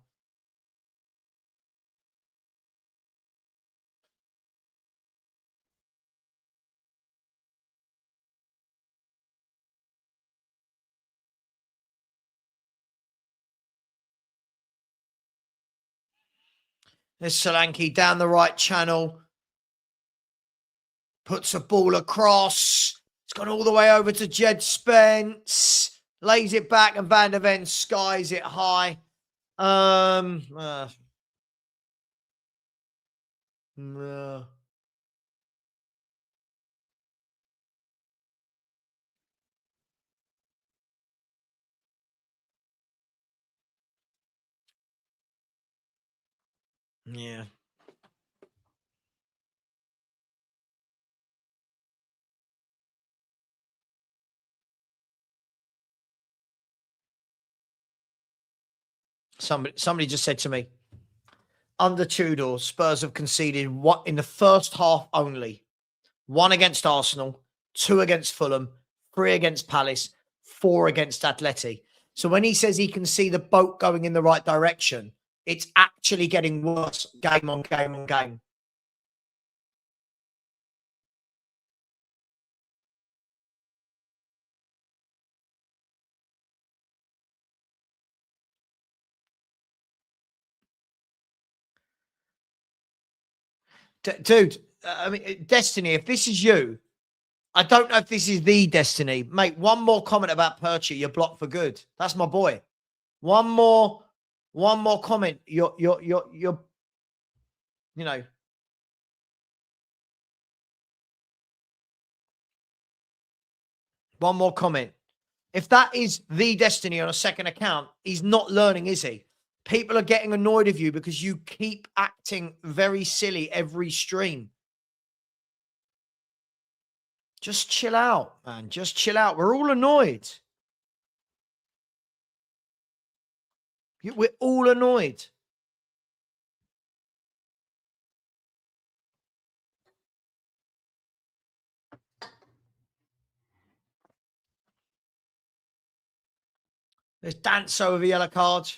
There's Solanke down the right channel. Puts a ball across. It's gone all the way over to Jed Spence. Lays it back and Van der Ven skies it high. Yeah. Somebody just said to me, under Tudor, Spurs have conceded what in the first half only. 1 against Arsenal, 2 against Fulham, 3 against Palace, 4 against Atleti. So when he says he can see the boat going in the right direction, it's actually getting worse game on game on game. Dude, I mean, Destiny, if this is you, I don't know if this is the Destiny. Mate, one more comment about Perchie, you're blocked for good. That's my boy. One more comment. You're you know. One more comment. If that is the Destiny on a second account, he's not learning, is he? People are getting annoyed of you because you keep acting very silly every stream. Just chill out, man. Just chill out. We're all annoyed. We're all annoyed. There's Danso with a yellow card.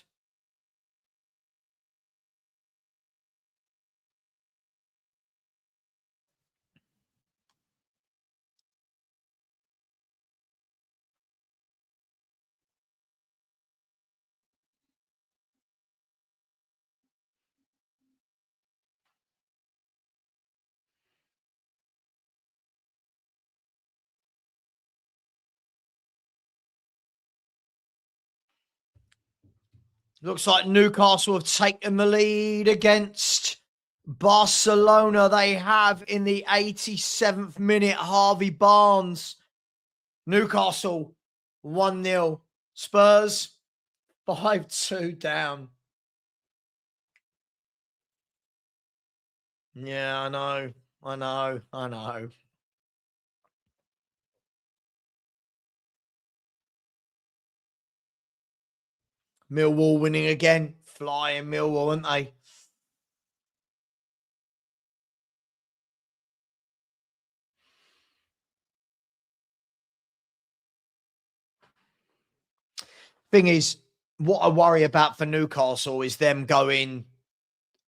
Looks like Newcastle have taken the lead against Barcelona. They have in the 87th minute, Harvey Barnes. Newcastle 1-0. Spurs 5-2 down. Yeah, I know. Millwall winning again. Flying Millwall, aren't they? Thing is, what I worry about for Newcastle is them going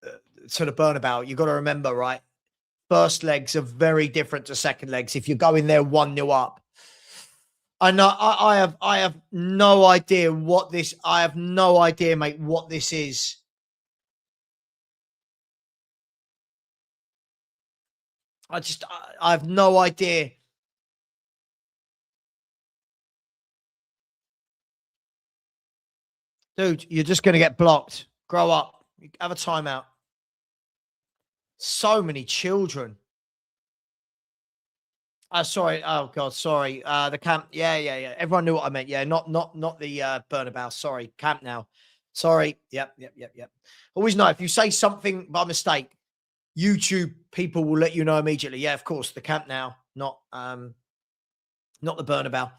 to the Bernabeu. You've got to remember, right? First legs are very different to second legs. If you're going there 1-0 up, I know I have no idea what this. I have no idea, mate, what this is. I have no idea. Dude, you're just going to get blocked. Grow up. Have a timeout. So many children. Sorry. Oh God, sorry. The camp. Yeah. Everyone knew what I meant. Yeah, not the Bernabeu. Sorry, Camp Nou. Sorry. Yep. Always know if you say something by mistake, YouTube people will let you know immediately. Yeah, of course, the Camp Nou, not the Bernabeu.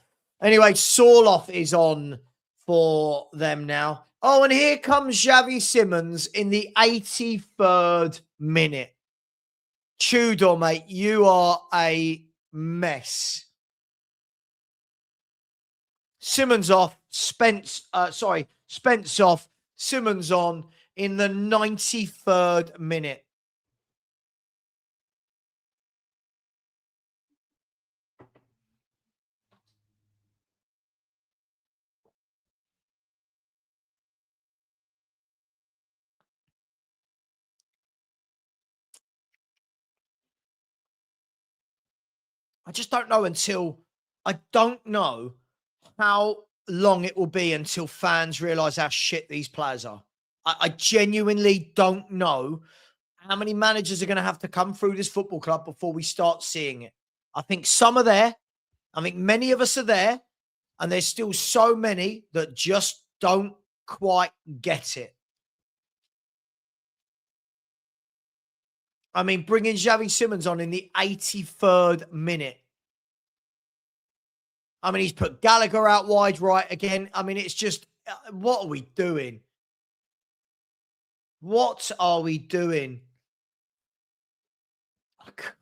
Anyway, Sorloth is on for them now. Oh, and here comes Xavi Simons in the 83rd minute. Tudor, mate, you are a mess. Simons off, Spence off, Simons on in the 93rd minute. I just don't know I don't know how long it will be until fans realise how shit these players are. I genuinely don't know how many managers are going to have to come through this football club before we start seeing it. I think some are there. I think many of us are there. And there's still so many that just don't quite get it. I mean, bringing Xavi Simons on in the 83rd minute. I mean, he's put Gallagher out wide right again. I mean, it's just, what are we doing? What are we doing?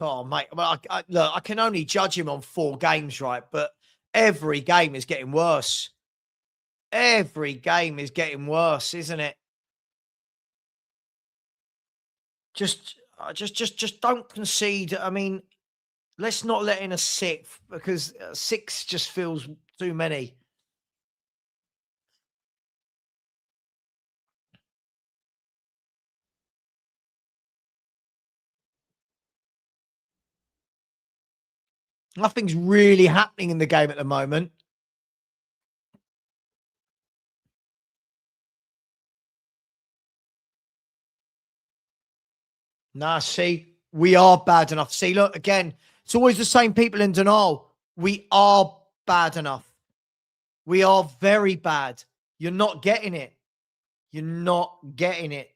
Oh, mate. Well, look, I can only judge him on 4 games, right? But every game is getting worse. Every game is getting worse, isn't it? Just don't concede. I mean, let's not let in a 6th, because 6 just feels too many. Nothing's really happening in the game at the moment. Nah, see, we are bad enough. See, look, again, it's always the same people in denial. We are bad enough. We are very bad. You're not getting it. You're not getting it.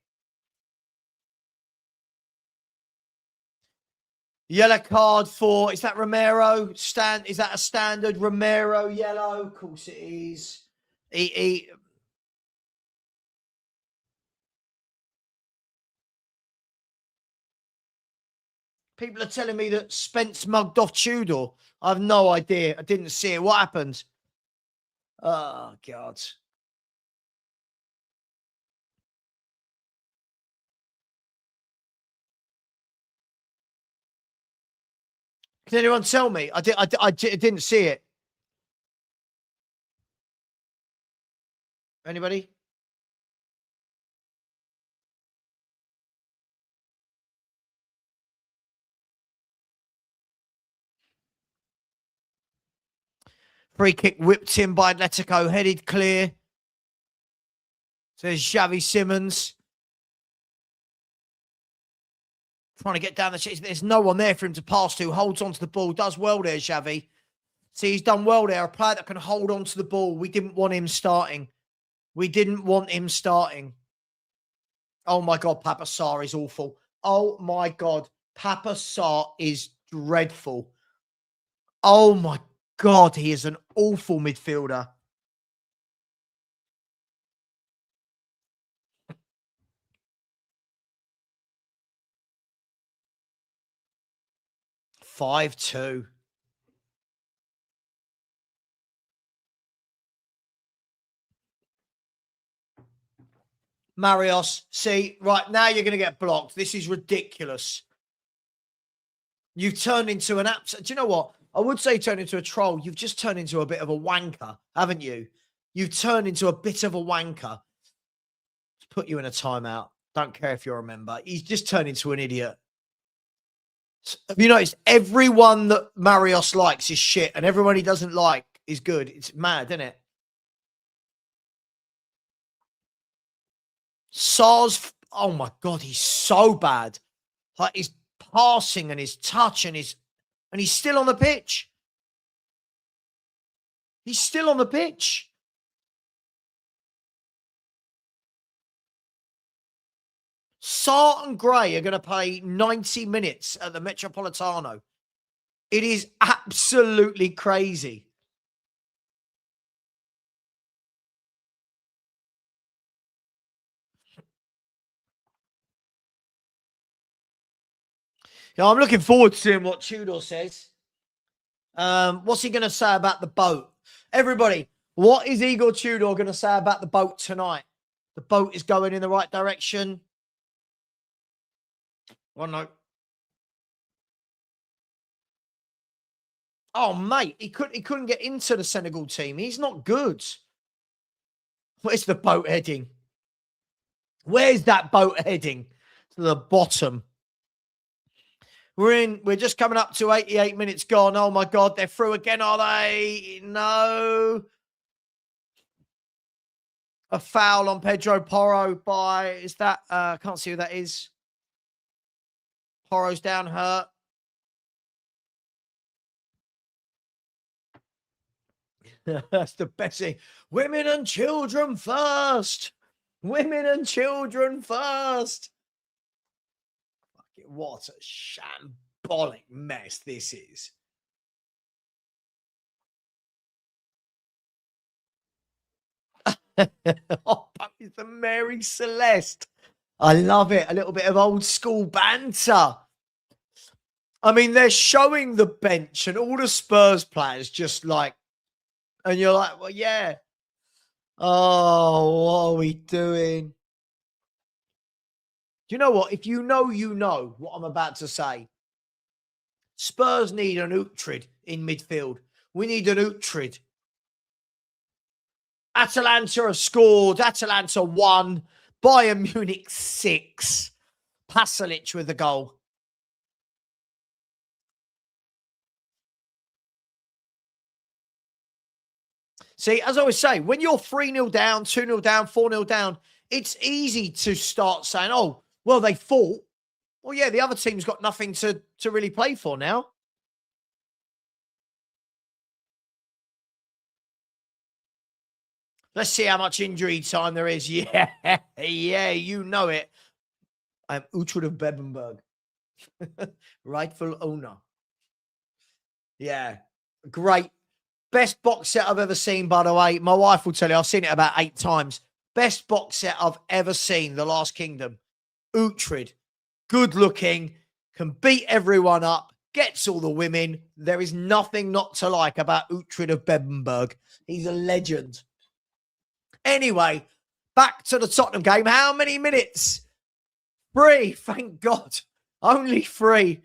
Yellow card for, is that Romero? Is that a standard Romero yellow? Of course it is. People are telling me that Spence mugged off Tudor. I have no idea. I didn't see it. What happened? Oh, God. Can anyone tell me? I didn't see it. Anybody? Free kick whipped in by Atletico, headed clear. Says Xavi Simons. Trying to get down the chase. There's no one there for him to pass to. Holds onto the ball. Does well there, Xavi. See, he's done well there. A player that can hold on to the ball. We didn't want him starting. We didn't want him starting. Oh, my God. Papa Sarr is awful. Oh, my God. Papa Sarr is dreadful. Oh, my God. He is an awful midfielder. (5-2). Marios, see, right now you're going to get blocked. This is ridiculous. You've turned into an absolute. Do you know what? I would say turn into a troll. You've just turned into a bit of a wanker, haven't you? You've turned into a bit of a wanker. Let's put you in a timeout. Don't care if you're a member. He's just turned into an idiot. Have you noticed everyone that Marios likes is shit and everyone he doesn't like is good? It's mad, isn't it? Sarr's, oh my God, he's so bad. Like his passing and his touch and he's still on the pitch. He's still on the pitch. Sarr and Gray are going to play 90 minutes at the Metropolitano. It is absolutely crazy. Yeah, I'm looking forward to seeing what Tudor says. What's he going to say about the boat? Everybody, what is Igor Tudor going to say about the boat tonight? The boat is going in the right direction. Well, no. Oh, mate, he couldn't get into the Senegal team. He's not good. Where's the boat heading? Where's that boat heading? To the bottom. We're just coming up to 88 minutes gone. Oh my God, they're through again, are they? No. A foul on Pedro Porro by, is that, I can't see who that is. Porro's down hurt. That's the best thing. Women and children first. Women and children first. What a shambolic mess this is. Oh, it's the Mary Celeste. I love it. A little bit of old school banter. I mean, they're showing the bench and all the Spurs players just like, and you're like, well, yeah. Oh, what are we doing? Do you know what? If you know what I'm about to say. Spurs need an Uhtred in midfield. We need an Uhtred. Atalanta have scored. Atalanta won. Bayern Munich 6. Pasalic with the goal. See, as I always say, when you're 3-0 down, 2-0 down, 4-0 down, it's easy to start saying, oh, well, they fought. Well, yeah, the other team's got nothing to really play for now. Let's see how much injury time there is. Yeah, yeah, you know it. I'm Uhtred of Bebenberg. Rightful owner. Yeah, great. Best box set I've ever seen, by the way. My wife will tell you, I've seen it about 8 times. Best box set I've ever seen, The Last Kingdom. Uhtred, good looking, can beat everyone up, gets all the women. There is nothing not to like about Uhtred of Bebenberg. He's a legend. Anyway, back to the Tottenham game. How many minutes? 3, thank God. Only 3.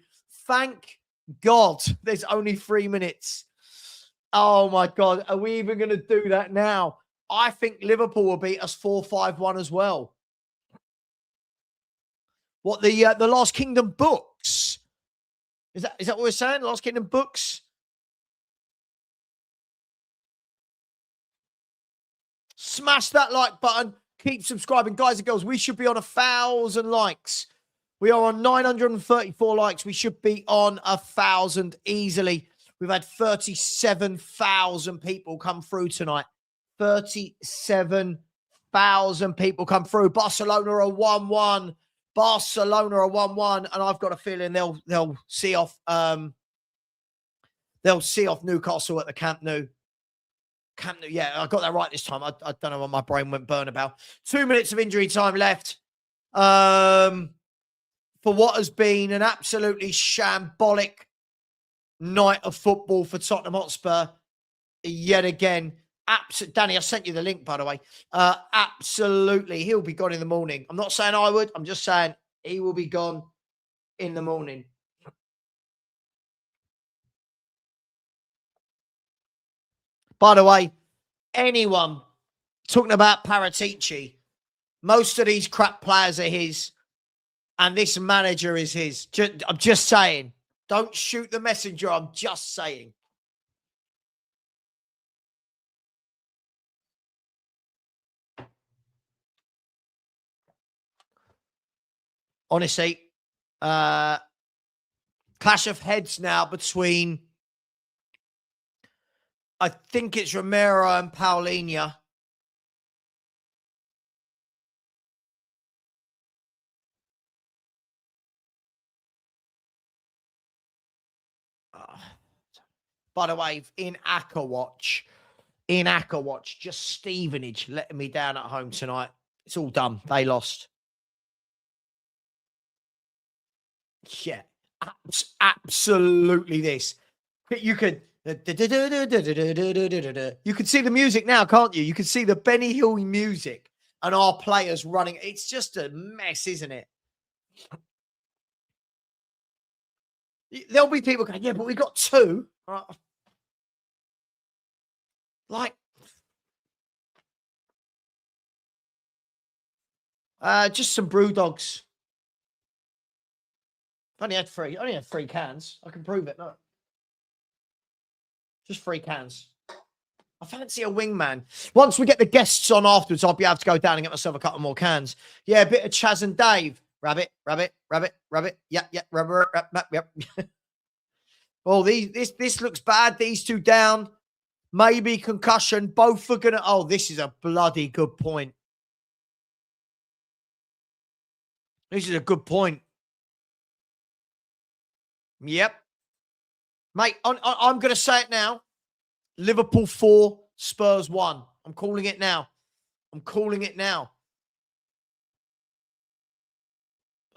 Thank God there's only 3 minutes. Oh, my God. Are we even going to do that now? I think Liverpool will beat us 4-5-1 as well. What, the Last Kingdom books? Is that what we're saying? Last Kingdom books? Smash that like button. Keep subscribing. Guys and girls, we should be on 1,000 likes. We are on 934 likes. We should be on 1,000 easily. We've had 37,000 people come through tonight. 37,000 people come through. Barcelona are 1-1. Barcelona are 1-1. And I've got a feeling they'll see off Newcastle at the Camp Nou. Yeah, I got that right this time. I don't know what my brain went burn about. 2 minutes of injury time left. For what has been an absolutely shambolic night of football for Tottenham Hotspur. Yet again. Danny, I sent you the link, by the way. Absolutely. He'll be gone in the morning. I'm not saying I would. I'm just saying he will be gone in the morning. By the way, anyone talking about Paratici, most of these crap players are his, and this manager is his. I'm just saying. Don't shoot the messenger. I'm just saying. Honestly, clash of heads now between, I think it's Romero and Paulinho. By the way, in Ackerwatch, just Stevenage letting me down at home tonight. It's all done. They lost. Yeah, absolutely this. You could see the music now, can't you? You can see the Benny Hill music and our players running. It's just a mess, isn't it? There'll be people going, yeah, but we got 2. Like, just some brew dogs. I only had 3 cans. I can prove it. No. Just 3 cans. I fancy a wingman. Once we get the guests on afterwards, I'll be able to go down and get myself a couple more cans. Yeah, a bit of Chaz and Dave. Rabbit. Yep. Oh, this looks bad. These 2 down. Maybe concussion. Both are going to... Oh, this is a bloody good point. This is a good point. Yep. Mate, I'm going to say it now. Liverpool 4, Spurs 1. I'm calling it now. I'm calling it now.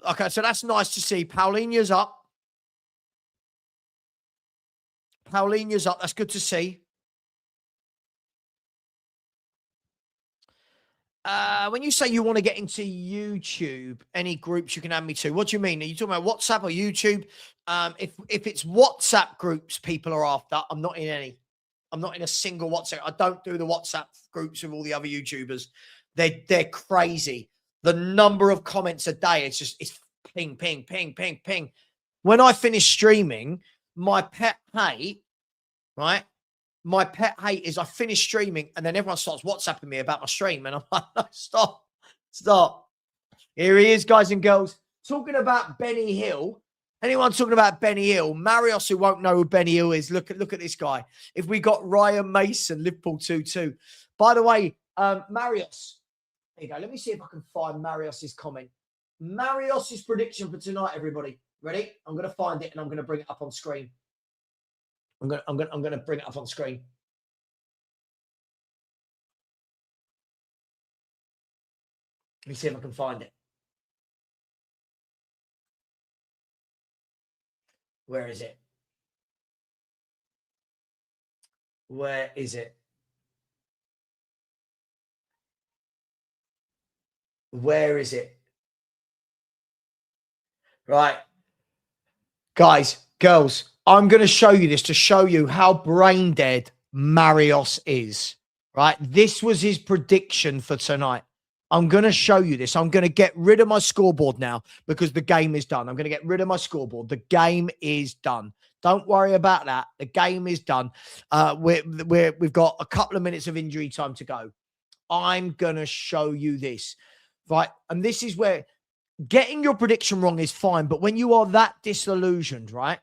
Okay, so that's nice to see. Paulinho's up. Paulinho's up. That's good to see. When you say you want to get into YouTube, any groups you can add me to, what do you mean? Are you talking about WhatsApp or YouTube? If it's WhatsApp groups people are after, I'm not in any. I'm not in a single WhatsApp. I don't do the WhatsApp groups with all the other YouTubers. They're crazy. The number of comments a day, it's ping, ping, ping, ping, ping. When I finish streaming, my pet hate, right? My pet hate is I finish streaming and then everyone starts WhatsApping me about my stream. And I'm like, no, stop. Here he is, guys and girls, talking about Benny Hill. Anyone talking about Benny Hill? Marios, who won't know who Benny Hill is, look at this guy. If we got Ryan Mason, Liverpool 2-2. By the way, Marios, there you go. Let me see if I can find Marios's comment. Marios's prediction for tonight, everybody. Ready? I'm going to find it and I'm going to bring it up on screen. I'm going to bring it up on screen. Let me see if I can find it. Where is it? Where is it? Where is it? Right. Guys, girls, I'm going to show you this to show you how brain dead Marios is. Right. This was his prediction for tonight. I'm going to show you this. I'm going to get rid of my scoreboard now because the game is done. I'm going to get rid of my scoreboard. The game is done. Don't worry about that. The game is done. We've got a couple of minutes of injury time to go. I'm going to show you this. Right. And this is where getting your prediction wrong is fine. But when you are that disillusioned, right?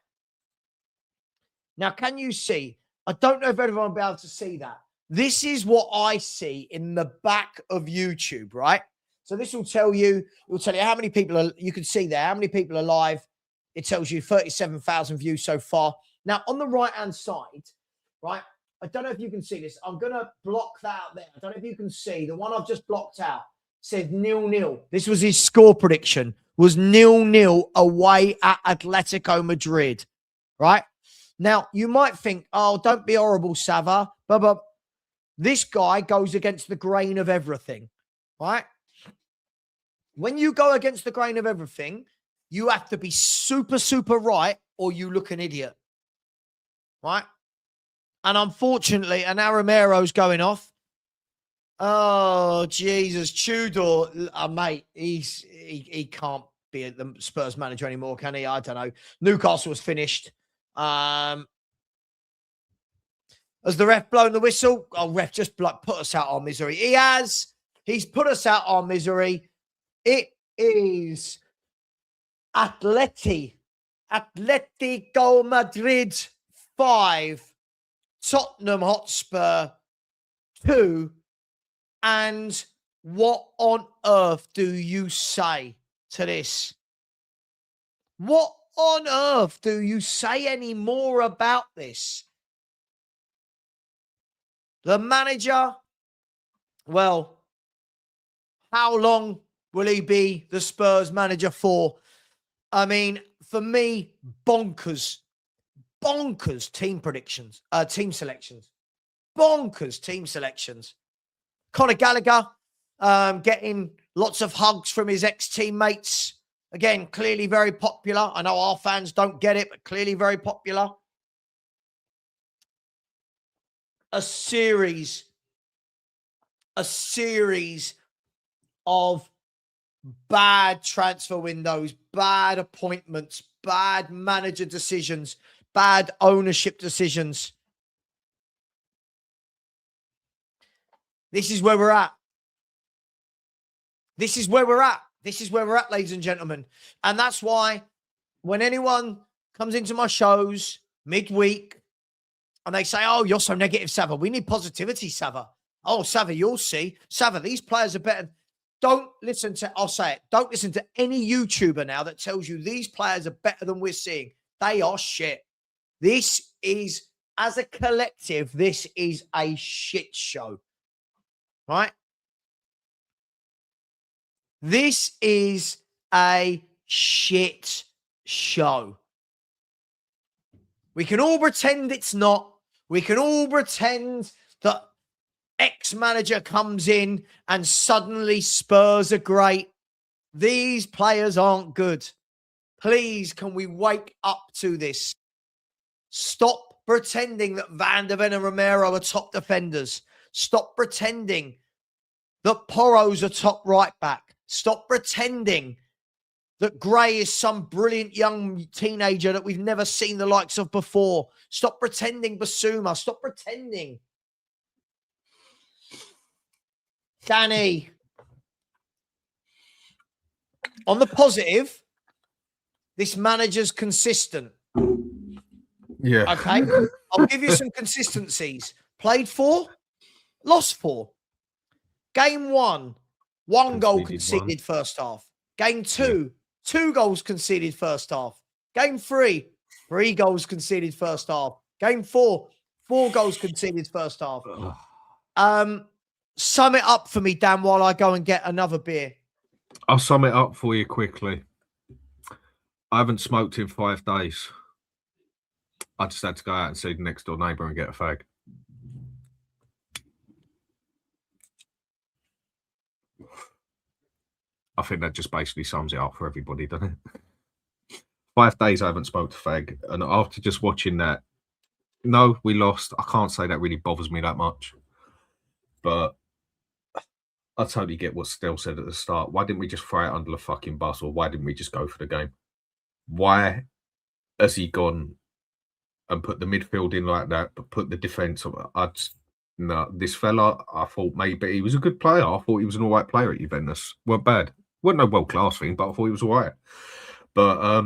Now, can you see? I don't know if everyone will be able to see that. This is what I see in the back of YouTube, right? So this will tell you, how many people are, you can see there, how many people are live. It tells you 37,000 views so far. Now, on the right-hand side, right, I don't know if you can see this. I'm going to block that out there. I don't know if you can see. The one I've just blocked out said 0-0. This was his score prediction, was 0-0 away at Atletico Madrid, right? Now, you might think, oh, don't be horrible, Sava. But this guy goes against the grain of everything, right? When you go against the grain of everything, you have to be super, super right or you look an idiot, right? And unfortunately, an Aramero's going off. Oh, Jesus. Tudor, mate, he can't be the Spurs manager anymore, can he? I don't know. Newcastle was finished. Has the ref blown the whistle? Oh, ref, just put us out our misery. He has. He's put us out our misery. It is Atletico Madrid 5, Tottenham Hotspur 2. And what on earth do you say to this? What on earth do you say any more about this? The manager, well, how long will he be the Spurs manager for? I mean, for me, bonkers team predictions, team selections, bonkers team selections. Conor Gallagher getting lots of hugs from his ex-teammates. Again, clearly very popular. I know our fans don't get it, but clearly very popular. A series of bad transfer windows, bad appointments, bad manager decisions, bad ownership decisions. This is where we're at. This is where we're at. This is where we're at, ladies and gentlemen. And that's why when anyone comes into my shows midweek and they say, oh, you're so negative, Sava. We need positivity, Sava. Oh, Sava, you'll see. Sava, these players are better. Don't listen to, I'll say it, don't listen to any YouTuber now that tells you these players are better than we're seeing. They are shit. This is, as a collective, this is a shit show. Right? This is a shit show. We can all pretend it's not. We can all pretend that ex-manager comes in and suddenly Spurs are great. These players aren't good. Please, can we wake up to this? Stop pretending that Van der Ven and Romero are top defenders. Stop pretending that Porro's a top right back. Stop pretending that Gray is some brilliant young teenager that we've never seen the likes of before. Stop pretending Basuma. Stop pretending. Danny. On the positive, this manager's consistent. Yeah. Okay. I'll give you some consistencies. Played 4, lost 4. Game 1, 1 goal conceded first half. Game 2, 2 goals conceded first half. Game 3, 3 goals conceded first half. Game 4, 4 goals conceded first half. Sum it up for me, Dan, while I go and get another beer. I'll sum it up for you quickly. I haven't smoked in 5 days. I just had to go out and see the next door neighbour and get a fag. I think that just basically sums it up for everybody, doesn't it? 5 days I haven't smoked a fag. And after just watching that, no, we lost. I can't say that really bothers me that much. But I totally get what Stell said at the start. Why didn't we just throw it under the fucking bus, or why didn't we just go for the game? Why has he gone and put the midfield in like that, but put the defence on? No, this fella, I thought maybe he was a good player. I thought he was an all right player at Juventus. Weren't bad. Wasn't no world class thing, but I thought he was all right. But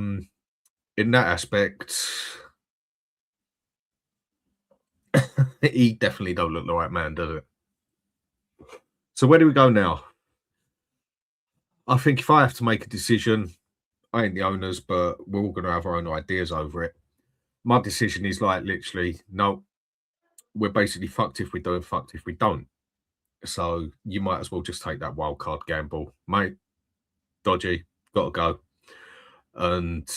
in that aspect, he definitely don't look the right man, does it? So where do we go now? I think if I have to make a decision, I ain't the owners, but we're all going to have our own ideas over it. My decision is like literally, no, we're basically fucked if we do and fucked if we don't. So you might as well just take that wild card gamble, mate. Dodgy, got to go. And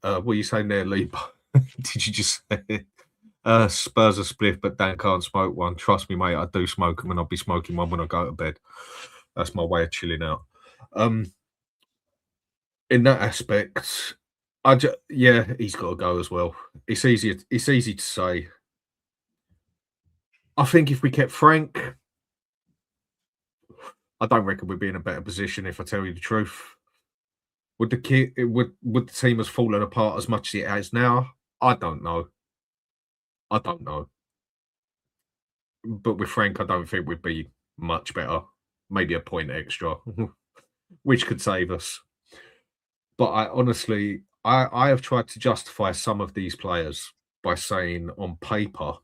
what are you saying there, Lee? Did you just say Spurs are split, but Dan can't smoke one? Trust me, mate, I do smoke them, and I'll be smoking one when I go to bed. That's my way of chilling out. In that aspect, he's got to go as well. It's easy to say. I think if we kept Frank, I don't reckon we'd be in a better position, if I tell you the truth. Would the team have fallen apart as much as it has now? I don't know. But with Frank, I don't think we'd be much better. Maybe a point extra, which could save us. But I honestly have tried to justify some of these players by saying on paper,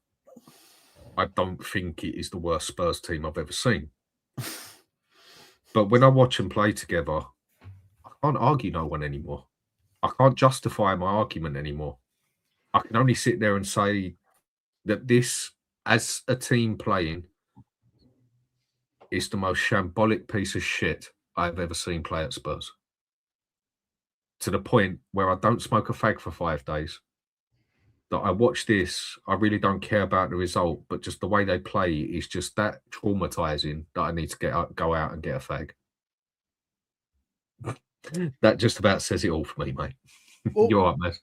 I don't think it is the worst Spurs team I've ever seen. But when I watch them play together, I can't argue no one anymore. I can't justify my argument anymore. I can only sit there and say that this, as a team playing, is the most shambolic piece of shit I've ever seen play at Spurs. To the point where I don't smoke a fag for 5 days. That I watch this, I really don't care about the result, but just the way they play is just that traumatizing that I need to go out and get a fag. That just about says it all for me, mate. Well, you're right, Maz.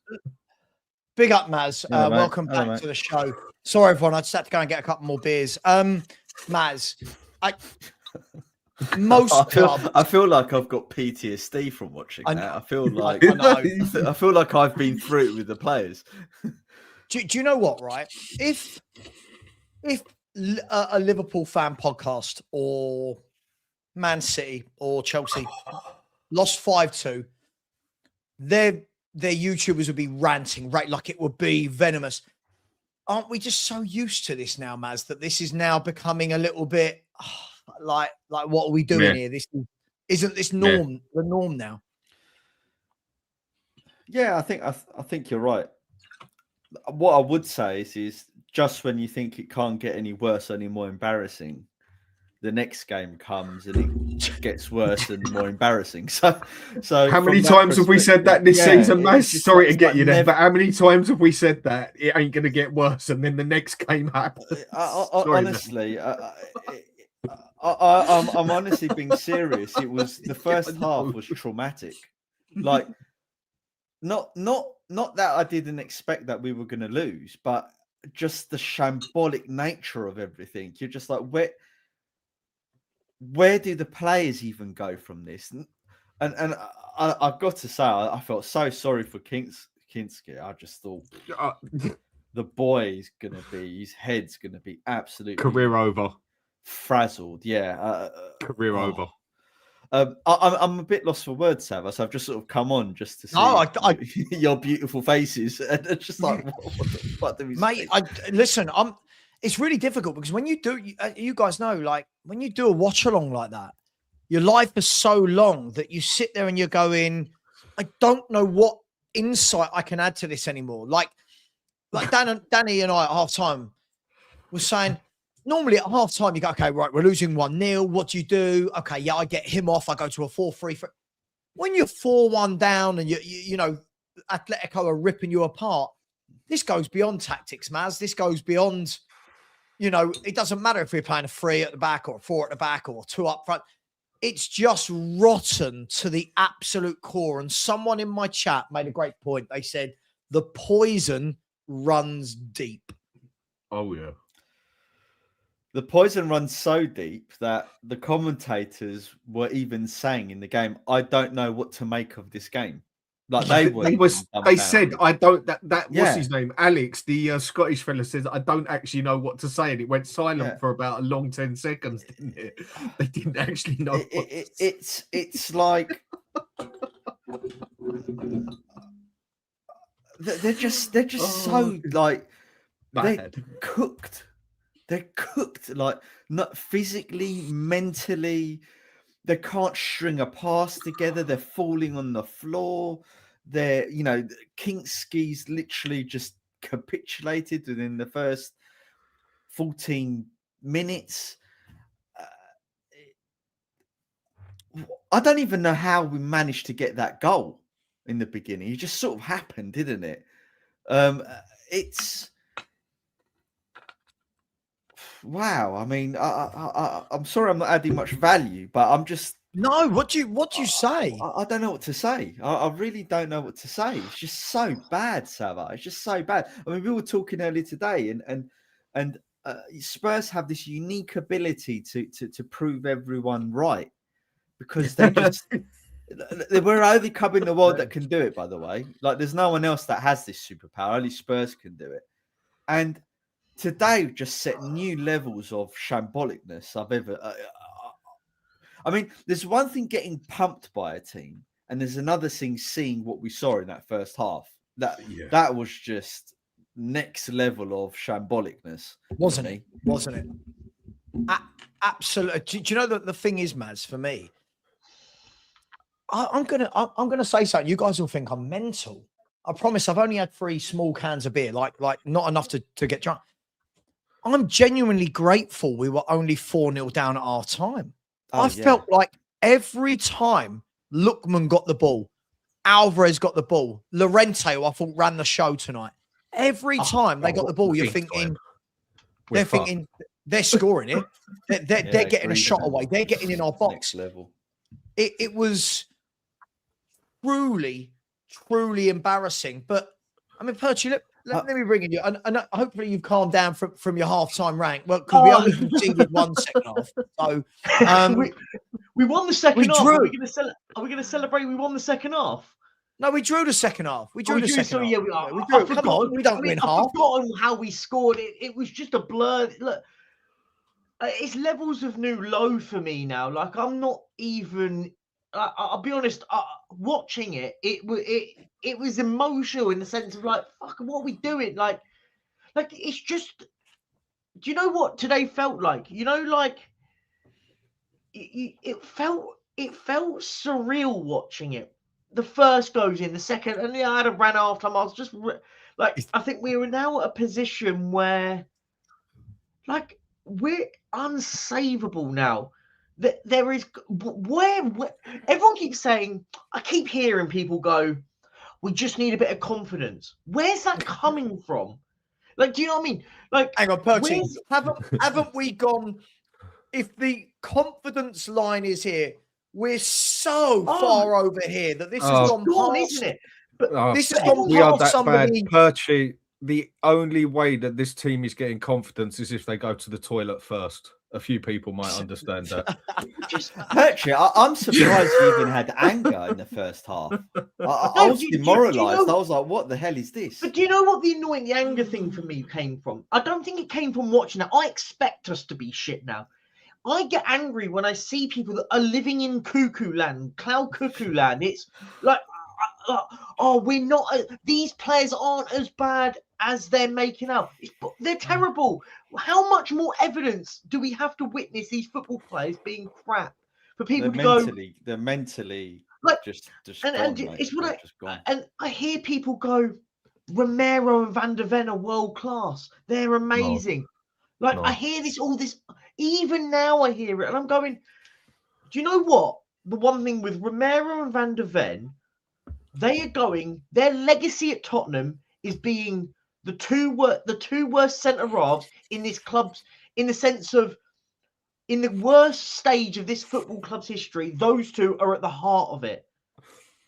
Big up, Maz. Hello, welcome Hello, back mate. to the show. Sorry, everyone. I just had to go and get a couple more beers. Maz, I feel like I've got PTSD from watching that. I feel like I feel like I've been through it with the players. Do you know what? Right, if a Liverpool fan podcast or Man City or Chelsea lost 5-2, their YouTubers would be ranting, right? Like it would be venomous. Aren't we just so used to this now, Maz, that this is now becoming a little bit like what are we doing here? Isn't this the norm now? Yeah, I think you're right. what I would say is just when you think it can't get any worse, any more embarrassing, the next game comes and it gets worse and more embarrassing. So how many times have we said that this season, Maz? Sorry to get you there, but how many times have we said that it ain't going to get worse and then the next game happens? Honestly, I'm honestly being serious. It was the first half was traumatic. Like, not that I didn't expect that we were going to lose, but just the shambolic nature of everything. You're just like, where do the players even go from this? And I've got to say, I felt so sorry for Kinski. I just thought the boy is going to be, his head's going to be absolutely career over, frazzled. Yeah, career over. I'm a bit lost for words, Savas. I've just sort of come on just to see your beautiful faces, and it's just like, what do we say? Mate, listen, it's really difficult because when you do, you guys know, like when you do a watch along like that, your life is so long that you sit there and you're going, I don't know what insight I can add to this anymore. Like Danny and I at half time was saying, normally at half time, you go, okay, right, we're losing 1-0. What do you do? Okay, yeah, I get him off. I go to a 4-3. When you're 4-1 down and you know, Atletico are ripping you apart, this goes beyond tactics, Maz. This goes beyond, you know, it doesn't matter if we're playing a 3 at the back or a 4 at the back or 2 up front. It's just rotten to the absolute core. And someone in my chat made a great point. They said, the poison runs deep. Oh, yeah. The poison runs so deep that the commentators were even saying in the game, I don't know what to make of this game. Like they said, I don't, what's his name? Alex, the Scottish fella, says, I don't actually know what to say. And it went silent for about a long 10 seconds, didn't it? They didn't actually know. It's like, they're just so like, they're cooked. They're cooked, like, not physically, mentally. They can't string a pass together. They're falling on the floor. They're, you know, Kinski's literally just capitulated within the first 14 minutes. I don't even know how we managed to get that goal in the beginning. It just sort of happened, didn't it? It's... Wow, I mean, I'm sorry I'm not adding much value, but I'm just... No, what do you say? I don't know what to say. I really don't know what to say. It's just so bad, Sava. It's just so bad. I mean, we were talking earlier today, and Spurs have this unique ability to prove everyone right, because they just... We're only club in the world that can do it, by the way. Like, there's no one else that has this superpower. Only Spurs can do it. And today just set new levels of shambolicness I've ever... I mean, there's one thing getting pumped by a team, and there's another thing seeing what we saw in that first half. That was just next level of shambolicness, wasn't it? Wasn't it? Absolutely. Do you know that the thing is, Maz, for me, I'm gonna say something. You guys will think I'm mental. I promise. I've only had 3 small cans of beer, like not enough to get drunk. I'm genuinely grateful we were only 4-0 down at our time. I felt like every time Lookman got the ball, Alvarez got the ball, Llorente, who I thought ran the show tonight. Every time they got the ball, you're thinking, they're scoring it. They're getting a shot away. They're getting in our box. Next level. It was truly embarrassing. But I mean, Percy, let me bring in you, and hopefully you've calmed down from your half-time rank. Well, because we only conceded 1 second half, so we won the second half. Are we going to celebrate? We won the second half. No, we drew the second half. We drew the second half. Yeah, we drew. Come on, we don't win half. I've forgotten how we scored. It was just a blur. Look, it's levels of new low for me now. Like, I'm not even. I'll be honest. Watching it, it was emotional in the sense of like, fuck, what are we doing? Like it's just. Do you know what today felt like? You know, like it felt surreal watching it. The first goes in, the second, and I had a ran after time. I was just Like, I think we are now at a position where, like, we're unsavable now. That there is where everyone keeps saying. I keep hearing people go, "We just need a bit of confidence." Where's that coming from? Like, do you know what I mean? Like, hang on, Percy, haven't we gone? If the confidence line is here, we're so far over here that this has gone past, isn't it? But this has gone we are past that bad. somebody. Perchy, the only way that this team is getting confidence is if they go to the toilet first. A few people might understand that. Perchy, I'm surprised you even had anger in the first half. I was demoralised. I was like, what the hell is this? But do you know what the annoying anger thing for me came from? I don't think it came from watching that. I expect us to be shit now. I get angry when I see people that are living in cuckoo land, cloud cuckoo land. It's like, oh, we're not. These players aren't as bad as they're making out. They're terrible. How much more evidence do we have to witness these football players being crap for people they're mentally like, just and gone, it's what I hear people go, Romero and Van der Ven are world class. They're amazing. I hear all this, even now I hear it, and I'm going, do you know what? The one thing with Romero and Van der Ven, their legacy at Tottenham is being the two worst centre halves in this club's, in the sense of, in the worst stage of this football club's history, those two are at the heart of it.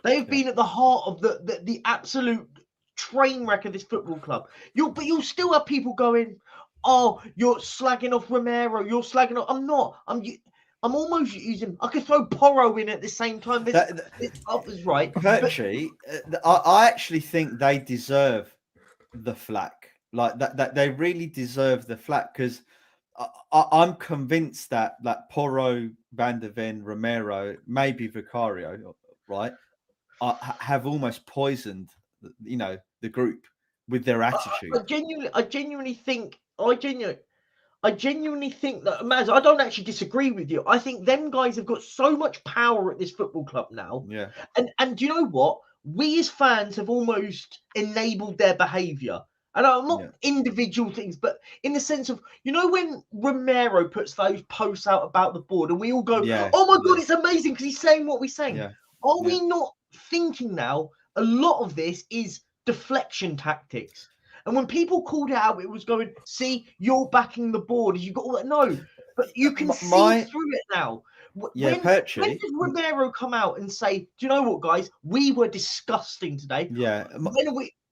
They've been at the heart of the absolute train wreck of this football club. You'll still have people going, oh, you're slagging off Romero. You're slagging off. I'm not. I'm almost using. I could throw Porro in at the same time. It's others, right? Perchy, I actually think they deserve the flack. Like that they really deserve the flack, because I'm convinced that Porro, Van der Ven, Romero, maybe Vicario, right, have almost poisoned, the group with their attitude. I genuinely think that, Maz, I don't actually disagree with you. I think them guys have got so much power at this football club now. Yeah. And do you know what? We as fans have almost enabled their behaviour. And I'm not individual things, but in the sense of, when Romero puts those posts out about the board and we all go, oh my God, it's amazing because he's saying what we're saying. Yeah. Are we not thinking now a lot of this is deflection tactics? And when people called it out, it was going, see, you're backing the board. You got all that. No, but you can see through it now. Perchy. When did Romero come out and say, do you know what, guys? We were disgusting today. Yeah.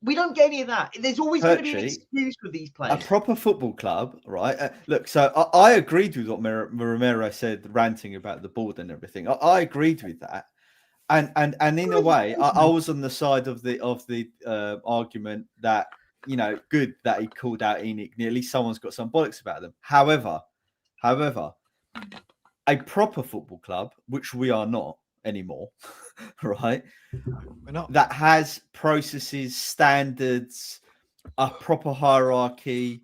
We don't get any of that. There's always going to be an excuse with these players. A proper football club, right? Look, so I agreed with what Romero said, ranting about the board and everything. I agreed with that. And in a way, I was on the side of the argument that, good that he called out Enoch. At least someone's got some bollocks about them. However, a proper football club, which we are not anymore, right? We're not. That has processes, standards, a proper hierarchy,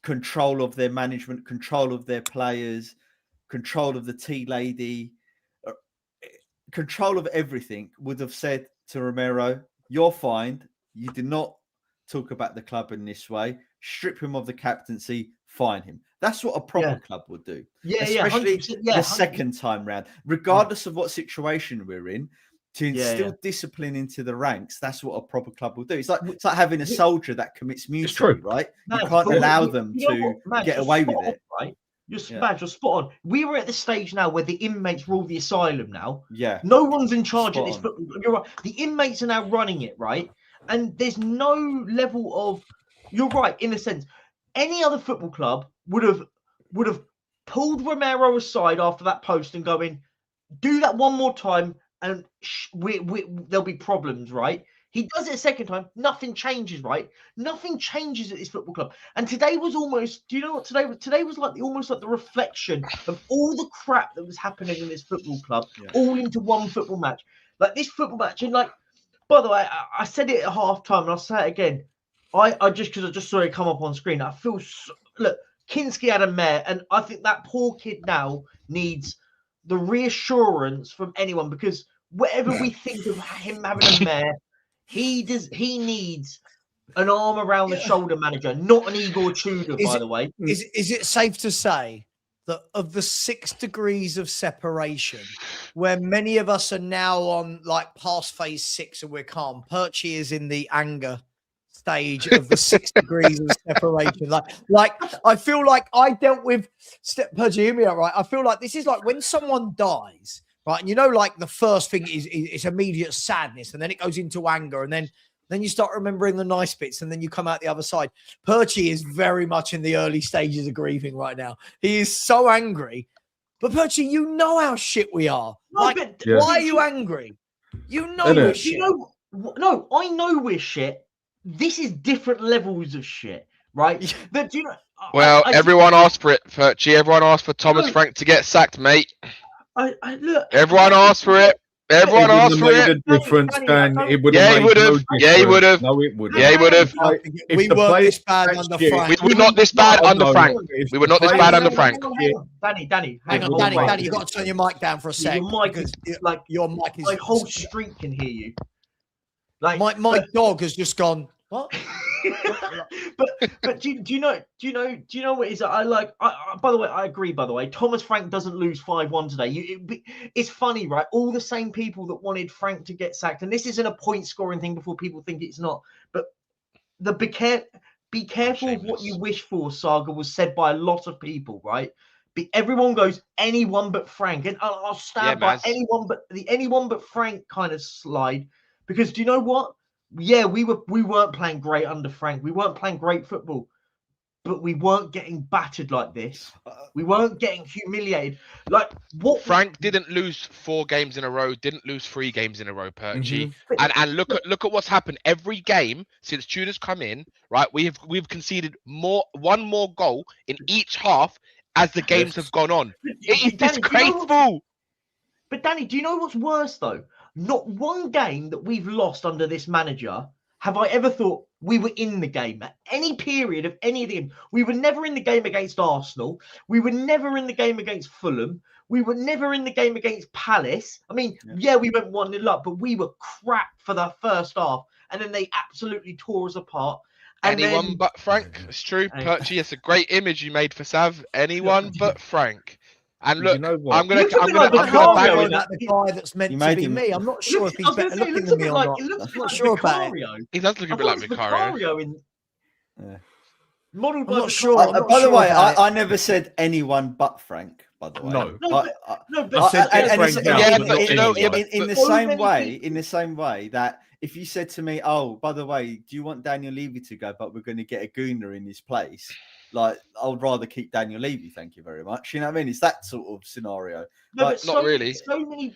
control of their management, control of their players, control of the tea lady, control of everything, would have said to Romero, you're fined. You did not talk about the club in this way. Strip him of the captaincy, fine him. That's what a proper club would do. Especially the second time round. Regardless of what situation we're in, to instill discipline into the ranks, that's what a proper club will do. It's like having a soldier that commits mutiny, right? You can't allow them to get away with it. Right? You're spot on. We were at the stage now where the inmates rule the asylum now. Yeah. No one's in charge of this football. You're right. The inmates are now running it, right? And there's no level of, you're right, in a sense. Any other football club would have pulled Romero aside after that post and going, do that one more time and there'll be problems, right? He does it a second time, nothing changes, right? Nothing changes at this football club. And today was almost, do you know what today was like almost like the reflection of all the crap that was happening in this football club, all into one football match. Like this football match, and like, by the way, I said it at half time and I'll say it again. I just saw it come up on screen. I feel look, Kinski had a mare, and I think that poor kid now needs the reassurance from anyone, because whatever we think of him having a mare, he needs an arm around the shoulder manager, not an Igor Tudor, by the way. Is it safe to say that of the 6 degrees of separation, where many of us are now on like past phase 6 and we're calm, Perchy is in the anger stage of the 6 degrees of separation. Like I feel like I dealt with Perchy, hear me out, right? I feel like this is like when someone dies, right? And you know, like the first thing is immediate sadness, and then it goes into anger, and then you start remembering the nice bits, and then you come out the other side. Perchy is very much in the early stages of grieving right now. He is so angry. But Perchy, you know how shit we are. Why are you angry? You know we're shit. No, I know we're shit. This is different levels of shit, right? But do you know? Well, everyone asked for it, Perchy. Everyone asked for Thomas Frank to get sacked, mate. Look. Everyone asked for it. Everyone asked for it. Difference, Dan. It would have. Yeah, he would have. Yeah, he would have. No, it would. Yeah, he would have. We weren't this bad under Frank. We were not this bad under Frank. We were not this bad under Frank. Danny, hang on, Danny, you got to turn your mic down for a sec. Your mic is like your mic is. My whole street can hear you. Like my dog has just gone. What? but do you know what is I like? By the way, I agree. By the way, Thomas Frank doesn't lose 5-1 today. It's funny, right? All the same people that wanted Frank to get sacked, and this isn't a point scoring thing before people think it's not. But the be careful of what you wish for saga was said by a lot of people, right? Everyone goes anyone but Frank, and I'll stand by anyone but Frank kind of slide, because do you know what? Yeah, we weren't playing great under Frank. We weren't playing great football, but we weren't getting battered like this. We weren't getting humiliated. Like what? Frank didn't lose 4 games in a row. Didn't lose 3 games in a row, Perchy. And look at what's happened. Every game since Tudor's come in, right? We've conceded one more goal in each half as the games have gone on. It is disgraceful. But Danny, do you know what's worse though? Not one game that we've lost under this manager have I ever thought we were in the game at any period of any of them. We were never in the game against Arsenal. We were never in the game against Fulham. We were never in the game against Palace. I mean, yeah we went 1-0 up, but we were crap for the first half. And then they absolutely tore us apart. And anyone but Frank. It's true, Perchy. It's a great image you made for Sav. Anyone but Frank. And look, I'm gonna bang on that the guy that's meant to be me. I'm not sure if he's better looking than me or not. I'm not sure about it. He does look a bit like Vicario. Modeled I'm not sure. By the way, I never said anyone but Frank. By the way, in the same way that if you said to me, "Oh, by the way, do you want Daniel Levy to go? But we're going to get a gooner in his place." Like, I would rather keep Daniel Levy, thank you very much. You know what I mean? It's that sort of scenario. No, but not really.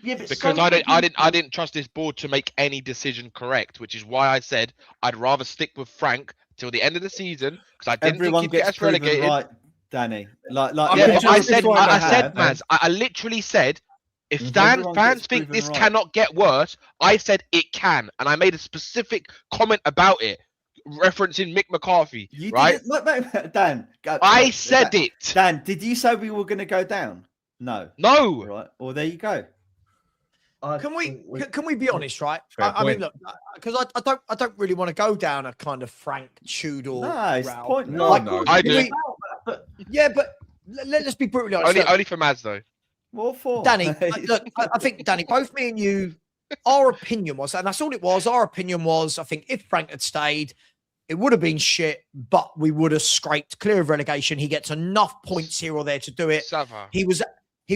Because I didn't trust this board to make any decision correct, which is why I said I'd rather stick with Frank till the end of the season, because I didn't think he'd get us relegated. Right, Danny. I said, Maz, I literally said, if fans think this cannot get worse, I said it can, and I made a specific comment about it. Referencing Mick McCarthy, right? Dan, I said it. Dan, did you say we were going to go down? No. Right. Well, there you go. Can we be honest, right? I mean, look, because I don't really want to go down a kind of Frank Tudor route. No, I do. But let's be brutally honest. Only for Maz though. What for? Danny, look, I think Danny, both me and you, our opinion was, and that's all it was. Our opinion was, I think if Frank had stayed, it would have been shit, but we would have scraped clear of relegation. He gets enough points here or there to do it. He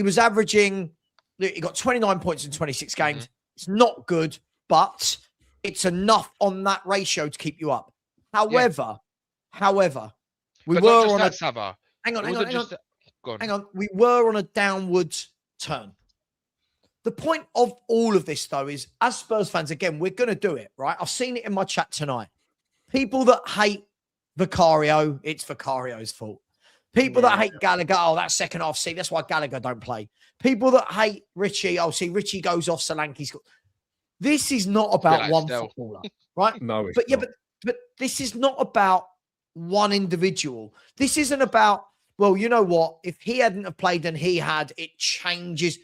was averaging, he got 29 points in 26 games. It's not good, but it's enough on that ratio to keep you up. However, we were on a hang on. We were on a downwards turn. The point of all of this, though, is as Spurs fans, again, we're going to do it, right? I've seen it in my chat tonight. People that hate Vicario, it's Vicario's fault. People that hate Gallagher, oh, that's second half. See, that's why Gallagher don't play. People that hate Richie, oh, see, Richie goes off, Solanke's got... This is not about one footballer, right? No, but this is not about one individual. This isn't about, well, you know what? If he hadn't have played and he had, it changes.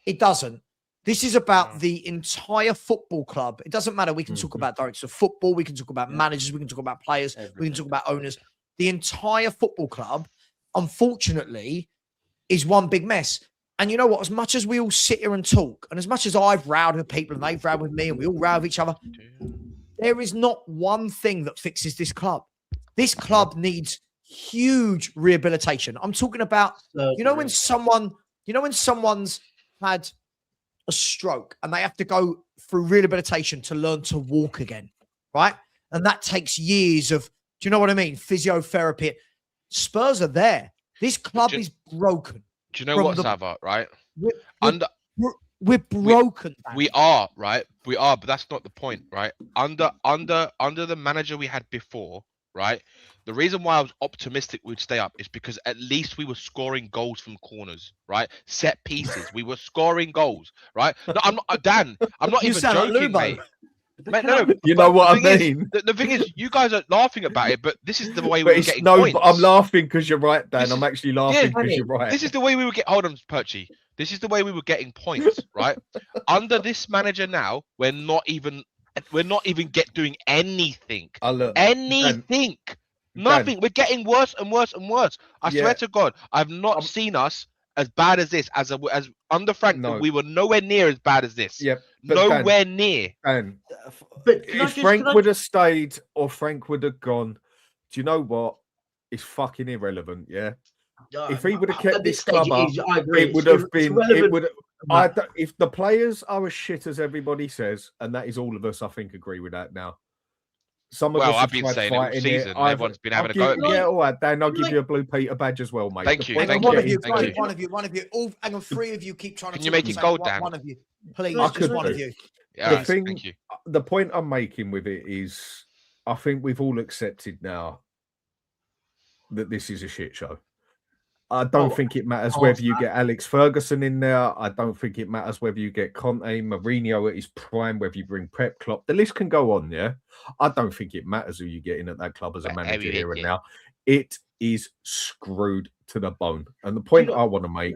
It doesn't. This is about the entire football club. It doesn't matter. We can talk about directors of football. We can talk about managers. We can talk about players. We can talk about owners. The entire football club, unfortunately, is one big mess. And you know what? As much as we all sit here and talk, and as much as I've rowed with people and they've rowed with me and we all row with each other, there is not one thing that fixes this club. This club needs huge rehabilitation. I'm talking about, when someone's had a stroke and they have to go through rehabilitation to learn to walk again, right? And that takes years of, do you know what I mean? Physiotherapy. Spurs are there. This club is broken. Do you know what, Sava, right? We're broken. We are, right? We are, but that's not the point, right? Under the manager we had before, right? The reason why I was optimistic we'd stay up is because at least we were scoring goals from corners, right? Set pieces. We were scoring goals, right? No, I'm not, Dan. I'm not even joking, mate. Mate, no, you know what I mean. The thing is, you guys are laughing about it, but this is the way we were getting points. But I'm laughing because you're right, Dan. I'm actually laughing because you're right. This is the way we were getting. Hold on, Perchy. This is the way we were getting points, right? Under this manager now, we're not even doing anything. Anything. Nothing. We're getting worse and worse and worse. I swear to God, I've not seen us as bad as this. As under Frank, we were nowhere near as bad as this. Yep. Nowhere near. Dan, but if Frank would have stayed or Frank would have gone, do you know what? It's fucking irrelevant. Yeah. If he would have kept this club up, it would have been. It would. If the players are as shit as everybody says, and that is all of us, I think, agree with that now. Some of us I've been saying it all season. Everyone's been having a go at me. Yeah, all right, Dan. I'll give you a Blue Peter badge as well, mate. Thank you. One of you. All, hang on, three of you keep trying to. Can you make it gold, Dan? One of you, please. Just one of you. Yeah, thank you. The point I'm making with it is, I think we've all accepted now that this is a shit show. I don't think it matters whether you get Alex Ferguson in there. I don't think it matters whether you get Conte, Mourinho at his prime, whether you bring Pep, Klopp. The list can go on, yeah? I don't think it matters who you get in at that club as a manager here and now. It is screwed to the bone. And the point I want to make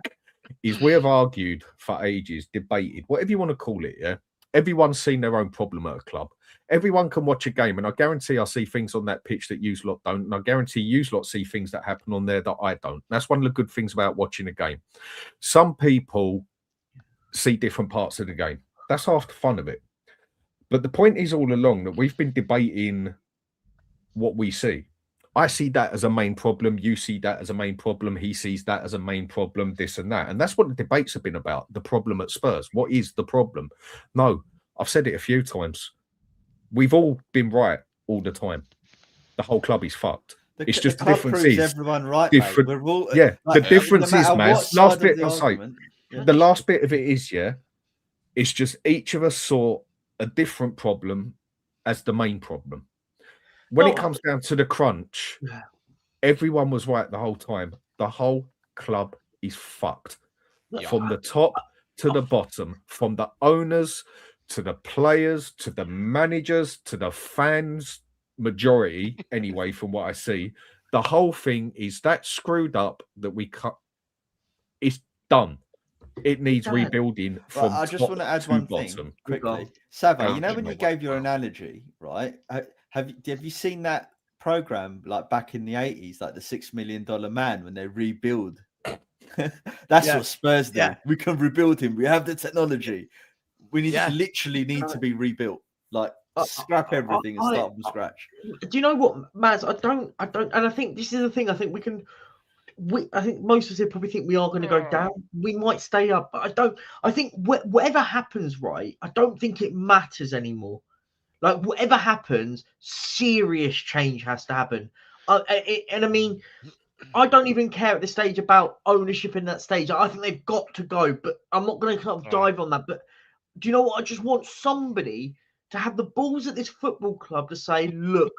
is we have argued for ages, debated, whatever you want to call it, yeah? Everyone's seen their own problem at a club. Everyone can watch a game, and I guarantee I see things on that pitch that you lot don't, and I guarantee you lot see things that happen on there that I don't. That's one of the good things about watching a game. Some people see different parts of the game. That's half the fun of it. But the point is all along that we've been debating what we see. I see that as a main problem. You see that as a main problem. He sees that as a main problem, this and that. And that's what the debates have been about, the problem at Spurs. What is the problem? No, I've said it a few times. We've all been right all the time. The whole club is fucked. It's just the difference is everyone right. Different, We're all, the difference is, Maz. Last bit I'll say. The last bit of it is, it's just each of us saw a different problem as the main problem. When it comes down to the crunch, everyone was right the whole time. The whole club is fucked. From the top to the bottom, from the owners to the players, to the managers, to the fans, majority anyway, from what I see, the whole thing is that screwed up that we cut. It's done. It needs rebuilding from I just want to add one thing quickly. Sava, you know when you gave your analogy, right? Have you seen that program like back in the 80s, like the $6 Million Man, when they rebuild? That's what Spurs do. We can rebuild him. We have the technology. We need literally need to be rebuilt. Like scrap everything and start from scratch. Do you know what, Maz? I don't, and I think this is the thing. I think I think most of us here probably think we are going to go down. We might stay up, but I think whatever happens, right? I don't think it matters anymore. Like whatever happens, serious change has to happen. And I mean, I don't even care at this stage about ownership in that stage. I think they've got to go, but I'm not going to kind of dive on that. But do you know what? I just want somebody to have the balls at this football club to say, look,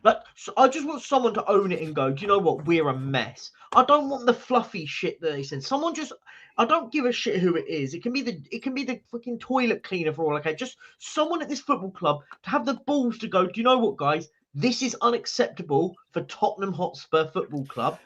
like, so I just want someone to own it and go, do you know what? We're a mess. I don't want the fluffy shit that they said. Someone just, I don't give a shit who it is. It can be the fucking toilet cleaner for all I care. Just someone at this football club to have the balls to go, do you know what, guys? This is unacceptable for Tottenham Hotspur Football Club.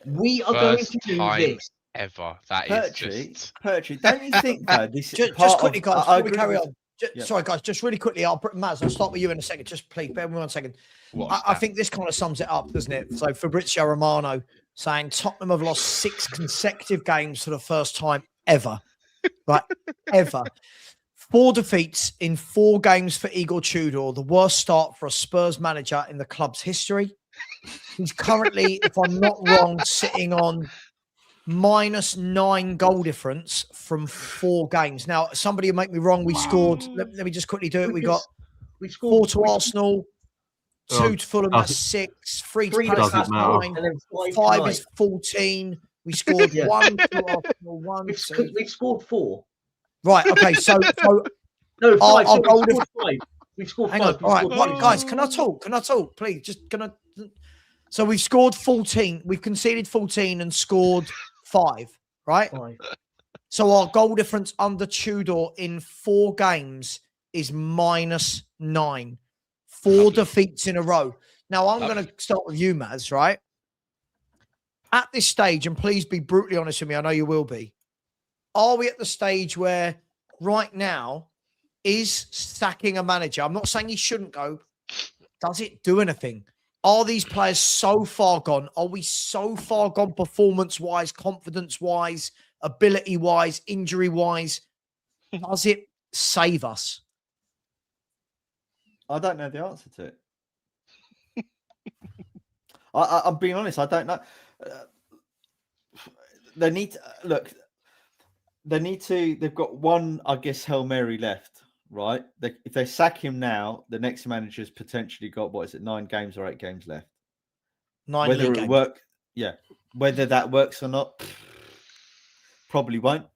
We are going to do this. ever. That is Pertwee, just. Pertwee, don't you think though? This is Just quickly, guys, before we agree carry with- on. Yeah. Sorry, guys, just really quickly. Maz, I'll start with you in a second. Just please bear with me 1 second. What's I that? think this kind of sums it up, doesn't it? So Fabrizio Romano saying Tottenham have lost 6 consecutive games for the first time ever. Right, ever. 4 defeats in 4 games for Igor Tudor, the worst start for a Spurs manager in the club's history. He's currently, if I'm not wrong, sitting on -9 goal difference from 4 games. Now, somebody will make me wrong. We scored. Let me just quickly do it. We got 4 to Arsenal, 2 to Fulham. That's 6. 3 to Palace. That's 9. And then 5 is 14. We scored 1 to Arsenal. 1, 2. We've scored 4. Right. Okay. So No, 5. I'll go We've scored 5. We've scored hang 5. on. All right, right, guys. Can I talk? Can I talk, please? Just gonna. So we've scored 14. We've conceded 14 and scored 5. Right. 5. So our goal difference under Tudor in 4 games is -9. 4 defeats in a row. Now I'm going to start with you, Maz. Right. At this stage, and please be brutally honest with me. I know you will be. Are we at the stage where right now is sacking a manager? I'm not saying he shouldn't go. Does it do anything? Are these players so far gone? Are we so far gone performance-wise, confidence-wise, ability-wise, injury-wise? Does it save us? I don't know the answer to it. I'm being honest. I don't know. They need to, look. They need to. They've got one, I guess, Hail Mary left, right? If they sack him now, the next manager's potentially got 9 games or 8 games left. 9 Whether league it games. whether that works or not, probably won't.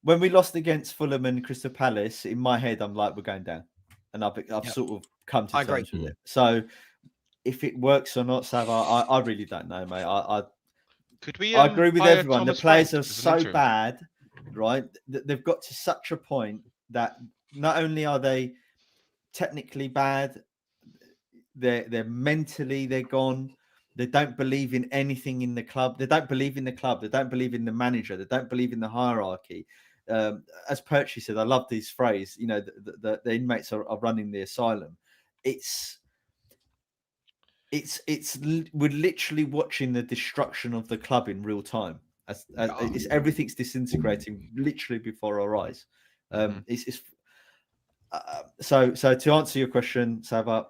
When we lost against Fulham and Crystal Palace, in my head, I'm like, we're going down, and I've sort of come to terms with it. So, if it works or not, Sava, I really don't know, mate. I agree with everyone. The players are so bad, right? They've got to such a point that not only are they technically bad, they're mentally they're gone. They don't believe in anything in the club. They don't believe in the club. They don't believe in the manager. They don't believe in the hierarchy. As Pertwee said, I love this phrase. You know, the inmates are running the asylum. We're literally watching the destruction of the club in real time. Everything's disintegrating literally before our eyes. So to answer your question, Sava,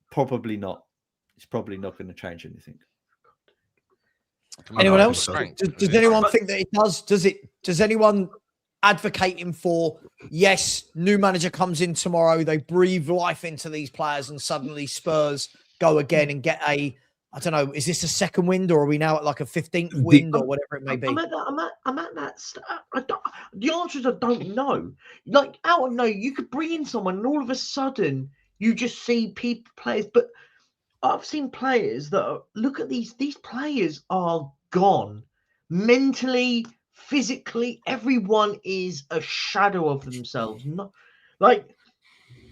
probably not. It's probably not going to change anything. Anyone else? Does anyone think that it does? Does anyone advocating for, yes, new manager comes in tomorrow, they breathe life into these players and suddenly Spurs go again and get I don't know, is this a second wind or are we now at like a 15th wind or whatever it may be? I'm at that. The answer is I don't know. Like out of no, you could bring in someone and all of a sudden you just see players. But I've seen players that look at these players are gone mentally, physically. Everyone is a shadow of themselves. Not like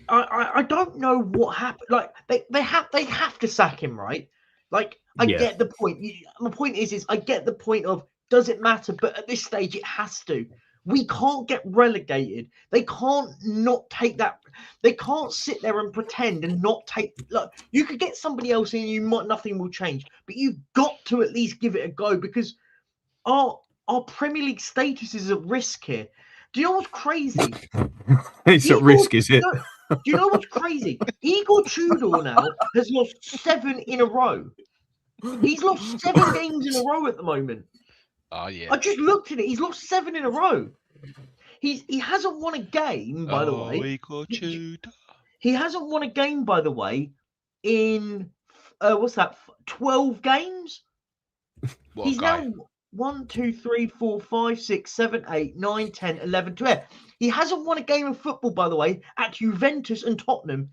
I don't know what happened. Like they have to sack him, right? Like I get the point. My point is I get the point of does it matter? But at this stage, it has to. We can't get relegated. They can't not take that. They can't sit there and pretend and not take. Look, you could get somebody else in. Nothing will change. But you've got to at least give it a go because our Premier League status is at risk here. Do you know what's crazy? It's at risk, is it? Do you know what's crazy? Igor Tudor now has lost 7 in a row. He's lost 7 games in a row at the moment. Oh yeah. I just looked at it. He's lost 7 in a row. He hasn't won a game, by the way. Igor Tudor. He hasn't won a game, by the way, in 12 games. He's now 1, 2, 3, 4, 5, 6, 7, 8, 9, 10, 11, 12. He hasn't won a game of football, by the way, at Juventus and Tottenham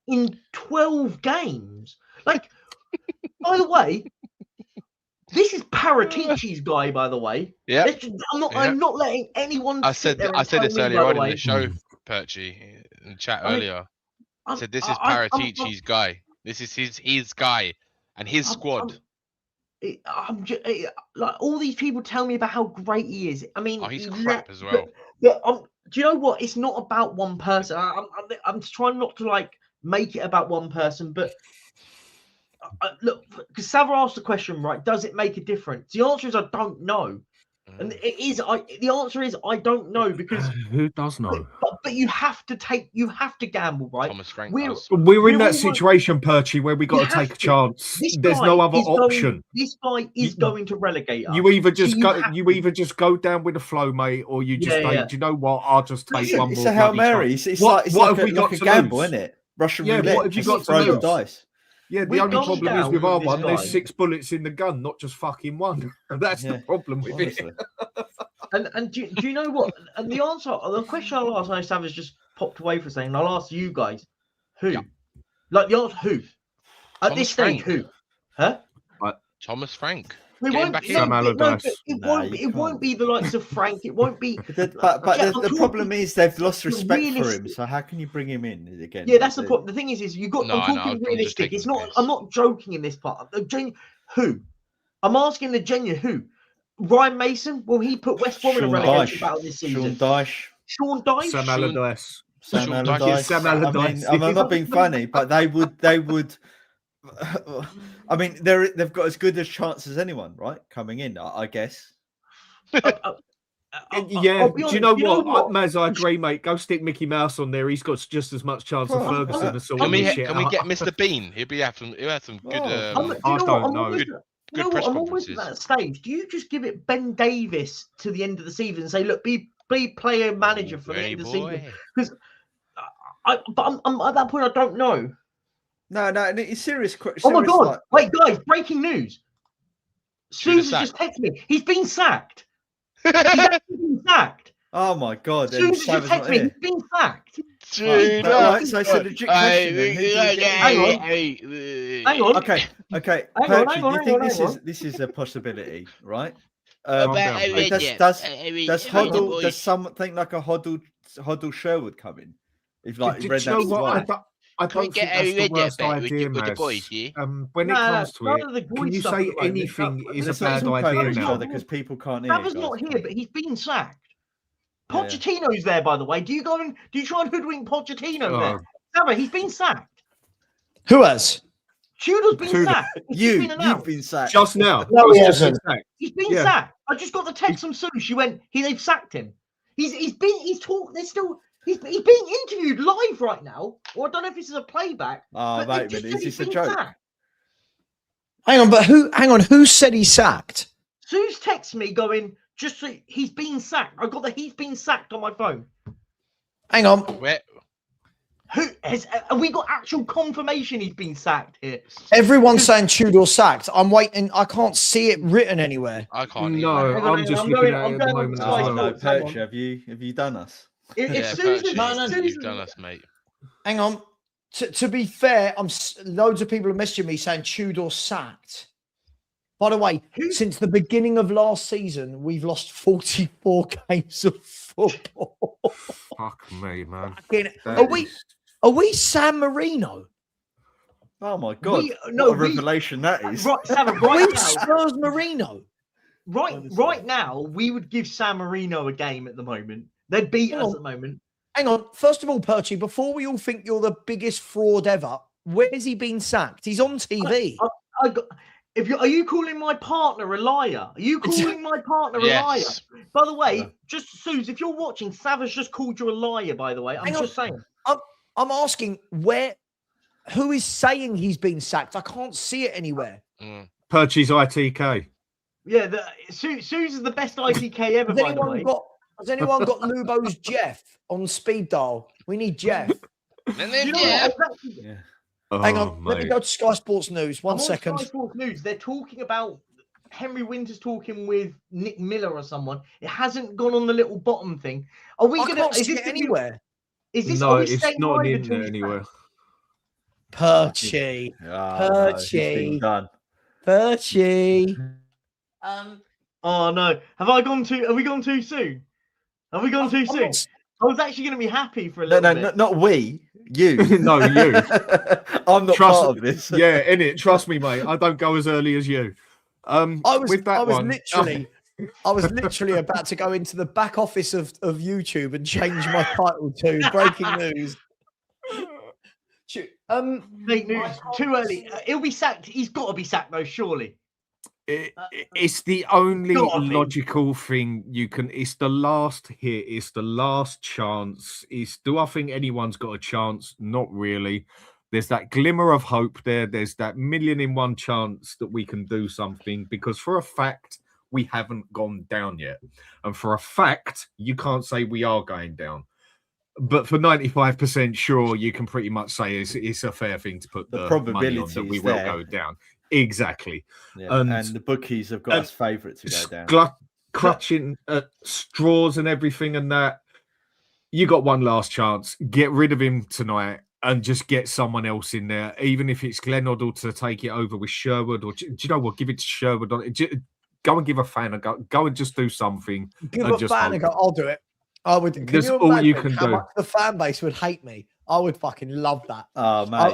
in 12 games. Like, by the way, this is Paratici's guy, by the way. Yeah. I'm not letting anyone. I said this earlier on in the show, Pertwee, in the chat earlier. I said this is Paratici's guy. This is his guy and his squad. like all these people tell me about how great he is. I mean, He's crap as well. But do you know what? It's not about one person. I'm trying not to like make it about one person, but look, because Sava asked the question, right? Does it make a difference? The answer is I don't know, and it is. The answer is I don't know because who does know? But you have to gamble, right? Thomas Frank does. We're in that situation, Perchy, where we got to take a chance. There's no other option. This guy is going to relegate us. You either just go down with the flow, mate, or you just say, do you know what? I'll just take one more. It's a Hail Mary. It's like a gamble, isn't it? Russian roulette. What have you got to lose? Dice. Yeah, the only problem is with our one, there's 6 bullets in the gun, not just fucking one. That's the problem with it. And do you know what? And the answer, the question I'll ask, I know Sam has just popped away for a second. I'll ask you guys, who? Yeah. Like the answer, who? At this stage, who? Huh? Thomas Frank. It won't be the likes of Frank. It won't be. But the problem is they've lost respect for him. So how can you bring him in again? Yeah, that's the problem. The thing is you got. No, I'm talking realistic. It's not. I'm not joking in this part. Who? I'm asking the genuine who. Ryan Mason. Will he put West Brom in a relegation battle this season? Sean Dyche. Sam Allardyce. Sam Allardyce. I'm not being funny, but they would. I mean, they've got as good a chance as anyone, right? Coming in, I guess. Yeah. Do you know what, Maz? I agree, mate. Go stick Mickey Mouse on there. He's got just as much chance as Ferguson. Can we get Mr. Bean? He'll have some good. I don't know. I'm always at that stage. Do you just give it Ben Davis to the end of the season and say, look, be player manager for the end of the season? Because I'm at that point, I don't know. No, it's serious. Oh my God! Wait, guys! Breaking news. Susan just texted me. He's been sacked. He's actually been sacked. Oh my God! Susan just texted me. He's been sacked. Dude, right, so it's a legit question. Hang on. Okay. Hang on, do you think this is a possibility, right? Does something like a Hoddle Sherwood come in? If like read that. I don't think that's the worst idea, Maz. When it comes to it, can you say anything is a bad idea now? Because people can't hear. Sava's not here, but he's been sacked. Pochettino's there, by the way. Do you try and hoodwink Pochettino there? Sava, he's been sacked. Who has? Tudor's been sacked. You've been sacked. Just now. No, he hasn't. He's been sacked. I just got the text from Sue. She went, they've sacked him. He's talking. There's still. He's being interviewed live right now, or I don't know if this is a playback. Oh, wait a minute, is this a joke? Sacked. Hang on, who said he's sacked? Sue's texted me going, just so he's been sacked. I got the he's been sacked on my phone. Hang on. Where? Have we got actual confirmation he's been sacked here? Everyone's saying Tudor sacked. I'm waiting. I can't see it written anywhere. I can't. No, I'm just looking at it at the moment. No, Perch, have you done us? You've done us, mate. Hang on. To be fair, loads of people are messaging me saying Tudor sacked. By the way, since the beginning of last season, we've lost 44 games of football. Fuck me, man. Are we San Marino? Oh my God! What a revelation that is. Right, Sam, right now, Spurs Marino. Right now, we would give San Marino a game at the moment. They'd beat us at the moment. Hang on. First of all, Perchy, before we all think you're the biggest fraud ever, where has he been sacked? He's on TV. Are you calling my partner a liar? Are you calling my partner a liar? By the way, just Suze, if you're watching, Savage just called you a liar. By the way, I'm just saying. I'm asking who is saying he's been sacked? I can't see it anywhere. Perchy's ITK. Yeah, Suze is the best ITK ever. By the way. Has anyone got Lubo's Jeff on speed dial? We need Jeff. Hang on, let me go to Sky Sports News. One second. Sky Sports News. They're talking about Henry Winter's talking with Nick Miller or someone. It hasn't gone on the little bottom thing. Are we going to? Is this anywhere? Is this? No, it's not in there anywhere. Perchy. Perchy. Oh no! Have we gone too soon? Have we gone too soon? I was actually going to be happy for a little bit. No, not we. You. No, you. I'm not part of this. Yeah, innit? Trust me, mate. I don't go as early as you. I was with that one, literally about to go into the back office of YouTube and change my title to breaking news. Fake news. Too early. He'll be sacked. He's got to be sacked though, surely. It's the only gotta be. logical thing you can. It's the last hit. It's the last chance. Do I think anyone's got a chance? Not really. There's that glimmer of hope there. There's that 1,000,000 chance that we can do something, because for a fact we haven't gone down yet, and for a fact you can't say we are going down. But for 95% sure, you can pretty much say it's a fair thing to put the probability money on that we is will there. go down. Exactly. Yeah. And the bookies have got us favourite to go down. Clutching at straws and everything and that. You got one last chance. Get rid of him tonight and just get someone else in there, even if it's Glenn Hoddle to take it over with Sherwood, or do you know what? Give it to Sherwood. Go and give a fan a go. Go and just do something. Give a fan a go. I'll do it. I would. That's all you can do. Much the fan base would hate me. I would fucking love that. Oh man,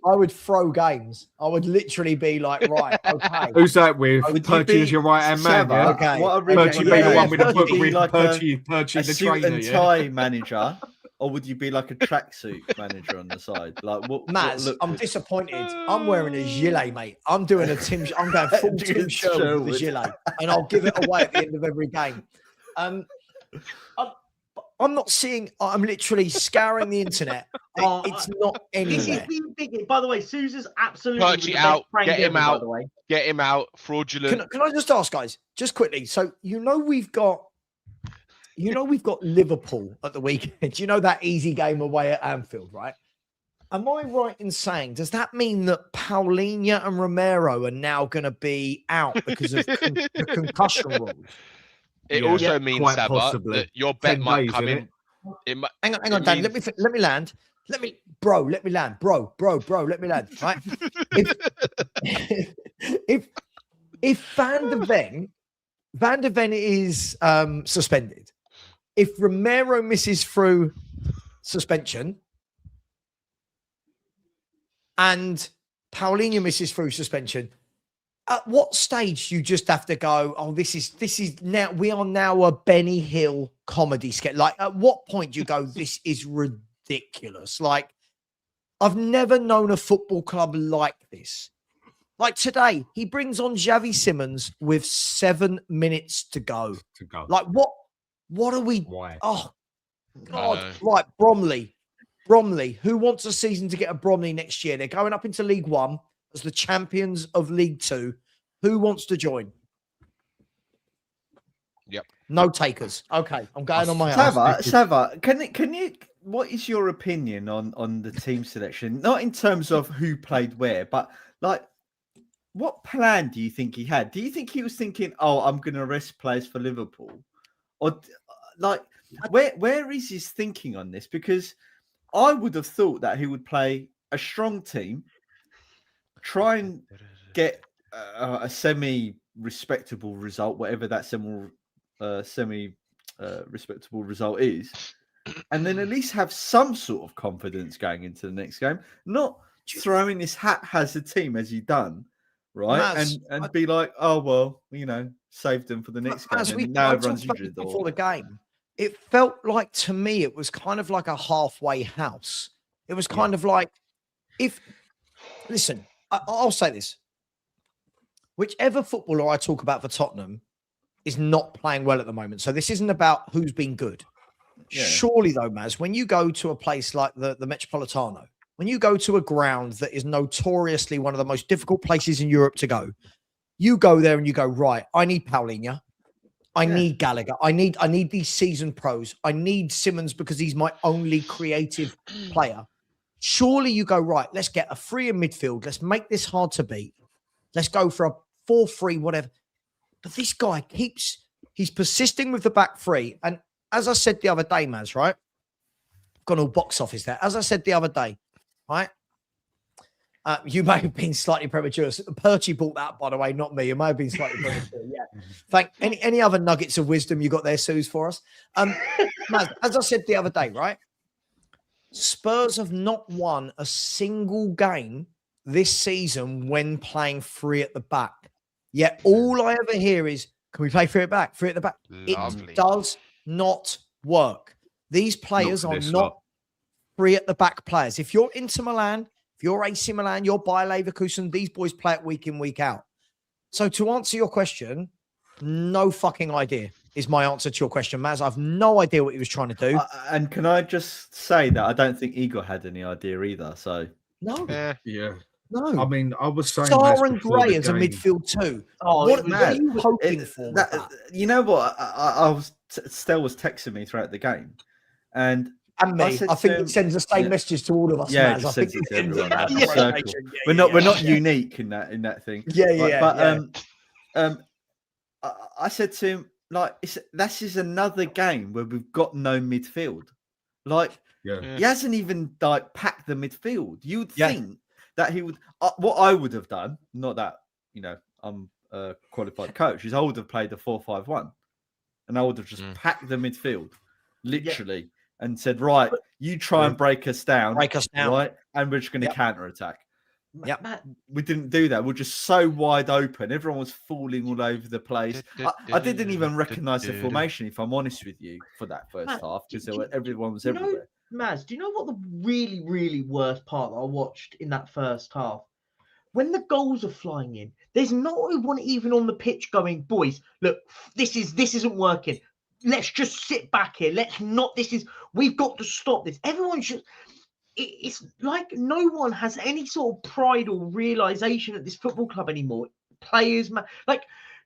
I would throw games. I would literally be like, right, okay. Who's that with? Perchy is your right hand man. Yeah? Okay. What Perchy be the one with the book with like Perchy the suit trainer. and tie manager, or would you be like a tracksuit manager on the side? Like what? Maz, I'm disappointed. I'm wearing a gilet, mate. I'm doing a Tim. I'm going full Tim Sherwood with the gilet, and I'll give it away at the end of every game. I'm not seeing. I'm literally scouring the internet. It's not anywhere. By the way, Sousa's absolutely Perchy out. Get him ever, out. by the way. Get him out. Fraudulent. Can I just ask, guys, just quickly? So we've got Liverpool at the weekend. You know that easy game away at Anfield, right? Am I right in saying, does that mean that Paulinho and Romero are now going to be out because of the concussion rules? It also means, Saba, that your bet might come in. Hang on, Dan. Let me land. Let me land. Bro, let me land. Right? if Van der Ven is suspended, if Romero misses through suspension and Paulinho misses through suspension, at what stage you just have to go, oh, this is now, we are now a Benny Hill comedy sketch. Like, at what point do you go, this is ridiculous? Like, I've never known a football club like this. Like today, he brings on Xavi Simons with 7 minutes to go. Like, what are we? Why? Oh, God. Right, Bromley. Who wants a season to get a Bromley next year? They're going up into League One as the champions of League Two. Who wants to join? Yep. No takers. Okay, I'm going on my own. Sava, can you? What is your opinion on the team selection? Not in terms of who played where, but like, what plan do you think he had? Do you think he was thinking, "Oh, I'm going to rest players for Liverpool," or like, where is his thinking on this? Because I would have thought that he would play a strong team, try and get a semi-respectable result, whatever that semi-respectable result is, and then at least have some sort of confidence going into the next game, not throwing this haphazard team as he done, right? And be like, oh, well, save them for the next game. And now everyone's injured. Before the game, it felt like, to me, it was kind of like a halfway house. It was kind of like, listen, I'll say this. Whichever footballer I talk about for Tottenham is not playing well at the moment. So this isn't about who's been good. Yeah. Surely, though, Maz, when you go to a place like the Metropolitano, when you go to a ground that is notoriously one of the most difficult places in Europe to go, you go there and you go, right, I need Paulinho. I need Gallagher. I need these seasoned pros. I need Simmons because he's my only creative player. Surely you go, right, let's get a free in midfield. Let's make this hard to beat. Let's go for a 4-3, whatever. But this guy he's persisting with the back three. And as I said the other day, Maz, right? Gone all box office there. As I said the other day, right? You may have been slightly premature. Perchy bought that, by the way, not me. You may have been slightly premature. Yeah. Any other nuggets of wisdom you got there, Suze, for us? Maz, as I said the other day, right? Spurs have not won a single game this season when playing three at the back. Yet all I ever hear is, can we play three at the back? Three at the back. Lovely. It does not work. These players are this not lot. three at the back players. If you're Inter Milan, if you're AC Milan, you're Bayer Leverkusen, these boys play it week in, week out. So to answer your question, no fucking idea is my answer to your question, Maz. I've no idea what he was trying to do. And can I just say that I don't think Igor had any idea either. So No, Yeah. no. I mean, I was saying Star and before Gray the as a game. midfield too. Oh, What it was are you hoping for? with that? You know what? I was Stell was texting me throughout the game, and And me, said I think to him- it sends the same Yeah. message to all of us. Yeah, Maz. it just I think sends it to it sends everyone. that Like a circle. rotation. We're not unique in that thing. Yeah. I said to him, like, this is another game where we've got no midfield. Like, Yeah. he hasn't even like packed the midfield. You'd Yeah. think that he would. What I would have done, not that I'm a qualified coach, is I would have played the 4-5-1, and I would have just packed the midfield, literally, and said, right, you try and break us down, right, and we're just going to counter attack. Yeah, we didn't do that. We're just so wide open. Everyone was falling all over the place. I didn't even recognize the formation, if I'm honest with you, for that first half, because everyone was everywhere. Maz, do you know what the really, really worst part that I watched in that first half? When the goals are flying in, there's not one even on the pitch going, boys, look, this isn't working. Let's just sit back here. We've got to stop this. Everyone should. It's like no one has any sort of pride or realization at this football club anymore. Players, like,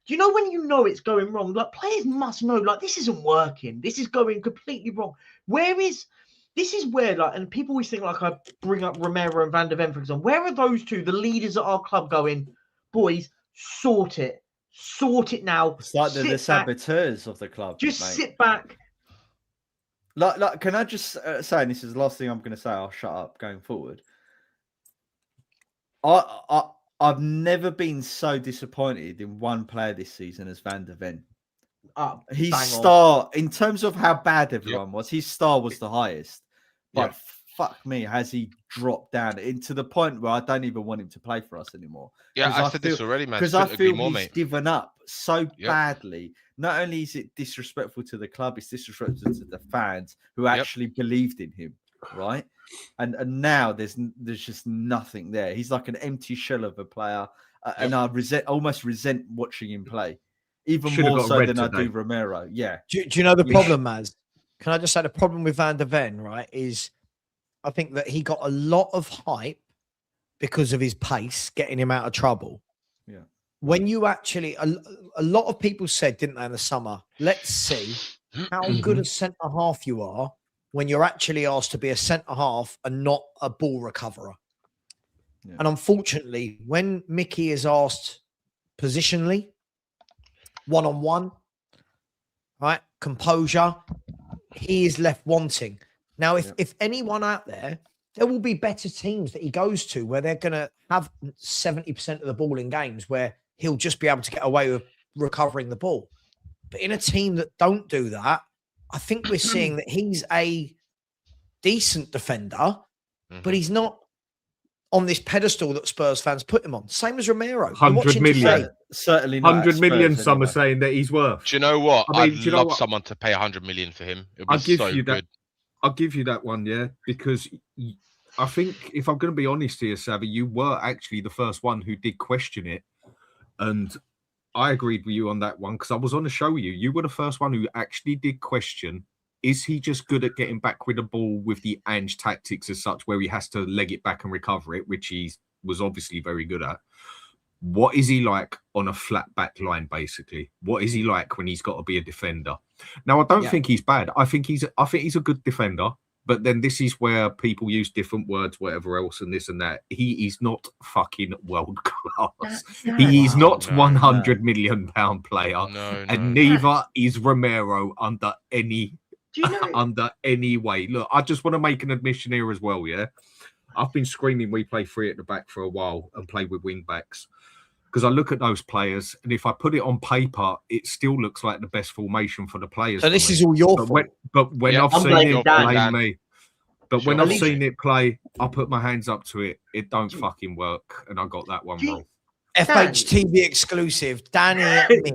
do you know when you know it's going wrong? Like, players must know, like, this isn't working. This is going completely wrong. This is where, like, and people always think, like, I bring up Romero and Van der Ven, for example. Where are those two, the leaders at our club, going, boys, sort it now. It's like the saboteurs of the club. Just sit back. Like, can I just say, and this is the last thing I'm going to say, I'll shut up going forward. I've never been so disappointed in one player this season as Van der Ven. His star, in terms of how bad everyone was, his star was the highest. But fuck me, has he dropped down into the point where I don't even want him to play for us anymore? Yeah, I said this already, man. Because I feel he's given up so badly. Not only is it disrespectful to the club, it's disrespectful to the fans who actually believed in him, right? And now there's just nothing there. He's like an empty shell of a player, and I almost resent watching him play, even more so than I do Romero. Yeah. Do you know the problem, Maz? Can I just say the problem with Van der Ven, right, is I think that he got a lot of hype because of his pace, getting him out of trouble. Yeah. When you actually, a lot of people said, didn't they, in the summer, let's see how good a centre half you are when you're actually asked to be a centre half and not a ball recoverer. Yeah. And unfortunately, when Mickey is asked positionally, one-on-one, right, composure, he is left wanting. Now, if anyone out there will be better teams that he goes to where they're going to have 70% of the ball in games where he'll just be able to get away with recovering the ball. But in a team that don't do that, I think we're seeing that he's a decent defender, but he's not on this pedestal that Spurs fans put him on. Same as Romero. 100 million. Certainly not. 100 million, some are saying that he's worth. Do you know what? I'd love someone to pay 100 million for him. It would be so good. I'll give you that one, yeah, because I think if I'm going to be honest here, Savvy, you were actually the first one who did question it. And I agreed with you on that one because I was on the show with you. You were the first one who actually did question, is he just good at getting back with the ball with the Ange tactics as such, where he has to leg it back and recover it, which he was obviously very good at? What is he like on a flat back line, basically? What is he like when he's got to be a defender? Now, I don't think he's bad. I think he's a good defender. But then this is where people use different words, whatever else, and this and that. He is not fucking world class. He is not £100 million player, and neither is Romero under any way. Look, I just want to make an admission here as well. Yeah, I've been screaming we play three at the back for a while and play with wing backs. Because I look at those players, and if I put it on paper, it still looks like the best formation for the players. So this is all your fault. But when I've seen it, blame me. But when I've seen it play, I put my hands up to it. It don't fucking work, and I got that one wrong. FHTV exclusive. Danny admits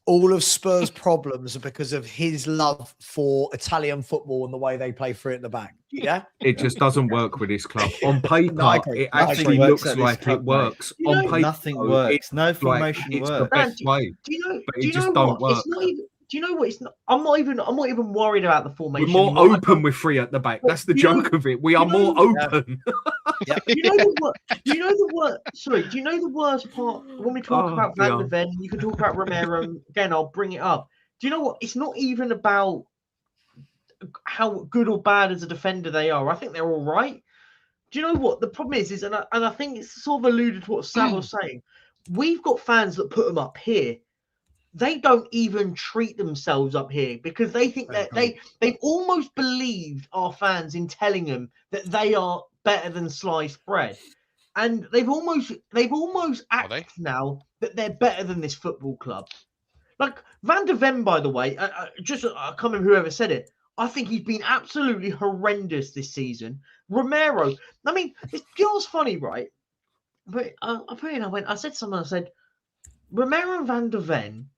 all of Spurs' problems are because of his love for Italian football and the way they play through it in the back. Yeah, it just doesn't work with this club. On paper, No, I agree. it No, I actually agree. looks like it works. You On know, paper, Nothing though, works. No like, formation it's the works. best way. Do you know? But Do it you just know don't what? work. It's not even. Do you know what? It's not. I'm not even worried about the We're formation. more anymore. open with three at the back. But That's the you know- joke of it. We are you more know- open. You know the wor- Do you know the word? Sorry. Do you know the worst part when we talk Oh, about Van dear. der Ven? You can talk about Romero. Again, I'll bring it up. Do you know what? It's not even about how good or bad as a defender they are. I think they're all right. Do you know what the problem is? And I think it's sort of alluded to what Sam was saying. We've got fans that put them up here. They don't even treat themselves up here because they think that they've almost believed our fans in telling them that they are better than sliced bread, and they've almost acted now that they're better than this football club. Like Van der Ven, by the way, I can't remember whoever said it. I think he's been absolutely horrendous this season. Romero, I mean, it's just funny, right? But I said to someone, I said, Romero and Van der Ven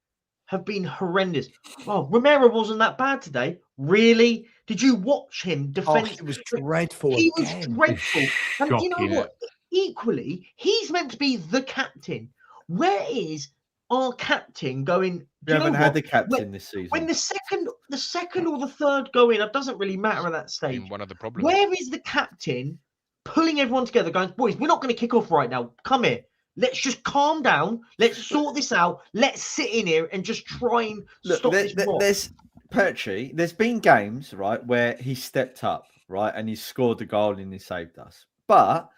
have been horrendous. Oh, Romero wasn't that bad today. Really? Did you watch him defend? It was dreadful. He again. was dreadful. And you know Shocking. what? Equally, he's meant to be the captain. Where is our captain going? We haven't had the captain this season. When the second or the third go in, it doesn't really matter at that stage. One of the problems. Where is the captain pulling everyone together, going, boys, we're not going to kick off right now. Come here. Let's just calm down. Let's sort this out. Let's sit in here and just try and stop this rot. There's Perchy. There's been games, right, where he stepped up, right, and he scored a goal and he saved us. But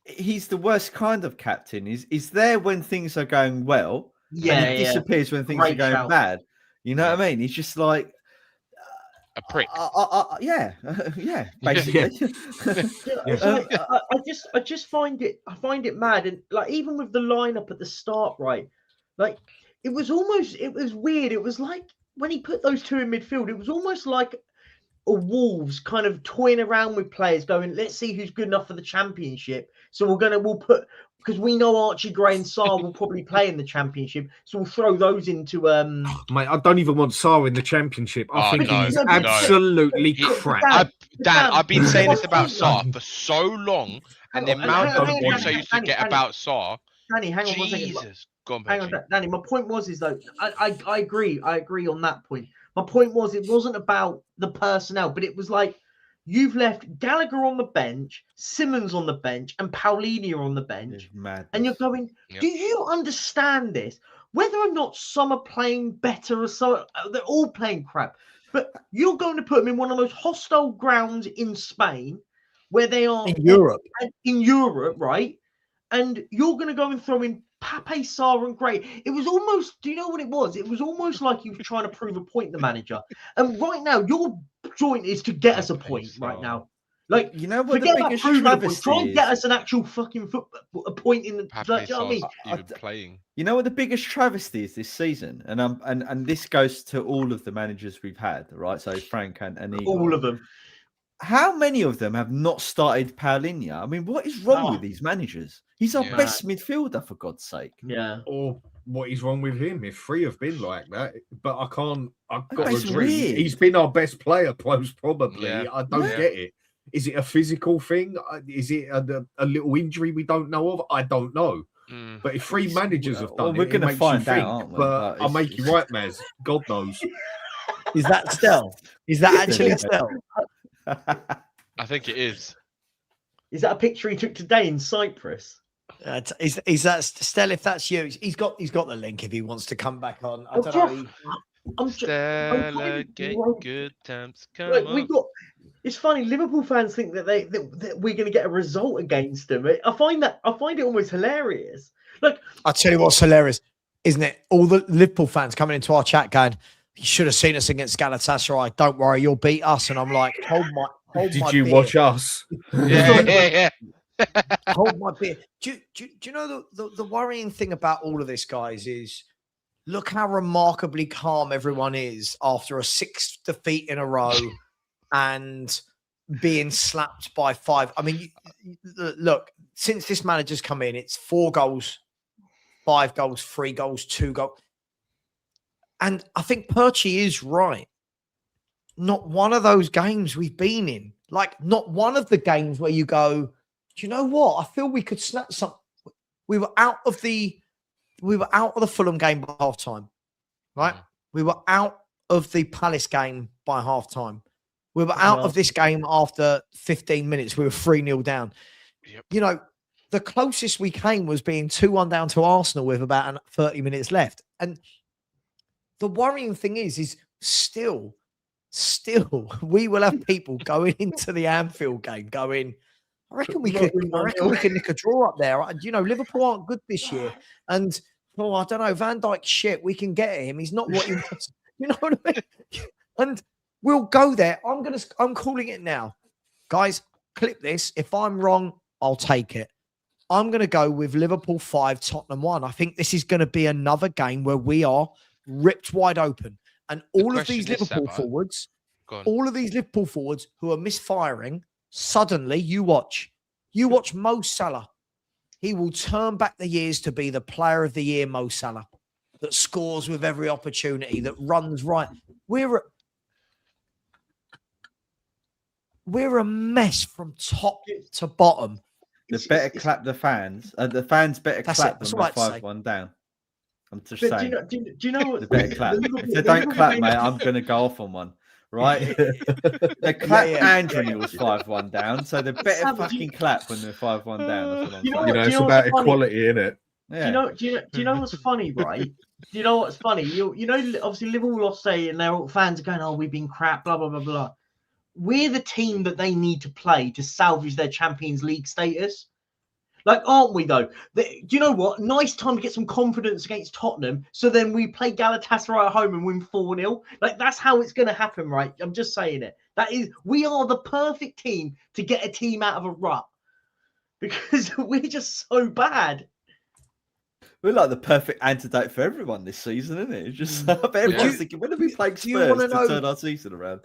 he's the worst kind of captain. He's there when things are going well. And he disappears when things are going bad. You know what I mean? He's just like a prick. Yeah, basically. I just find it mad, and like even with the lineup at the start, right? Like it was weird. It was like when he put those two in midfield, it was almost like a Wolves kind of toying around with players, going, "Let's see who's good enough for the Championship." So we'll put. Because we know Archie Gray and Sarr will probably play in the Championship, so we'll throw those into. Mate, I don't even want Sarr in the Championship. I think he's absolutely crap. Dan, I've been saying this about Sarr for so long, and the amount of abuse I used to get about Sarr. Danny, hang on 1 second. Hang on, Danny. My point was though, I agree on that point. My point was it wasn't about the personnel, but it was like. You've left Gallagher on the bench, Simmons on the bench, and Paulinho on the bench. And you're going, do you understand this? Whether or not some are playing better or so, they're all playing crap. But you're going to put them in one of the most hostile grounds in Spain, where they are in Europe, right? And you're going to go and throw in Pape, Sarr, and Gray. It was almost, do you know what it was? It was almost like he was trying to prove a point, the manager. And right now, your joint is to get us a point right now. Like, you know what the biggest travesty is? Try and get us an actual fucking a point in the. Like, you know what I mean? Even playing. You know what the biggest travesty is this season, and this goes to all of the managers we've had, right? So Frank and Igor. All of them. How many of them have not started Paulinho? I mean, what is wrong with these managers? He's our best midfielder, for God's sake. Yeah. Or what is wrong with him? If three have been like that, but I've got to It's agree. weird. He's been our best player, most probably. Yeah. I don't get it. Is it a physical thing? Is it a little injury we don't know of? I don't know. But if three managers have done we're going to find out, think, aren't we? But I'll make you right, Maz. God knows. Is that Stell? Is that actually Stell? I think it is. Is that a picture he took today in Cyprus? Is that Stell? If that's you, he's got the link if he wants to come back on. I don't know. Stella, get good times. It's funny. Liverpool fans think that that we're going to get a result against them. I find it almost hilarious. Like, I'll tell you what's hilarious, isn't it? All the Liverpool fans coming into our chat going, "You should have seen us against Galatasaray. Don't worry, you'll beat us." And I'm like, Did you watch us? Yeah. Hold my beer. Do you know the worrying thing about all of this, guys, is look how remarkably calm everyone is after a 6th defeat in a row and being slapped by 5. I mean, look, since this manager's come in, it's 4 goals, 5 goals, 3 goals, 2 goals. And I think Perchie is right. Not one of those games we've been in, like not one of the games where you go, do you know what? I feel we could snap some. We were out of the Fulham game by half time, right? We were out of the Palace game by half time. We were out of this game after 15 minutes. We were 3-0 down. Yep. You know, the closest we came was being 2-1 down to Arsenal with about 30 minutes left. And the worrying thing is still, we will have people going into the Anfield game going, I reckon we could nick a draw up there. You know, Liverpool aren't good this year. And, well, I don't know, Van Dijk's shit. We can get him. He's not what he was. You know what I mean? And we'll go there. I'm calling it now. Guys, clip this. If I'm wrong, I'll take it. I'm going to go with Liverpool 5, Tottenham 1. I think this is going to be another game where we are ripped wide open. And all of these Liverpool forwards who are misfiring, suddenly you watch Mo Salah. He will turn back the years to be the player of the year, Mo Salah, that scores with every opportunity, that runs right. We're a mess from top to bottom. They better clap the fans. The fans better clap them with 5-1 down. I'm just saying. Do you know what? They better clap. If they don't clap, mate, I'm going to go off on one. Right? They clap and when it was 5-1 down, so they better fucking clap when they're 5-1 down. That's what I'm saying. It's about equality, isn't it? Yeah. Do you know what's funny, right? Do you know what's funny? You know, obviously Liverpool lost, and their fans are going, "Oh, we've been crap," blah blah blah blah. We're the team that they need to play to salvage their Champions League status. Like, aren't we, though? Do you know what? Nice time to get some confidence against Tottenham. So then we play Galatasaray at home and win 4-0. Like, that's how it's going to happen, right? I'm just saying it. We are the perfect team to get a team out of a rut. Because we're just so bad. We're like the perfect antidote for everyone this season, isn't it? It's just everyone's thinking, when are we playing Spurs to turn our season around?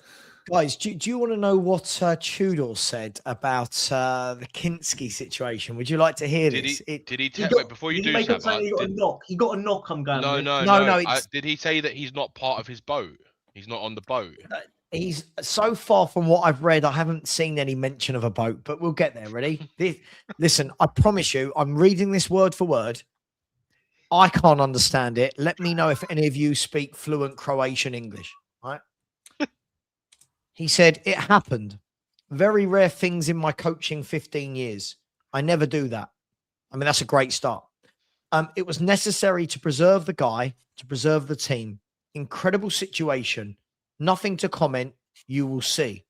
Guys, do you want to know what Tudor said about the Kinski situation? Would you like to hear this? Did he tell before you do that? He got a knock. He got a knock. I'm going. No. Did he say that he's not part of his boat? He's not on the boat. He's so far from what I've read. I haven't seen any mention of a boat, but we'll get there. Ready? Listen, I promise you, I'm reading this word for word. I can't understand it. Let me know if any of you speak fluent Croatian English. Right? He said, it happened. Very rare things in my coaching 15 years. I never do that. I mean, that's a great start. It was necessary to preserve the guy, to preserve the team. Incredible situation. Nothing to comment. You will see.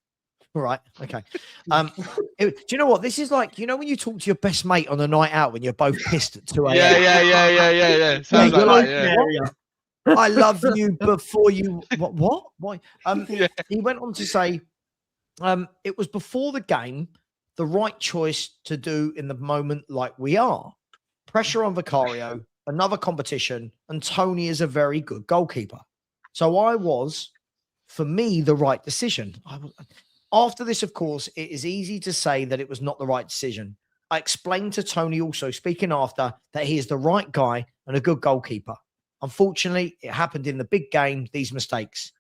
All right. Okay. Do you know what? This is like, you know, when you talk to your best mate on a night out when you're both pissed at 2 a.m. Yeah. Sounds like I love you before you. What? Why? He went on to say, it was before the game, the right choice to do in the moment, like we are. Pressure on Vicario, another competition, and Tony is a very good goalkeeper. So for me, the right decision. After this, of course, it is easy to say that it was not the right decision. I explained to Tony also, speaking after, that he is the right guy and a good goalkeeper. Unfortunately, it happened in the big game, these mistakes.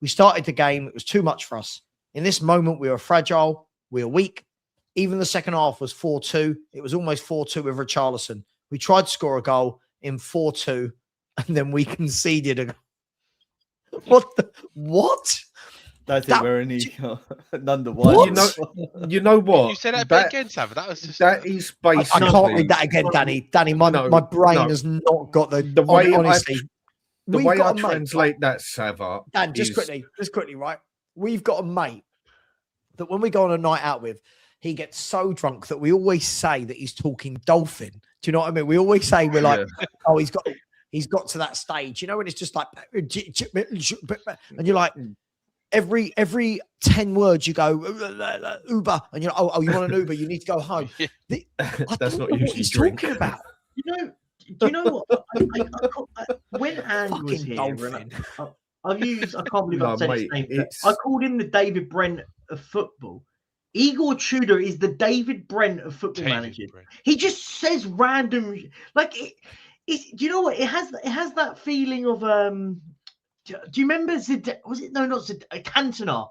We started the game. It was too much for us. In this moment, we were fragile. We were weak. Even the second half was 4-2. It was almost 4-2 with Richarlison. We tried to score a goal in 4-2, and then we conceded a goal. What? Don't think we're any none the one. You know what? You said that again, Sav. That was just... That is basically. I can't read that again, Danny. Danny, my brain has not got the way. Honestly, the way I translate that, Sava. Dan, just quickly, right? We've got a mate that when we go on a night out with, he gets so drunk that we always say that he's talking dolphin. Do you know what I mean? We always say we're like, oh, he's got to that stage, you know, and it's just like, and you're like. Every 10 words you go Uber, and you're like, oh, you want an Uber? You need to go home. That's not usually what he's talking about. Do you know what? When Andy was here, I can't believe I've said his name. I called him the David Brent of football Igor Tudor is the David Brent of football managers. He just says random, like it. Do you know what? It has that feeling of Do you remember was it not Cantona?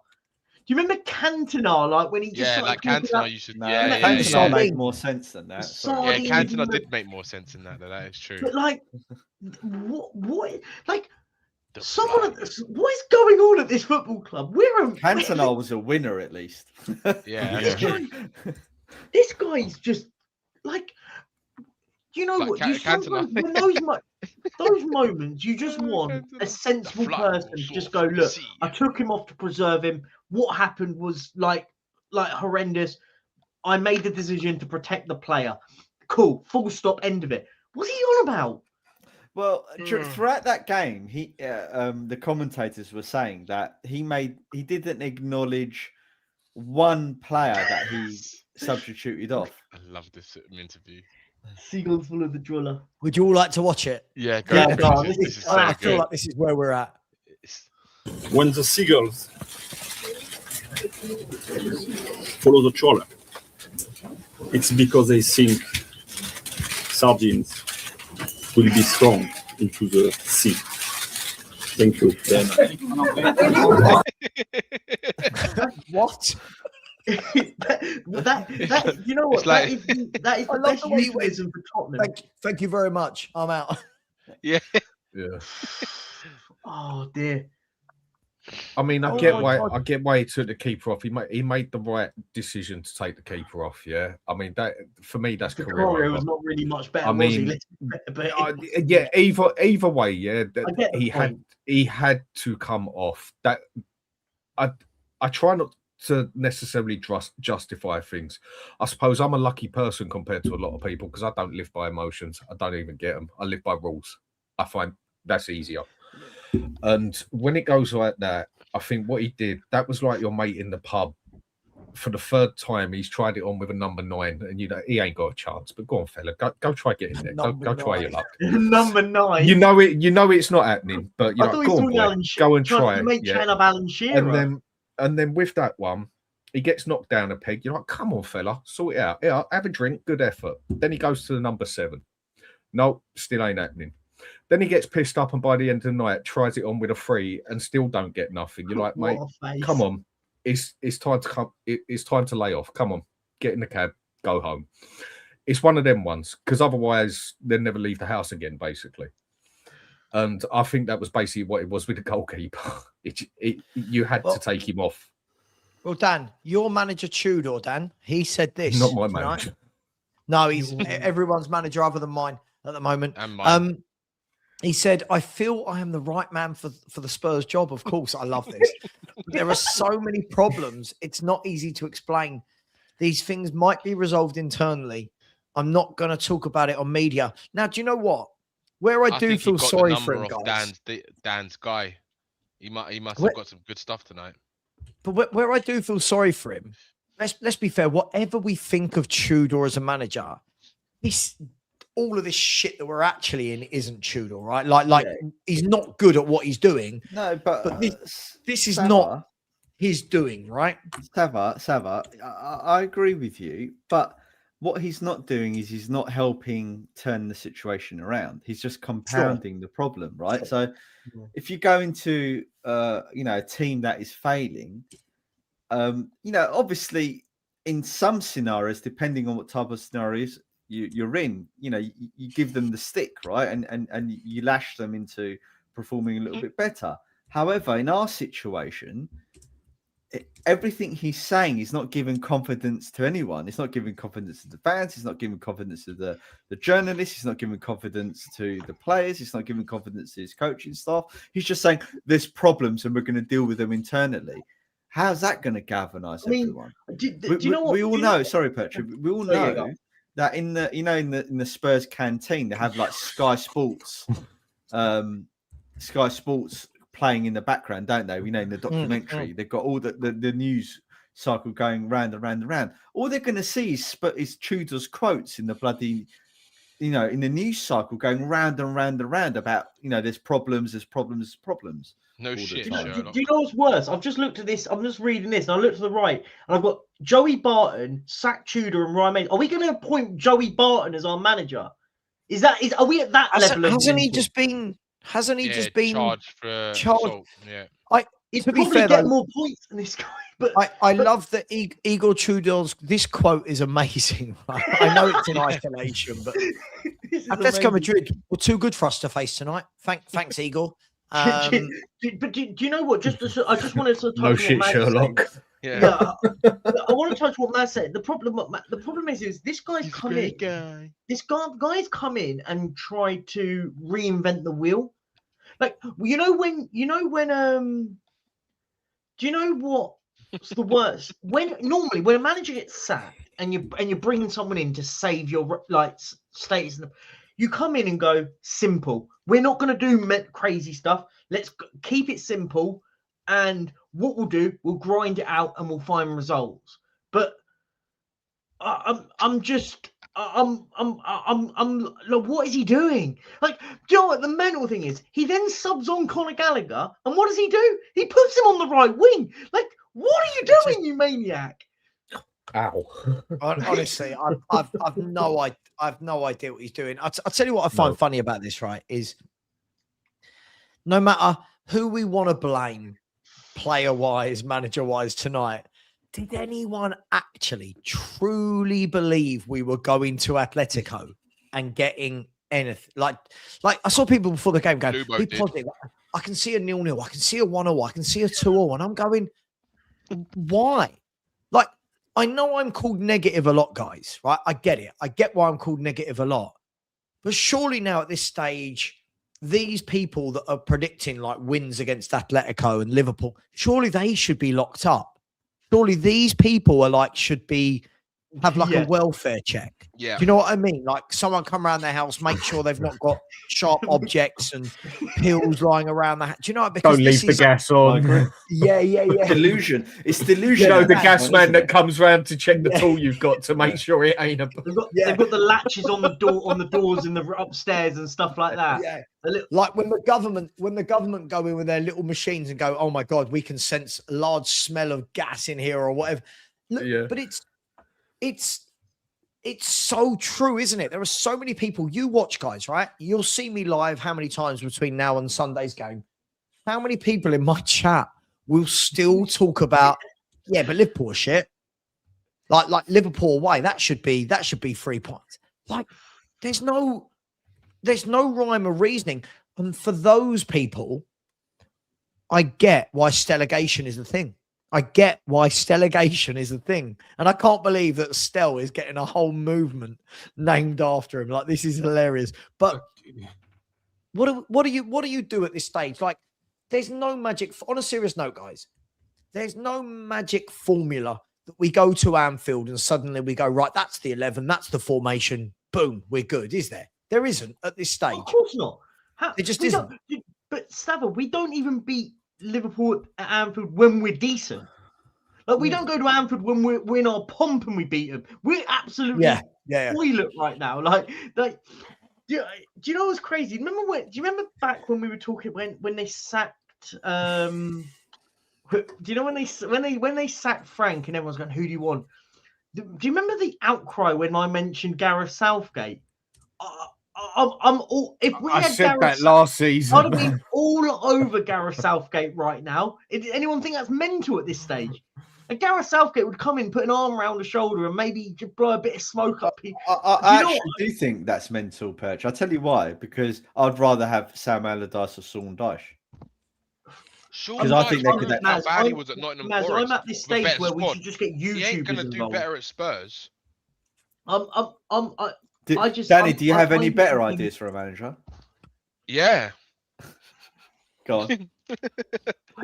Do you remember Cantona? Like when he just like Cantona used to. Cantona made more sense than that. Yeah, Cantona did make more sense than that. That is true. But like, what? Like, what is going on at this football club? Cantona was a winner at least. Yeah. This guy's just like, you know what? When those moments, you just want a sensible person to just go, look, I took him off to preserve him. What happened was like horrendous. I made the decision to protect the player. Cool. Full stop. End of it. What's he on about? Well, throughout that game, the commentators were saying that he didn't acknowledge one player that he substituted off. I love this interview. Seagulls full of the driller. Would you all like to watch it? Yeah, go on. This is so I feel like this is where we're at. When the seagulls follow the trawler, it's because they think sardines will be thrown into the sea. Thank you. What? that you know what? That is the best euphemism for Tottenham. Thank you very much. I'm out. Yeah. Oh dear. I mean, I get why he took the keeper off. He made the right decision to take the keeper off. Yeah, I mean that for me, that's career was not really much better. I mean, yeah, either way, yeah, he had to come off. That I try not to necessarily justify things. I suppose I'm a lucky person compared to a lot of people because I don't live by emotions. I don't even get them. I live by rules. I find that's easier. And when it goes like that, I think what he did, that was like your mate in the pub. For the third time, he's tried it on with a number 9, and you know he ain't got a chance. But go on, fella, go try getting there. Go try your luck. Number 9. You know it's not happening. But you know, go and try it. Yeah. And then with that one, he gets knocked down a peg. You're like, come on, fella, sort it out. Yeah, have a drink, good effort. Then he goes to the number 7. No, still ain't happening. Then he gets pissed up, and by the end of the night, tries it on with a 3 and still don't get nothing. You're like, mate, come on. It's time to come. It's time to lay off. Come on, get in the cab, go home. It's one of them ones because otherwise they'll never leave the house again, basically. And I think that was basically what it was with the goalkeeper. You had to take him off. Well, Dan, your manager Tudor, Dan, he said this. Not my manager. No, he's everyone's manager other than mine at the moment. And mine. He said, I feel I am the right man for the Spurs job. Of course, I love this. There are so many problems. It's not easy to explain. These things might be resolved internally. I'm not going to talk about it on media. Now, do you know what? Where I do feel sorry for him, guys. Dan's guy. He must have got some good stuff tonight. But where I do feel sorry for him, let's be fair. Whatever we think of Tudor as a manager, all of this shit that we're actually in isn't Tudor, right? Like he's not good at what he's doing. No, but this is not his doing, right? Sava, I agree with you, but what he's not doing is he's not helping turn the situation around. He's just compounding the problem, right? So if you go into a team that is failing, obviously in some scenarios, depending on what type of scenarios you're in, you give them the stick, right? And you lash them into performing a little bit better. However, in our situation, everything he's saying is not giving confidence to anyone. It's not giving confidence to the fans. It's not giving confidence to the journalists. It's not giving confidence to the players. It's not giving confidence to his coaching staff. He's just saying there's problems and we're going to deal with them internally. How's that going to galvanize everyone? Do you know what? We all know. Sorry, Petra. We all know that in the Spurs canteen they have like Sky Sports playing in the background, don't they? We know in the documentary they've got all the news cycle going round and round and round. All they're going to see is Tudor's quotes in the bloody you know, in the news cycle going round and round and round about, you know, there's problems. No shit, Do you Sherlock. know what's worse? I've just looked at this. I'm just reading this, and I looked to the right, and I've got Joey Barton, Sack Tudor, and Ryan Mason. Are we going to appoint Joey Barton as our manager? Are we at that level? Hasn't he just been charged for charged? assault? Yeah. He'd to be probably fair, get though, more points than this guy. But I love that Igor Tudor's. This quote is amazing. Right? I know it's in isolation, but Atletico Madrid were too good for us to face tonight. Thanks, Igor. But do you know what? I just wanted to touch No on shit, what Matt Sherlock. said. Yeah. I want to touch what Matt said. The problem is this guy's He's a come great in. guy. This guy's come in and tried to reinvent the wheel. Like do you know what's the worst? When a manager gets sacked and you're bringing someone in to save your status, you come in and go simple. We're not going to do crazy stuff. Let's keep it simple, and what we'll do, we'll grind it out and we'll find results. But I'm like, what is he doing? Like, do you know what the mental thing is? He then subs on Conor Gallagher, and what does he do? He puts him on the right wing. Like, what are you doing, you maniac? Ow. Honestly, I've no idea what he's doing. I'll tell you what I find funny about this, right? Is no matter who we want to blame, player-wise, manager-wise tonight, did anyone actually truly believe we were going to Atletico and getting anything? Like I saw people before the game going, be positive. I can see a 0-0. I can see a 1-0. I can see a 2-0. And I'm going, why? Like, I know I'm called negative a lot, guys, right? I get it. I get why I'm called negative a lot. But surely now at this stage, these people that are predicting like wins against Atletico and Liverpool, surely they should be locked up. Surely these people are like, have a welfare check. Yeah. Do you know what I mean? Like someone come around their house, make sure they've not got sharp objects and pills lying around the house. Do you know what? Because don't leave the gas on. Yeah. Delusion. It's delusion. You know, the gas man that comes round to check the tool you've got to make sure it ain't a. They've got the latches on the doors in the upstairs and stuff like that. Yeah. Like when the government go in with their little machines and go, oh my God, we can sense a large smell of gas in here or whatever. Look, but it's so true, isn't it? There are so many people. You watch, guys, right? You'll see me live how many times between now and Sunday's game. How many people in my chat will still talk about, but Liverpool are shit. Like Liverpool away, that should be 3 points. Like, there's no rhyme or reasoning. And for those people, I get why Stellagation is the thing. I get why Stellagation is the thing. And I can't believe that Stell is getting a whole movement named after him. Like, this is hilarious. But what do you do at this stage? Like, there's no magic. On a serious note, guys, there's no magic formula that we go to Anfield and suddenly we go, right, that's the 11, that's the formation. Boom, we're good. Is there? There isn't at this stage. Of course not. It just isn't. But Stava, we don't even beat Liverpool at Anfield when we're decent. Like, we don't go to Anfield when we're in our pomp and we beat them. We're absolutely toilet right now. Like, do you know what's crazy? Do you remember back when we were talking when they sacked? Do you know when they sacked Frank and everyone's going, who do you want? Do you remember the outcry when I mentioned Gareth Southgate? I'm all. If we I had said Gareth that last season, I'd be all over Gareth Southgate right now. Anyone think that's mental at this stage? And Gareth Southgate would come in, put an arm around the shoulder, and maybe just blow a bit of smoke up here. I actually do think that's mental, Perch. I'll tell you why. Because I'd rather have Sam Allardyce or Sean Dyche. Because I think they could. How bad he was at Nottingham Forest. I'm at this stage where we should just get YouTubers He ain't gonna do involved. better at Spurs. Danny, do you have any better ideas for a manager? Yeah. Go on. Do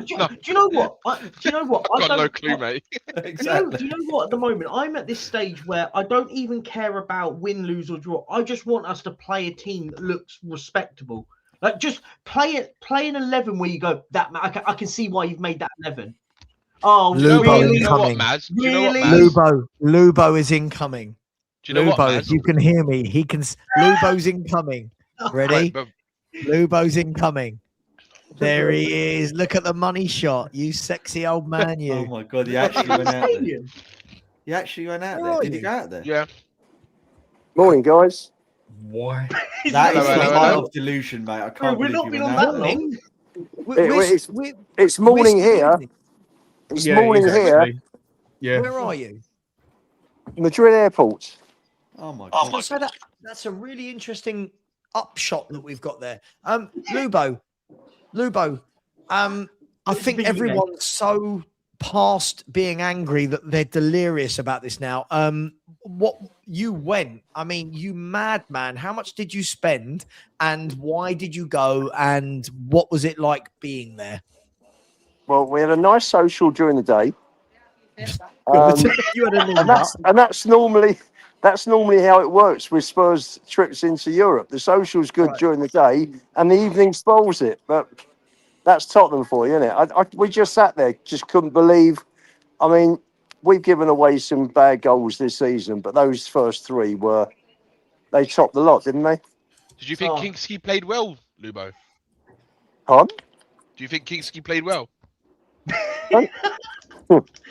you know what? I've got no clue, mate. Exactly. Do you know what? At the moment, I'm at this stage where I don't even care about win, lose, or draw. I just want us to play a team that looks respectable. Like, just play an 11 where you go, that I can see why you've made that 11. Oh, Lubo really? incoming. Maz? Really? Lubo is incoming. Do you know what, Lubo, man? if you can hear me, he can. Lubo's incoming. Ready? Right, but Lubo's incoming. There he is. Look at the money shot. You sexy old man, you. Oh my god, he actually went out there. He actually went out Where there. are Did he you? go out there? yeah. Morning, guys. Why? That is Hello, the hello, height hello. of delusion, mate. I Bro, can't we've believe not you been went on out that there. long. It's morning here. It's Yeah, morning it is here. actually. Yeah. Where are you? Madrid Airport. Oh my Oh, god. so that's a really interesting upshot that we've got there. Lubo, I think big everyone's so past being angry that they're delirious about this now. What you went? I mean, you madman! How much did you spend, and why did you go? And what was it like being there? Well, we had a nice social during the day. You had a lead And up. that's normally how it works with Spurs trips into Europe. The social's good Right. during the day, and the evening spoils it. But that's Tottenham for you, isn't it? We just sat there, just couldn't believe. I mean, we've given away some bad goals this season, but those first three they topped the lot, didn't they? Did you think Kingsley played well, Lubo? Pardon? Do you think Kingsley played well?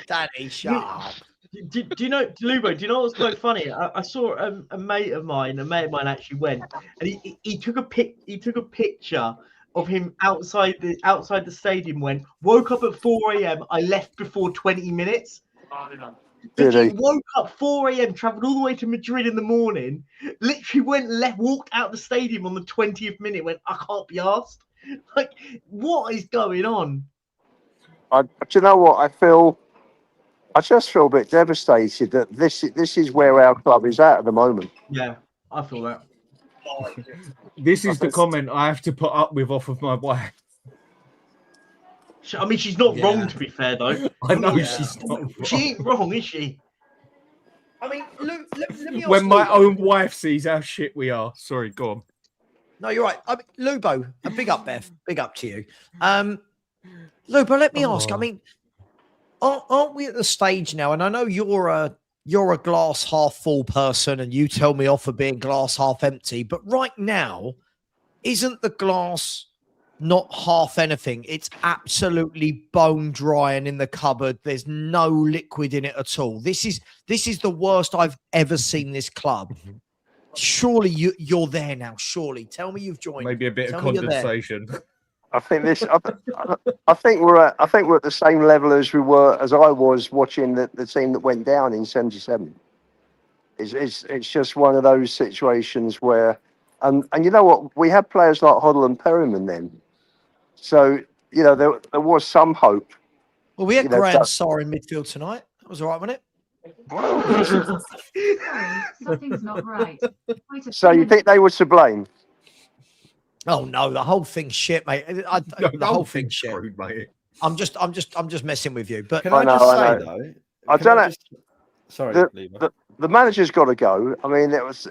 Daddy, shut up. Do you know, Lubo? Do you know what's quite funny? I saw a mate of mine actually went, and he took a picture of him outside the stadium. Woke up at 4 a.m. I left before 20 minutes. Did He he? woke up 4 a.m. Traveled all the way to Madrid in the morning. Literally walked out the stadium on the 20th minute. Went, I can't be asked. Like, what is going on? Do you know what I just feel a bit devastated that this is where our club is at the moment. Yeah, I feel that. This is the comment I have to put up with off of my wife. I mean, she's not wrong, to be fair, though. I know Yeah. she's not wrong. She ain't wrong, is she? I mean, Luke, let me ask When my Lubo. own wife sees how shit we are. Sorry, go on. No, you're right. I mean, Lubo, a big up, Beth. Big up to you. Lubo, let me ask. I mean, aren't we at the stage now? And I know you're a glass half full person, and you tell me off for being glass half empty. But right now, isn't the glass not half anything? It's absolutely bone dry and in the cupboard. There's no liquid in it at all. This is the worst I've ever seen this club. Surely you're there now. Surely, tell me you've joined. Maybe a bit Tell of me you're there. condensation. I think I think we're at the same level as I was watching the team that went down in '77. It's just one of those situations where, and you know what, we had players like Hoddle and Perryman then, so you know there was some hope. Well, we had You know, Graham Sarr in midfield tonight. That was all right, wasn't it? Something's not right. So you think they were to blame? Oh no, the whole thing's shit, mate. The whole thing's shit. Screwed, mate. I'm just messing with you. But Can I I know, just I say know. though? I can don't know. just- Sorry, The- Lima. The manager's got to go. I mean, it's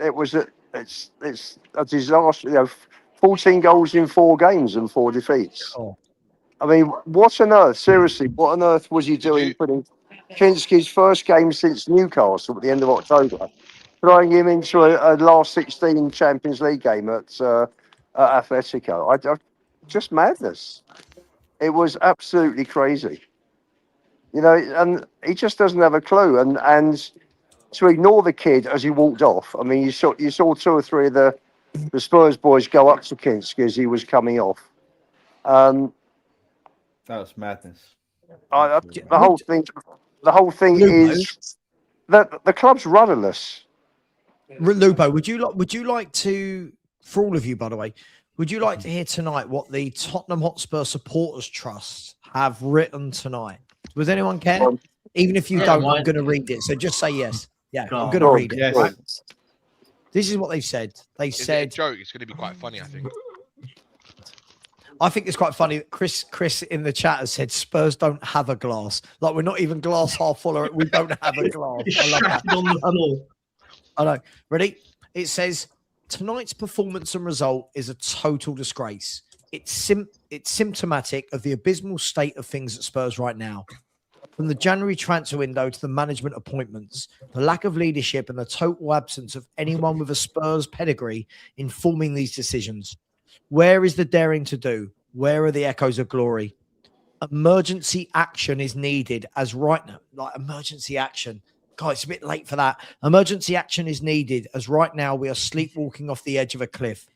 a disaster. You know, 14 goals in 4 games and 4 defeats. Oh. I mean, what on earth? Seriously, what on earth was he doing putting Kinski's first game since Newcastle at the end of October, throwing him into a last 16 Champions League game at Atletico? Just madness. It was absolutely crazy. You know, and he just doesn't have a clue. And to ignore the kid as he walked off. I mean, you saw 2 or 3 of the Spurs boys go up to Kinski as he was coming off. That was madness. The whole thing Lubo? is that the club's rudderless. Lubo, would you like to, for all of you, by the way, would you like to hear tonight what the Tottenham Hotspur Supporters Trust have written tonight? Does anyone care? Even if you don't, I'm going to read it. So just say yes. Yeah, I'm going to read it. Yes. Right? This is what they've said. They Is it a said, joke? It's going to be quite funny, I think. I think it's quite funny that Chris in the chat has said Spurs don't have a glass. Like, we're not even glass half full, or we don't have a glass. I love that. On the floor. I know. Ready? It says, tonight's performance and result is a total disgrace. It's symptomatic of the abysmal state of things at Spurs right now. From the January transfer window to the management appointments, the lack of leadership and the total absence of anyone with a Spurs pedigree informing these decisions. Where is the daring to do? Where are the echoes of glory? Emergency action is needed as right now, like emergency action. God, it's a bit late for that. Emergency action is needed as right now we are sleepwalking off the edge of a cliff.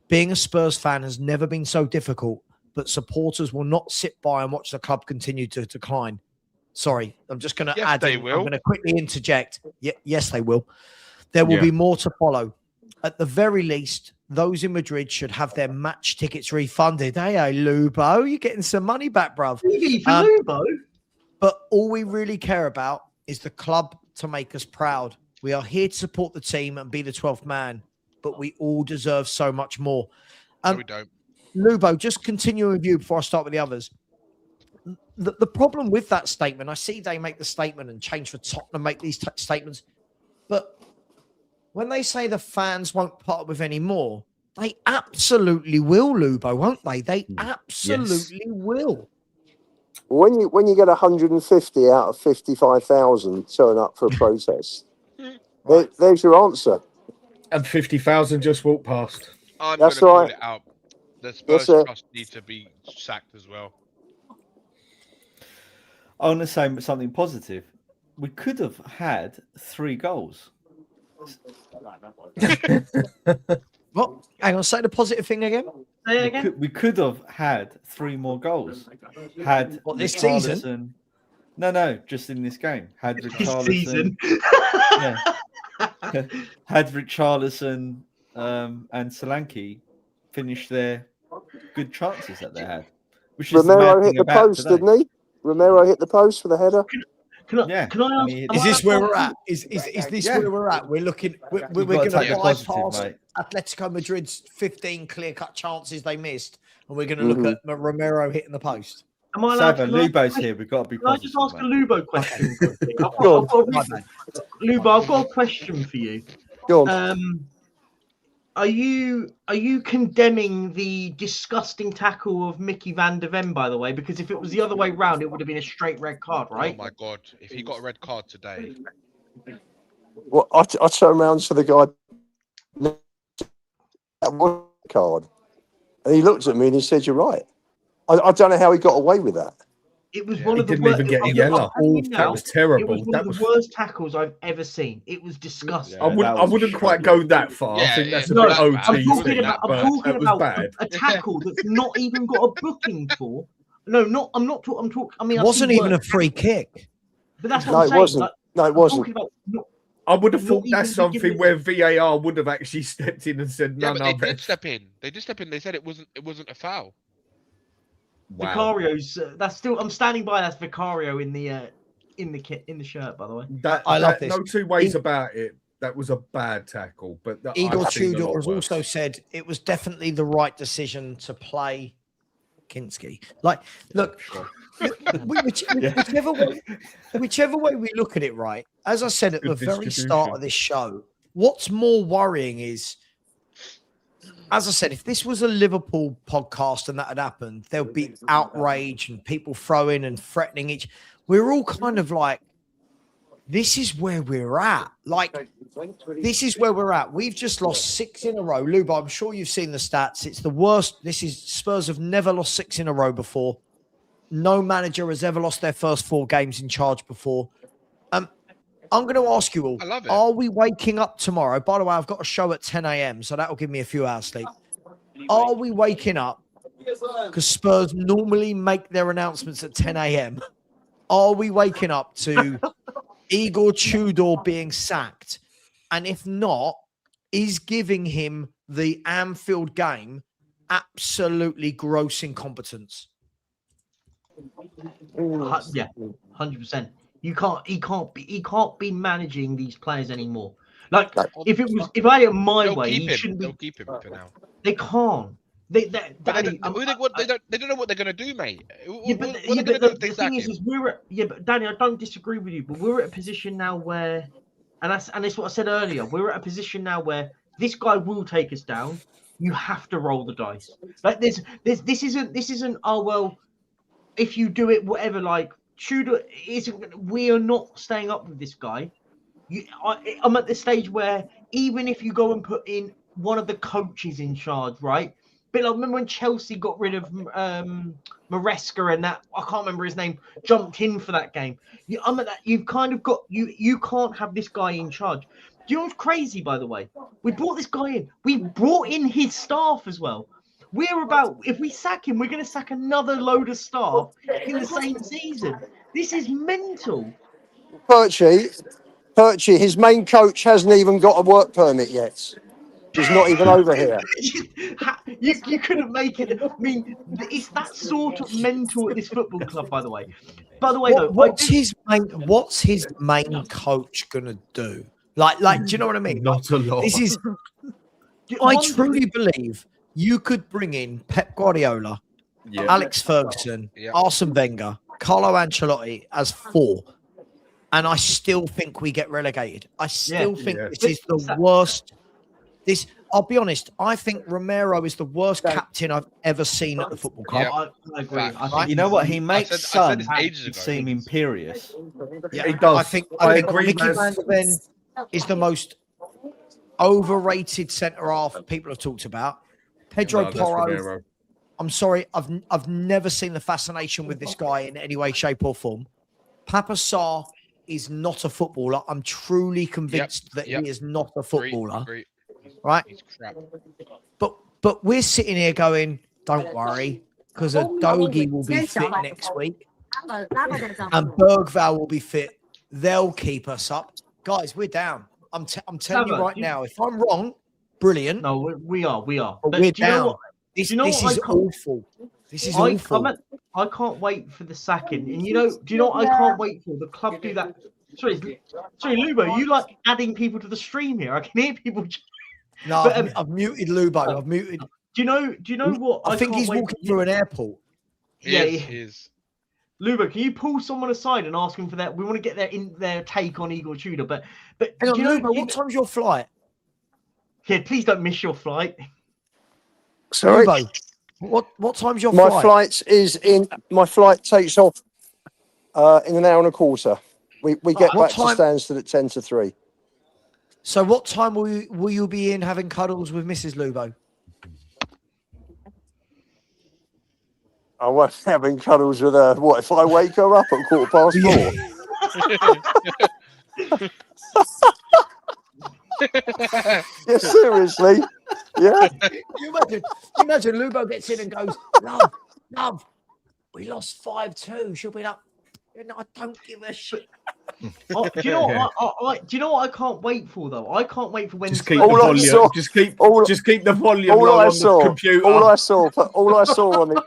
Being a Spurs fan has never been so difficult, but supporters will not sit by and watch the club continue to decline. Sorry, I'm just going to add in. I'm going to quickly interject. Yes, they will. There will be more to follow. At the very least, those in Madrid should have their match tickets refunded. Hey, Lubo, you're getting some money back, bruv. Lubo? But all we really care about is the club to make us proud. We are here to support the team and be the 12th man, but we all deserve so much more. No, we don't. Lubo, just continue with you before I start with the others. The problem with that statement, I see they make the statement and change for Tottenham make these statements, but when they say the fans won't part with any more, they absolutely will, Lubo, won't they? They absolutely will. When you get 150 out of 55,000 turn up for a protest, there's your answer. And 50,000 just walk past. I'm going to call it out. The Spurs trust need to be sacked as well. I want to say something positive. We could have had 3 goals. What? Hang on, say the positive thing again. Say it again. We could have had 3 more goals. Had this season? No, just in this game. Had Richarlison. Season. Had Richarlison and Solanke finished their good chances that they had. Which is Romero hit the post, today. didn't he? Romero hit the post for the header. Can I ask? Is this where we're at? Is this where we're at? We're looking. We're going to bypass Atletico Madrid's 15 clear-cut chances they missed, and we're going to look at Romero hitting the post. Am I allowed Lubo's here. We've got to be positive. Can I just ask a Lubo question? Lubo, I've got a question for you. Go on. Are you condemning the disgusting tackle of Mickey van der Ven, by the way? Because if it was the other way round, it would have been a straight red card, right? Oh my God! If he got a red card today, Well, I turned around to the guy. That one card, and he looked at me and he said, "You're right." I don't know how he got away with that. It was one of the didn't even get a yellow. That was terrible. It was one of the worst tackles I've ever seen. It was disgusting. I wouldn't quite go that far. I think that's a bit OT. I'm talking about a tackle that's not even got a booking for. No, not. I'm not talking. I'm talking. I mean, it wasn't even a free kick. But that's what I'm saying. Wasn't. No, it wasn't. I would have thought that's something where VAR would have actually stepped in and said, "No, they did step in. They did step in. They said it wasn't a foul." Wow. Vicario's. That's still. I'm standing by. That's Vicario in the shirt, by the way. I love this. No two ways about it. That was a bad tackle. But Igor Tudor has also said it was definitely the right decision to play Kinski. Like, look, whichever way we look at it, right? As I said at the very start of this show, what's more worrying is, as I said, if this was a Liverpool podcast and that had happened, there would be outrage and people throwing and threatening each. We're all kind of like, this is where we're at. Like, this is where we're at. We've just lost 6 in a row. Luba, I'm sure you've seen the stats. It's the worst. Spurs have never lost 6 in a row before. No manager has ever lost their first 4 games in charge before. I'm going to ask you all, are we waking up tomorrow? By the way, I've got a show at 10 a.m., so that will give me a few hours sleep. Are we waking up? Because Spurs normally make their announcements at 10 a.m. Are we waking up to Igor Tudor being sacked? And if not, is giving him the Anfield game absolutely gross incompetence? Yeah, 100%. He can't be managing these players anymore. Like, if I had it my way, he shouldn't be. They'll keep him for now. They can't. They don't know what they're gonna do, mate. The thing is but Danny, I don't disagree with you, but we're at a position now where, and that's what I said earlier. We're at a position now where this guy will take us down. You have to roll the dice. Like this isn't. Oh well, if you do it, whatever. Like, Tudor we are not staying up with this guy. I'm at the stage where even if you go and put in one of the coaches in charge, right? But like, remember when Chelsea got rid of Maresca and that, I can't remember his name, jumped in for that game. I'm at that. You've kind of got you can't have this guy in charge. Do you know what's crazy, by the way? We brought this guy in. We brought in his staff as well. We're about, if we sack him, we're going to sack another load of staff in the same season. This is mental. Perchy, his main coach hasn't even got a work permit yet. He's not even over here. You couldn't make it. I mean, it's that sort of mental at this football club, by the way. By the way, what's his main coach gonna do? Like, do you know what I mean? Not a lot. This is. I truly believe you could bring in Pep Guardiola, Alex Ferguson, Arsene Wenger, Carlo Ancelotti as 4. And I still think we get relegated. I still think this is the worst. I'll be honest. I think Romero is the worst captain I've ever seen at the football club. I agree. You know what? He makes Son seem imperious. Yeah, he does. I think agree. Mickey Van der Ven is the most overrated centre half people have talked about. Pedro Porro. I'm sorry. I've never seen the fascination with this guy in any way, shape, or form. Papa Sarr is not a footballer. I'm truly convinced that he is not a footballer. Great. Right? He's crap. But we're sitting here going, don't worry, because Adogi will be fit next week. And Bergvall will be fit. They'll keep us up. Guys, we're down. I'm telling you right now, if I'm wrong, brilliant. No, we are. But we're down. This is awful. This is awful. I can't wait for the sacking. And do you know what I can't wait for? The club do that. Sorry, Lubo, you like adding people to the stream here? I can hear people. No, but, I've muted Lubo. I've muted. Do you know what? I think he's walking through an airport. He is. Lubo, can you pull someone aside and ask him for that? We want to get their take on Igor Tudor. But hang on, Lubo, what time's your flight? Yeah, please don't miss your flight. Sorry, Lubo, what time's your flight? My flight takes off in an hour and a quarter. We get back to Stansted at 10 to 3. So what time will you be in having cuddles with Mrs. Lubo? I won't be having cuddles with her. What, if I wake her up at 4:15? Yeah, seriously. Yeah. You imagine Lubo gets in and goes, love, we lost 5-2. She'll be like, I don't give a shit. Do you know what I can't wait for though? I can't wait for when just keep the volume. Just keep the volume low on the computer. All I saw on the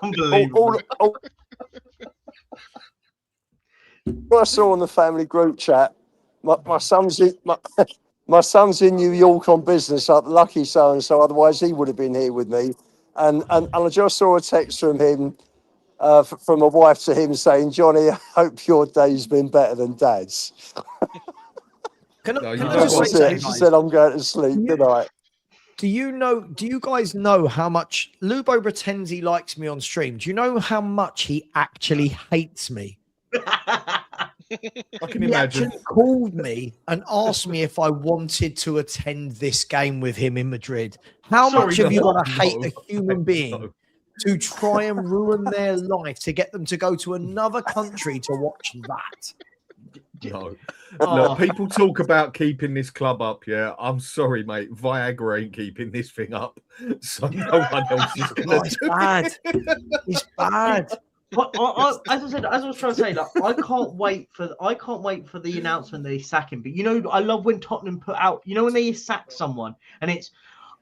unbelievable. What I saw on the family group chat. My son's in New York on business. Lucky so and so. Otherwise, he would have been here with me. And I just saw a text from him. From a wife to him saying, Johnny, I hope your day's been better than Dad's. Can I just say, she said, I'm going to sleep. Good night. Do you guys know how much Lubo pretends he likes me on stream? Do you know how much he actually hates me? I can he imagine. Actually called me and asked me if I wanted to attend this game with him in Madrid. How much have you got to hate a human being to try and ruin their life to get them to go to another country to watch that? No. Look, people talk about keeping this club up, yeah. I'm sorry, mate. Viagra ain't keeping this thing up. So no one else is going to do bad. It's bad. But as I was trying to say, like, I can't wait for the announcement they sack him. But I love when Tottenham put out, when they sack someone and it's,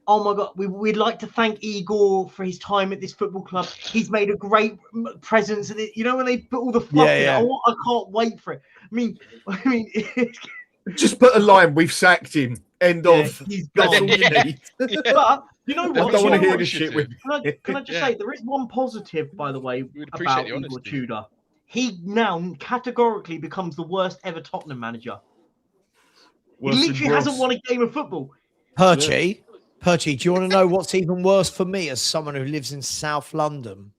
oh my God, we'd like to thank Igor for his time at this football club. He's made a great presence. And when they put all the fluff in, I can't wait for it. I mean, just put a line. We've sacked him. End of. That's all you need. But you know what? I don't want to hear this shit with. Can I just say there is one positive, by the way, about Igor Tudor. He now categorically becomes the worst ever Tottenham manager. He literally hasn't won a game of football. Perchy, do you want to know what's even worse for me as someone who lives in South London?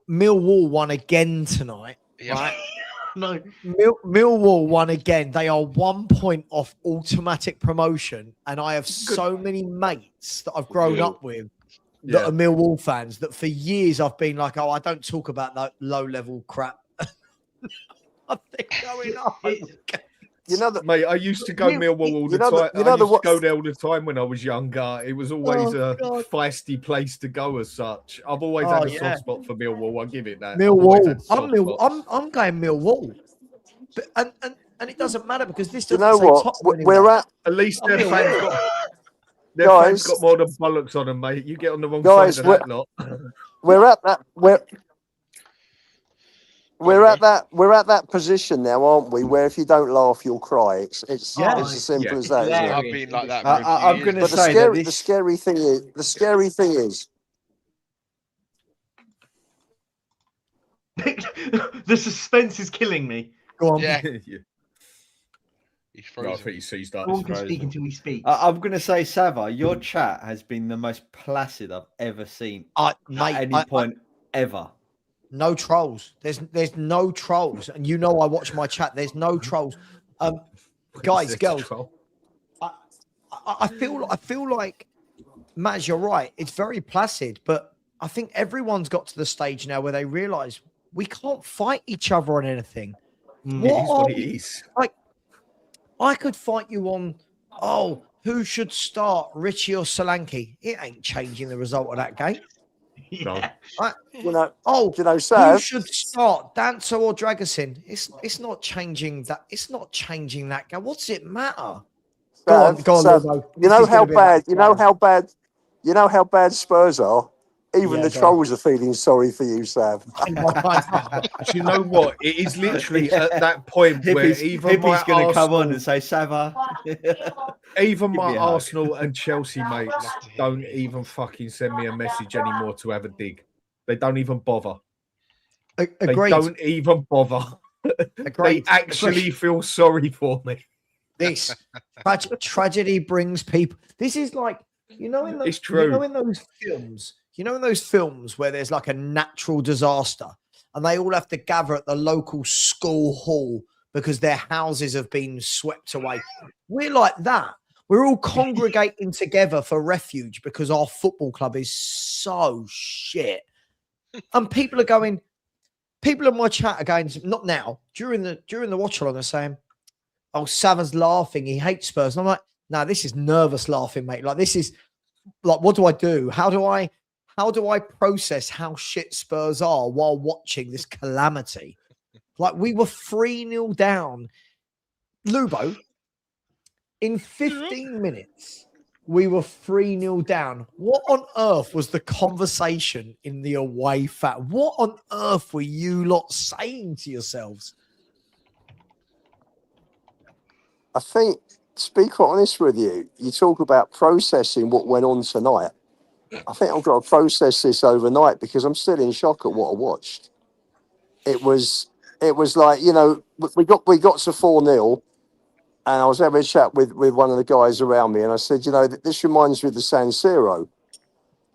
Millwall won again tonight, Yeah. right? No. Millwall won again. They are 1 point off automatic promotion, and I have so many mates that I've grown up with that are Millwall fans that for years I've been like, oh, I don't talk about that low-level crap. I think going up. You know that, Mate, I used to go Millwall all the time. I used to go there all the time when I was younger. It was always a feisty place to go as such. I've always had a soft spot for Millwall. I'll give it that. Millwall. I'm going Millwall. But, and it doesn't matter because this doesn't say Tottenham anymore. At least their fans got more than bollocks on them, mate. You get on the wrong side of that lot. We're at that. We're at that position now, aren't we? Where if you don't laugh, you'll cry. It's as simple as that. I've been like that. I'm going to say the scary thing is. The suspense is killing me. Go on. Yeah. I think he sees that. Go on, speak until we speak. I'm going to say, Sava, your chat has been the most placid I've ever seen at any point ever. No trolls. There's no trolls, and you know I watch my chat. There's no trolls. Guys, girls. I feel like Maz, you're right. It's very placid, but I think everyone's got to the stage now where they realise we can't fight each other on anything. What it is. Like, I could fight you on, who should start, Richie or Solanke? It ain't changing the result of that game. Yeah. Sam, who should start, Dancer or Dragosin? It's not changing that. It's not changing that game. What's it matter? Go on, Lubo. You know how bad Spurs are. Even the trolls are feeling sorry for you, Sam. Do you know what? It is literally at that point where even Hippie's going to come on and say, Sava. Even my Arsenal and Chelsea mates don't even fucking send me a message anymore to have a dig. They don't even bother. Agreed. They don't even bother. They actually feel sorry for me. This tragedy brings people. This is like, in those films where there's like a natural disaster and they all have to gather at the local school hall because their houses have been swept away. We're like that. We're all congregating together for refuge because our football club is so shit. And people in my chat are going, not now, during the watch-along are saying, oh, Sava's laughing, he hates Spurs. And I'm like, no, this is nervous laughing, mate. Like, this is like, what do I do? How do I process how shit Spurs are while watching this calamity? Like, we were 3-0 down. Lubo, in 15 minutes, we were 3-0 down. What on earth was the conversation in the away fan? What on earth were you lot saying to yourselves? I think, to be quite honest with you, you talk about processing what went on tonight. I think I've got to process this overnight because I'm still in shock at what I watched. It was like, we got to 4-0 and I was having a chat with one of the guys around me and I said, this reminds me of the San Siro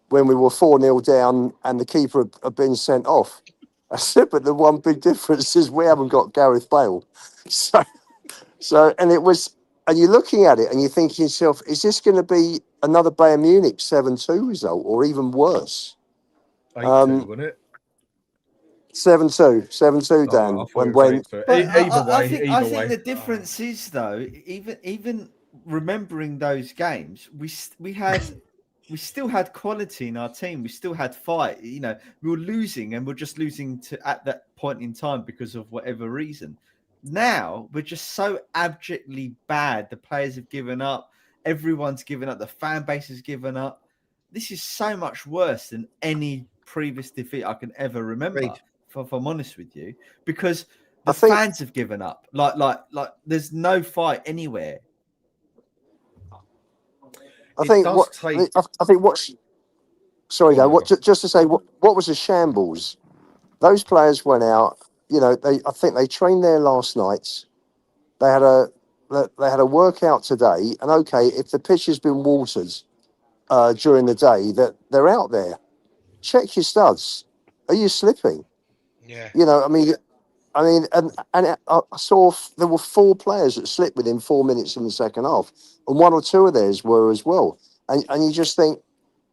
when we were 4-0 down and the keeper had been sent off. I said, but the one big difference is we haven't got Gareth Bale. So, and it was, and you're looking at it and you're thinking to yourself, is this going to be another Bayern Munich 7-2 result or even worse? 8-2, wasn't it? 7-2, Dan. I think the difference is, though, even remembering those games, we still had quality in our team. We still had fight. We were losing and we're just losing at that point in time because of whatever reason. Now we're just so abjectly bad. The players have given up. Everyone's given up. The fan base has given up. This is so much worse than any previous defeat I can ever remember. If I'm honest with you, because the fans have given up. Like there's no fight anywhere. Just to say what was a shambles. Those players went out. I think they trained there last night. They had a workout today, and okay, if the pitch has been watered during the day, that they're out there. Check your studs. Are you slipping? Yeah. You know, I mean, and I saw there were 4 players that slipped within 4 minutes in the second half, and 1 or 2 of theirs were as well. And you just think,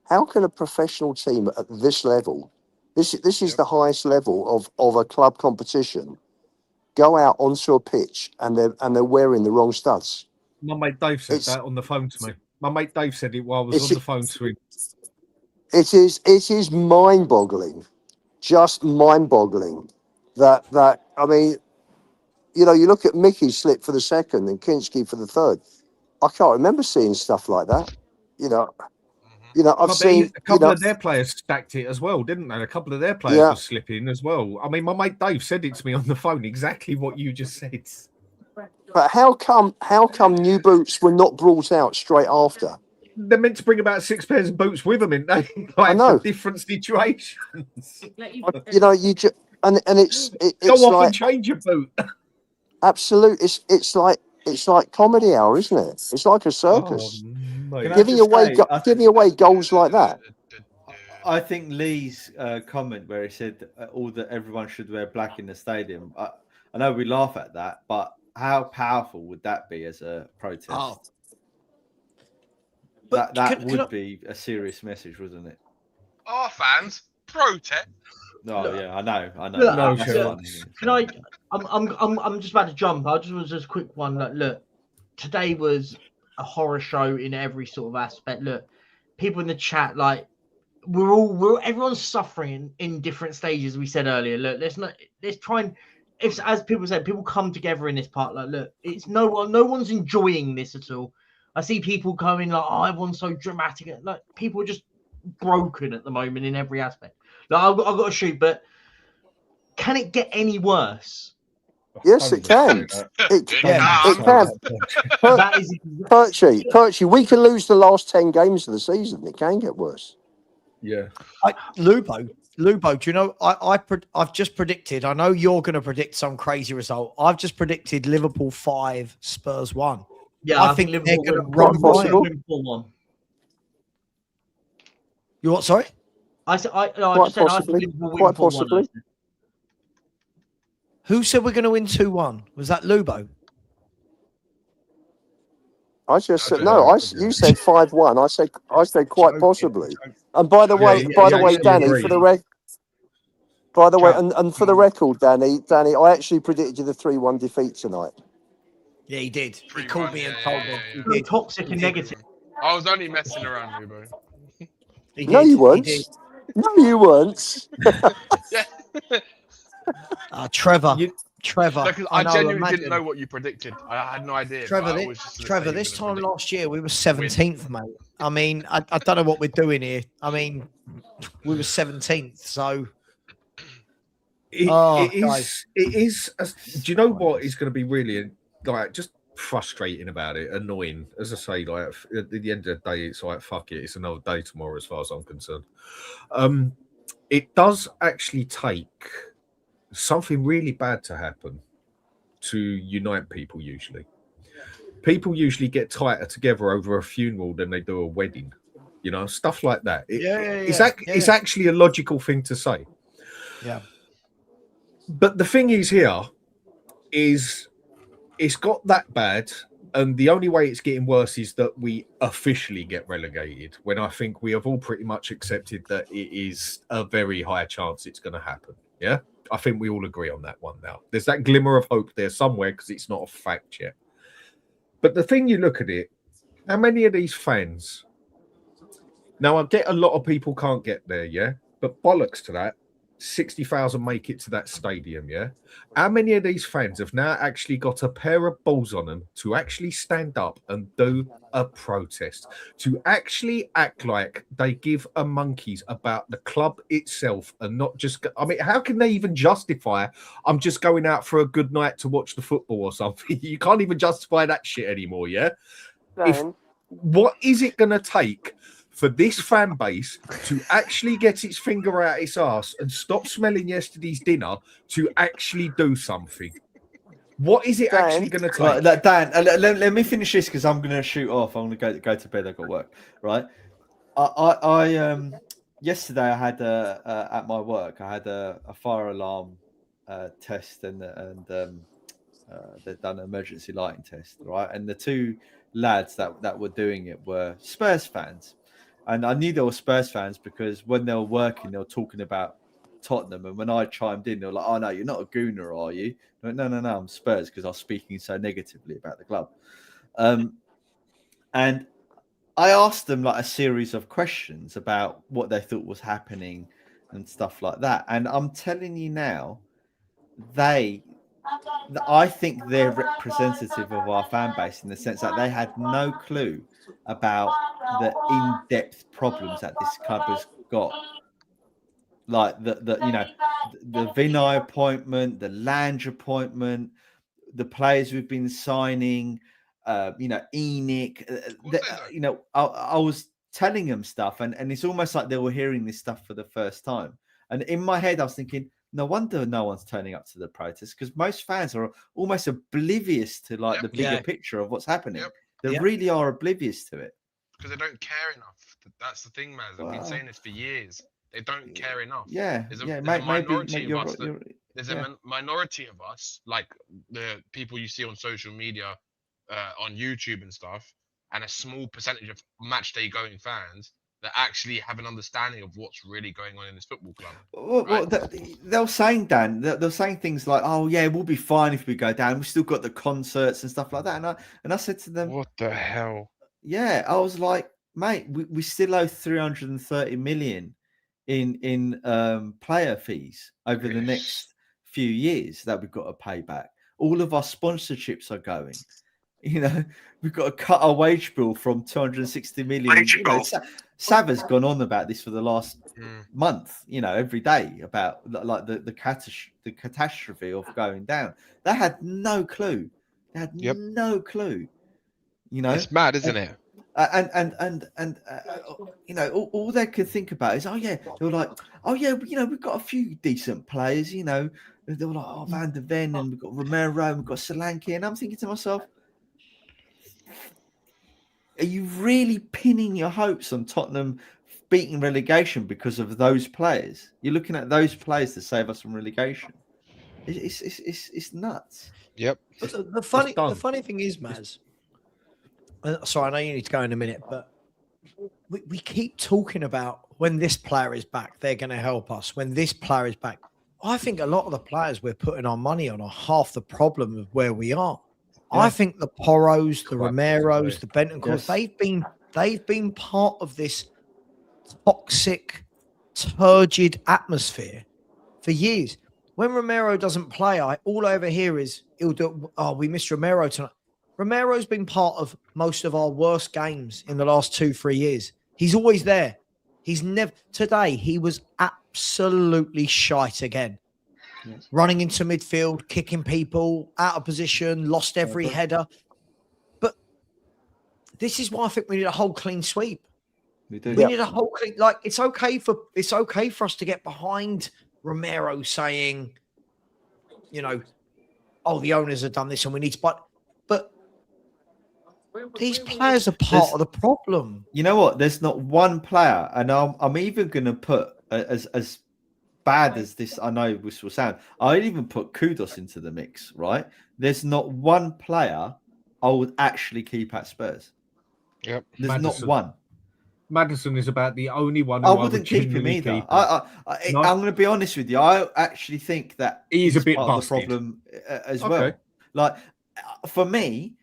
how can a professional team at this level, this is the highest level of a club competition, go out onto a pitch and they're wearing the wrong studs? My mate Dave said that on the phone to me. My mate Dave said it while I was on the phone to him. It is mind-boggling, just mind-boggling. That I mean, you know, you look at Mickey's slip for the second and Kinski for the third. I can't remember seeing stuff like that. You know, I've seen a couple of their players stacked it as well, didn't they? A couple of their players were slipping as well. I mean, my mate Dave said it to me on the phone, exactly what you just said. But how come new boots were not brought out straight after? They're meant to bring about 6 pairs of boots with them, aren't they? Like, I know. For different situations. You know, you just and it's go off like, and change your boot. Absolute. It's like comedy hour, isn't it? It's like a circus. Giving away goals like that. I think Lee's comment where he said everyone should wear black in the stadium. I know we laugh at that, but how powerful would that be as a protest? Oh. That would be a serious message, wouldn't it? Our fans protest. No, yeah, I know. Look, can I? I'm just about to jump. I just was just a quick one. Look, today was a horror show in every sort of aspect. Look, people in the chat, like everyone's suffering in different stages. We said earlier. Look, let's try and, if, as people said, people come together in this part. Like, look, it's no one's enjoying this at all. I see people coming like, oh, everyone's so dramatic. Like, people are just broken at the moment in every aspect. Like, I've got to shoot, but can it get any worse? Yes, it can. It can. Perchy, we can lose the last 10 games of the season. It can get worse. Yeah. Lubo, do you know, I've just predicted, I know you're going to predict some crazy result. I've just predicted Liverpool 5, Spurs 1. Yeah, I think Liverpool they're going to run possible. Liverpool 1. You what, sorry? I think Liverpool win 4-1. Who said we're going to win 2-1? Was that Lubo? I just said no. You said 5-1. I said quite possibly. And by the way, Danny, for the record, Danny, I actually predicted you the 3-1 defeat tonight. Yeah, he did. He called me and told me. He toxic and negative. I was only messing around, Rubo. No, you weren't. No, you weren't. Trevor. I genuinely didn't know what you predicted. I had no idea. Trevor, this time last year we were 17th, mate. I mean, I don't know what we're doing here. I mean, we were 17th, so. It is. Do you know what is going to be really just frustrating about it? Annoying, as I say. Like at the end of the day, it's like fuck it. It's another day tomorrow, as far as I'm concerned. It does actually take something really bad to happen to unite people. Usually people get tighter together over a funeral than they do a wedding, you know, stuff like that. It's actually a logical thing to say. Yeah, but the thing is here is it's got that bad, and the only way it's getting worse is that we officially get relegated, when I think we have all pretty much accepted that it is a very high chance it's going to happen. Yeah, I think we all agree on that one now. There's that glimmer of hope there somewhere because it's not a fact yet. But the thing, you look at it, how many of these fans... Now, I get a lot of people can't get there, yeah? But bollocks to that. 60,000 make it to that stadium, yeah? How many of these fans have now actually got a pair of balls on them to actually stand up and do a protest, to actually act like they give a monkeys about the club itself and not just... I mean, how can they even justify, I'm just going out for a good night to watch the football or something? You can't even justify that shit anymore, yeah? What is it going to take for this fan base to actually get its finger out its arse and stop smelling yesterday's dinner to actually do something? What is it actually going to take? Right, Dan, let me finish this because I'm going to shoot off. I'm going to go to bed. I've got work. Right. yesterday I had at my work, I had a fire alarm test and they'd done an emergency lighting test, right? And the two lads that were doing it were Spurs fans. And I knew they were Spurs fans because when they were working, they were talking about Tottenham. And when I chimed in, they were like, "Oh, no, you're not a gooner, are you?" I went, no, I'm Spurs, because I was speaking so negatively about the club. And I asked them like a series of questions about what they thought was happening and stuff like that. And I'm telling you now, I think they're representative of our fan base in the sense that they had no clue about the in-depth problems that this club has got. Like the Vinay appointment, the Lange appointment, the players we've been signing, Enoch, I was telling them stuff and it's almost like they were hearing this stuff for the first time. And in my head, I was thinking, no wonder no one's turning up to the protests, because most fans are almost oblivious to the bigger picture of what's happening. They really are oblivious to it. Because they don't care enough. That's the thing, man. I've been saying this for years. They don't care enough. There's a minority of us, like the people you see on social media, on YouTube and stuff, and a small percentage of match day going fans that actually have an understanding of what's really going on in this football club. Well, they were saying, Dan, they're saying things like, "Oh yeah, we'll be fine if we go down. We've still got the concerts and stuff like that." And I said to them, "What the hell?" Yeah, I was like, "Mate, we still owe 330 million in player fees over the next few years that we've got to pay back. All of our sponsorships are going. We've got to cut our wage bill from 260 million. Sava's gone on about this for the last month, every day about like the catastrophe of going down. They had no clue. They had no clue. It's mad, isn't it? All they could think about is, they were like, we've got a few decent players, they were like, oh, Van der Ven, and we've got Romero, and we've got Solanke, and I'm thinking to myself, are you really pinning your hopes on Tottenham beating relegation because of those players? You're looking at those players to save us from relegation. It's nuts. Yep. But the funny thing is, Maz. Sorry, I know you need to go in a minute, but we keep talking about when this player is back, they're going to help us. When this player is back, I think a lot of the players we're putting our money on are half the problem of where we are. Yeah. I think the Poros, the Romeros, the Bentancurs, they've been part of this toxic, turgid atmosphere for years. When Romero doesn't play, all I ever hear is he'll do. Oh, we missed Romero tonight. Romero's been part of most of our worst games in the last 2-3 years. He's always there. He's never. Today, he was absolutely shite again. Yes. Running into midfield, kicking people, out of position, lost every header. But this is why I think we need a whole clean sweep. We do. We need a whole clean. Like it's okay for us to get behind Romero saying, oh, the owners have done this and we need to. But these players are part of the problem. You know what? There's not one player, and I'm even going to put as bad as this. I know this will sound. I'd even put Kudos into the mix. Right? There's not one player I would actually keep at Spurs. Yep. There's not one. Madison is about the only one. I wouldn't keep him either. I'm going to be honest with you. I actually think that he's a bit part of the problem as well. Like for me.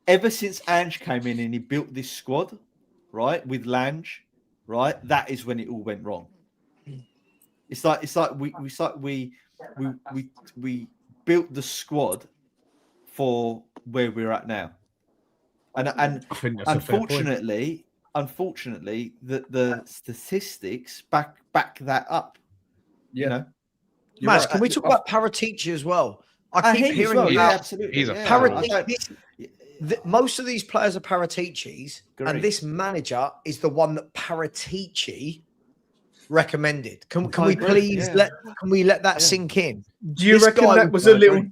Ever since Ange came in and he built this squad, right, with Lange, right, that is when it all went wrong. It's like we built the squad for where we're at now, and unfortunately, the statistics back that up. Maz, right. Can we talk about Paratici as well? I keep hearing about absolutely. He's a Paratici. Most of these players are Paraticis, and this manager is the one that Paratici recommended. Can we please let that sink in? Do you reckon that was a little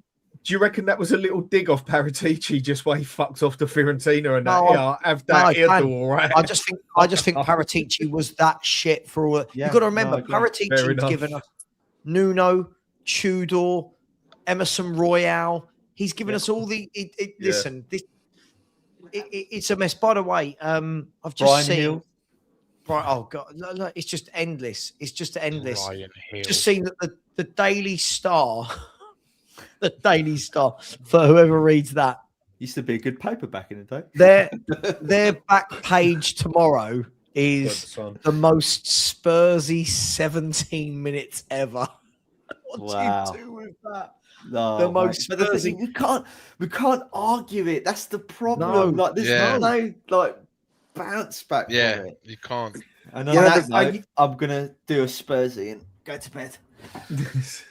Do you reckon that was a little dig off Paratici just why he fucked off to Fiorentina and No, that? Yeah, have that ear Dan, door, right? I just think Paratici was that shit for all. Yeah, You've got to no, remember, I agree. Paratici's given us Nuno, Tudor, Emerson Royale. He's given us all the. Listen, it's a mess. By the way, I've just Brian seen. Hill. Right, oh god, no, it's just endless. It's just endless. Brian Hill. Just seen that the Daily Star, the Daily Star, for whoever reads that, Used to be a good paper back in the day. their back page tomorrow is the most Spursy 17 minutes ever. What do you do with that? No, The most but the thing, we can't argue it. That's the problem. No. Like there's no like bounce back from it. You can't. And on that note, I'm gonna do a Spursy and go to bed.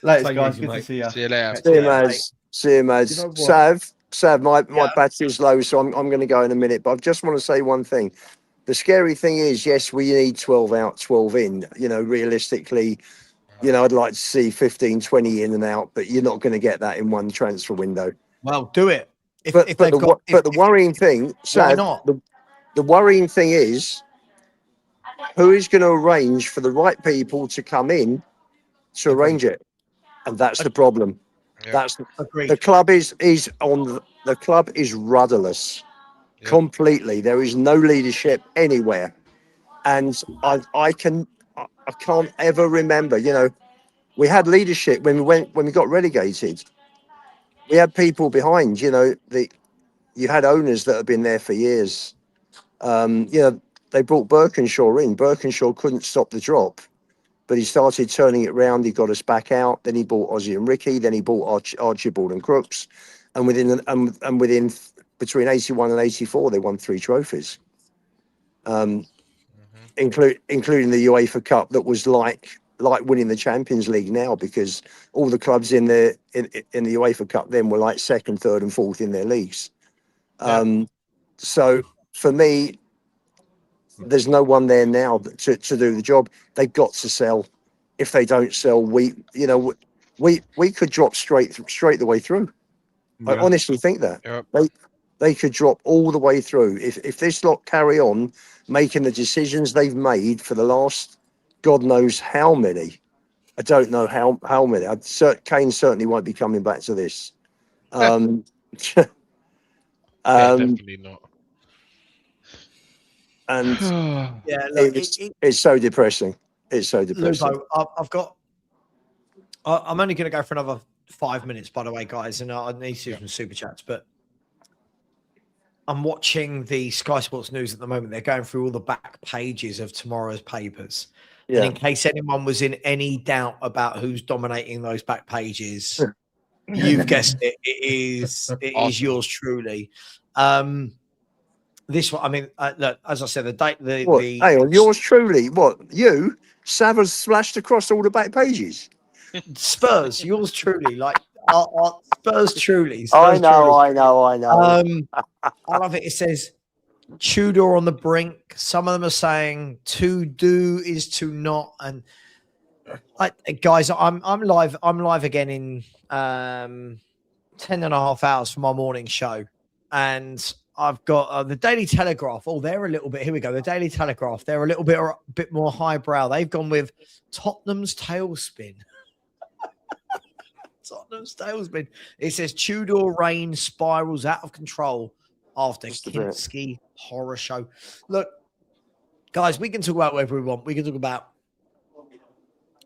Later, guys. Good to see you. See you later. See you, Maz. See you, Maz. You know what? Sav, my battery's low, so I'm going to go in a minute. But I just want to say one thing. The scary thing is, yes, we need 12 out, 12 in. You know, realistically, you know, I'd like to see 15, 20 in and out, but you're not going to get that in one transfer window. Well, do it. But the worrying thing, Sav, not? The worrying thing is, who is going to arrange for the right people to come in to arrange it? And that's the problem. Yeah. That's Agreed. the club is the club is rudderless completely. There is no leadership anywhere, and I can't ever remember. You know, we had leadership when we got relegated. We had people behind. You know, you had owners that have been there for years. You know, they brought Birkinshaw in. Birkinshaw couldn't stop the drop, but he started turning it round. He got us back out. Then he bought Ozzy and Ricky. Then he bought Archibald and Crooks. And within between 81 and 84, they won 3 trophies, including the UEFA Cup. That was like winning the Champions League now, because all the clubs in the UEFA Cup then were like 2nd, 3rd, and 4th in their leagues. So for me, there's no one there now to do the job. They've got to sell. If they don't sell, we could drop straight the way through. I honestly think that they could drop all the way through if this lot carry on making the decisions they've made for the last God knows how many. I don't know how many. Kane certainly won't be coming back to this. Definitely not. And look, it's so depressing. It's so depressing. Lupo, I'm only going to go for another 5 minutes, by the way, guys, and I need to do some super chats, but I'm watching the Sky Sports News at the moment. They're going through all the back pages of tomorrow's papers. Yeah. And in case anyone was in any doubt about who's dominating those back pages, you've guessed it. It is yours truly. This one, I mean, look, as I said, hang on, yours truly. What, you? Sav has splashed across all the back pages. Spurs, yours truly, like our Spurs truly. I know. I love it. It says Tudor on the brink. Some of them are saying to do is to not. And guys, I'm live. I'm live again in 10.5 hours for my morning show, and I've got the Daily Telegraph. Oh, they're a little bit. Here we go. The Daily Telegraph. They're a little bit more highbrow. They've gone with Tottenham's tailspin. Tottenham's tailspin. It says Tudor reign spirals out of control after Kinski horror show. Look, guys, we can talk about whatever we want. We can talk about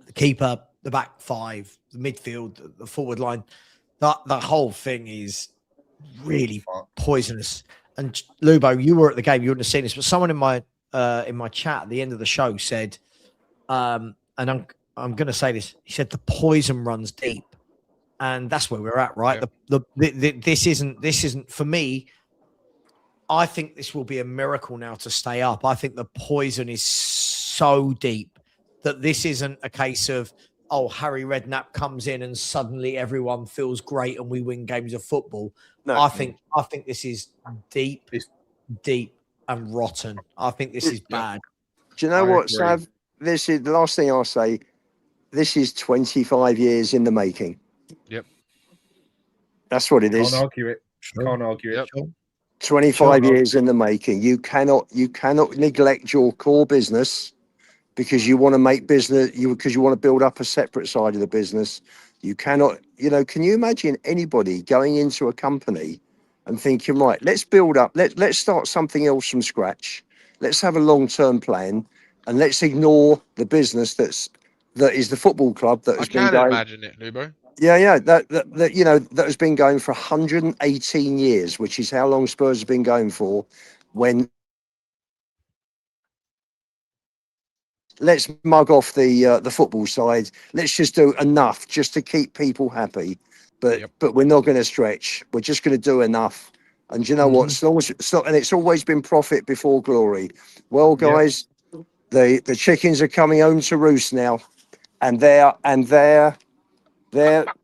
the keeper, the back five, the midfield, the forward line. The whole thing is really poisonous. And Lubo, you were at the game, you wouldn't have seen this, but someone in my chat at the end of the show said, and I'm going to say this. He said the poison runs deep, and that's where we're at, right? Yeah. This isn't for me. I think this will be a miracle now to stay up. I think the poison is so deep that this isn't a case of, oh, Harry Redknapp comes in and suddenly everyone feels great and we win games of football. No, I think this is deep and rotten. I think this is bad. Do you know what, Sav? This is the last thing I'll say. This is 25 years in the making. Yep. That's what it is. Can't argue it. Can't argue it. 25 years in the making. You cannot neglect your core business because you want to make business, because you want to build up a separate side of the business. You cannot, can you imagine anybody going into a company and thinking, right, let's build up, let's start something else from scratch. Let's have a long-term plan and let's ignore the business that is the football club that has been going. Imagine it, Lubo. Yeah, that has been going for 118 years, which is how long Spurs have been going for. When let's mug off the football side, let's just do enough just to keep people happy, but we're not going to stretch. We're just going to do enough. And you know what? As long as and it's always been profit before glory. Well, guys, the chickens are coming home to roost now, and their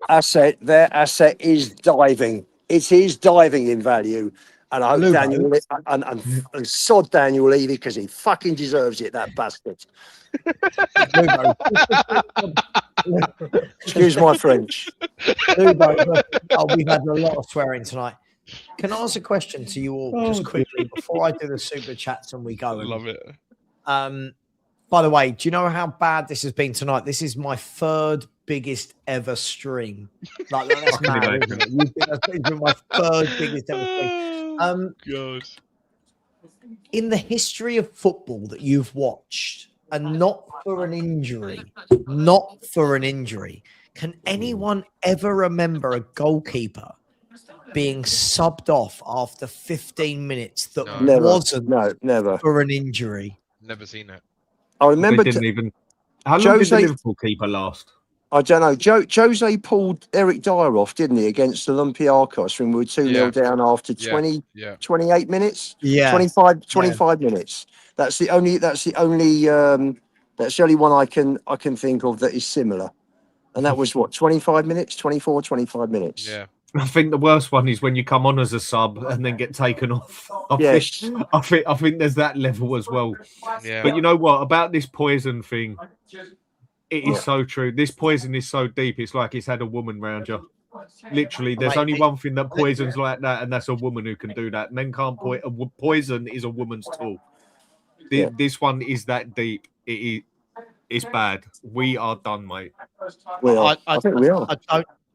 asset is diving. It is diving in value. And I hope Daniel and sod Daniel Levy because he fucking deserves it, that bastard. Excuse my French. We've had a lot of swearing tonight. Can I ask a question to you all just quickly before I do the super chats and we go? I love it. By the way, do you know how bad this has been tonight? This is my third biggest ever stream. That's mad, isn't it? It's been my third biggest ever stream. God. In the history of football that you've watched, and not for an injury, can anyone ever remember a goalkeeper being subbed off after 15 minutes that wasn't never for an injury? Never seen it. I remember. How long did the Liverpool keeper last? I don't know. Jose pulled Eric Dyer off, didn't he, against Olympiacos when we were 2-0 down after 28 minutes? Yeah. 25 minutes. That's the only one I can think of that is similar. And that was 25 minutes, 25 minutes. Yeah. I think the worst one is when you come on as a sub and then get taken off. I think there's that level as well. Yeah. But you know what? About this poison thing, it is so true. This poison is so deep. It's like it's had a woman round you. Literally, there's only one thing that poisons like that, and that's a woman who can do that. Men can't poison is a woman's tool. This one is that deep. It's bad. We are done, mate. I think we are.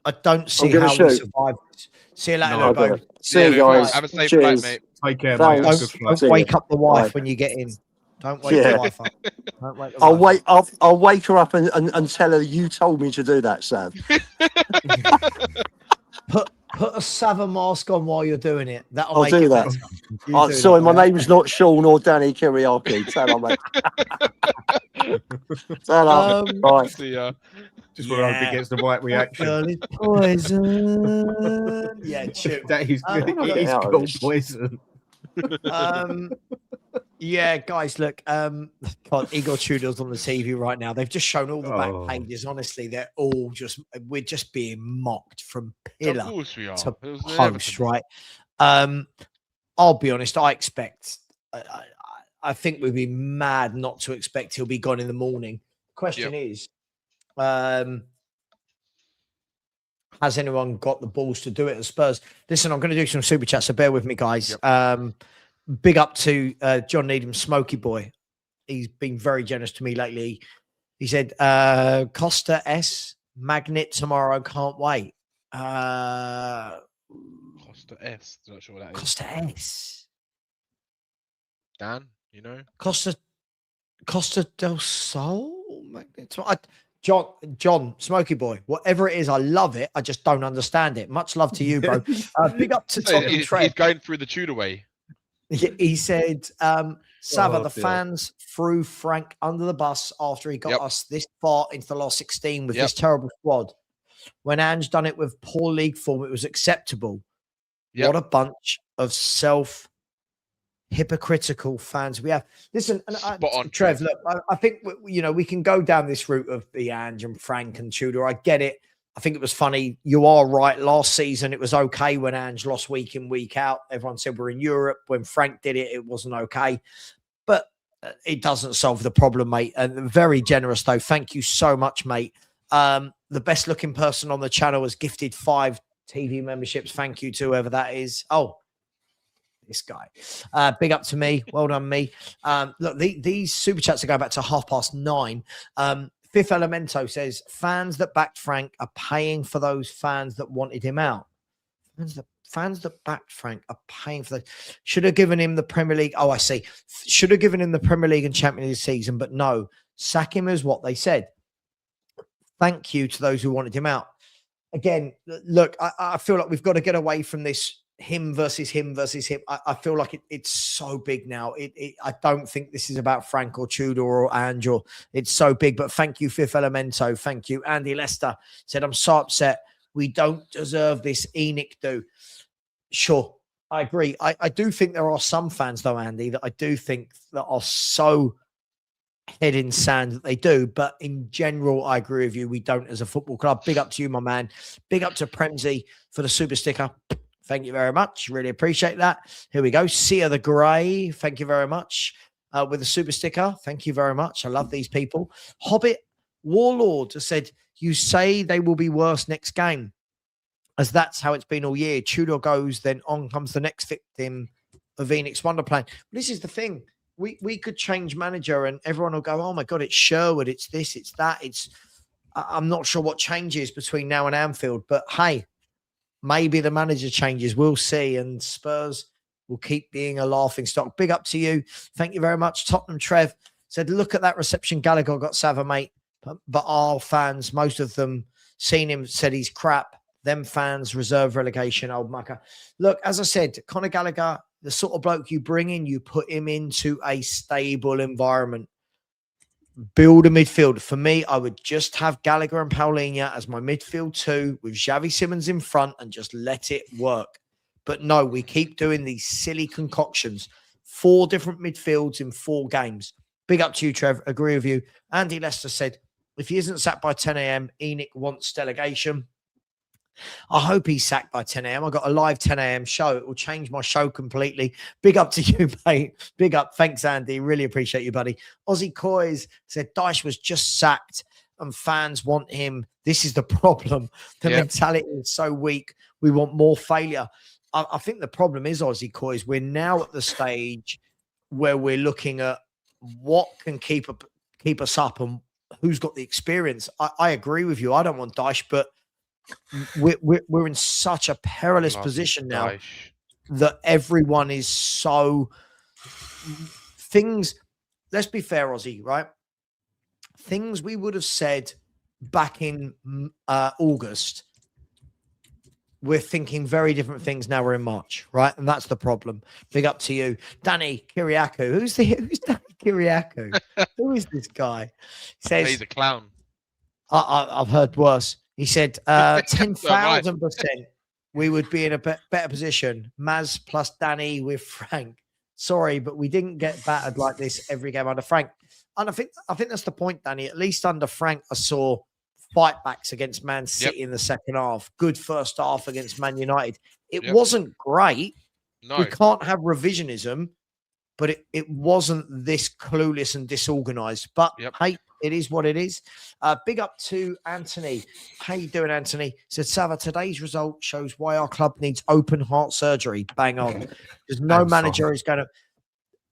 I don't see how we survive this. See you later, bro. See you guys. Have a safe flight, mate. Take care, mate. Don't wake up the wife when you get in. Don't wake the wife up. Don't wake the wife up. I'll wake her up and tell her you told me to do that, Sam. Put a Sava mask on while you're doing it. I'll do that. Sorry, my name's not Sean or Danny Kiriaki. Tell her, mate. Tell her. Bye. See ya. Just want to hope he gets the right reaction. Poison. Yeah, true. That is good. It is called poison. Yeah, guys, look. God, Igor Tudor's on the TV right now. They've just shown all the back pages. Honestly, they're all we're just being mocked from pillar to post, right? I'll be honest. I expect. I think we'd be mad not to expect he'll be gone in the morning. Question is, has anyone got the balls to do it at Spurs? Listen, I'm going to do some super chats, so bear with me, guys. Big up to John Needham, Smoky Boy. He's been very generous to me lately. He said, Costa S, Magnet tomorrow, can't wait. Costa S, not sure what that is. Costa S. Dan, you know? Costa del Sol? Magnet. John, Smoky Boy, whatever it is, I love it. I just don't understand it. Much love to you, bro. Big up to Tottenham Trev. He's going through the Tudor way. He said, Sava, the fans threw Frank under the bus after he got us this far into the last 16 with this terrible squad. When Ange done it with poor league form, it was acceptable. What a bunch of hypocritical fans we have. Listen, Trev, look, I think we can go down this route of the Ange and Frank and Tudor. I get it. I think it was funny. You are right. Last season, it was okay when Ange lost week in, week out. Everyone said we're in Europe. When Frank did it, it wasn't okay. But it doesn't solve the problem, mate. And very generous, though. Thank you so much, mate. The best looking person on the channel has gifted $5 TV memberships. Thank you to whoever that is. Oh, this guy. Big up to me. Well done, me. Look, these super chats are going back to 9:30. Fifth Elemento says, fans that backed Frank are paying for those fans that wanted him out. Fans that backed Frank are paying for that. Should have given him the Premier League. Oh, I see. Should have given him the Premier League and Champions League season, but no. Sack him is what they said. Thank you to those who wanted him out. Again, look, I feel like we've got to get away from this him versus him versus him. I feel like it's so big now. I don't think this is about Frank or Tudor or Ange. It's so big. But thank you, Fifth Elemento. Thank you. Andy Lester said, I'm so upset. We don't deserve this. Enoch do. Sure, I agree. I do think there are some fans, though, Andy, that I do think that are so head in sand that they do. But in general, I agree with you. We don't as a football club. Big up to you, my man. Big up to Premsy for the super sticker. Thank you very much. Really appreciate that. Here we go. Sia the Grey. Thank you very much. With a super sticker. Thank you very much. I love these people. Hobbit Warlord has said, you say they will be worse next game, as that's how it's been all year. Tudor goes, then on comes the next victim of Enoch's wonder plan. This is the thing. We could change manager and everyone will go, oh my God, it's Sherwood. It's this, it's that. I'm not sure what changes between now and Anfield, but hey, maybe the manager changes. We'll see. And Spurs will keep being a laughing stock. Big up to you. Thank you very much. Tottenham Trev said, look at that reception Gallagher got Sava, mate. But our fans, most of them seen him, said he's crap. Them fans reserve relegation, old mucker. Look, as I said, Conor Gallagher, the sort of bloke you bring in, you put him into a stable environment. Build a midfield. For me, I would just have Gallagher and Paulinho as my midfield two with Xavi Simons in front and just let it work. But no, we keep doing these silly concoctions. 4 different midfields in 4 games. Big up to you, Trev. Agree with you. Andy Lester said, if he isn't sacked by 10 a.m., Enoch wants delegation. I hope he's sacked by 10 a.m. I got a live 10 a.m. show. It will change my show completely. Big up to you, mate. Big up. Thanks, Andy. Really appreciate you, buddy. Aussie Coys said Dyche was just sacked and fans want him. This is the problem. The mentality is so weak. We want more failure. I think the problem is, Aussie Coys, we're now at the stage where we're looking at what can keep us up and who's got the experience. I agree with you. I don't want Dyche, but we're in such a perilous position now that everyone is so things. Let's be fair, Aussie, right? Things we would have said back in August, we're thinking very different things now. We're in March, right? And that's the problem. Big up to you, Danny Kiriakou. Who's Danny Kiriakou? Who is this guy? He says he's a clown. I've heard worse. He said 10,000% we would be in a better position. Maz plus Danny with Frank. Sorry, but we didn't get battered like this every game under Frank. And I think that's the point, Danny. At least under Frank, I saw fight backs against Man City in the second half. Good first half against Man United. It wasn't great. No. We can't have revisionism, but it wasn't this clueless and disorganized. But hey, it is what it is. Big up to Anthony. How you doing, Anthony? Said, Sava, today's result shows why our club needs open heart surgery. Bang on. Because no manager is going to...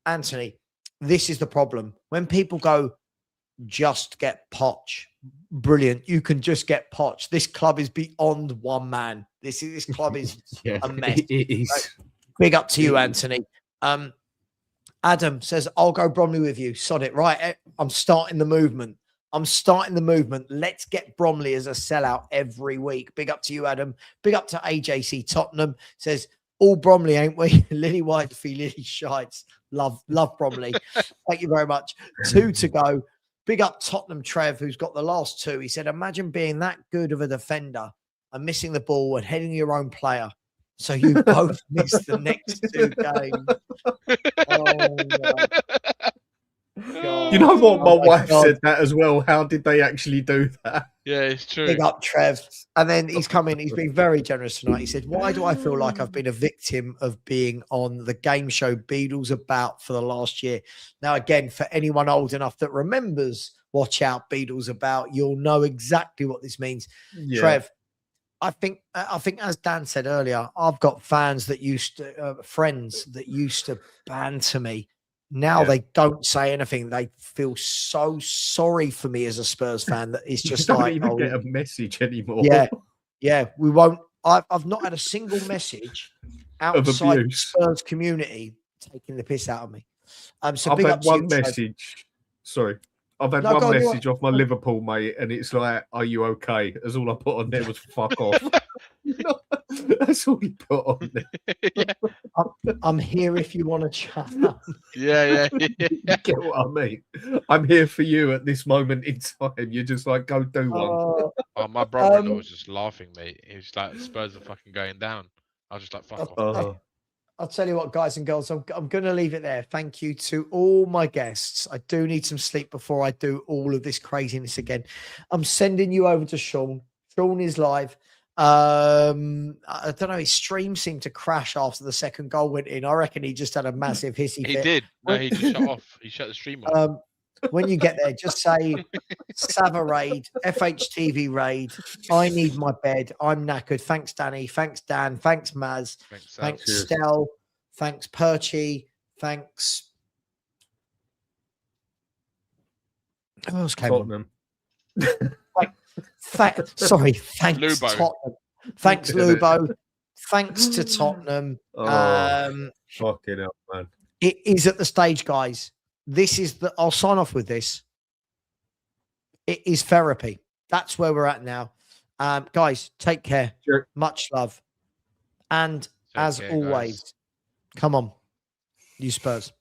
Anthony, this is the problem. When people go, just get Poch. Brilliant. You can just get Poch. This club is beyond one man. This club is a mess. It is. Right? Big up to you, Anthony. Adam says, I'll go Bromley with you. Sod it. Right. I'm starting the movement. Let's get Bromley as a sellout every week. Big up to you, Adam. Big up to AJC Tottenham. Says, all Bromley, ain't we? Lily White fee Lily Shites. Love Bromley. Thank you very much. 2 to go. Big up Tottenham Trev, who's got the last 2. He said, imagine being that good of a defender and missing the ball and heading your own player. So you both missed the next 2 games. Oh, God. You know what? My wife said that as well. How did they actually do that? Yeah, it's true. Big up, Trev. And then he's come in. He's been very generous tonight. He said, why do I feel like I've been a victim of being on the game show Beadle's About for the last year? Now, again, for anyone old enough that remembers Watch Out Beadle's About, you'll know exactly what this means. Yeah. Trev, I think as Dan said earlier, I've got fans that used to friends that used to banter me. Now they don't say anything. They feel so sorry for me as a Spurs fan that it's just don't like, even get a message anymore. Yeah, we won't. I've not had a single message outside the abuse. Spurs community taking the piss out of me. So I've big had up to you, one Trev. message. Sorry. I've had No, go one on, message off my Liverpool mate, and it's like, "Are you okay?" As all I put on there was "fuck off." That's all he put on there. I'm here if you want to chat. Yeah. You get what I mean? I'm here for you at this moment in time. You're just like, go do one. Oh, my brother-in-law was just laughing, mate. He was like, Spurs are fucking going down. I was just like, fuck off. I'll tell you what, guys and girls, I'm going to leave it there. Thank you to all my guests. I do need some sleep before I do all of this craziness again. I'm sending you over to Sean. Sean is live. I don't know. His stream seemed to crash after the second goal went in. I reckon he just had a massive hissy fit. He did. No, he just shut off. He shut the stream off. When you get there, just say Sava raid, FHTV raid. I need my bed. I'm knackered. Thanks, Danny. Thanks, Dan. Thanks, Maz. Thanks, Stel. Thanks, Perchy. Thanks. Who else came Tottenham. Sorry. Thanks, Lubo. Tottenham. Thanks, Lubo. Thanks to Tottenham. Fucking hell, man. It is at the stage, guys. I'll sign off with this. It is therapy. That's where we're at now. Guys, take care. Sure. Much love. And as always, come on, you Spurs.